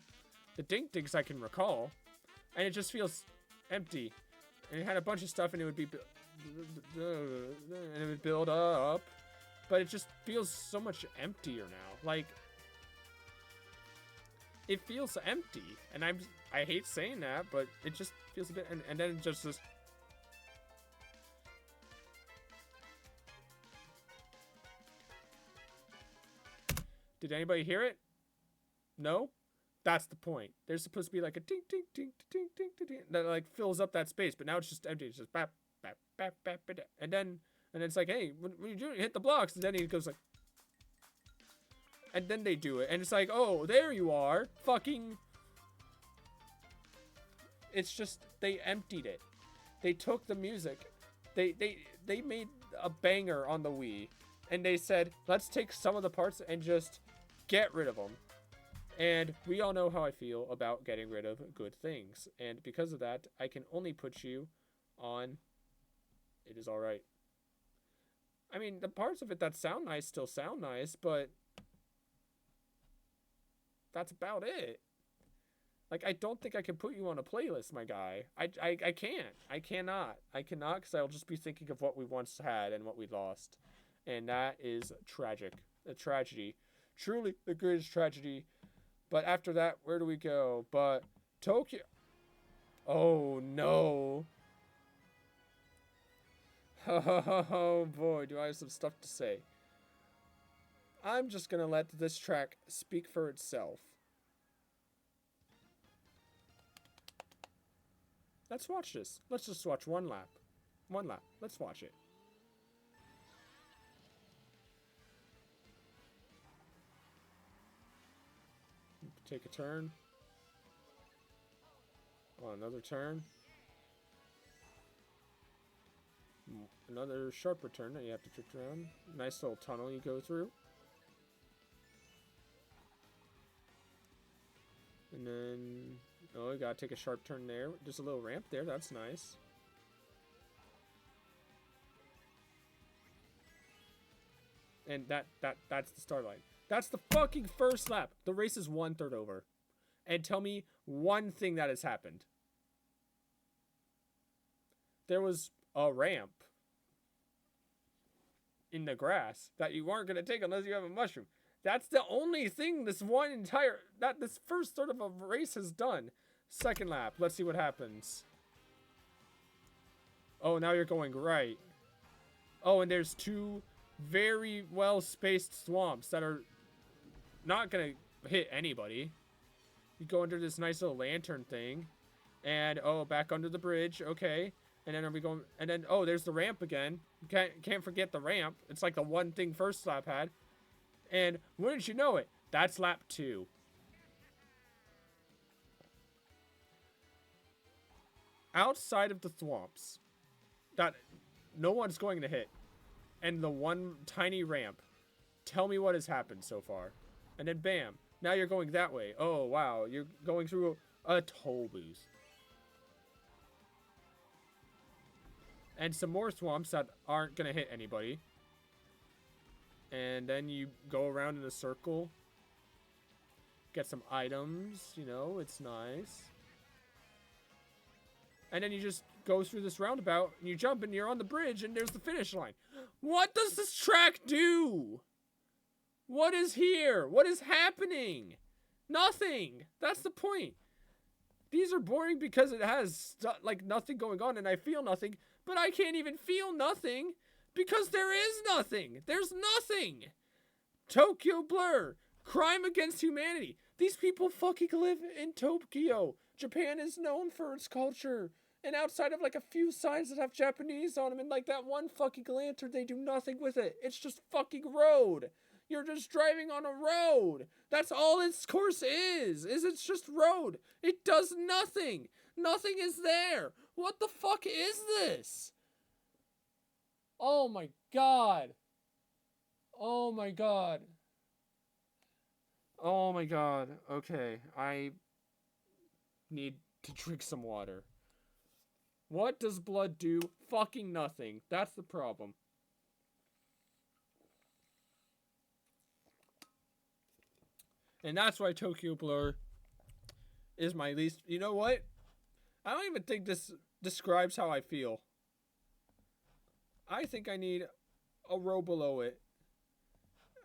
Speaker 1: The dink-dinks I can recall. And it just feels empty. And it had a bunch of stuff and it would be... and it would build up. But it just feels so much emptier now. Like... It feels empty, and I hate saying that, but it just feels a bit, and then just this. Did anybody hear it? No? That's the point. There's supposed to be like a ding, ding, ding, ding, ding, ding, ding, that like fills up that space, but now it's just empty. It's just bap, bap, bap, bap, bap, and then it's like, hey, what are you doing? Hit the blocks, and then he goes like. And then they do it, and it's like, oh, there you are, fucking. It's just, they emptied it. They took the music. They made a banger on the Wii, and they said, let's take some of the parts and just get rid of them. And we all know how I feel about getting rid of good things, and because of that, I can only put you on, it is alright. I mean, the parts of it that sound nice still sound nice, but that's about it. Like, I don't think I can put you on a playlist, my guy. I can't. I cannot. I cannot, because I'll just be thinking of what we once had and what we lost. And that is tragic. A tragedy. Truly the greatest tragedy. But after that, where do we go? But Tokyo. Oh, no. Oh, boy, do I have some stuff to say. I'm just going to let this track speak for itself. Let's watch this. Let's just watch one lap. One lap. Let's watch it. Take a turn. Oh, another turn. Another sharper turn that you have to trick around. Nice little tunnel you go through. And then, oh, you gotta take a sharp turn there. Just a little ramp there, that's nice. And that's the start line. That's the fucking first lap. The race is 1/3 over. And tell me one thing that has happened. There was a ramp in the grass that you weren't gonna take unless you have a mushroom. That's the only thing this this first third of a race has done. Second lap. Let's see what happens. Oh, now you're going right. Oh, and there's 2 very well-spaced swamps that are not going to hit anybody. You go under this nice little lantern thing. And, oh, back under the bridge. Okay. And then are we going... And then, oh, there's the ramp again. You can't forget the ramp. It's like the one thing first lap had. And wouldn't you know it, that's lap 2. Outside of the swamps that no one's going to hit, and the one tiny ramp, tell me what has happened so far. And then bam, now you're going that way. Oh wow, you're going through a toll booth. And some more swamps that aren't gonna hit anybody. And then you go around in a circle. Get some items, you know, it's nice. And then you just go through this roundabout, and you jump, and you're on the bridge, and there's the finish line. What does this track do? What is here? What is happening? Nothing. That's the point. These are boring because it has, like, nothing going on, and I feel nothing, but I can't even feel nothing. Because there is nothing. There's nothing. Tokyo Blur. Crime against humanity. These people fucking live in Tokyo. Japan is known for its culture. And outside of like a few signs that have Japanese on them and like that one fucking lantern, they do nothing with it. It's just fucking road. You're just driving on a road. That's all this course is it's just road. It does nothing. Nothing is there. What the fuck is this? Oh my god. Oh my god. Oh my god. Okay, I need to drink some water. What does blood do? Fucking nothing. That's the problem. And that's why Tokyo Blur is my least... You know what? I don't even think this describes how I feel. I think I need a row below it.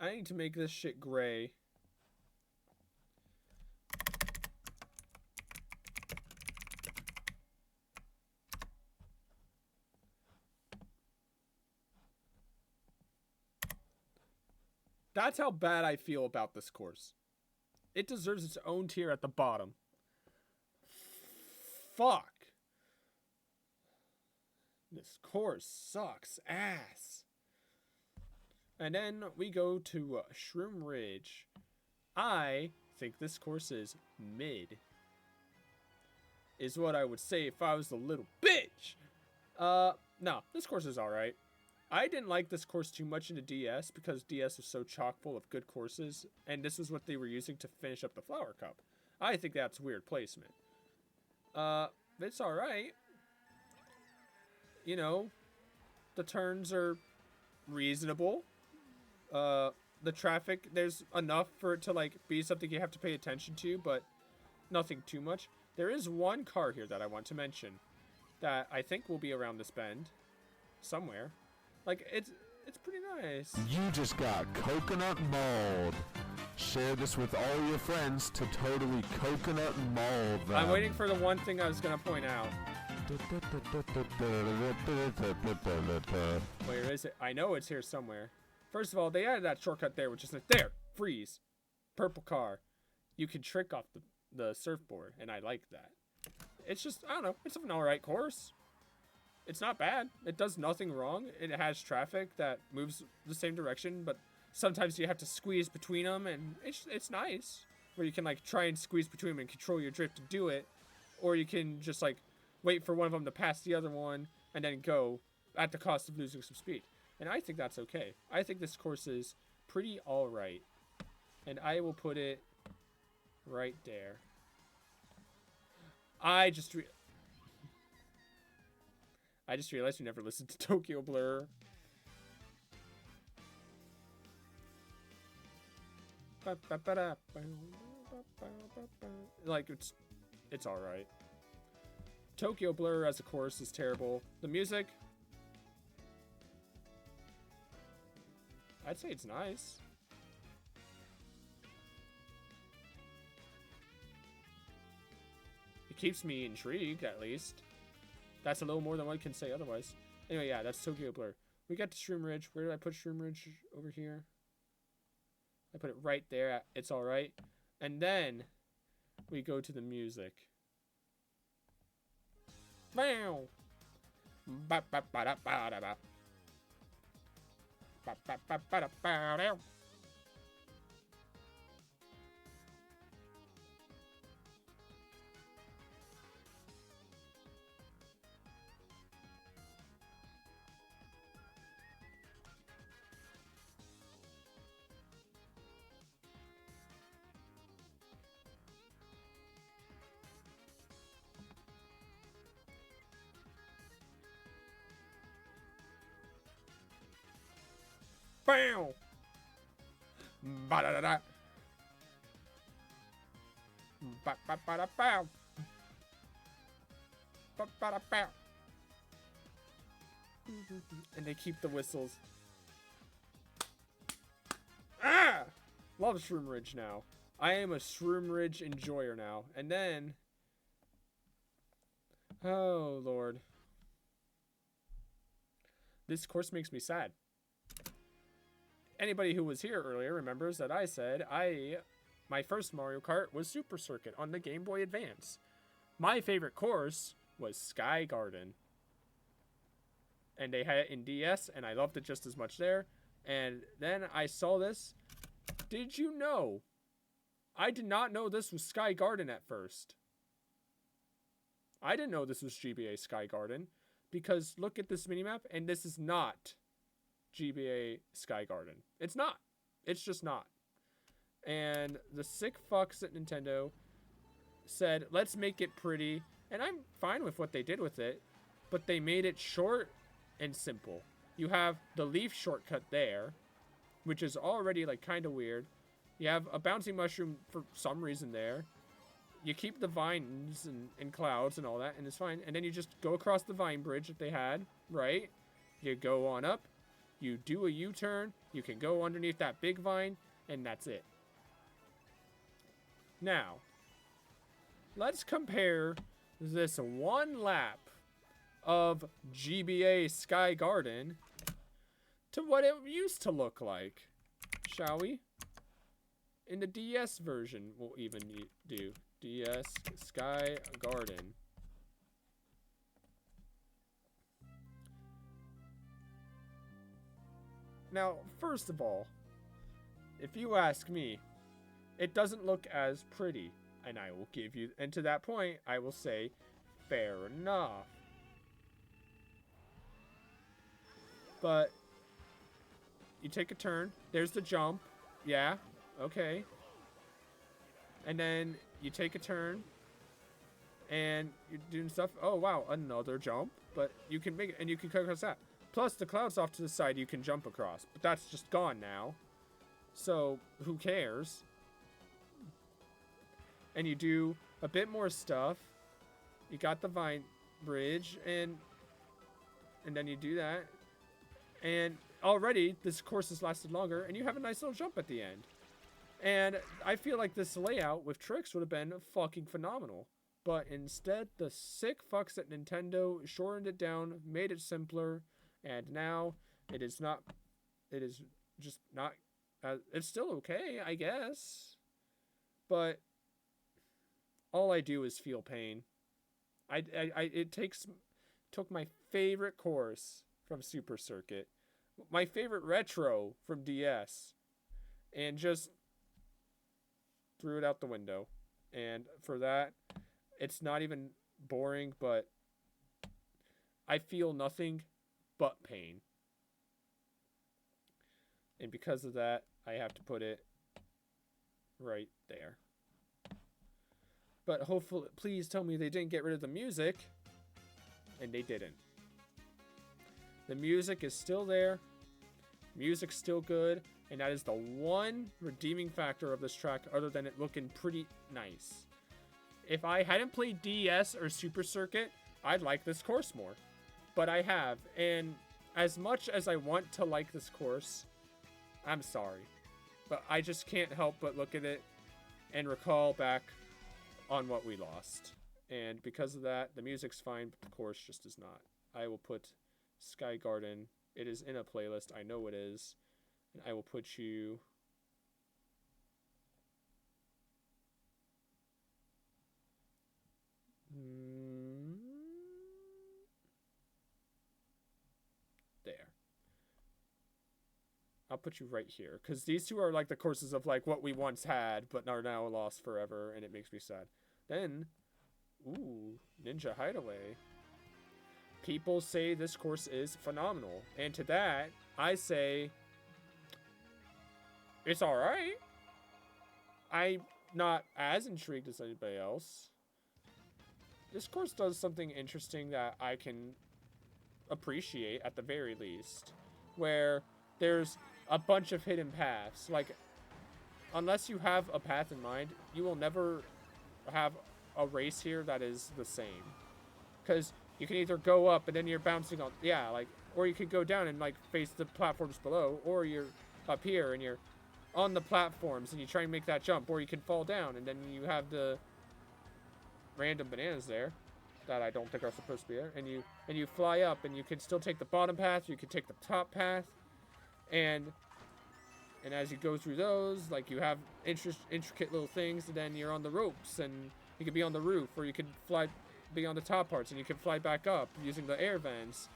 Speaker 1: I need to make this shit gray. That's how bad I feel about this course. It deserves its own tier at the bottom. Fuck. This course sucks ass. And then we go to Shroom Ridge. I think this course is mid. Is what I would say if I was a little bitch. No, this course is alright. I didn't like this course too much into DS because DS was so chock full of good courses, and this was what they were using to finish up the Flower Cup. I think that's weird placement. It's alright. You know, the turns are reasonable. The traffic, there's enough for it to, like, be something you have to pay attention to, but nothing too much. There is one car here that I want to mention that I think will be around this bend somewhere. Like, it's pretty nice.
Speaker 12: You just got coconut mauled. Share this with all your friends to totally coconut maul them.
Speaker 1: I'm waiting for the one thing I was gonna point out. Where is it? I know it's here somewhere. First of all, they added that shortcut there, which is like, there, freeze, purple car. You can trick off the surfboard, and I like that. It's just, I don't know, it's an alright course. It's not bad. It does nothing wrong. It has traffic that moves the same direction, but sometimes you have to squeeze between them, and it's nice. Where you can, like, try and squeeze between them and control your drift to do it. Or you can just, like, wait for one of them to pass the other one, and then go at the cost of losing some speed. And I think that's okay. I think this course is pretty alright. And I will put it right there. I just realized you never listened to Tokyo Blur. Like, it's alright. Tokyo Blur as a course is terrible. The music, I'd say it's nice. It keeps me intrigued, at least. That's a little more than one can say otherwise. Anyway, yeah, that's Tokyo Blur. We got to Shroom Ridge. Where did I put Shroom Ridge? Over here. I put it right there. It's alright. And then we go to the music. Bow. Ba ba ba da ba da ba. Ba ba ba ba da ba da. Bow. Ba da da da. Ba ba ba da bow. Ba ba da bow. And they keep the whistles. Ah! Love Shroom Ridge now. I am a Shroom Ridge enjoyer now. And then, oh Lord, this course makes me sad. Anybody who was here earlier remembers that I said my first Mario Kart was Super Circuit on the Game Boy Advance. My favorite course was Sky Garden. And they had it in DS, and I loved it just as much there. And then I saw this. Did you know? I did not know this was Sky Garden at first. I didn't know this was GBA Sky Garden. Because look at this minimap, and this is not GBA Sky Garden. It's not. It's just not. And the sick fucks at Nintendo said, let's make it pretty. And I'm fine with what they did with it, but they made it short and simple. You have the leaf shortcut there, which is already like kind of weird. You have a bouncing mushroom for some reason there. You keep the vines and clouds and all that, and it's fine. And then you just go across the vine bridge that they had, right? You go on up, you do a U-turn, you can go underneath that big vine, and that's it. Now, let's compare this one lap of GBA Sky Garden to what it used to look like, shall we? In the DS version, we'll even do DS Sky Garden. Now, first of all, if you ask me, it doesn't look as pretty, and I will give you, and to that point, I will say, fair enough. But you take a turn, there's the jump, yeah, okay. And then you take a turn, and you're doing stuff. Oh wow, another jump, but you can make it, and you can cut across that. Plus, the clouds off to the side you can jump across, but that's just gone now. So who cares? And you do a bit more stuff. You got the vine bridge, and then you do that, and already this course has lasted longer, and you have a nice little jump at the end. And I feel like this layout with tricks would have been fucking phenomenal. But instead, the sick fucks at Nintendo shortened it down, made it simpler, and now it is not, it is just not, it's still okay, I guess. But all I do is feel pain. It took my favorite course from Super Circuit, my favorite retro from DS, and just threw it out the window. And for that, it's not even boring, but I feel nothing but pain. And because of that, I have to put it right there. But hopefully, please tell me they didn't get rid of the music. And they didn't. The music is still there. Music's still good. And that is the one redeeming factor of this track, other than it looking pretty nice. If I hadn't played DS or Super Circuit, I'd like this course more. But I have. And as much as I want to like this course, I'm sorry. But I just can't help but look at it and recall back on what we lost. And because of that, the music's fine, but the course just is not. I will put Sky Garden. It is in a playlist. I know it is. And I will put you... there. I'll put you right here. Because these two are like the courses of like what we once had, but are now lost forever, and it makes me sad. Then, ooh, Ninja Hideaway. People say this course is phenomenal. And to that, I say... it's alright. I'm not as intrigued as anybody else. This course does something interesting that I can appreciate at the very least. Where there's a bunch of hidden paths. Like, unless you have a path in mind, you will never have a race here that is the same. Because you can either go up and then you're bouncing on... yeah, like... or you could go down and, like, face the platforms below. Or you're up here and you're on the platforms and you try and make that jump, or you can fall down and then you have the random bananas there that I don't think are supposed to be there, and you fly up, and you can still take the bottom path, you can take the top path, and as you go through those, like, you have intricate little things, and then you're on the ropes, and you can be on the roof, or you can be on the top parts, and you can fly back up using the air vents,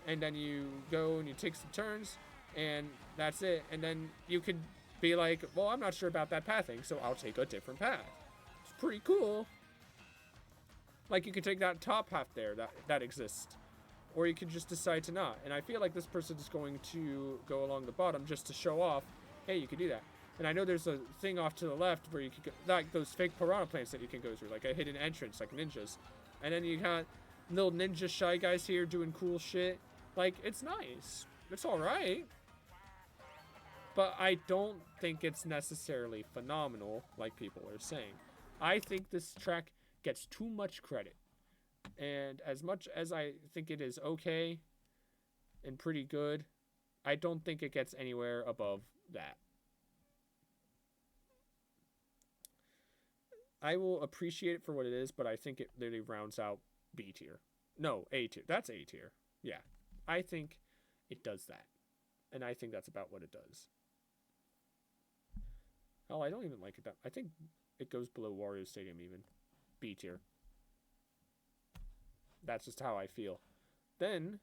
Speaker 1: and then you go and you take some turns, and that's it, and then you can be like, well, I'm not sure about that pathing, so I'll take a different path. It's pretty cool. Like, you can take that top path there that exists, or you can just decide to not. And I feel like this person is going to go along the bottom just to show off, hey, you can do that. And I know there's a thing off to the left where you can go, like those fake piranha plants that you can go through, like a hidden entrance, like ninjas. And then you got little ninja shy guys here doing cool shit. Like, it's nice. It's alright. But I don't think it's necessarily phenomenal, like people are saying. I think this track gets too much credit. And as much as I think it is okay and pretty good, I don't think it gets anywhere above that. I will appreciate it for what it is, but I think it literally rounds out B tier. No, A tier. That's A tier. Yeah. I think it does that. And I think that's about what it does. Oh, I don't even like it that. I think it goes below Wario Stadium even. B tier. That's just how I feel. Then,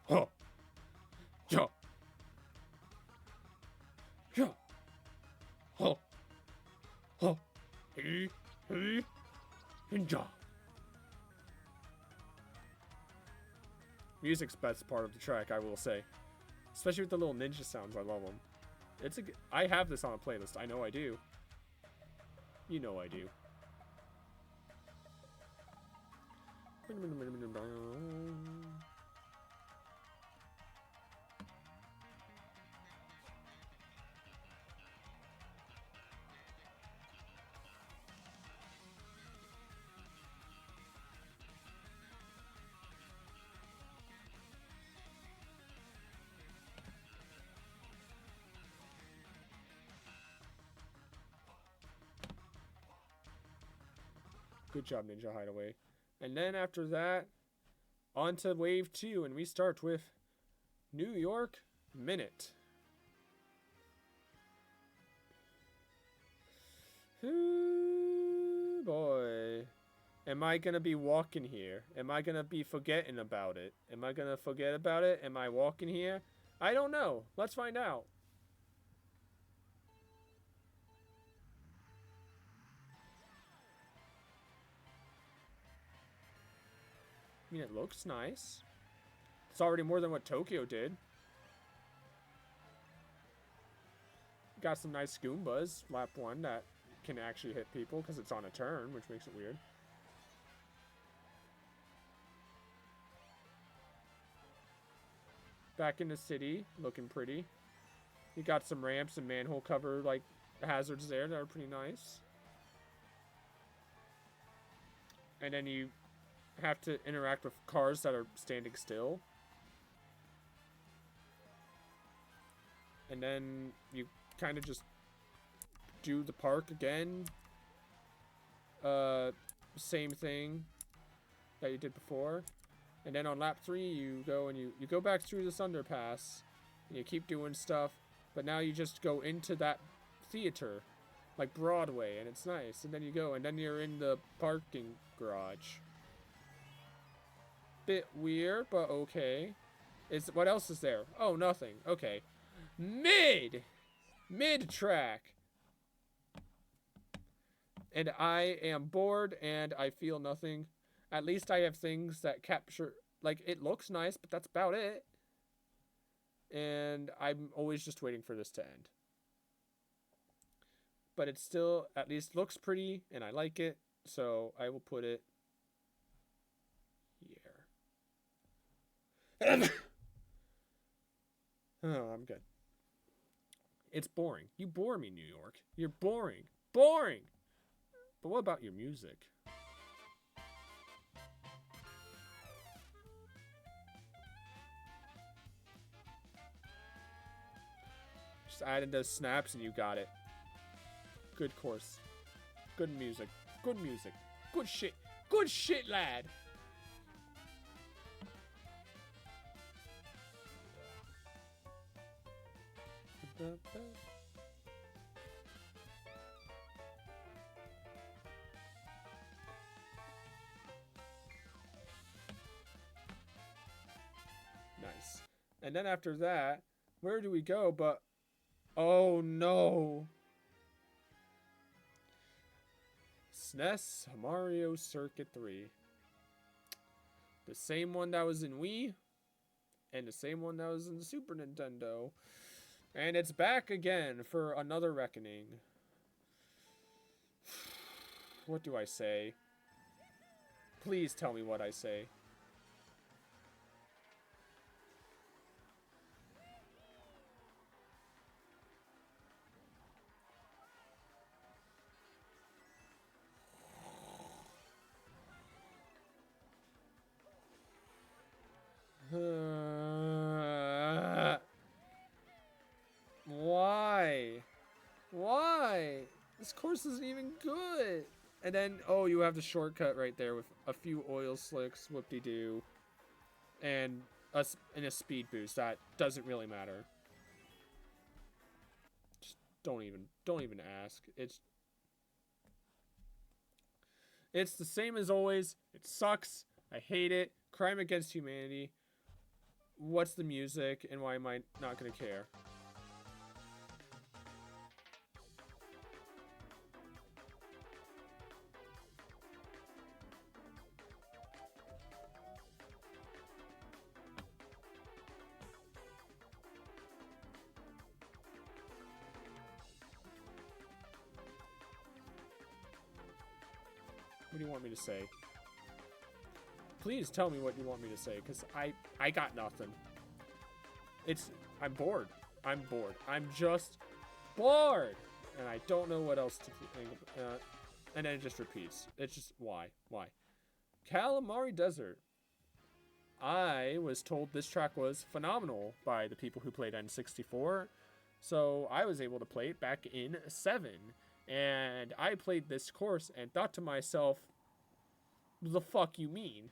Speaker 1: huh, ja, ja, huh, huh, he, ja. Music's best part of the track, I will say. Especially with the little ninja sounds, I love them. I have this on a playlist. I know I do. You know I do. Good job, Ninja Hideaway. And then after that, on to wave 2, and we start with New York Minute. Ooh, boy. Am I gonna be walking here? Am I gonna be forgetting about it? Am I gonna forget about it? Am I walking here? I don't know. Let's find out. I mean, it looks nice. It's already more than what Tokyo did. Got some nice Goombas. Lap 1 that can actually hit people because it's on a turn, which makes it weird. Back in the city, looking pretty. You got some ramps and manhole cover like hazards there that are pretty nice. And then you have to interact with cars that are standing still. And then you kind of just do the park again. Same thing that you did before. And then on lap 3, you go and you go back through this underpass. And you keep doing stuff. But now you just go into that theater. Like Broadway. And it's nice. And then you go. And then you're in the parking garage. Bit weird, but okay. What else is there? Oh, nothing. Okay. Mid track. And I am bored and I feel nothing. At least I have things that capture, like, it looks nice, but that's about it. And I'm always just waiting for this to end. But it still at least looks pretty and I like it, so I will put it here. Oh, I'm good. It's boring. You bore me, New York. You're boring. Boring! But what about your music? Just added those snaps and you got it. Good course. Good music. Good music. Good shit. Good shit, lad! Nice. And then after that, where do we go but... Oh no! SNES Mario Circuit 3. The same one that was in Wii, and the same one that was in the Super Nintendo. And it's back again for another reckoning. What do I say? Please tell me what I say. Why? Why? This course isn't even good. And then, oh, you have the shortcut right there with a few oil slicks, whoop-de-doo, and a speed boost. That doesn't really matter. Just don't even ask. It's the same as always. It sucks. I hate it. Crime against humanity. What's the music, and why am I not gonna care? What do you want me to say? Please tell me what you want me to say, because I got nothing. I'm bored. I'm bored. I'm just bored! And I don't know what else to think of. And then it just repeats. It's just, why? Why? Calamari Desert. I was told this track was phenomenal by the people who played N64. So I was able to play it back in 7. And I played this course and thought to myself, the fuck you mean?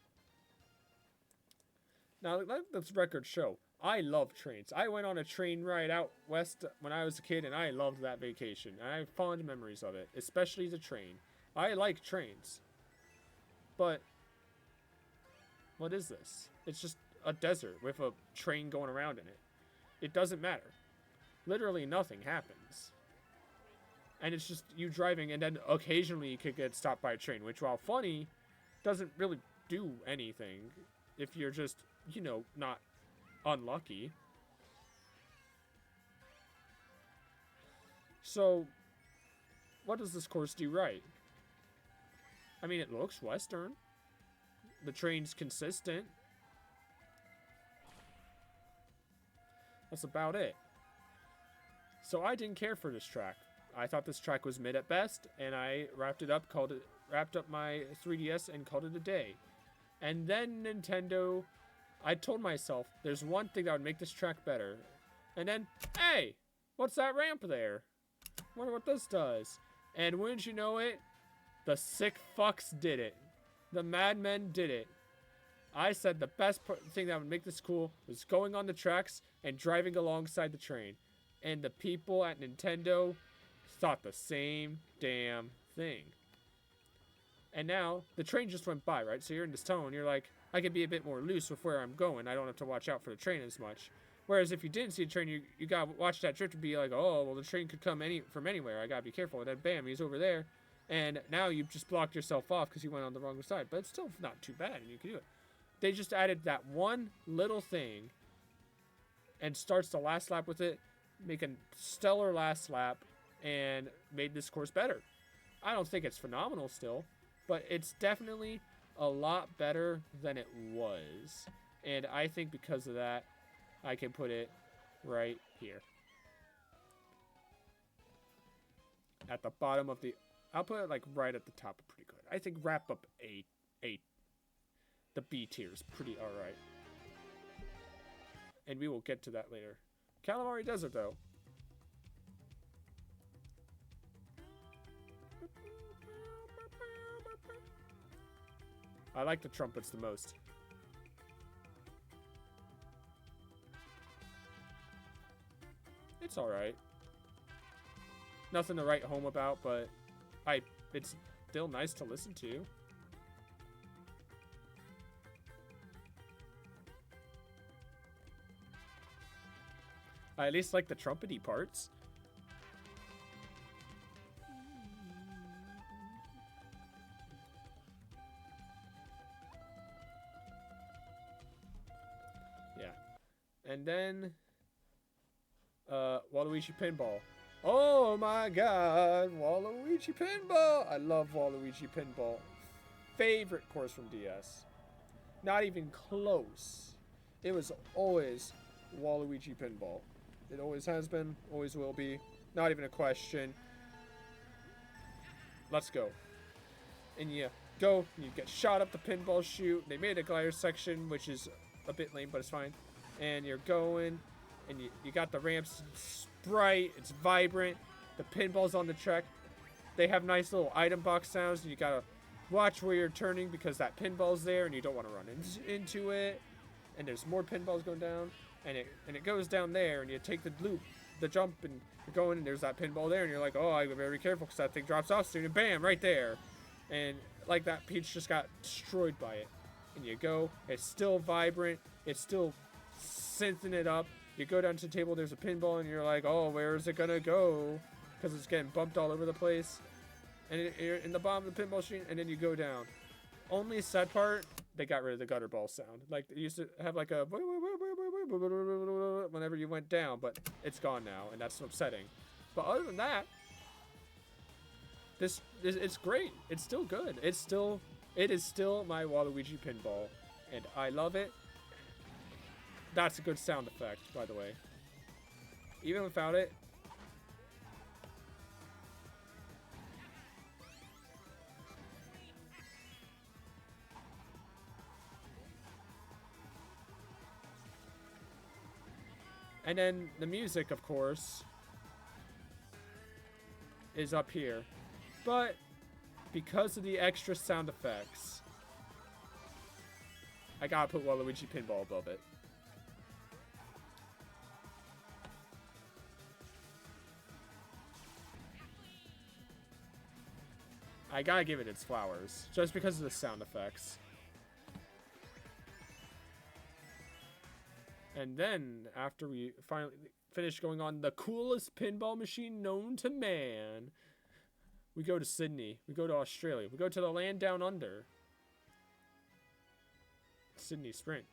Speaker 1: Now, let this record show. I love trains. I went on a train ride out west when I was a kid, and I loved that vacation. I have fond memories of it, especially the train. I like trains. But, what is this? It's just a desert with a train going around in it. It doesn't matter. Literally nothing happens. And it's just you driving, and then occasionally you could get stopped by a train, which, while funny, doesn't really do anything if you're just, you know, not unlucky. So, what does this course do right? I mean, it looks Western. The train's consistent. That's about it. So I didn't care for this track. I thought this track was mid at best, and I wrapped up my 3DS and called it a day. And then Nintendo, I told myself, there's one thing that would make this track better. And then, hey, what's that ramp there? Wonder what this does. And wouldn't you know it, the sick fucks did it. The madmen did it. I said the best thing that would make this cool was going on the tracks and driving alongside the train. And the people at Nintendo thought the same damn thing. And now, the train just went by, right? So you're in this tunnel, and you're like, I can be a bit more loose with where I'm going. I don't have to watch out for the train as much. Whereas if you didn't see a train, you gotta watch that drift to be like, oh, well, the train could come from anywhere. I gotta be careful. And then, bam, he's over there. And now you've just blocked yourself off because you went on the wrong side. But it's still not too bad, and you can do it. They just added that one little thing and starts the last lap with it, make a stellar last lap, and made this course better. I don't think it's phenomenal still, but it's definitely a lot better than it was. And I think because of that, I can put it right here. At the bottom of the... I'll put it like right at the top, pretty good. I think wrap up 8. The B tier is pretty alright. And we will get to that later. Calamari Desert, though. I like the trumpets the most. It's alright. Nothing to write home about, but it's still nice to listen to. I at least like the trumpety parts. Yeah. And then Waluigi Pinball. Oh my god, Waluigi Pinball! I love Waluigi Pinball. Favorite course from DS. Not even close. It was always Waluigi Pinball. It always has been, always will be. Not even a question. Let's go. And you go, you get shot up the pinball chute. They made a glider section, which is a bit lame, but it's fine. And you're going, and you got the ramps. It's bright, it's vibrant. The pinball's on the track. They have nice little item box sounds, and you gotta watch where you're turning because that pinball's there, and you don't want to run into it. And there's more pinballs going down, and it goes down there, and you take the loop, the jump, and you're going, and there's that pinball there, and you're like, oh, I gotta be very careful because that thing drops off soon, and bam, right there. And like that, Peach just got destroyed by it. And you go, it's still vibrant, it's still synthing it up. You go down to the table, there's a pinball, and you're like, oh, where is it gonna go? Because it's getting bumped all over the place. And you're in the bottom of the pinball machine, and then you go down. Only sad part, they got rid of the gutter ball sound. Like, they used to have like a whenever you went down, but it's gone now, and that's upsetting. But other than that, it's great. It's still good. It is still my Waluigi Pinball, and I love it. That's a good sound effect, by the way. Even without it. And then the music, of course, is up here. But because of the extra sound effects, I gotta put Waluigi Pinball above it. I gotta give it its flowers, just because of the sound effects. And then, after we finally finish going on the coolest pinball machine known to man, we go to Sydney. We go to Australia. We go to the land down under. Sydney Sprint.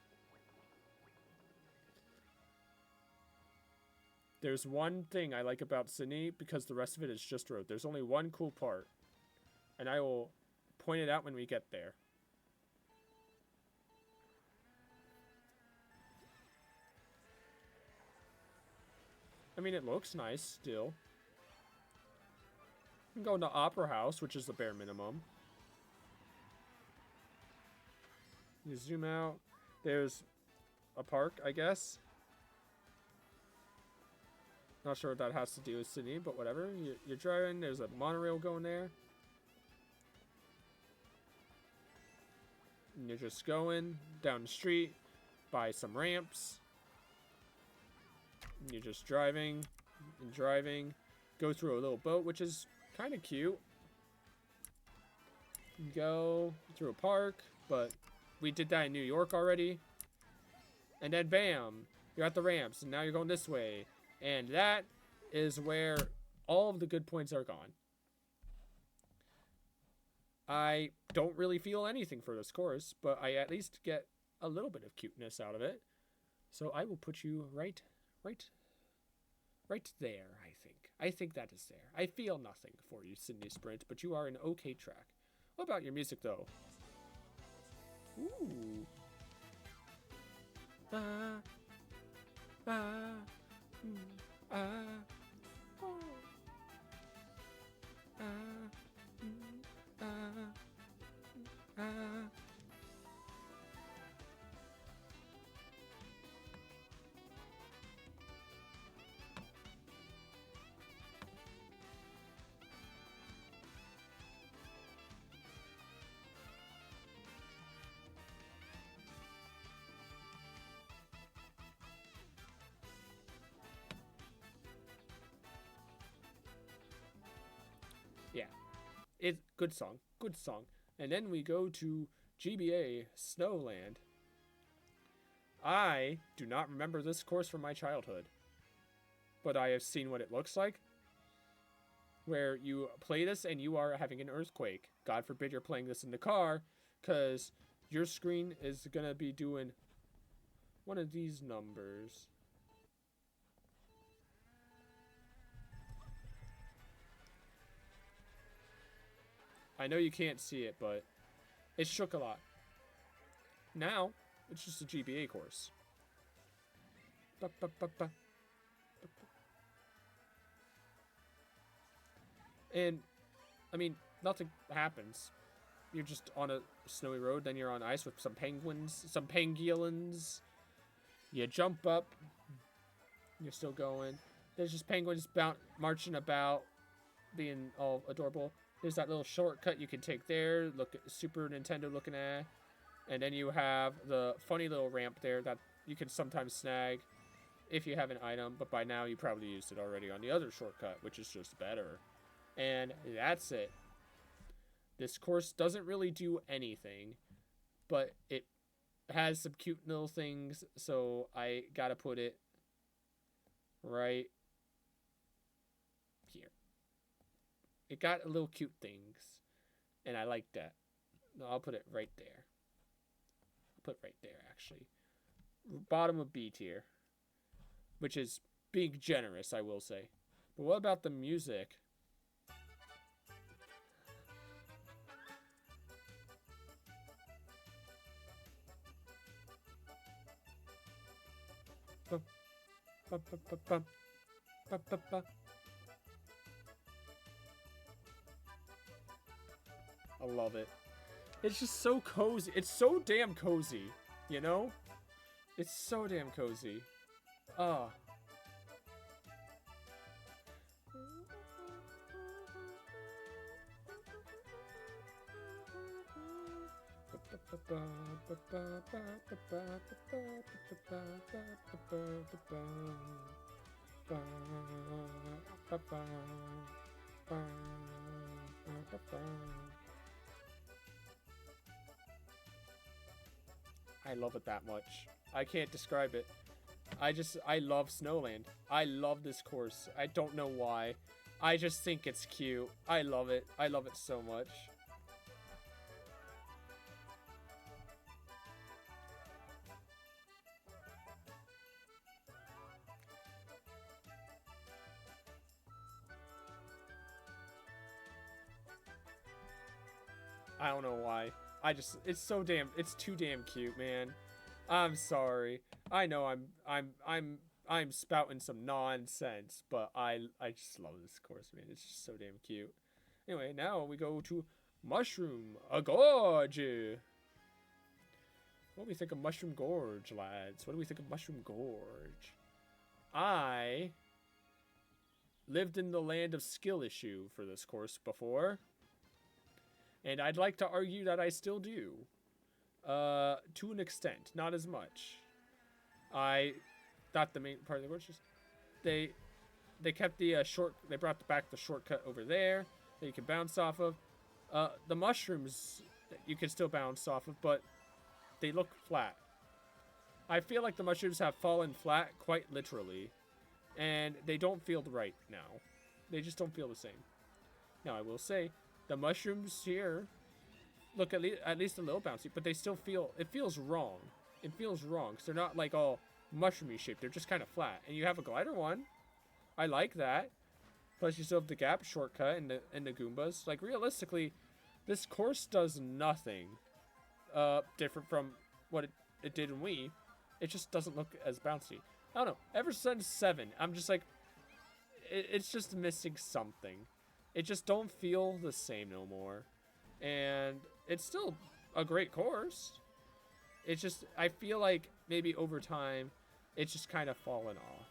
Speaker 1: There's one thing I like about Sydney, because the rest of it is just road. There's only one cool part. And I will point it out when we get there. I mean, it looks nice still. We can go into Opera House, which is the bare minimum. You zoom out. There's a park, I guess. Not sure what that has to do with Sydney, but whatever. You're driving. There's a monorail going there. And you're just going down the street by some ramps. And you're just driving and driving. Go through a little boat, which is kind of cute. You go through a park, but we did that in New York already. And then bam, you're at the ramps, and now you're going this way. And that is where all of the good points are gone. I don't really feel anything for this course, but I at least get a little bit of cuteness out of it. So I will put you right there, I think. I think that is there. I feel nothing for you, Sydney Sprint, but you are an okay track. What about your music, though? Ooh. Yeah, it's good song, good song. And then we go to GBA Snowland. I do not remember this course from my childhood, but I have seen what it looks like. Where you play this and you are having an earthquake. God forbid you're playing this in the car, because your screen is gonna be doing one of these numbers. I know you can't see it, but it shook a lot. Now, it's just a GBA course. Ba, ba, ba, ba. And, I mean, nothing happens. You're just on a snowy road, then you're on ice with some penguins, some pangolins. You jump up. You're still going. There's just penguins marching about, being all adorable. There's that little shortcut you can take there. Look at Super Nintendo looking at. And then you have the funny little ramp there that you can sometimes snag if you have an item. But by now you probably used it already on the other shortcut, which is just better. And that's it. This course doesn't really do anything, but it has some cute little things, so I gotta put it right here. It got a little cute things, and I like that. No, I'll put it right there. I'll put it right there, actually. Bottom of B tier, which is being generous, I will say. But what about the music? I love it. It's just so cozy. It's so damn cozy, you know? It's so damn cozy. Ah. I love it that much. I can't describe it. I love Snowland. I love this course. I don't know why. I just think it's cute. I love it. I love it so much. I don't know why. It's too damn cute, man. I'm sorry. I know I'm spouting some nonsense, but I just love this course, man. It's just so damn cute. Anyway, now we go to Mushroom Gorge. What do we think of Mushroom Gorge, lads? What do we think of Mushroom Gorge? I lived in the land of skill issue for this course before. And I'd like to argue that I still do. To an extent. Not as much. I thought the main part of the course was... They kept the they brought back the shortcut over there that you can bounce off of. The mushrooms you can still bounce off of, but they look flat. I feel like the mushrooms have fallen flat, quite literally. And they don't feel right now. They just don't feel the same. Now, I will say... The mushrooms here look at least a little bouncy, but they still it feels wrong. It feels wrong, because they're not like all mushroomy shaped. They're just kind of flat. And you have a glider one. I like that. Plus you still have the gap shortcut and the Goombas. Like, realistically, this course does nothing different from what it did in Wii. It just doesn't look as bouncy. I don't know. Ever since 7, I'm just like, it's just missing something. It just don't feel the same no more. And it's still a great course. It's just, I feel like maybe over time, it's just kind of fallen off.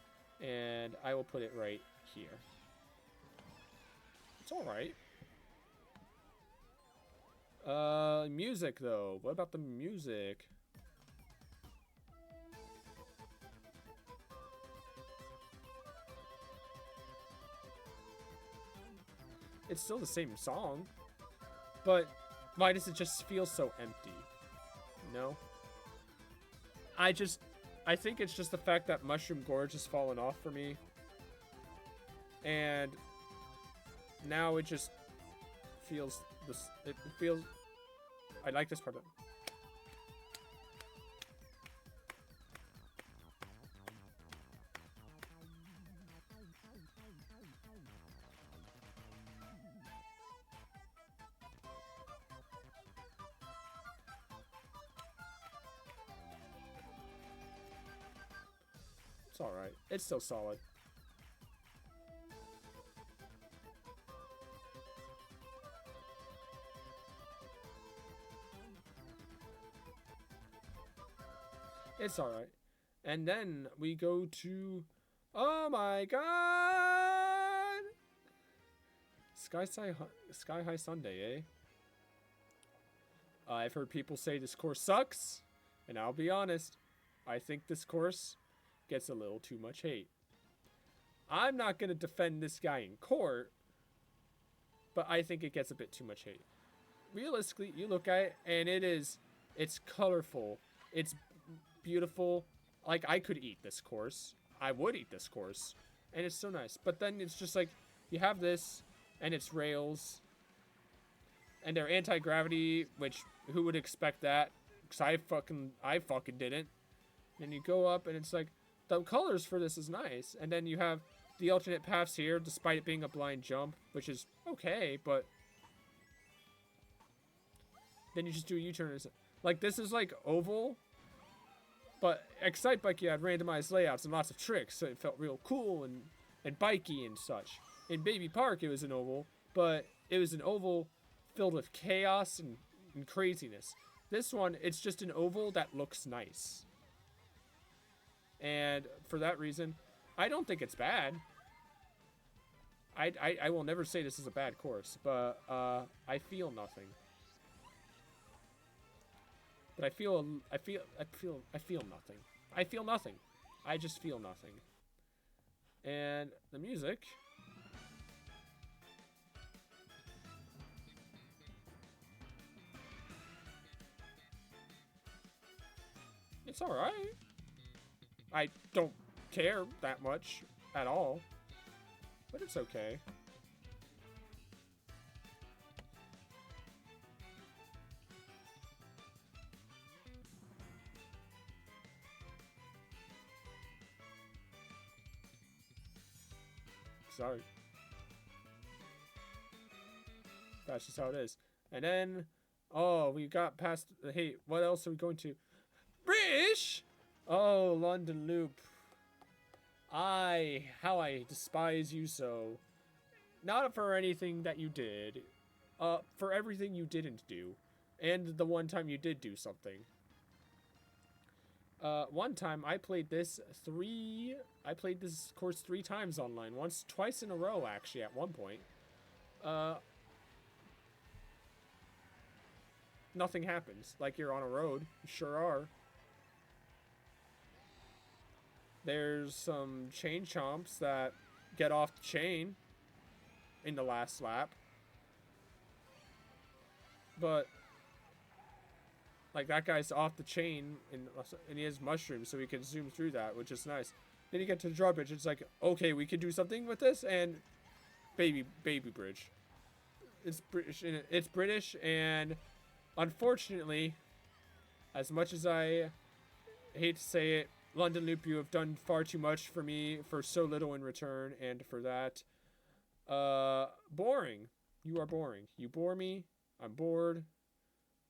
Speaker 1: And I will put it right here. It's alright. Music though. What about the music? It's still the same song, but why does it just feel so empty? No? I think it's just the fact that Mushroom Gorge has fallen off for me. And now it just feels I like this part of it. alright. It's still solid. It's alright. And then we go to... Oh my god! Sky High Sunday, eh? I've heard people say this course sucks. And I'll be honest. I think this course gets a little too much hate. I'm not going to defend this guy in court. But I think it gets a bit too much hate. Realistically, you look at it and it's colorful. It's beautiful. Like, I could eat this course. I would eat this course. And it's so nice. But then it's just like, you have this, and it's rails. And they're anti-gravity, which, who would expect that? Because I fucking didn't. And you go up, and it's like, the colors for this is nice. And then you have the alternate paths here, despite it being a blind jump, which is okay, but... Then you just do a U-turn. Like, this is like oval. But Excite Bike, you had randomized layouts and lots of tricks, so it felt real cool and bikey and such. In Baby Park, it was an oval, but it was an oval filled with chaos and craziness. This one, it's just an oval that looks nice. And for that reason, I don't think it's bad. I will never say this is a bad course, but I feel nothing. But I feel nothing. I feel nothing. I just feel nothing. And the music. It's alright. I don't care that much at all. But it's okay. Sorry. That's just how it is. And then, oh, we got past the hate. What else are we going to? British! Oh, London Loop. How I despise you so. Not for anything that you did. For everything you didn't do. And the one time you did do something. One time I played this course 3 times online. Twice in a row, actually, at one point. Nothing happens. Like, you're on a road. You sure are. There's some chain chomps that get off the chain in the last lap. But... like, that guy's off the chain, and he has mushrooms, so he can zoom through that, which is nice. Then you get to the drawbridge, it's like, okay, we can do something with this, and baby bridge. It's British, and unfortunately, as much as I hate to say it, London Loop, you have done far too much for me for so little in return, and for that, boring. You are boring. You bore me. I'm bored.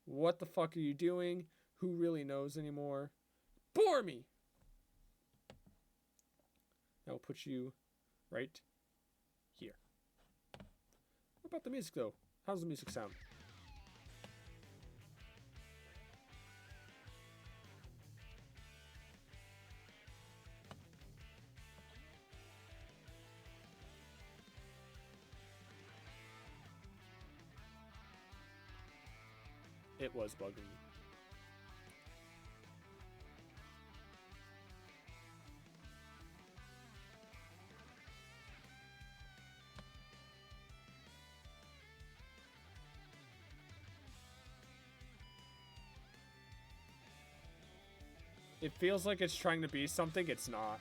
Speaker 1: What the fuck are you doing? Who really knows anymore? Bore me! That will put you right here. What about the music, though? How's the music sound? It was bugging me. It feels like it's trying to be something it's not.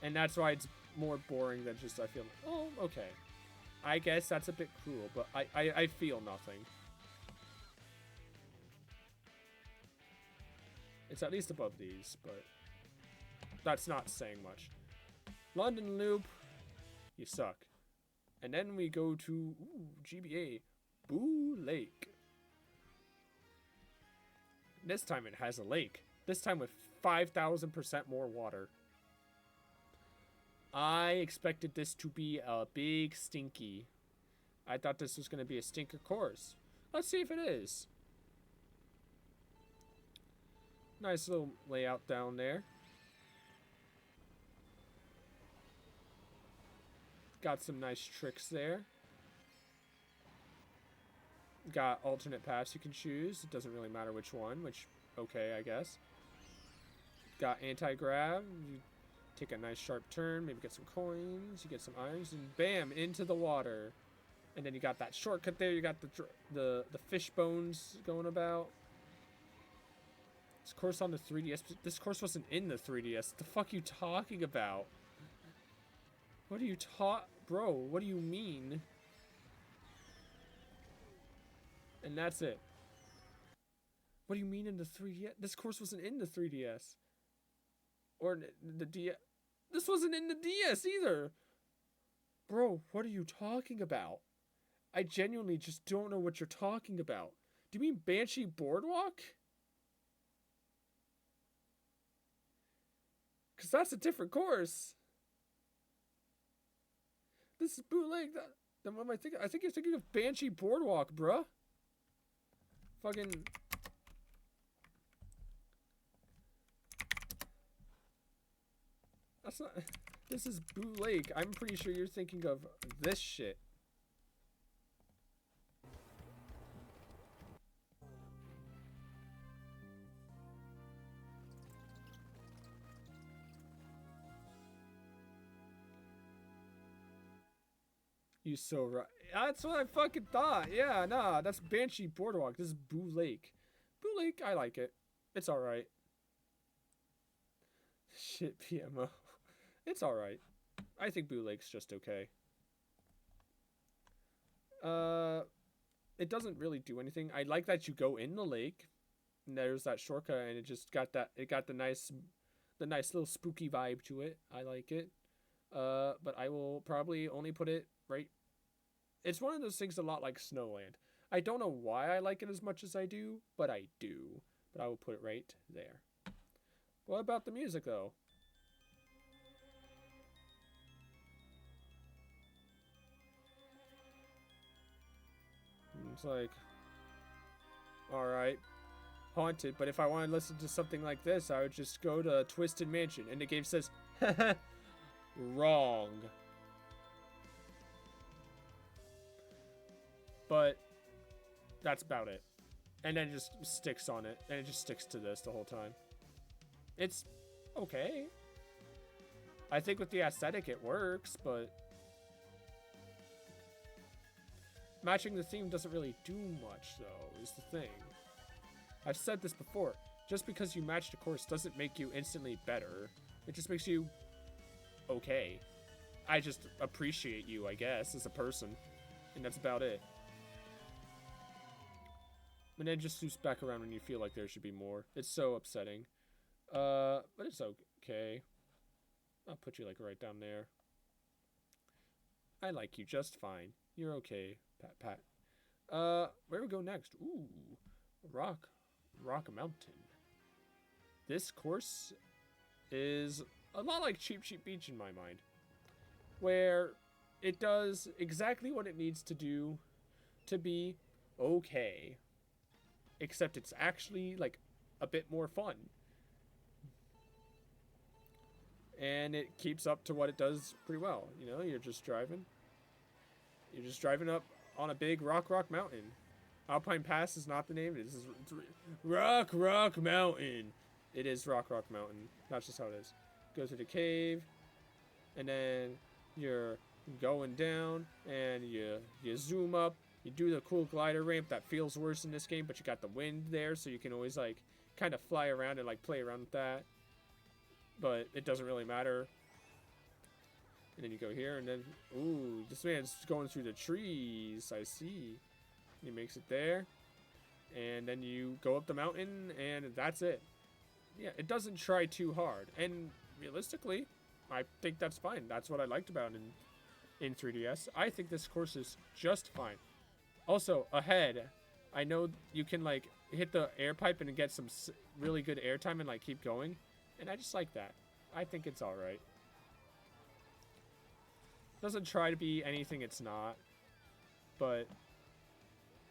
Speaker 1: And that's why it's more boring than just I feel like, oh, okay. I guess that's a bit cruel, but I feel nothing. It's at least above these, but that's not saying much. London Loop, you suck. And then we go to GBA, Boo Lake. This time it has a lake. This time with 5,000% more water. I expected this to be a big stinky. I thought this was going to be a stinker course. Let's see if it is. Nice little layout down there. Got some nice tricks there. Got alternate paths you can choose. It doesn't really matter which one, which, okay, I guess. Got anti-grav. You take a nice sharp turn, maybe get some coins, you get some irons, and bam, into the water. And then you got that shortcut there. You got the fish bones going about. This course on the 3DS. This course wasn't in the 3DS. What the fuck are you talking about? What are you bro? What do you mean? And that's it. What do you mean in the 3DS? This course wasn't in the 3DS. Or the DS. This wasn't in the DS either. Bro, what are you talking about? I genuinely just don't know what you're talking about. Do you mean Banshee Boardwalk? Because that's a different course. This is bootleg. Then what am I thinking? I think you're thinking of Banshee Boardwalk, bruh. Fucking... That's not... This is bootleg. I'm pretty sure you're thinking of this shit. You so right. That's what I fucking thought. Yeah, nah, that's Banshee Boardwalk. This is Boo Lake. Boo Lake, I like it. It's alright. Shit, PMO. It's alright. I think Boo Lake's just okay. It doesn't really do anything. I like that you go in the lake. And there's that shortcut, and it just got that. It got the nice little spooky vibe to it. I like it. But I will probably only put it right. It's one of those things a lot like Snowland. I don't know why I like it as much as I do, but I do. But I will put it right there. What about the music, though? It's like, alright, haunted, but if I want to listen to something like this, I would just go to Twisted Mansion, and the game says, wrong. But that's about it. And then it just sticks on it, and it just sticks to this the whole time. It's okay. I think with the aesthetic it works, but matching the theme doesn't really do much, though, is the thing. I've said this before. Just because you matched a course doesn't make you instantly better. It just makes you okay. I just appreciate you, I guess, as a person. And that's about it. And then just swoops back around when you feel like there should be more. It's so upsetting. But it's okay. I'll put you, like, right down there. I like you just fine. You're okay, Pat. Where do we go next? Ooh, Rock Mountain. This course is a lot like Cheap Cheap Beach in my mind, where it does exactly what it needs to do to be okay, except it's actually like a bit more fun. And it keeps up to what it does pretty well. You know, you're just driving up on a big Rock Mountain. Alpine Pass is not the name. It's Rock Mountain. It is Rock Mountain. That's just how it is. Go through the cave, and then you're going down, and you zoom up. You do the cool glider ramp that feels worse in this game, but you got the wind there, so you can always like kind of fly around and like play around with that. But it doesn't really matter. And then you go here, and then, ooh, this man's going through the trees, I see. He makes it there. And then you go up the mountain, and that's it. Yeah, it doesn't try too hard. And realistically, I think that's fine. That's what I liked about it in 3DS. I think this course is just fine. Also, ahead, I know you can, like, hit the air pipe and get some really good airtime and like keep going. And I just like that. I think it's all right. Doesn't try to be anything it's not, but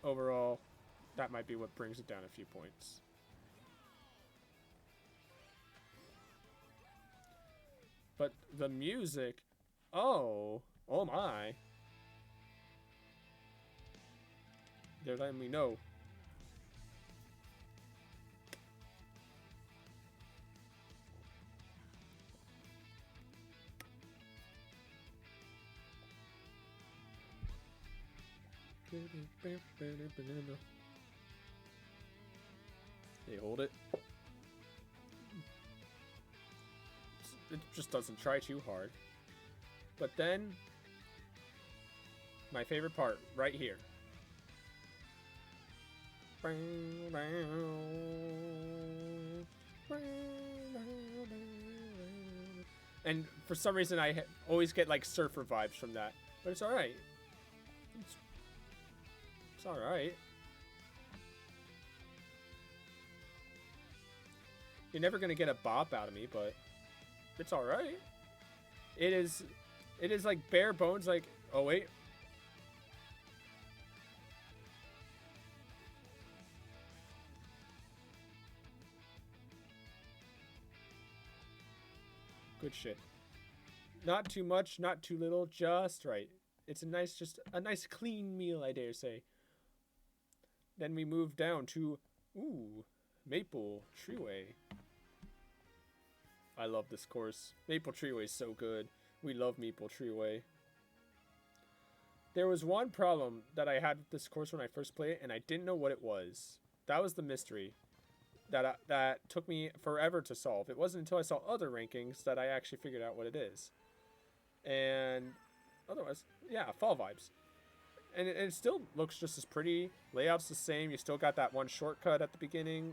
Speaker 1: overall, that might be what brings it down a few points. But the music, oh my. They're letting me know. They hold it. It just doesn't try too hard. But then, my favorite part, right here. And for some reason, I always get like surfer vibes from that. But it's alright. It's alright. You're never gonna get a bop out of me, but it's alright. It is like bare bones, like, oh wait. Good shit. Not too much, not too little, just right. It's just a nice clean meal, I dare say. Then we move down to, ooh, Maple Treeway. I love this course. Maple Treeway is so good. We love Maple Treeway. There was one problem that I had with this course when I first played it, and I didn't know what it was. That was the mystery that took me forever to solve. It wasn't until I saw other rankings that I actually figured out what it is. And otherwise, yeah, fall vibes. And it still looks just as pretty. Layout's the same. You still got that one shortcut at the beginning.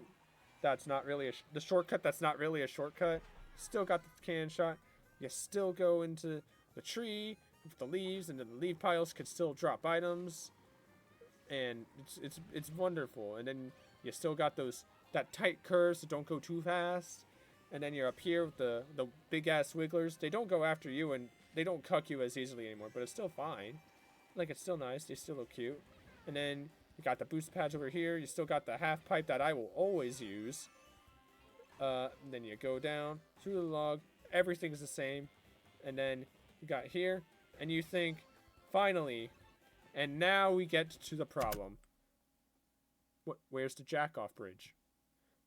Speaker 1: That's not really the shortcut. That's not really a shortcut. Still got the cannon shot. You still go into the tree with the leaves, and then the leaf piles could still drop items. And it's wonderful. And then you still got that tight curve, so don't go too fast. And then you're up here with the big ass wigglers. They don't go after you, and they don't cuck you as easily anymore. But it's still fine. Like, it's still nice. They still look cute. And then you got the boost pads over here. You still got the half pipe that I will always use. Then you go down through the log. Everything's the same. And then you got here. And you think, finally. And now we get to the problem. Where's the jack-off bridge?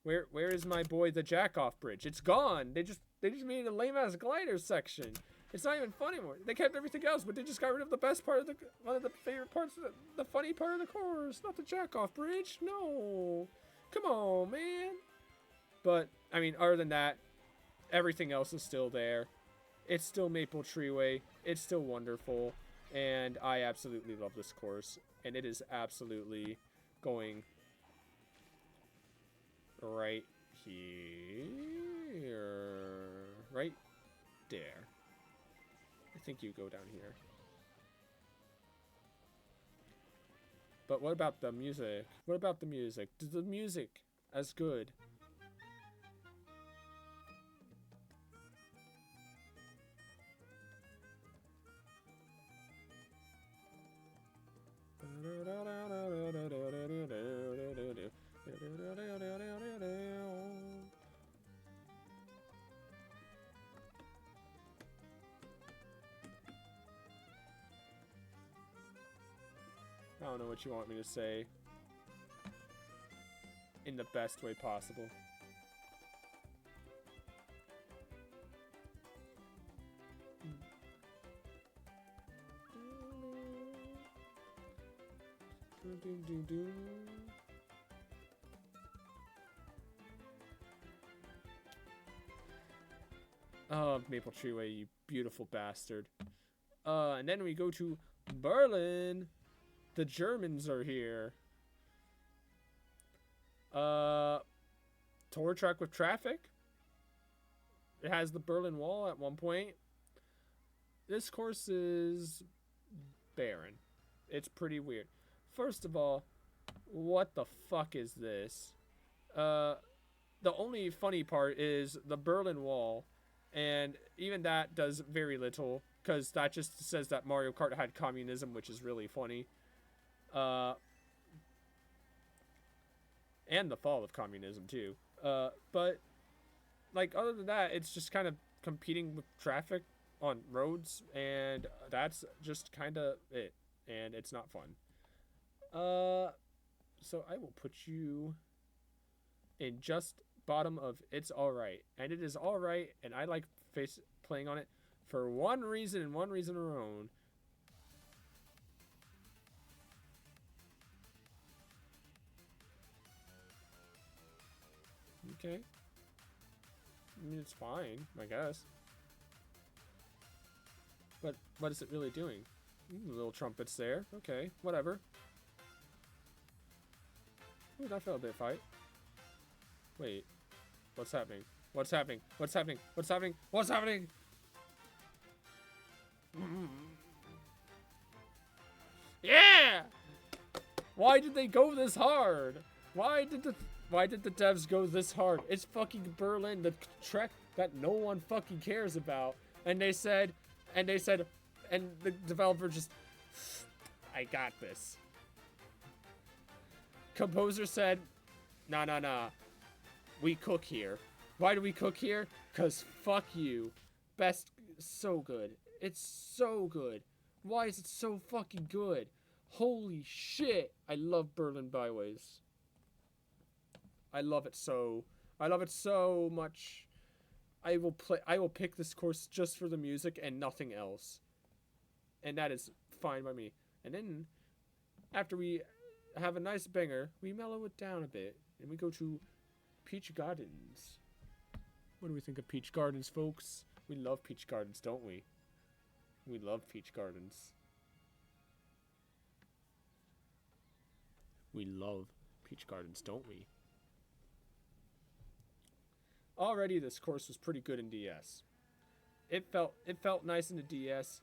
Speaker 1: Where is my boy, the jack-off bridge? It's gone. They just made a lame-ass glider section. It's not even fun anymore. They kept everything else, but they just got rid of the best part of one of the favorite parts, the funny part of the course. Not the jack-off bridge. No. Come on, man. But, I mean, other than that, everything else is still there. It's still Maple Treeway. It's still wonderful. And I absolutely love this course. And it is absolutely going right here. Right there. I think you go down here. But what about the music? What about the music? Is the music as good? I don't know what you want me to say in the best way possible. Oh, Maple Treeway, you beautiful bastard. And then we go to Berlin. The Germans are here. Tour truck with traffic. It has the Berlin Wall at one point. This course is barren. It's pretty weird. First of all, What the fuck is this? The only funny part is the Berlin Wall, and even that does very little, because that just says that Mario Kart had communism, which is really funny. And the fall of communism, too. But, like, other than that, it's just kind of competing with traffic on roads, and that's just kind of it, and it's not fun. So I will put you in just bottom of It's Alright, and it is alright, and I like playing on it for one reason and one reason alone. Okay. I mean, it's fine, I guess. But what is it really doing? Little trumpets there. Okay, whatever. Ooh, that felt a bit fight. Wait. What's happening? What's happening? What's happening? What's happening? What's happening? Yeah! Why did they go this hard? Why did the devs go this hard? It's fucking Berlin, the trek that no one fucking cares about. And they said, and the developer just, I got this. Composer said, nah. We cook here. Why do we cook here? 'Cause fuck you. Best, so good. It's so good. Why is it so fucking good? Holy shit. I love Berlin Byways. I love it so much. I will pick this course just for the music and nothing else. And that is fine by me. And then, after we have a nice banger, we mellow it down a bit. And we go to Peach Gardens. What do we think of Peach Gardens, folks? We love Peach Gardens, don't we? We love Peach Gardens. We love Peach Gardens, don't we? Already, this course was pretty good in DS. It felt nice in the DS,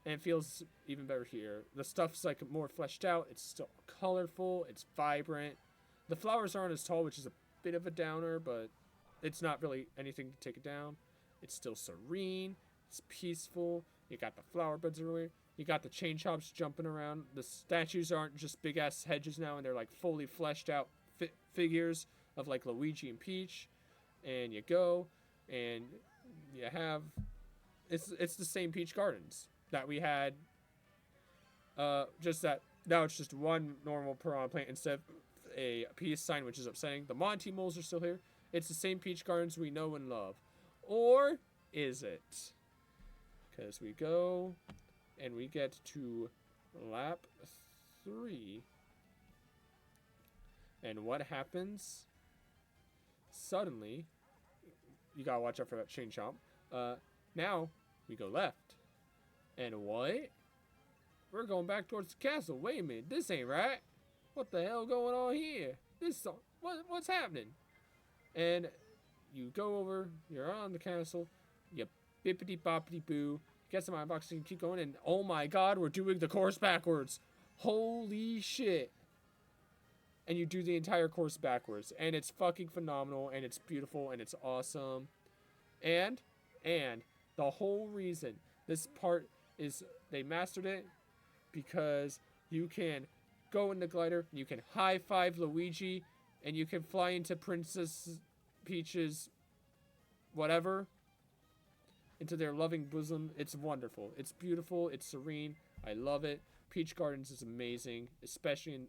Speaker 1: and it feels even better here. The stuff's like more fleshed out. It's still colorful. It's vibrant. The flowers aren't as tall, which is a bit of a downer, but it's not really anything to take it down. It's still serene. It's peaceful. You got the flower beds everywhere. You got the chain chops jumping around. The statues aren't just big ass hedges now, and they're like fully fleshed out figures of like Luigi and Peach. And you go, and you have, it's the same Peach Gardens that we had. Just that now it's just one normal piranha plant instead of a peace sign, which is upsetting. The Monty moles are still here. It's the same Peach Gardens we know and love. Or is it? Because we go and we get to lap 3. And what happens? Suddenly, you gotta watch out for that chain chomp. Now we go left. And what? We're going back towards the castle. Wait a minute, this ain't right. What the hell going on here? What's happening? And you go over, you're on the castle, you bippity boppity boo, get some unboxing, and keep going, and oh my god, we're doing the course backwards. Holy shit. And you do the entire course backwards, and it's fucking phenomenal, and it's beautiful, and it's awesome. And the whole reason this part is they mastered it because you can go in the glider, you can high five Luigi, and you can fly into Princess Peach's whatever, into their loving bosom. It's wonderful. It's beautiful. It's serene. I love it. Peach Gardens is amazing, especially in,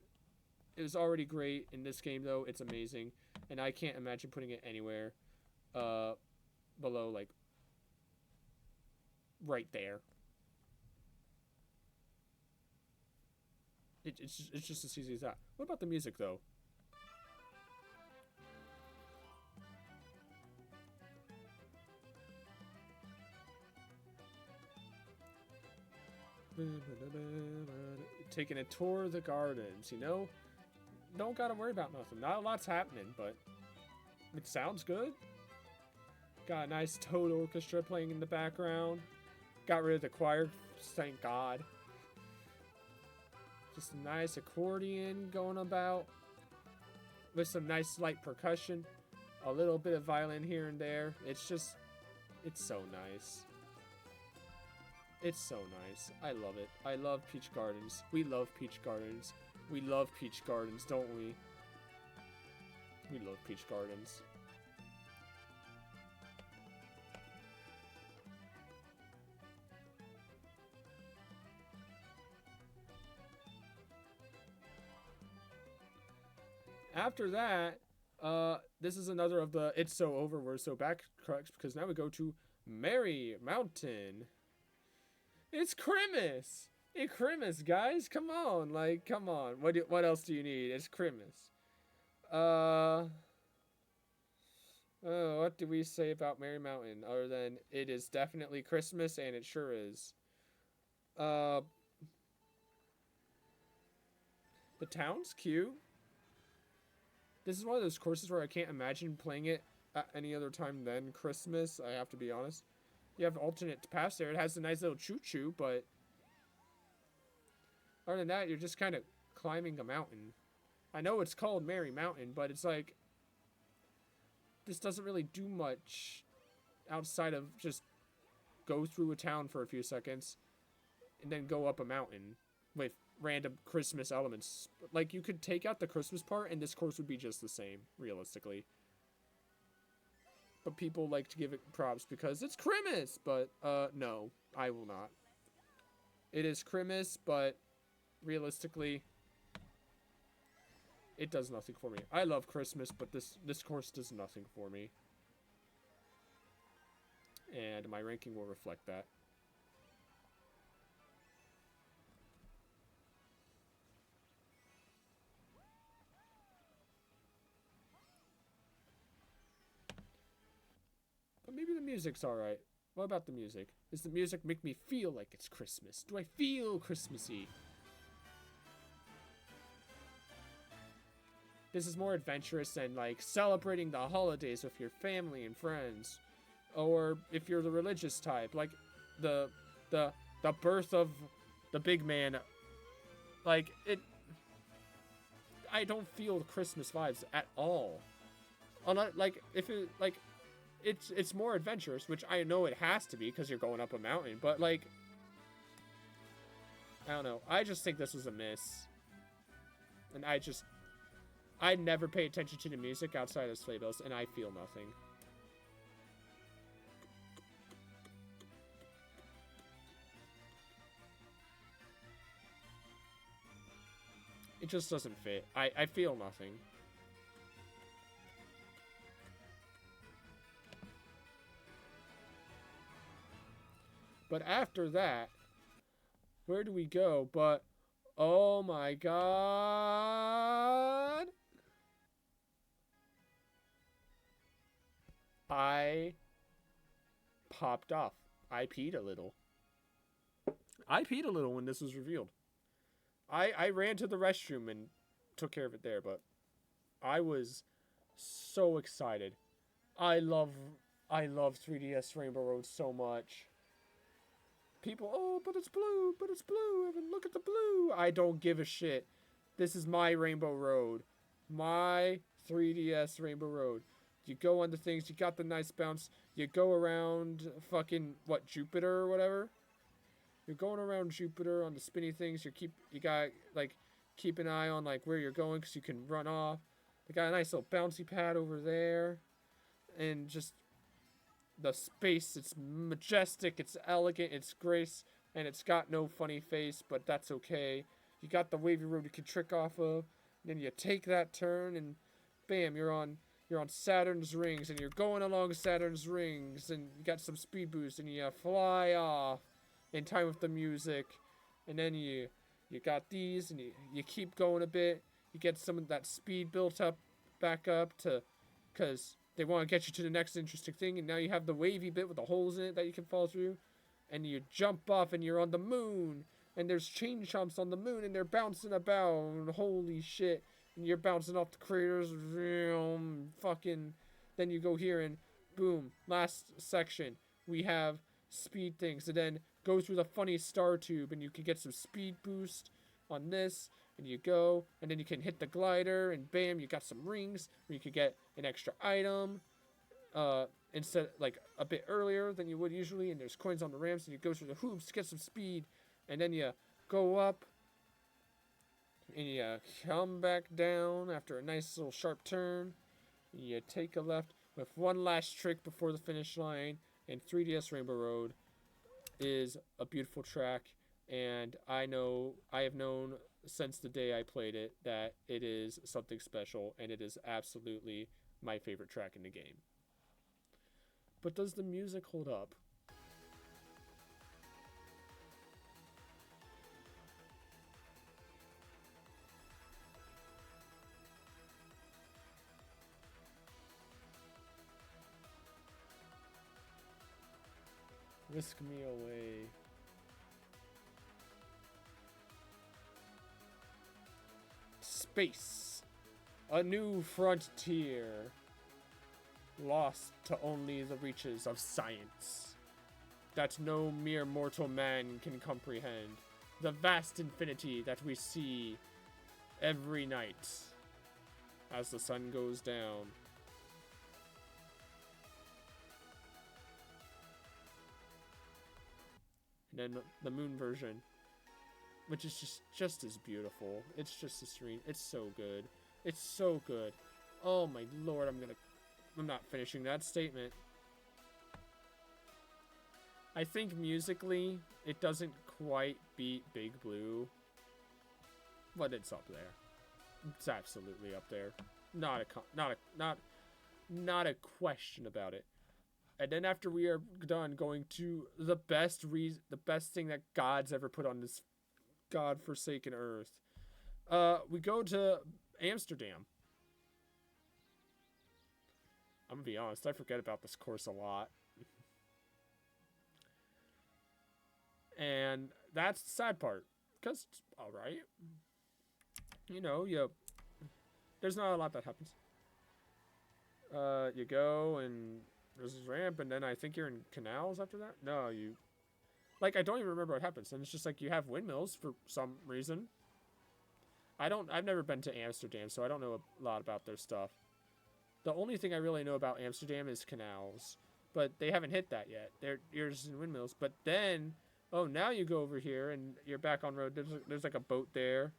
Speaker 1: it was already great in this game though. It's amazing, and I can't imagine putting it anywhere below, like right there. It's just as easy as that. What about the music though? Taking a tour of the gardens, you know? Don't gotta worry about nothing. Not a lot's happening, but it sounds good. Got a nice Toad orchestra playing in the background. Got rid of the choir, thank God. Just a nice accordion going about. with some nice light percussion, a little bit of violin here and there. It's so nice. It's so nice. I love it. I love Peach Gardens. We love Peach Gardens. We love Peach Gardens, don't we? We love Peach Gardens. After that, this is another of the It's So Over, We're So Back crux, because now we go to Merry Mountain. It's Christmas! It's Christmas, guys! Come on, like, come on. What else do you need? It's Christmas. Oh, what do we say about Merry Mountain, other than it is definitely Christmas, and it sure is. The town's cute. This is one of those courses where I can't imagine playing it at any other time than Christmas, I have to be honest. You have alternate paths there. It has a nice little choo-choo, but other than that, you're just kind of climbing a mountain. I know it's called Merry Mountain, but it's like, this doesn't really do much outside of just go through a town for a few seconds and then go up a mountain with random Christmas elements. Like, you could take out the Christmas part and this course would be just the same, realistically. But people like to give it props because it's Christmas, but no, I will not. It is Christmas, but realistically, it does nothing for me. I love Christmas, but this course does nothing for me. And my ranking will reflect that. But maybe the music's alright. What about the music? Does the music make me feel like it's Christmas? Do I feel Christmassy? This is more adventurous than, like, celebrating the holidays with your family and friends. Or if you're the religious type, like the birth of the big man. Like, I don't feel the Christmas vibes at all. Like, if it, like, it's more adventurous, which I know it has to be because you're going up a mountain, but, like, I don't know. I just think this was a miss. And I never pay attention to the music outside of sleigh bells, and I feel nothing. It just doesn't fit. I feel nothing. But after that, where do we go? But, oh my god. I popped off. I peed a little. I peed a little when this was revealed. I ran to the restroom and took care of it there, but I was so excited. I love 3DS Rainbow Road so much. People, oh, but it's blue, Evan, look at the blue. I don't give a shit. This is my Rainbow Road. My 3DS Rainbow Road. You go on the things, you got the nice bounce, you go around fucking, what, Jupiter or whatever? You're going around Jupiter on the spinny things, you got, like, keep an eye on, like, where you're going, because you can run off. They got a nice little bouncy pad over there, and just the space, it's majestic, it's elegant, it's grace, and it's got no funny face, but that's okay. You got the wavy road you can trick off of, then you take that turn, and bam, you're on Saturn's rings, and you're going along Saturn's rings, and you got some speed boost, and you fly off in time with the music, and then you got these, and you keep going a bit, you get some of that speed built up, back up to, because they want to get you to the next interesting thing, and now you have the wavy bit with the holes in it that you can fall through, and you jump off, and you're on the moon, and there's chain chomps on the moon, and they're bouncing about, and holy shit, and you're bouncing off the craters, fucking, then you go here, and boom, last section, we have speed things, and then go through the funny star tube, and you can get some speed boost on this, and you go, and then you can hit the glider, and bam, you got some rings where you could get an extra item. Instead, like a bit earlier than you would usually, and there's coins on the ramps, and you go through the hoops to get some speed, and then you go up, and you come back down after a nice little sharp turn. You take a left with one last trick before the finish line, and 3DS Rainbow Road is a beautiful track, and I have known since the day I played it that it is something special, and it is absolutely my favorite track in the game. But does the music hold up? Whisk me away. Space. A new frontier. Lost to only the reaches of science. That no mere mortal man can comprehend. The vast infinity that we see every night as the sun goes down. And then the moon version, which is just as beautiful. It's just as serene. It's so good. It's so good. Oh my lord, I'm not finishing that statement. I think musically, it doesn't quite beat Big Blue, but it's up there. It's absolutely up there. Not a question about it. And then after we are done going to the best thing that God's ever put on this godforsaken earth, we go to Amsterdam. I'm gonna be honest, I forget about this course a lot. And that's the sad part, because it's alright. You know, there's not a lot that happens. You go, and there's this ramp, and then I think you're in canals after that? No, I don't even remember what happens, and it's just like you have windmills for some reason. I've never been to Amsterdam, so I don't know a lot about their stuff. The only thing I really know about Amsterdam is canals, but they haven't hit that yet. You're just in windmills. But then, now you go over here and you're back on road. There's like a boat there.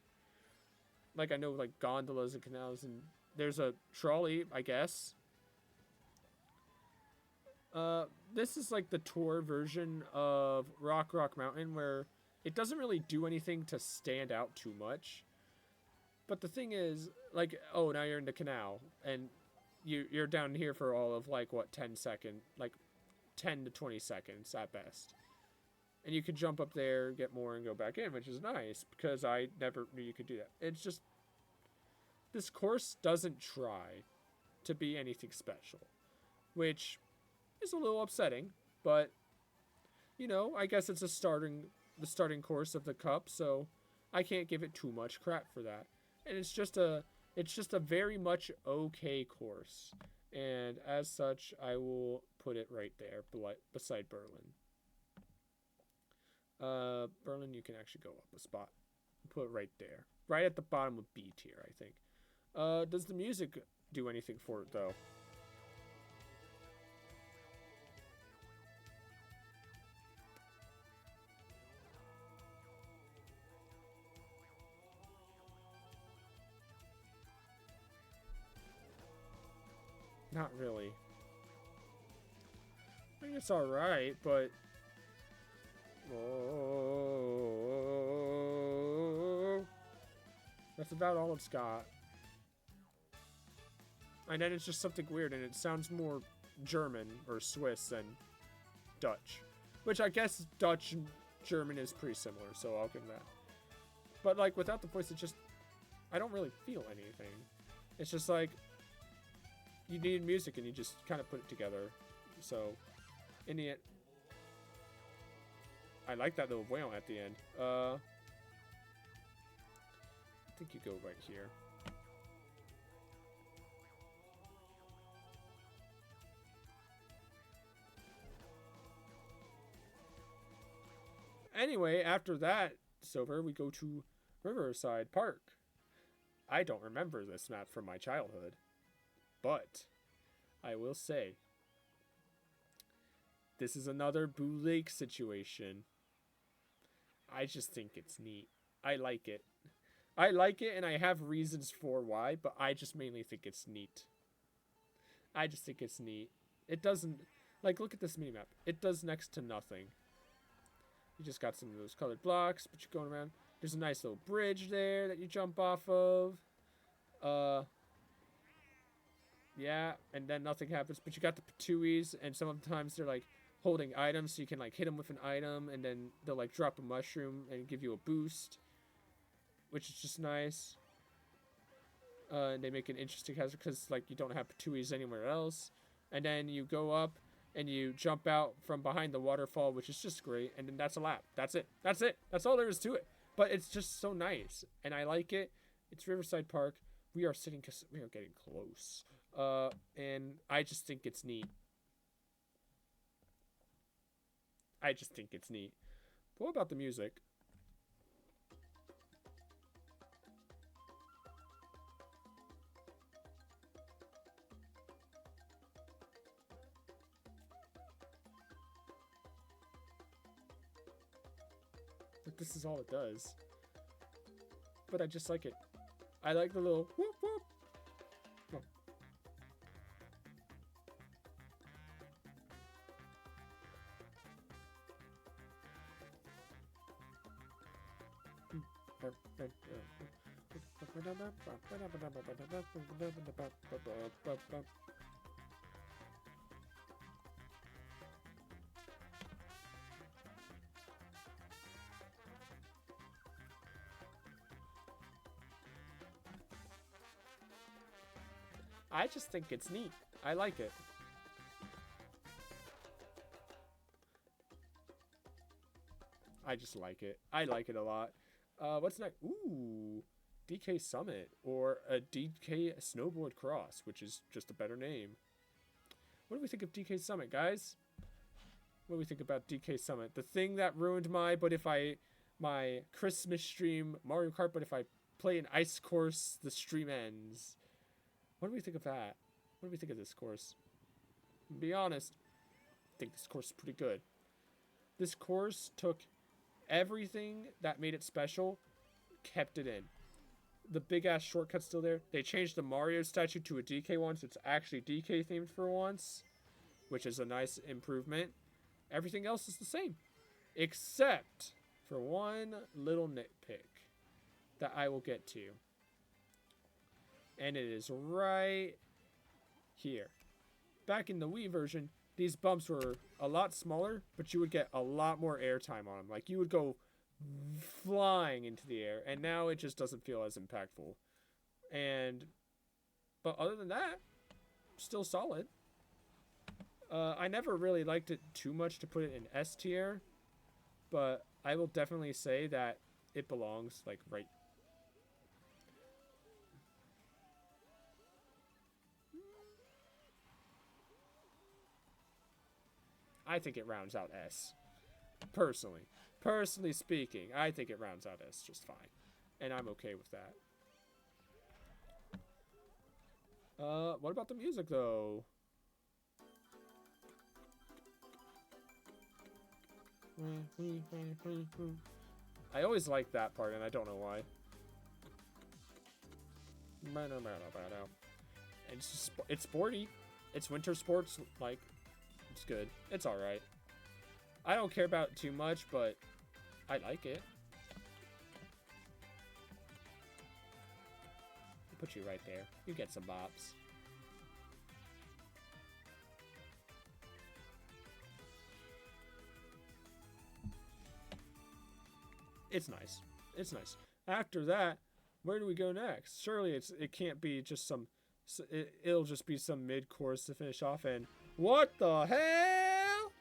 Speaker 1: Like I know like gondolas and canals, and there's a trolley, I guess. This is like the tour version of Rock Mountain, where it doesn't really do anything to stand out too much. But the thing is, like, now you're in the canal, and you're down here for all of, like, what, 10 seconds? Like, 10 to 20 seconds at best. And you could jump up there, get more, and go back in, which is nice, because I never knew you could do that. It's just, this course doesn't try to be anything special, which is a little upsetting, but, I guess it's the starting course of the cup, so I can't give it too much crap for that. And it's just a very much okay course, and as such, I will put it right there beside Berlin. Berlin, you can actually go up a spot. Put it right there, right at the bottom of B tier, I think. Does the music do anything for it though? Not really. I mean, it's alright, but... That's about all it's got. And then it's just something weird, and it sounds more German or Swiss than Dutch. Which I guess Dutch and German is pretty similar, so I'll give that. But, like, without the voice, it just... I don't really feel anything. It's just like... You need music, and you just kind of put it together. So, in the end... I like that little whale at the end. I think you go right here. Anyway, after that, Silver, we go to Riverside Park. I don't remember this map from my childhood, but I will say this is another Boo Lake situation. I just think it's neat. I like it. I like it, and I have reasons for why, but I just mainly think it's neat. I just think it's neat. It doesn't, like, look at this minimap. It does next to nothing. You just got some of those colored blocks, but you're going around. There's a nice little bridge there that you jump off of. Yeah, and then nothing happens, but you got the Patuis, and sometimes they're, like, holding items, so you can, like, hit them with an item, and then they'll, like, drop a mushroom and give you a boost, which is just nice. And they make an interesting hazard because, like, you don't have Patuis anywhere else. And then you go up and you jump out from behind the waterfall, which is just great. And then that's a lap. That's it. That's it. That's all there is to it. But it's just so nice, and I like it. It's Riverside Park. We are sitting because we are getting close. And I just think it's neat. I just think it's neat. But what about the music? But this is all it does. But I just like it. I like the little whoop whoop. Oh. I just think it's neat. I like it. I just like it. I like it a lot. What's next? Ooh, DK Summit or a DK Snowboard Cross, which is just a better name. What do we think of DK Summit, guys? What do we think about DK Summit? The thing that ruined my Christmas stream Mario Kart, but if I play an ice course, the stream ends. What do we think of that? What do we think of this course? To be honest, I think this course is pretty good. This course took everything that made it special, kept it in. The big ass shortcut's still there. They changed the Mario statue to a DK one, so it's actually DK themed for once, which is a nice improvement. Everything else is the same, except for one little nitpick that I will get to. And it is right here. Back in the Wii version, these bumps were a lot smaller, but you would get a lot more airtime on them. Like, you would go flying into the air, and now it just doesn't feel as impactful. But other than that, still solid. I never really liked it too much to put it in S tier, but I will definitely say that it belongs, like, right. I think it rounds out S. Personally speaking, I think it rounds out S just fine. And I'm okay with that. What about the music, though? I always like that part, and I don't know why. It's just, it's sporty. It's winter sports, like, it's good. It's alright. I don't care about it too much, but I like it. I'll put you right there. You get some bops. It's nice. It's nice. After that, where do we go next? Surely it can't be just some... It'll just be some mid-course to finish off, and... What the hell?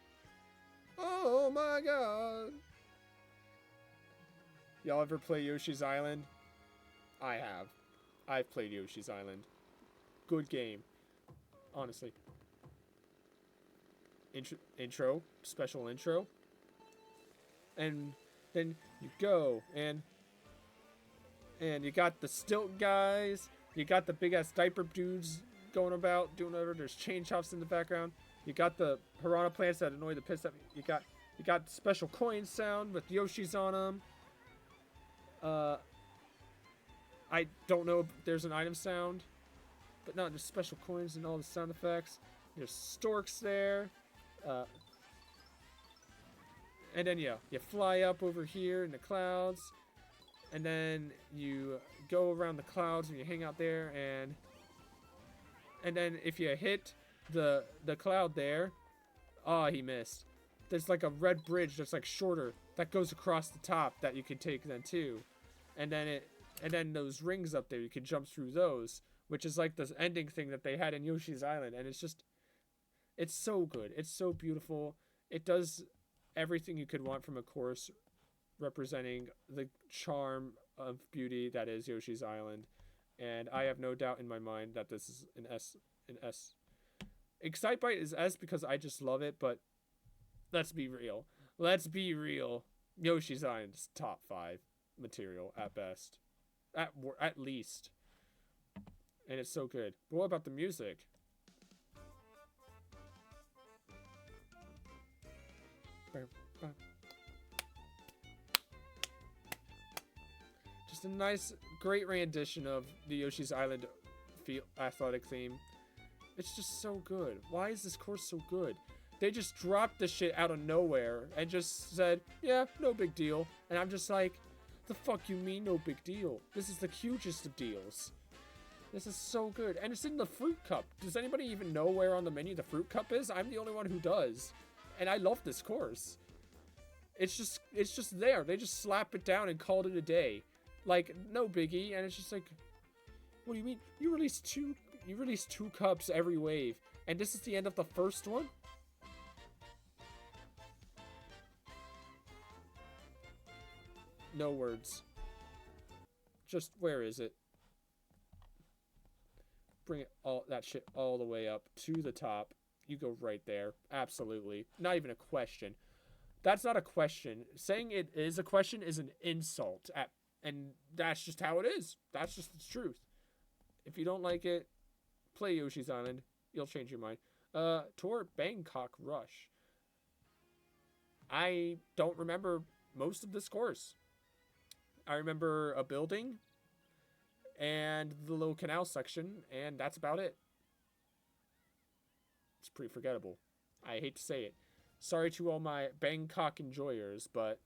Speaker 1: Oh my god. Y'all ever play Yoshi's Island? I have. I've played Yoshi's Island. Good game. Honestly. Intro. Special intro. And then you go, and And you got the stilt guys. You got the big ass diaper dudes going about doing whatever. There's chain chops in the background. You got the piranha plants that annoy the piss out of me. You got special coin sound with Yoshi's on them. I don't know if there's an item sound, but no, there's special coins and all the sound effects. There's storks there. And then, yeah, you fly up over here in the clouds. And then you go around the clouds and you hang out there. And then if you hit the cloud there... Oh, he missed. There's like a red bridge that's like shorter that goes across the top that you can take then too. And then those rings up there, you can jump through those, which is like this ending thing that they had in Yoshi's Island. And it's so good. It's so beautiful. It does everything you could want from a course representing the charm of beauty that is Yoshi's Island. And I have no doubt in my mind that this is an S. Excitebike is S because I just love it, but let's be real. Yoshi's Island is top 5 material at best. At least. And it's so good. But what about the music? Just a nice, great rendition of the Yoshi's Island athletic theme. It's just so good. Why is this course so good? They just dropped the shit out of nowhere and just said, yeah, no big deal. And I'm just like, the fuck you mean no big deal? This is the hugest of deals. This is so good. And it's in the fruit cup. Does anybody even know where on the menu the fruit cup is? I'm the only one who does. And I love this course. It's just there. They just slap it down and called it a day. Like, no biggie. And it's just like, what do you mean? You release two cups every wave. And this is the end of the first one? No words. Just, where is it? Bring it that shit all the way up to the top. You go right there. Absolutely. Not even a question. That's not a question. Saying it is a question is an insult. And that's just how it is. That's just the truth. If you don't like it, play Yoshi's Island. You'll change your mind. Tour Bangkok Rush. I don't remember most of this course. I remember a building and the little canal section, and that's about it. It's pretty forgettable. I hate to say it. Sorry to all my Bangkok enjoyers, but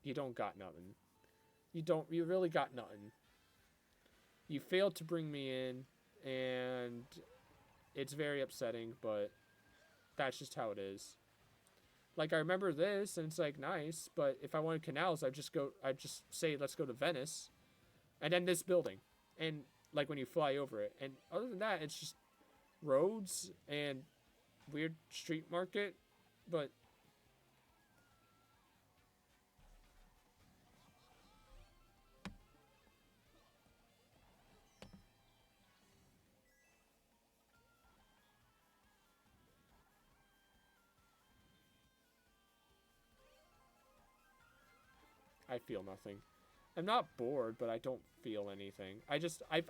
Speaker 1: you don't got nothing. You really got nothing. You failed to bring me in, and it's very upsetting, but that's just how it is. Like, I remember this, and it's like nice, but if I wanted canals, I'd just say, let's go to Venice, and then this building, and like when you fly over it, and other than that, it's just roads and weird street market, but I feel nothing. I'm not bored, but I don't feel anything. I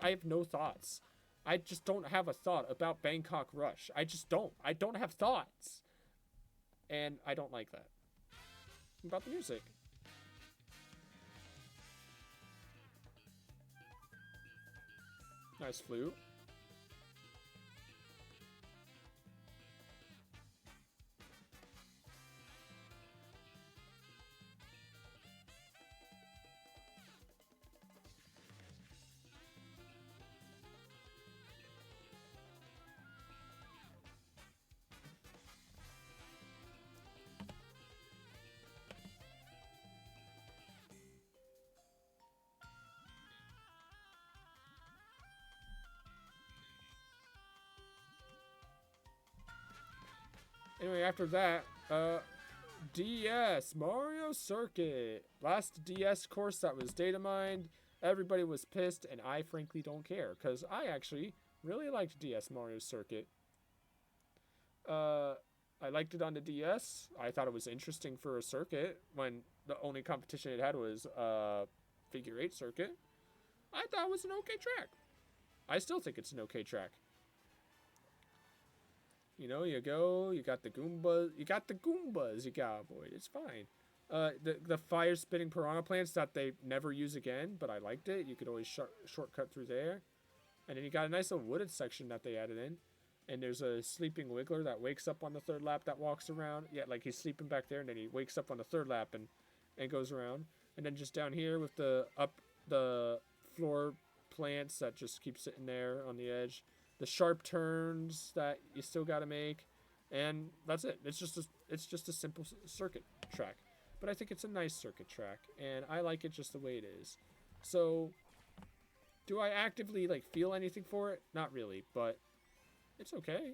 Speaker 1: have no thoughts. I just don't have a thought about Bangkok Rush. I just don't. I don't have thoughts. And I don't like that. About the music. Nice flute. Anyway, after that, DS, Mario Circuit. Last DS course that was data mined. Everybody was pissed, and I frankly don't care, because I actually really liked DS Mario Circuit. I liked it on the DS. I thought it was interesting for a circuit when the only competition it had was figure 8 circuit, I thought it was an okay track. I still think it's an okay track. You know, you go, you got the Goombas, you got Void, it's fine. The fire spitting piranha plants that they never use again, but I liked it. You could always shortcut through there. And then you got a nice little wooded section that they added in. And there's a sleeping wiggler that wakes up on the 3rd lap that walks around. Yeah, like he's sleeping back there, and then he wakes up on the 3rd lap and goes around. And then just down here with the floor plants that just keep sitting there on the edge. The sharp turns that you still got to make, and that's it. It's just a simple circuit track, but I think it's a nice circuit track, and I like it just the way it is. So, do I actively like feel anything for it? Not really, but it's okay.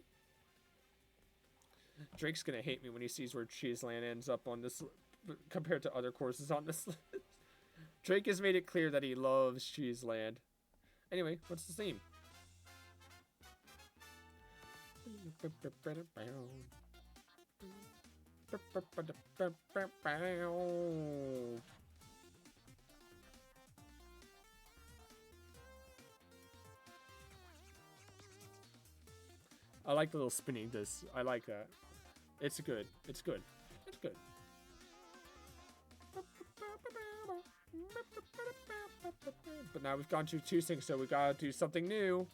Speaker 1: Drake's gonna hate me when he sees where Cheeseland ends up on this compared to other courses on this list. Drake has made it clear that he loves Cheeseland. Anyway, what's the theme? I like the little spinning disc. I like that. It's good. It's good. It's good. But now we've gone to 2 syncs, so we gotta do something new.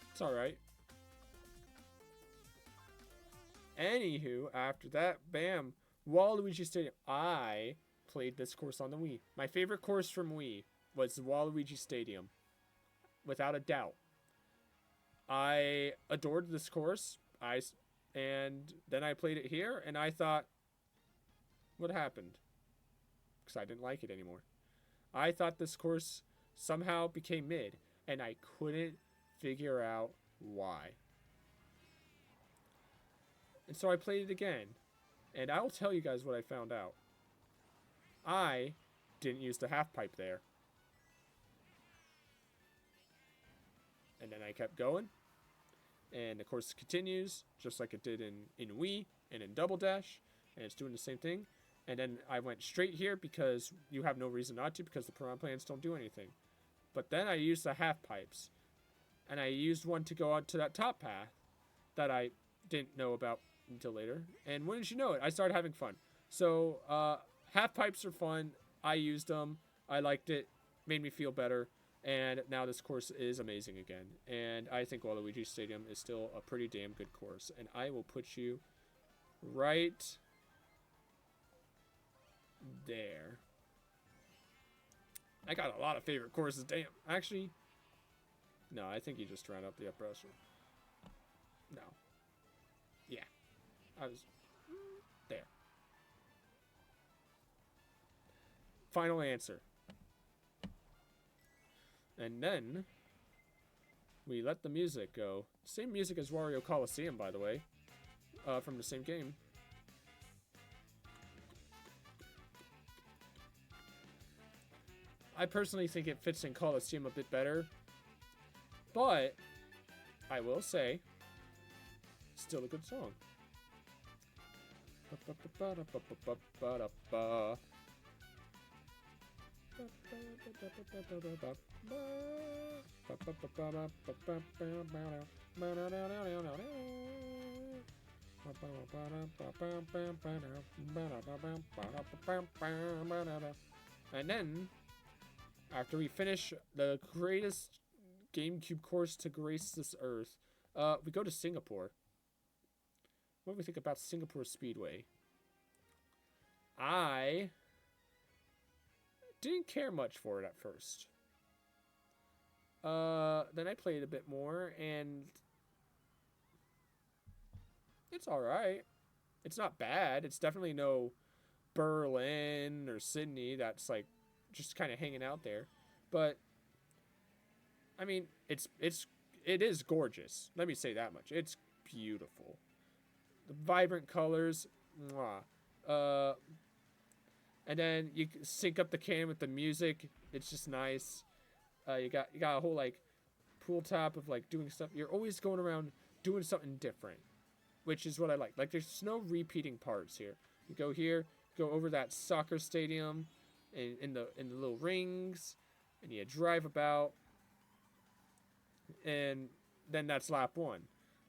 Speaker 1: It's alright. Anywho, after that, bam, Waluigi Stadium. I played this course on the Wii. My favorite course from Wii was Waluigi Stadium. Without a doubt. I adored this course. And then I played it here, and I thought, what happened? Because I didn't like it anymore. I thought this course somehow became mid, and I couldn't figure out why. And so I played it again, and I'll tell you guys what I found out. I didn't use the half pipe there. And then I kept going, and the course continues just like it did in Wii and in Double Dash, and it's doing the same thing. And then I went straight here because you have no reason not to, because the piranha plants don't do anything. But then I used the half pipes, and I used one to go out to that top path that I didn't know about until later. And wouldn't you know it, I started having fun. So half pipes are fun. I used them. I liked it. Made me feel better. And now this course is amazing again. And I think Waluigi Stadium is still a pretty damn good course. And I will put you right there. I got a lot of favorite courses. Damn. Actually, no, I think you just ran up the up pressure. No. Yeah. I was there. Final answer. And then we let the music go. Same music as Wario Coliseum, by the way. From the same game. I personally think it fits in Coliseum a bit better. But I will say, still a good song. And then, after we finish the greatest GameCube course to grace this earth, we go to Singapore. What do we think about Singapore Speedway? I didn't care much for it at first. Then I played a bit more, and it's alright. It's not bad. It's definitely no Berlin or Sydney that's like just kind of hanging out there. But I mean, it is gorgeous. Let me say that much. It's beautiful. The vibrant colors, mwah. And then you sync up the can with the music. It's just nice. You got a whole like pool top of like doing stuff. You're always going around doing something different, which is what I like. Like there's no repeating parts here. You go here, go over that soccer stadium, in the little rings, and you drive about, and then that's lap 1.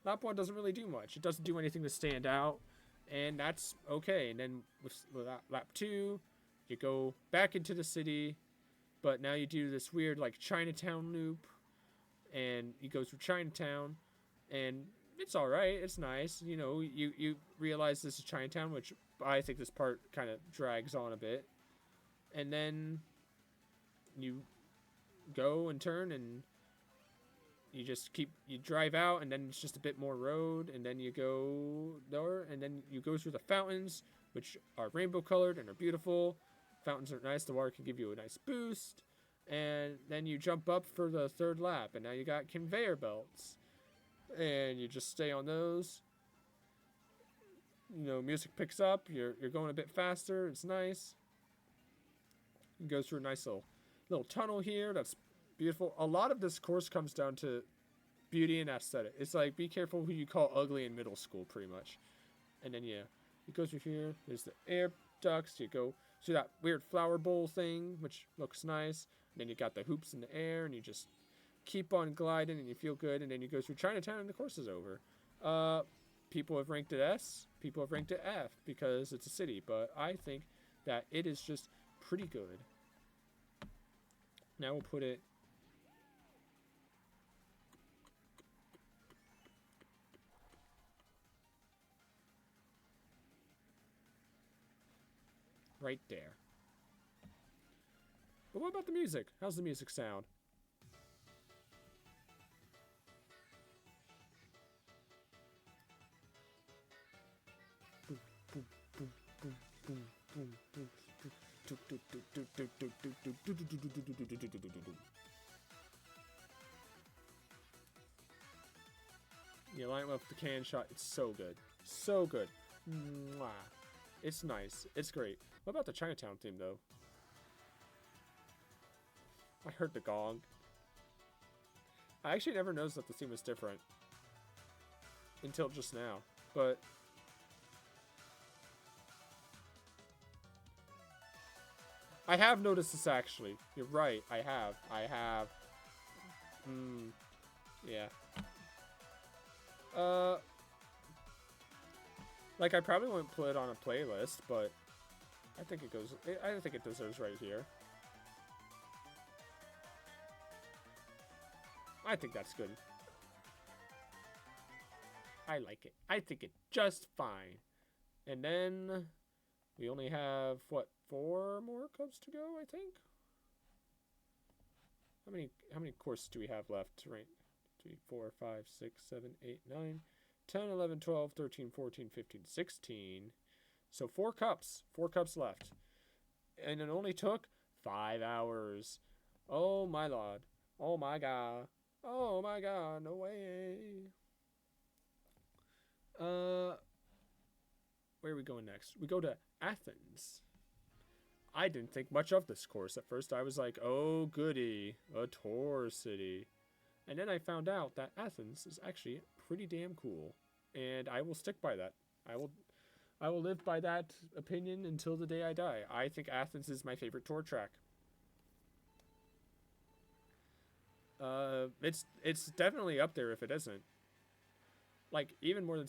Speaker 1: Lap 1 doesn't really do much. It doesn't do anything to stand out, and that's okay. And then with lap 2, you go back into the city, but now you do this weird like Chinatown loop, and you go through Chinatown, and it's all right. It's nice. You know, you realize this is Chinatown, which I think this part kind of drags on a bit. And then you go and turn, and you just you drive out, and then it's just a bit more road, and then you go there, and then you go through the fountains, which are rainbow colored and are beautiful. Fountains are nice. The water can give you a nice boost. And then you jump up for the 3rd lap, and now you got conveyor belts. And you just stay on those. You know, music picks up. You're going a bit faster. It's nice. You go through a nice little tunnel here. That's beautiful. A lot of this course comes down to beauty and aesthetic. It's like, be careful who you call ugly in middle school, pretty much. And then, yeah, you go through here. There's the air ducts. You go through that weird flower bowl thing, which looks nice. And then you got the hoops in the air, and you just keep on gliding, and you feel good. And then you go through Chinatown, and the course is over. People have ranked it S. People have ranked it F because it's a city. But I think that it is just pretty good. Now we'll put it... right there. But what about the music? How's the music sound? You line up with the can shot. It's so good. So good. Mwah. It's nice. It's great. What about the Chinatown theme, though? I heard the gong. I actually never noticed that the theme was different until just now. But I have noticed this, actually. You're right. I have. Yeah. Like, I probably wouldn't put it on a playlist, but I think it goes... I think it deserves right here. I think that's good. I like it. I think it's just fine. And then we only have, what, 4 more cups to go, I think? How many courses do we have left? Right. 3, 4, 5, 6, 7, 8, 9, 10, 11, 12, 13, 14, 15, 16. So 4 cups. 4 cups left. And it only took 5 hours. Oh my lord. Oh my god. Oh my god, no way. Where are we going next? We go to Athens. I didn't think much of this course at first. I was like, oh goody, a tour city. And then I found out that Athens is actually pretty damn cool. And I will stick by that. I will live by that opinion until the day I die. I think Athens is my favorite tour track. It's definitely up there if it isn't. Like, even more than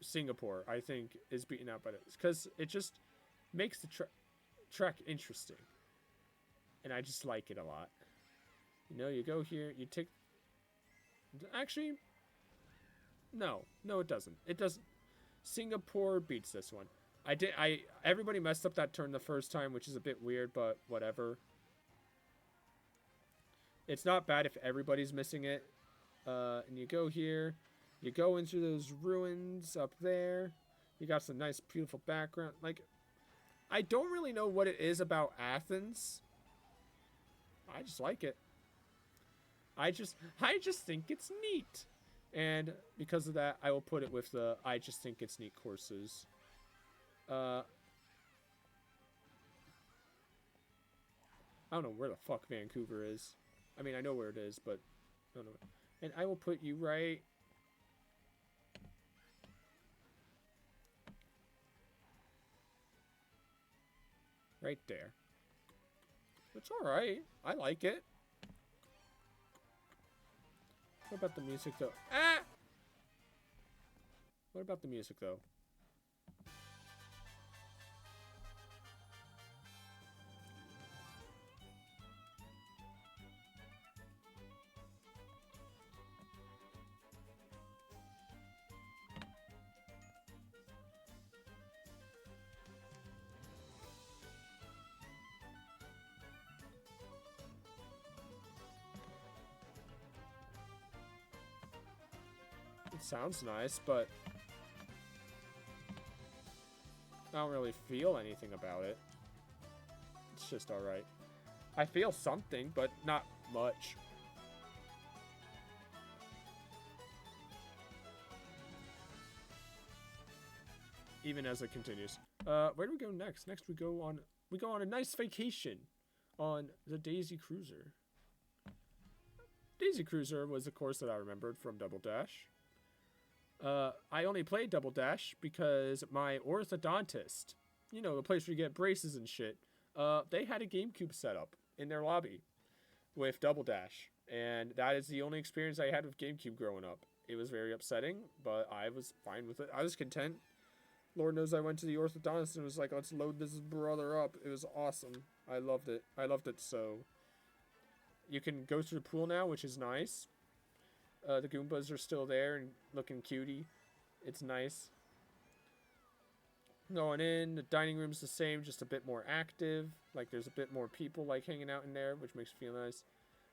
Speaker 1: Singapore, I think, is beaten out by this. Because it just makes the track interesting. And I just like it a lot. You know, you go here, you take... Actually, no, it doesn't. It doesn't. Singapore beats this one. Everybody messed up that turn the first time, which is a bit weird, but whatever. It's not bad if everybody's missing it. And you go here. You go into those ruins up there. You got some nice, beautiful background. Like, I don't really know what it is about Athens. I just like it. I just think it's neat. And because of that, I will put it with the I just think it's neat courses. I don't know where the fuck Vancouver is. I mean, I know where it is, but I don't know. And I will put you right... right there. It's alright. I like it. What about the music, though? Ah! What about the music, though? It sounds nice, but I don't really feel anything about it. It's just alright. I feel something, but not much. Even as it continues. Where do we go next? Next we go on a nice vacation on the Daisy Cruiser. Daisy Cruiser was a course that I remembered from Double Dash. I only played Double Dash because my orthodontist, you know, the place where you get braces and shit, they had a GameCube set up in their lobby with Double Dash. And that is the only experience I had with GameCube growing up. It was very upsetting, but I was fine with it. I was content. Lord knows I went to the orthodontist and was like, let's load this brother up. It was awesome. I loved it. I loved it so. You can go through the pool now, which is nice. The Goombas are still there and looking cutie. It's nice. Going in, the dining room's the same, just a bit more active. Like, there's a bit more people, like, hanging out in there, which makes it feel nice.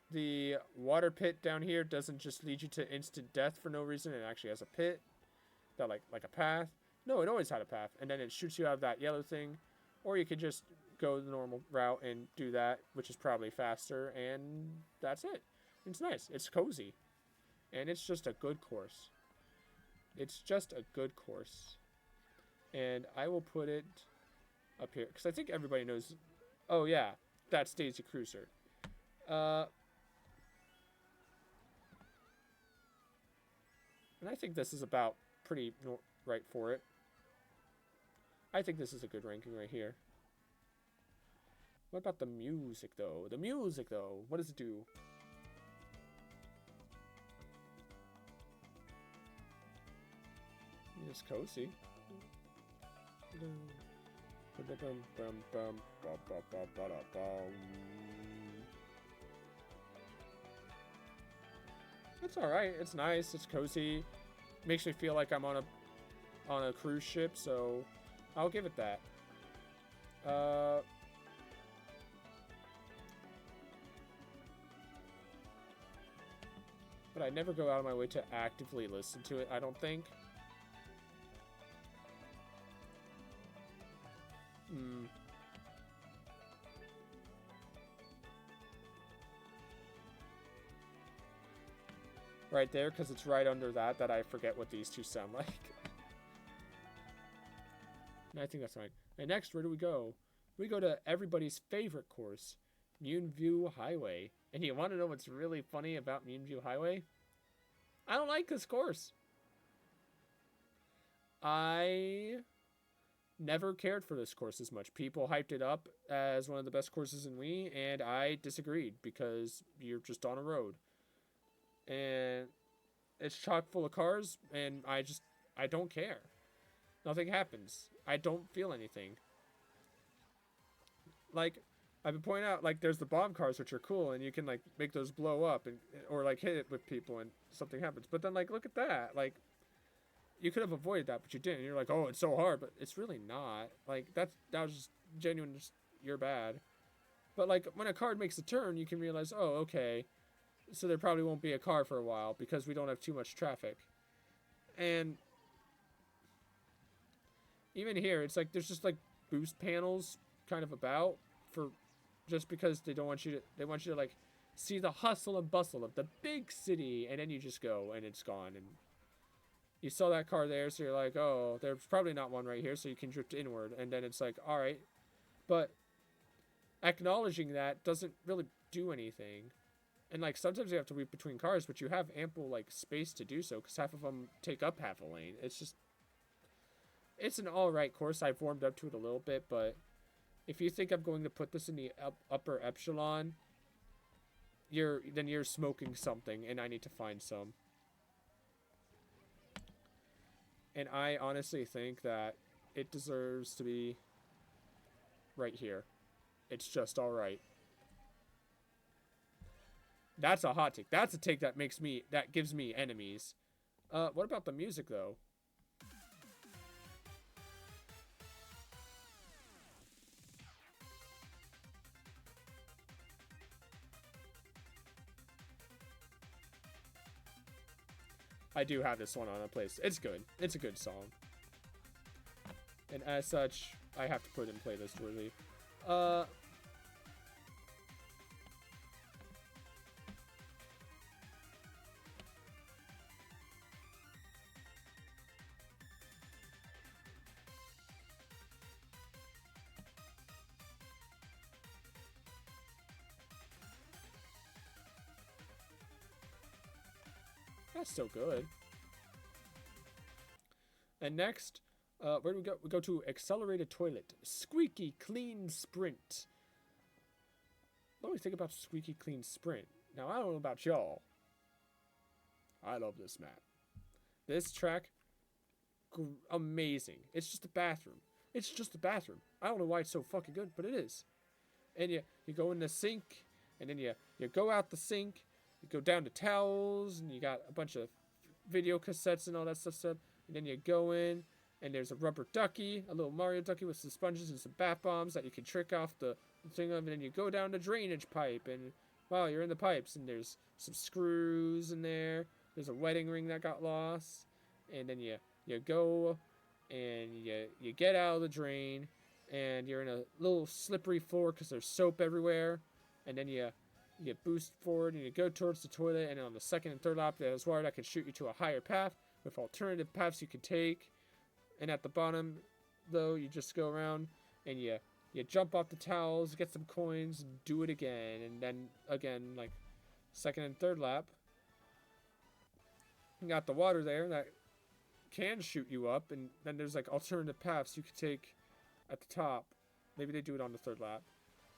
Speaker 1: The water pit down here doesn't just lead you to instant death for no reason. It actually has a pit. That, like a path. No, it always had a path. And then it shoots you out of that yellow thing. Or you could just go the normal route and do that, which is probably faster. And that's it. It's nice. It's cozy. And it's just a good course. It's just a good course. And I will put it up here. Because I think everybody knows... Oh, yeah. That's Daisy Cruiser. And I think this is about pretty right for it. I think this is a good ranking right here. What about the music, though? The music, though. What does it do? It's cozy. It's alright. It's nice. It's cozy. Makes me feel like I'm on a cruise ship, so I'll give it that. But I never go out of my way to actively listen to it, I don't think. Right there, because it's right under that I forget what these two sound like. And I think that's right. And next, where do we go? We go to everybody's favorite course, Moonview Highway. And you want to know what's really funny about Moonview Highway? I don't like this course. I never cared for this course as much. People hyped it up as one of the best courses in Wii, and I disagreed because you're just on a road. And it's chock full of cars, and I don't care. Nothing happens. I don't feel anything. Like, I've been pointing out, like, there's the bomb cars, which are cool, and you can, like, make those blow up, or, like, hit it with people, and something happens. But then, like, look at that. Like, you could have avoided that, but you didn't. You're like, oh, it's so hard, but it's really not. Like, that was just genuine, just, you're bad. But, like, when a card makes a turn, you can realize, oh, okay, so there probably won't be a car for a while because we don't have too much traffic. And even here, it's like there's just like boost panels kind of about for just because they want you to like see the hustle and bustle of the big city, and then you just go and it's gone. And you saw that car there, so you're like, oh, there's probably not one right here, so you can drift inward, and then it's like, all right. But acknowledging that doesn't really do anything. And, like, sometimes you have to weave between cars, but you have ample, like, space to do so, because half of them take up half a lane. It's just... It's an alright course. I've warmed up to it a little bit, but if you think I'm going to put this in the upper echelon, then you're smoking something, and I need to find some. And I honestly think that it deserves to be right here. It's just alright. That's a hot take. That's a take that gives me enemies. What about the music, though? I do have this one on a place. It's good. It's a good song. And as such, I have to put it in playlist worthy. That's so good. And next, where do we go? We go to Accelerated Toilet. Squeaky Clean Sprint. What do we think about Squeaky Clean Sprint? Now, I don't know about y'all. I love this map. This track, amazing. It's just a bathroom. It's just a bathroom. I don't know why it's so fucking good, but it is. And you go in the sink, and then you go out the sink, you go down to towels, and you got a bunch of video cassettes and all that stuff. And then you go in, and there's a rubber ducky, a little Mario ducky with some sponges and some bath bombs that you can trick off the thing of. And then you go down the drainage pipe, and wow, you're in the pipes, and there's some screws in there. There's a wedding ring that got lost. And then you go, and you get out of the drain, and you're in a little slippery floor because there's soap everywhere. And then you boost forward and you go towards the toilet, and on the second and third lap there's water that can shoot you to a higher path with alternative paths you can take. And at the bottom, though, you just go around and you jump off the towels, get some coins, and do it again. And then again, like second and third lap, you got the water there that can shoot you up, and then there's like alternative paths you could take at the top. Maybe they do it on the third lap.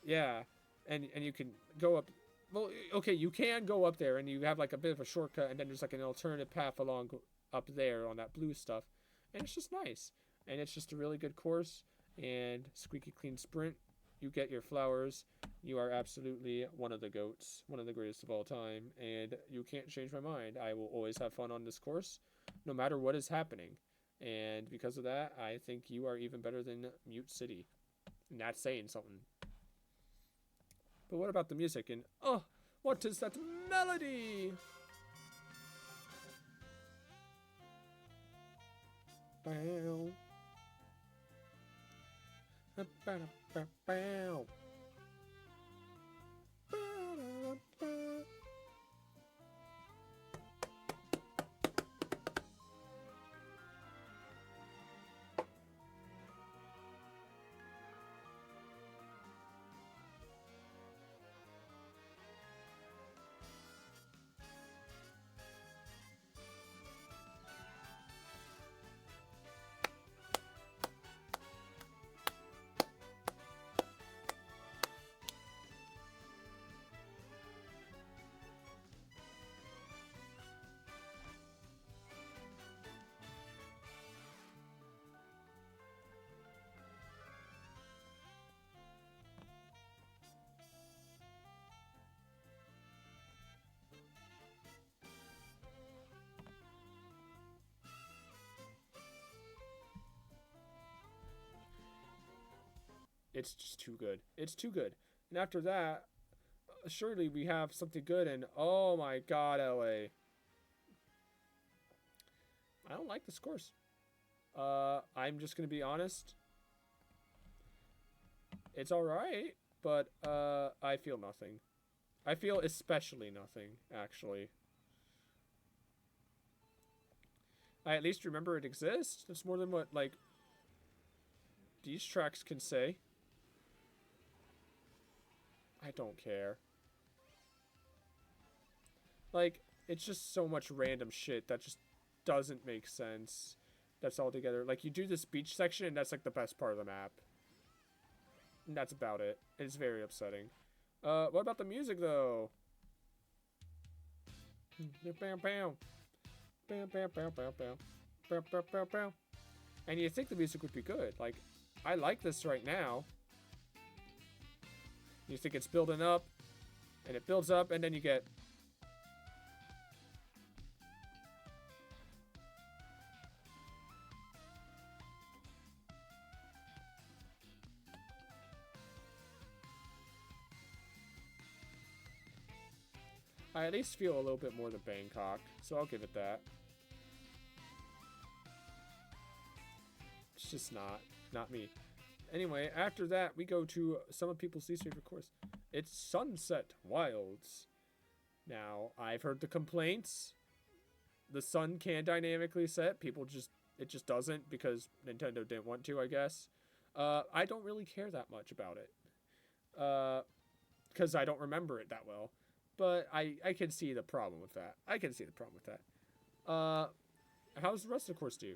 Speaker 1: Yeah, and you can go up. Well, okay, you can go up there, and you have like a bit of a shortcut, and then there's like an alternative path along up there on that blue stuff, and it's just nice, and it's just a really good course. And Squeaky Clean Sprint, you get your flowers. You are absolutely one of the GOATs, one of the greatest of all time, and you can't change my mind. I will always have fun on this course, no matter what is happening, and because of that, I think you are even better than Mute City, and that's saying something. But what about the music? And oh, what is that melody? Bow. Bow. Bow. It's just too good. It's too good. And after that, surely we have something good. And oh my god, LA. I don't like this course. I'm just going to be honest. It's alright, but I feel nothing. I feel especially nothing, actually. I at least remember it exists. That's more than what, like, these tracks can say. I don't care. Like, it's just so much random shit that just doesn't make sense. That's all together. Like, you do this beach section, and that's, like, the best part of the map. And that's about it. It's very upsetting. What about the music, though? And you think the music would be good. Like, I like this right now. You think it's building up, and it builds up, and then you get... I at least feel a little bit more than Bangkok, so I'll give it that. It's just not me. Anyway, after that, we go to some of people's least favorite course. It's Sunset Wilds. Now, I've heard the complaints. The sun can dynamically set. It just doesn't because Nintendo didn't want to, I guess. I don't really care that much about it. Because I don't remember it that well. But I can see the problem with that. How's the rest of the course do?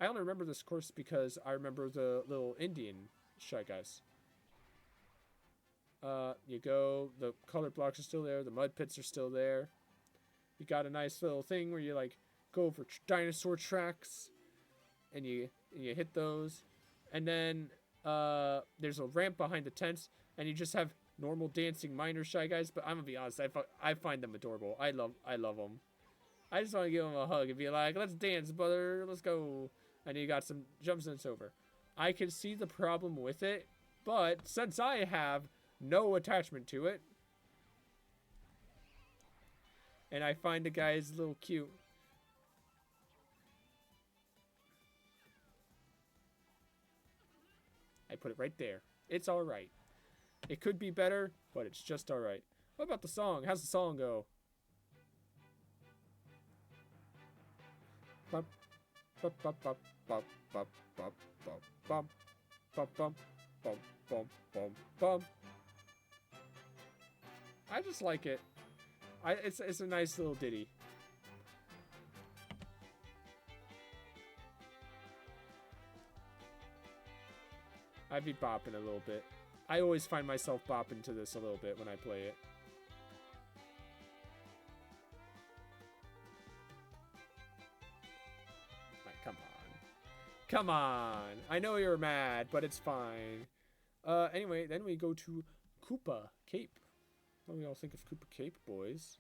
Speaker 1: I only remember this course because I remember the little Indian Shy Guys. You go, the color blocks are still there, the mud pits are still there. You got a nice little thing where you like go over dinosaur tracks, and you hit those, and then there's a ramp behind the tents, and you just have normal dancing minor Shy Guys. But I'm gonna be honest, I find them adorable. I love them. I just want to give them a hug and be like, let's dance, brother, let's go. And you got some jumps and it's over. I can see the problem with it, but since I have no attachment to it, and I find the guys a little cute, I put it right there. It's alright. It could be better, but it's just alright. What about the song? How's the song go? Bum, bum, bum, bum, bum, bum, bum, bum, bum, bum, bum, bum, bum, bum. I just like it. It's a nice little ditty. I'd be bopping a little bit. I always find myself bopping to this a little bit when I play it. Like, come on. Come on! I know you're mad, but it's fine. Anyway, then we go to Koopa Cape. What do we all think of Koopa Cape, boys?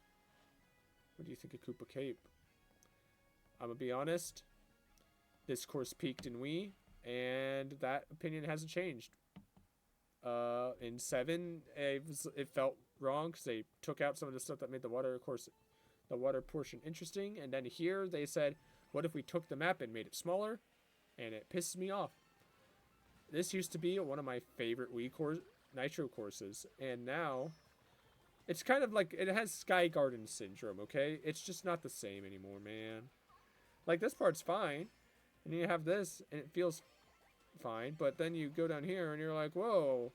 Speaker 1: What do you think of Koopa Cape? I'm gonna be honest. This course peaked in Wii, and that opinion hasn't changed. In 7, it felt wrong because they took out some of the stuff that made the water portion interesting. And then here they said, what if we took the map and made it smaller? And it pisses me off. This used to be one of my favorite Wii Nitro courses, and now it's kind of like, it has Sky Garden syndrome, okay? It's just not the same anymore, man. Like, this part's fine, and you have this, and it feels fine, but then you go down here, and you're like, whoa,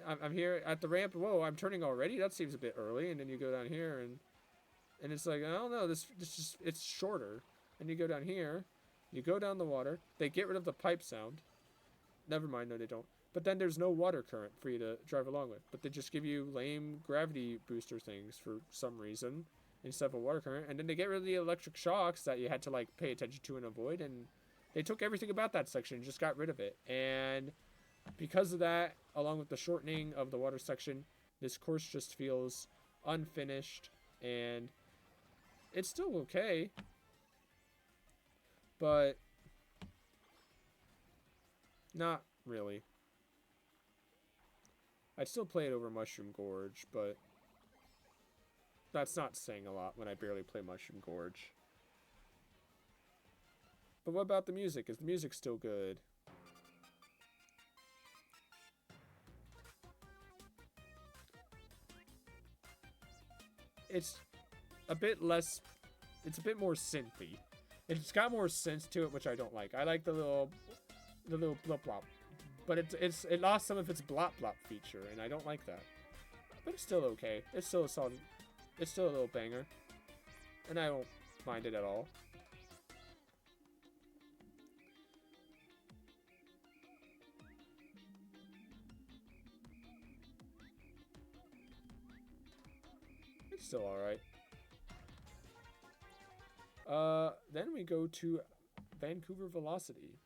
Speaker 1: I'm here at the ramp, whoa, I'm turning already? That seems a bit early. And then you go down here, and it's like, I don't know, this just, it's shorter. And you go down here, you go down the water, they get rid of the pipe sound. Never mind, no they don't. But then there's no water current for you to drive along with. But they just give you lame gravity booster things for some reason instead of a water current. And then they get rid of the electric shocks that you had to like pay attention to and avoid. And they took everything about that section and just got rid of it. And because of that, along with the shortening of the water section, this course just feels unfinished. And it's still okay. But not really. I'd still play it over Mushroom Gorge, but that's not saying a lot when I barely play Mushroom Gorge. But what about the music? Is the music still good? It's a bit less, it's a bit more synthy. It's got more synth to it, which I don't like. I like the little blop blop. But it lost some of its blop blop feature, and I don't like that. but it's still okay. It's still a solid. It's still a little banger, and I don't mind it at all. It's still alright. Then we go to Vancouver Velocity.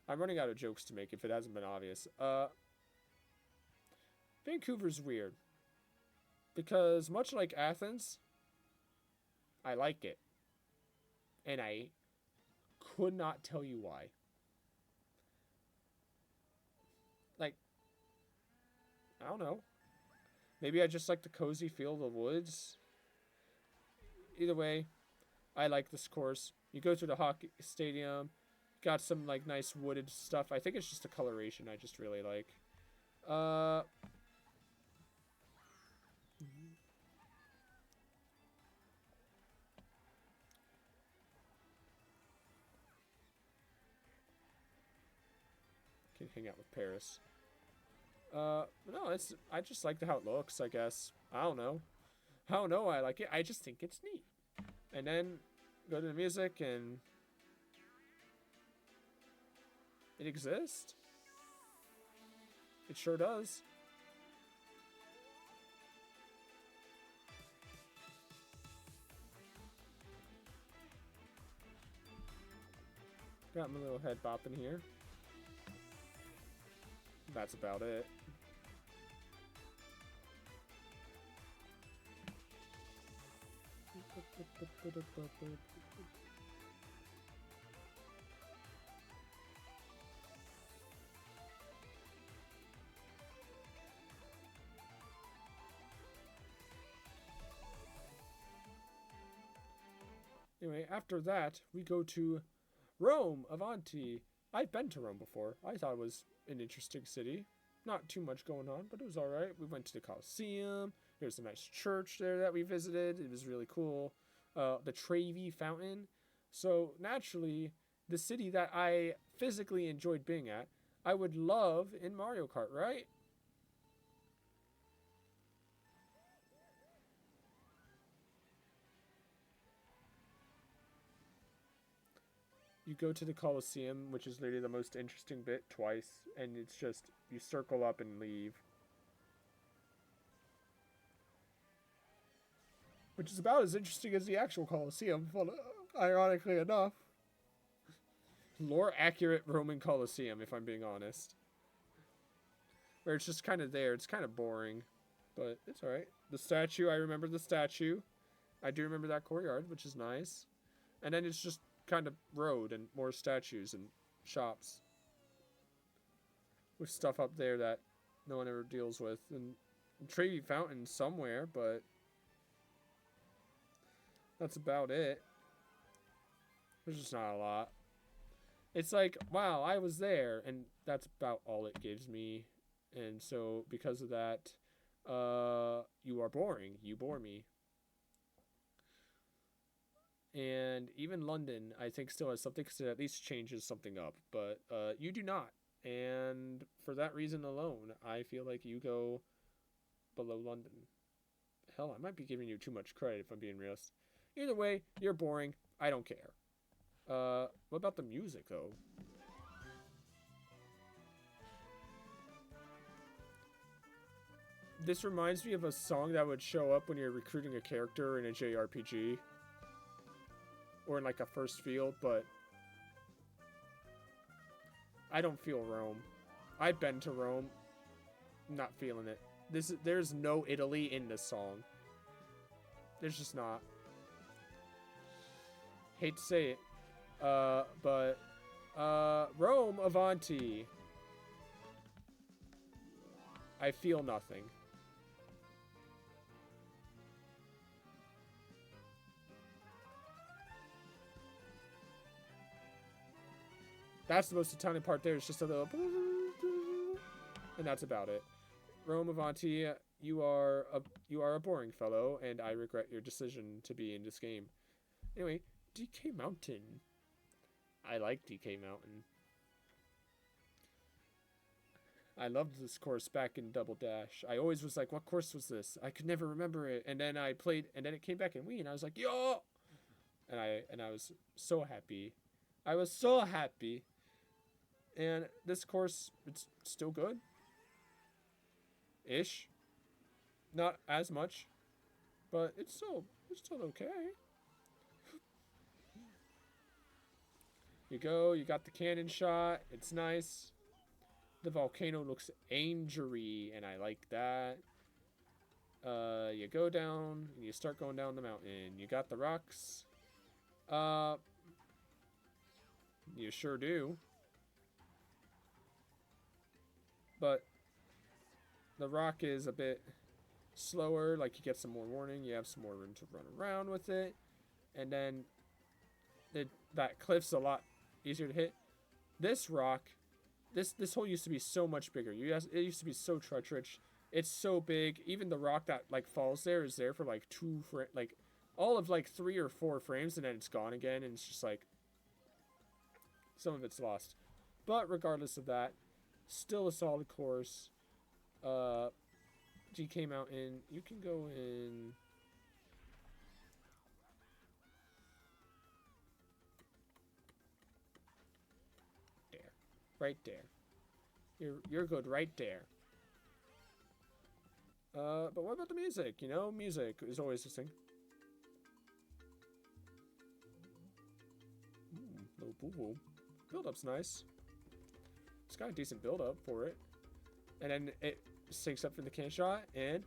Speaker 1: I'm running out of jokes to make if it hasn't been obvious. Vancouver's weird. Because much like Athens, I like it. And I could not tell you why. Like, I don't know. Maybe I just like the cozy feel of the woods. Either way, I like this course. You go through the hockey stadium. Got some like nice wooded stuff. I think it's just the coloration I just really like. Can hang out with Paris. No, I just like how it looks, I guess. I don't know. I like it. I just think it's neat. And then go to the music and it exists. It sure does. Got my little head bopping here. That's about it. Anyway, after that, we go to Rome, Avanti. I've been to Rome before. I thought it was an interesting city. Not too much going on, but it was alright. We went to the Colosseum. There's a nice church there that we visited. It was really cool. The Trevi Fountain. So, naturally, the city that I physically enjoyed being at, I would love in Mario Kart, right? You go to the Colosseum, which is literally the most interesting bit, twice, and it's just, you circle up and leave. Which is about as interesting as the actual Colosseum, ironically enough. Lore-accurate Roman Colosseum, if I'm being honest. Where it's just kind of there, it's kind of boring, but it's alright. The statue, I remember the statue. I do remember that courtyard, which is nice. And then it's just kind of road and more statues and shops with stuff up there that no one ever deals with, and Trevi Fountain somewhere, but that's about it. There's just not a lot. It's like, wow, I was there, and that's about all it gives me. And so because of that, you are boring. You bore me. And even London, I think, still has something, because it at least changes something up. But you do not. And for that reason alone, I feel like you go below London. Hell, I might be giving you too much credit if I'm being real. Either way, you're boring. I don't care. What about the music, though? This reminds me of a song that would show up when you're recruiting a character in a JRPG. Or in like a first field, but I don't feel Rome. I've been to Rome. I'm not feeling it. There's no Italy in this song. There's just not. Hate to say it. But Rome Avanti. I feel nothing. That's the most Italian part there. It's just a little... And that's about it. Rome Avanti, you are a boring fellow, and I regret your decision to be in this game. Anyway, DK Mountain. I like DK Mountain. I loved this course back in Double Dash. I always was like, what course was this? I could never remember it. And then I played, and then it came back in Wii, and I was like, yo! And I was so happy. I was so happy. And this course, it's still good. Ish. Not as much. But it's still okay. You go, you got the cannon shot. It's nice. The volcano looks angery, and I like that. You go down, and you start going down the mountain. You got the rocks. You sure do. But the rock is a bit slower, like you get some more warning, you have some more room to run around with it. And then that cliff's a lot easier to hit. This rock, this hole used to be so much bigger. It used to be so treacherous. It's so big. Even the rock that like falls there is there for like all of like 3 or 4 frames, and then it's gone again, and it's just like some of it's lost. But regardless of that, still a solid course. GK Mountain, you can go in. There. Right there. You're good right there. But what about the music? You know, music is always this thing. No boo-boo. Build-up's nice. It's got a decent build-up for it. And then it syncs up for the can shot, and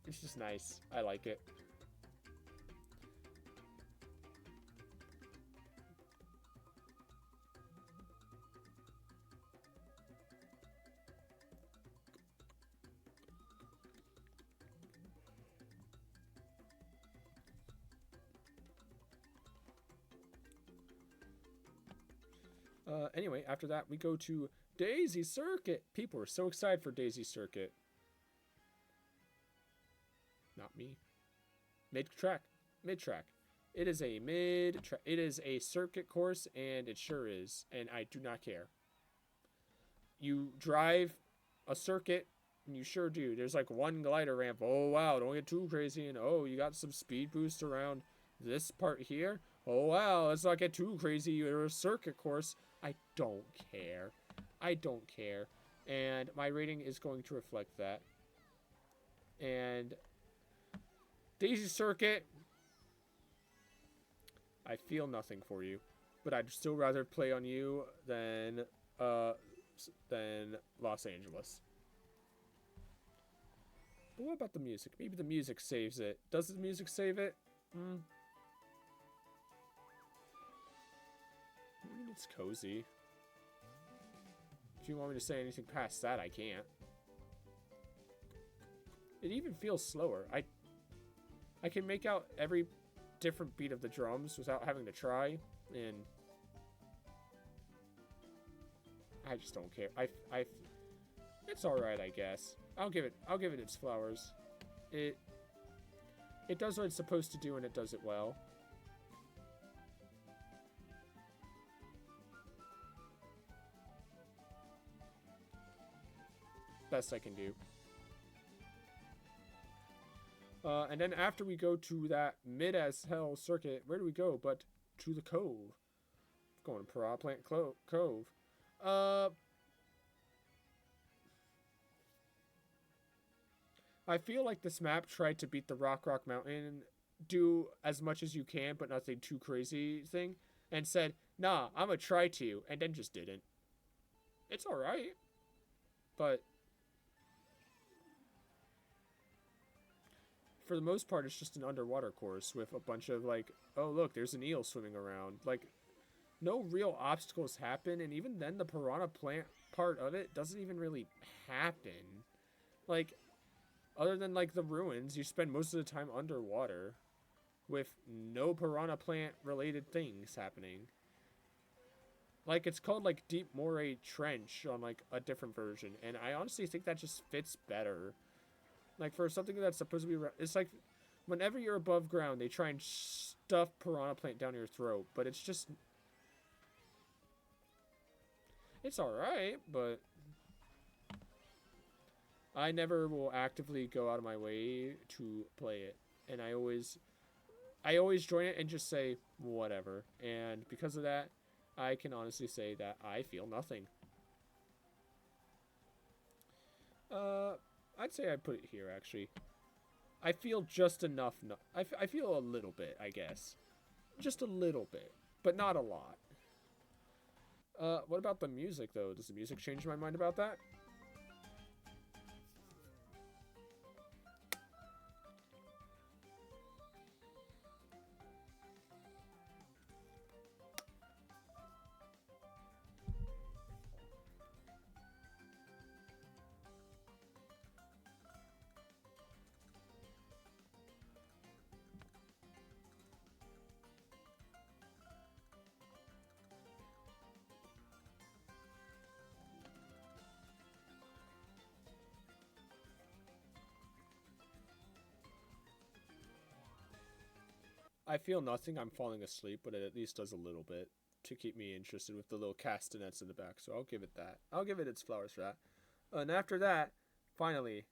Speaker 1: it's just nice. I like it. Anyway, after that, we go to Daisy Circuit. People are so excited for Daisy Circuit. Not me. Mid-track. It is a it is a circuit course, and it sure is. And I do not care. You drive a circuit, and you sure do. There's like one glider ramp. Oh, wow, don't get too crazy. And oh, you got some speed boost around this part here. Oh, wow, let's not get too crazy. You're a circuit course. I don't care. I don't care. And my rating is going to reflect that. And Daisy Circuit, I feel nothing for you, but I'd still rather play on you than Los Angeles. But what about the music? Maybe the music saves it. Does the music save it? I mean, it's cozy. If you want me to say anything past that, I can't. It even feels slower. I can make out every different beat of the drums without having to try, and I just don't care. It's all right, I guess. I'll give it its flowers. It does what it's supposed to do, and it does it well. Best I can do. And then after we go to that mid-as-hell circuit, where do we go but to the cove? Going to Piranha Plant Cove. I feel like this map tried to beat the Rock Mountain, do as much as you can, but nothing too crazy thing, and said, nah, I'm gonna try to, and then just didn't. It's alright, but for the most part, it's just an underwater course with a bunch of, like, oh, look, there's an eel swimming around. Like, no real obstacles happen, and even then, the Piranha Plant part of it doesn't even really happen. Like, other than, like, the ruins, you spend most of the time underwater. with no piranha plant related things happening. Like, it's called, like, Deep Moray Trench on, like, a different version. And I honestly think that just fits better. Like, for something that's supposed to be... It's like, whenever you're above ground, they try and stuff piranha plant down your throat. But it's just... It's alright, but... I never will actively go out of my way to play it. And I always join it and just say, whatever. And because of that... I can honestly say that I feel nothing. I'd say I'd put it here, actually. I feel just enough. I feel a little bit, I guess. Just a little bit, but not a lot. What about the music, though? Does the music change my mind about that? I feel nothing. I'm falling asleep, but it at least does a little bit to keep me interested with the little castanets in the back. So I'll give it that. I'll give it its flowers for that. And after that, finally,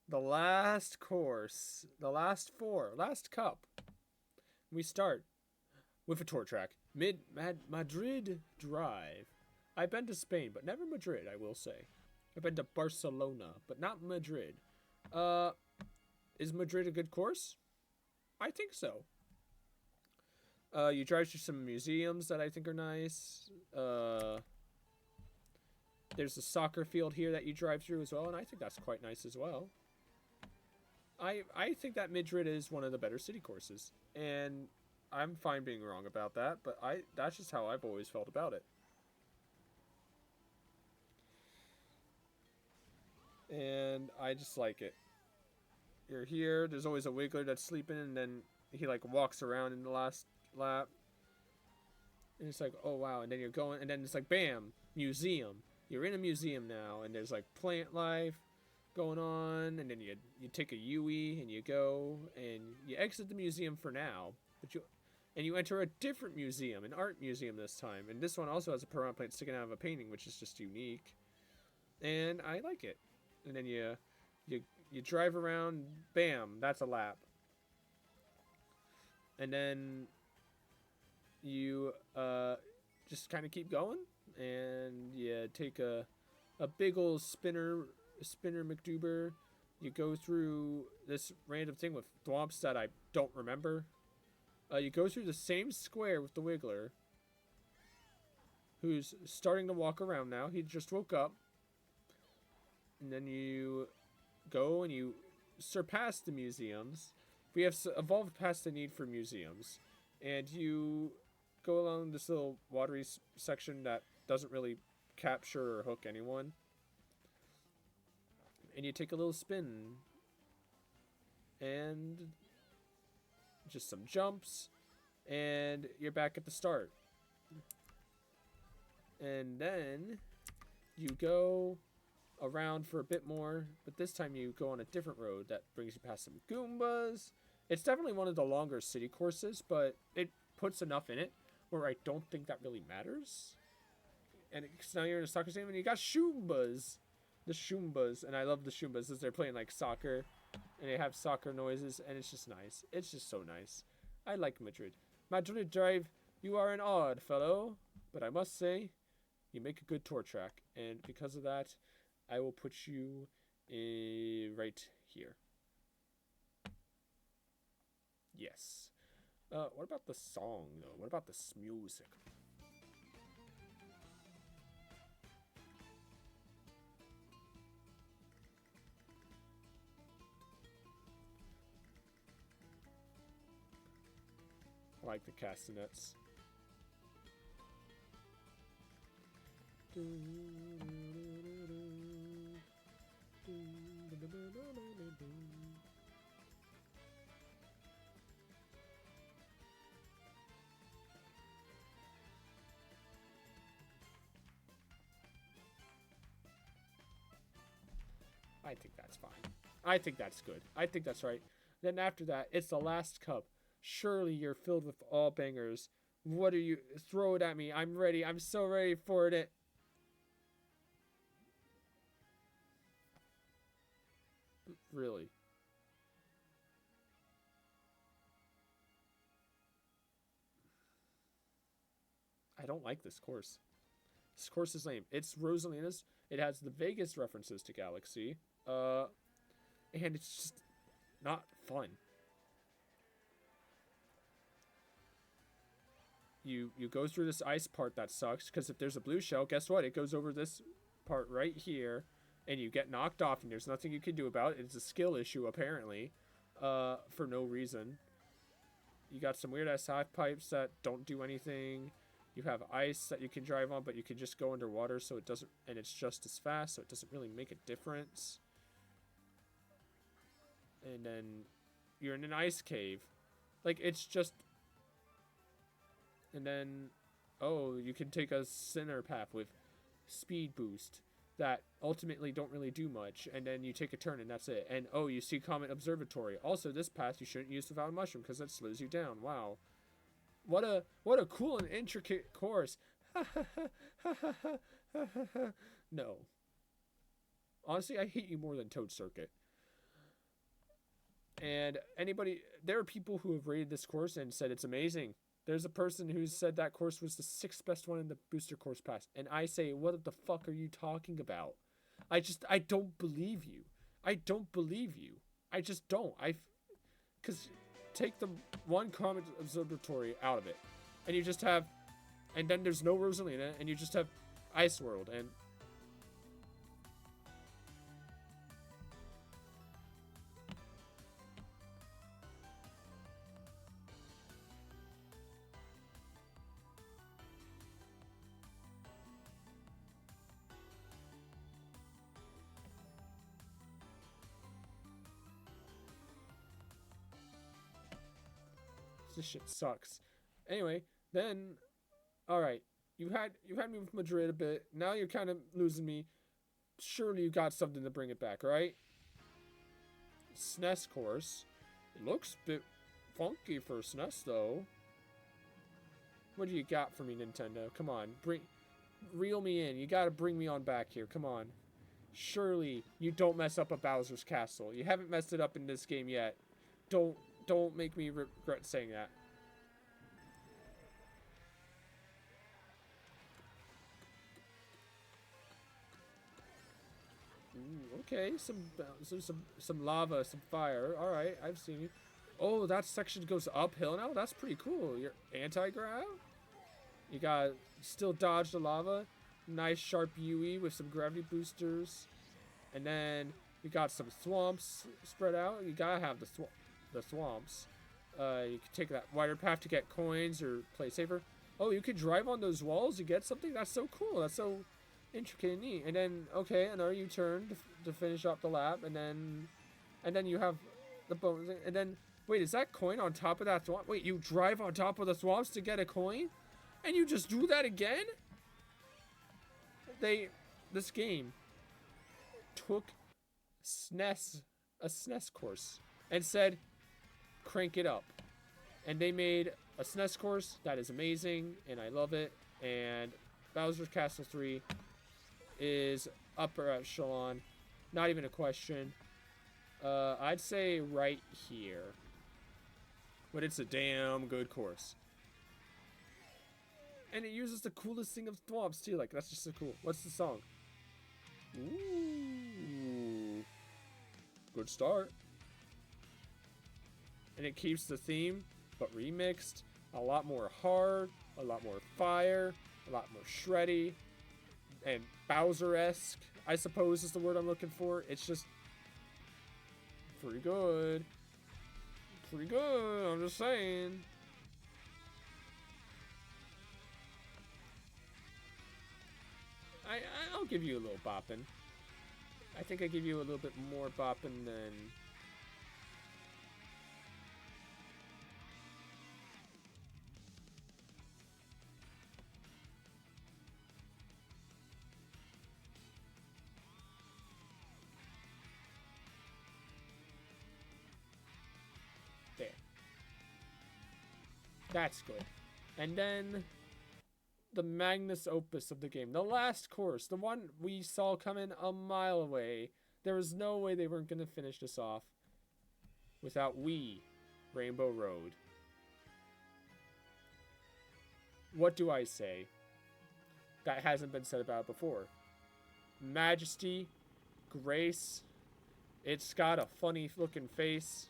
Speaker 1: the last course, the last cup. We start with a tour track. Madrid Drive. I've been to Spain, but never Madrid, I will say. I've been to Barcelona, but not Madrid. Is Madrid a good course? I think so. You drive through some museums that I think are nice. There's a soccer field here that you drive through as well, and I think that's quite nice as well. I think that Madrid is one of the better city courses, and I'm fine being wrong about that, but that's just how I've always felt about it. And I just like it. You're here, there's always a wiggler that's sleeping, and then he like walks around in the last lap. And it's like, oh wow, and then you're going, and then it's like, bam, museum. You're in a museum now, and there's like plant life going on, and then you take a Yui, and you go, and you exit the museum for now, but you enter a different museum, an art museum this time, and this one also has a piranha plant sticking out of a painting, which is just unique, and I like it. And then you drive around, bam, that's a lap, and then you just kind of keep going, and you take a big old spinner McDuber. You go through this random thing with thwomps that I don't remember. You go through the same square with the wiggler, who's starting to walk around now. He just woke up. And then you go and you surpass the museums. We have evolved past the need for museums. And you go along this little watery section that doesn't really capture or hook anyone. And you take a little spin. And just some jumps. And you're back at the start. And then you go around for a bit more, but this time you go on a different road that brings you past some Goombas. It's definitely one of the longer city courses, but it puts enough in it where I don't think that really matters. And now you're in a soccer stadium and you got Shoombas. The Shoombas, and I love the Shoombas as they're playing like soccer, and they have soccer noises, and it's just nice. It's just so nice. I like Madrid. Madrid Drive, you are an odd fellow, but I must say, you make a good tour track, and because of that, I will put you right here. Yes. What about the song, though? What about the music? I like the castanets. I think that's fine. I think that's good. I think that's right. Then after that, it's the last cup. Surely you're filled with all bangers. What are you? Throw it at me. I'm ready. I'm so ready for it. Really? I don't like this course. This course is lame. It's Rosalina's. It has the vaguest references to Galaxy. And it's just not fun. You go through this ice part that sucks, because if there's a blue shell, guess what? It goes over this part right here, and you get knocked off, and there's nothing you can do about it. It's a skill issue, apparently, for no reason. You got some weird-ass half pipes that don't do anything. You have ice that you can drive on, but you can just go underwater, so it doesn't, and it's just as fast, so it doesn't really make a difference. And then you're in an ice cave. Like, it's just... And then, oh, you can take a center path with speed boost that ultimately don't really do much. And then you take a turn and that's it. And, oh, you see Comet Observatory. Also, this path you shouldn't use without a mushroom because that slows you down. Wow. What a cool and intricate course. No. Honestly, I hate you more than Toad Circuit. And there are people who have rated this course and said it's amazing. There's a person who said that course was the 6th best one in the booster course pass. And I say, what the fuck are you talking about? I don't believe you. I don't believe you. I just don't. Because take the one Comet Observatory out of it. And you just have, and then there's no Rosalina, and you just have Ice World. And this shit sucks. Anyway, then, all right, you had me with Madrid a bit. Now you're kind of losing me. Surely you got something to bring it back, right? SNES course. It looks a bit funky for SNES though. What do you got for me, Nintendo? Come on, reel me in. You gotta bring me on back here. Come on. Surely you don't mess up a Bowser's Castle. You haven't messed it up in this game yet. Don't make me regret saying that. Ooh, okay, some lava, some fire. All right, I've seen you. Oh, that section goes uphill now. That's pretty cool. You're anti-grav. You got still dodge the lava. Nice sharp UE with some gravity boosters, and then you got some swamps spread out. You gotta have the swamps. You can take that wider path to get coins or play safer. Oh, you can drive on those walls to get something? That's so cool. That's so intricate and neat. And then, okay, another U-turn to finish up the lap. And then you have the bonus. And then, wait, is that coin on top of that swamp? Wait, you drive on top of the swamps to get a coin? And you just do that again? This game took a SNES course and said, crank it up. And they made a SNES course that is amazing, and I love it. And Bowser's Castle 3 is upper echelon. Not even a question. I'd say right here. But it's a damn good course. And it uses the coolest thing of swamps too. Like, that's just so cool. What's the song? Ooh. Good start. And it keeps the theme, but remixed. A lot more hard, a lot more fire, a lot more shreddy, and Bowser-esque, I suppose is the word I'm looking for. It's just pretty good. Pretty good, I'm just saying. I'll give you a little bopping. I think I give you a little bit more bopping than... That's good. And then the magnus opus of the game, the last course, the one we saw coming a mile away. There was no way they weren't going to finish this off without Rainbow Road. What do I say that hasn't been said about it before? Majesty, grace, it's got a funny looking face,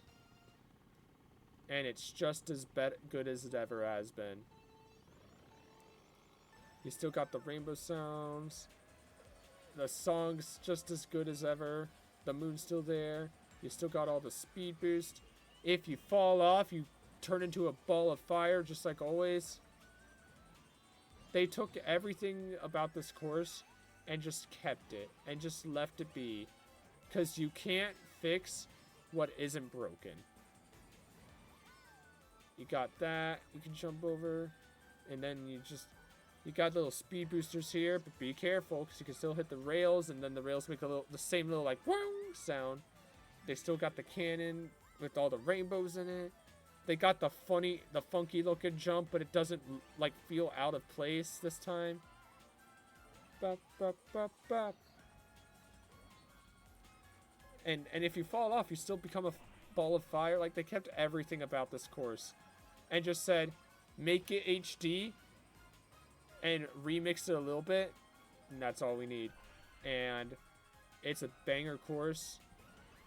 Speaker 1: and it's just as good as it ever has been. You still got the rainbow sounds. The song's just as good as ever. The moon's still there. You still got all the speed boost. If you fall off, you turn into a ball of fire, just like always. They took everything about this course and just kept it and just left it be. Because you can't fix what isn't broken. You got that. You can jump over. And then you got little speed boosters here, but be careful because you can still hit the rails, and then the rails make the same little like "wong" sound. They still got the cannon with all the rainbows in it. They got the funky looking jump, but it doesn't like feel out of place this time. Bop, bop, bop, bop. And if you fall off, you still become a ball of fire. Like, they kept everything about this course and just said, make it HD and remix it a little bit, and that's all we need. And it's a banger course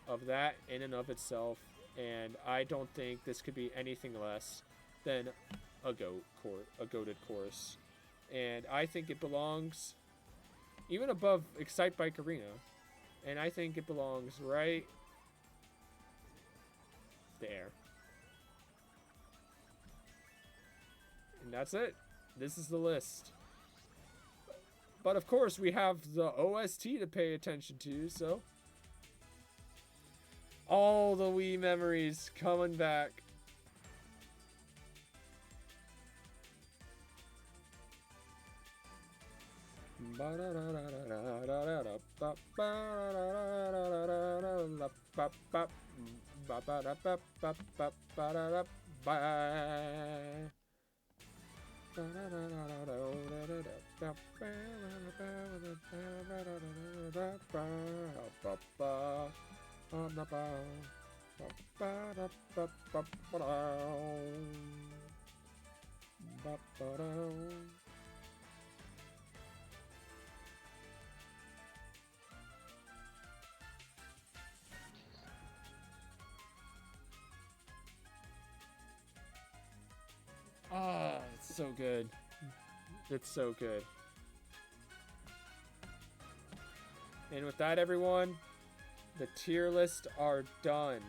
Speaker 1: of that in and of itself, and I don't think this could be anything less than a goated course. And I think it belongs even above Excite Bike Arena, and I think it belongs right there. And that's it. This is the list. But of course, we have the OST to pay attention to, so all the Wii memories coming back. Ah, it's so good. It's so good. And with that, everyone, the tier lists are done.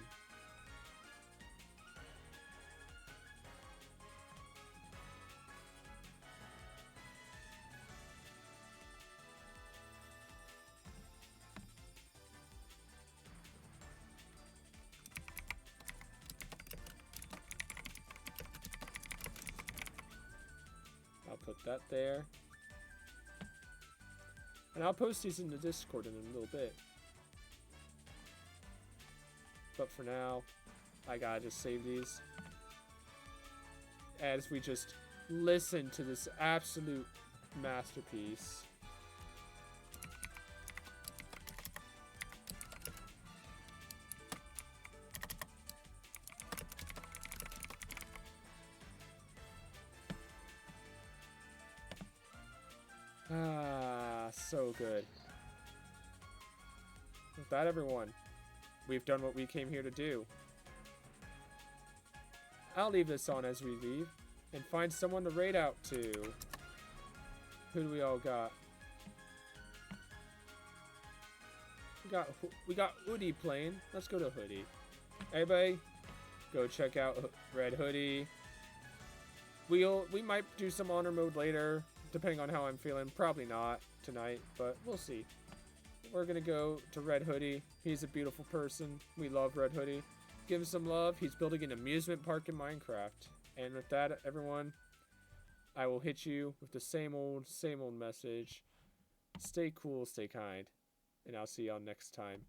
Speaker 1: I'll put that there. And I'll post these in the Discord in a little bit. But for now, I gotta just save these as we just listen to this absolute masterpiece. Ah, so good. With that, everyone, we've done what we came here to do. I'll leave this on as we leave and find someone to raid out to. Who do we all got? We got Hoodie playing. Let's go to Hoodie. Everybody, go check out Red Hoodie. We might do some honor mode later, depending on how I'm feeling. Probably not tonight, but we'll see. We're gonna go to Red Hoodie. He's a beautiful person. We love Red Hoodie. Give him some love. He's building an amusement park in Minecraft. And with that, everyone, I will hit you with the same old message. Stay cool, stay kind, and I'll see y'all next time.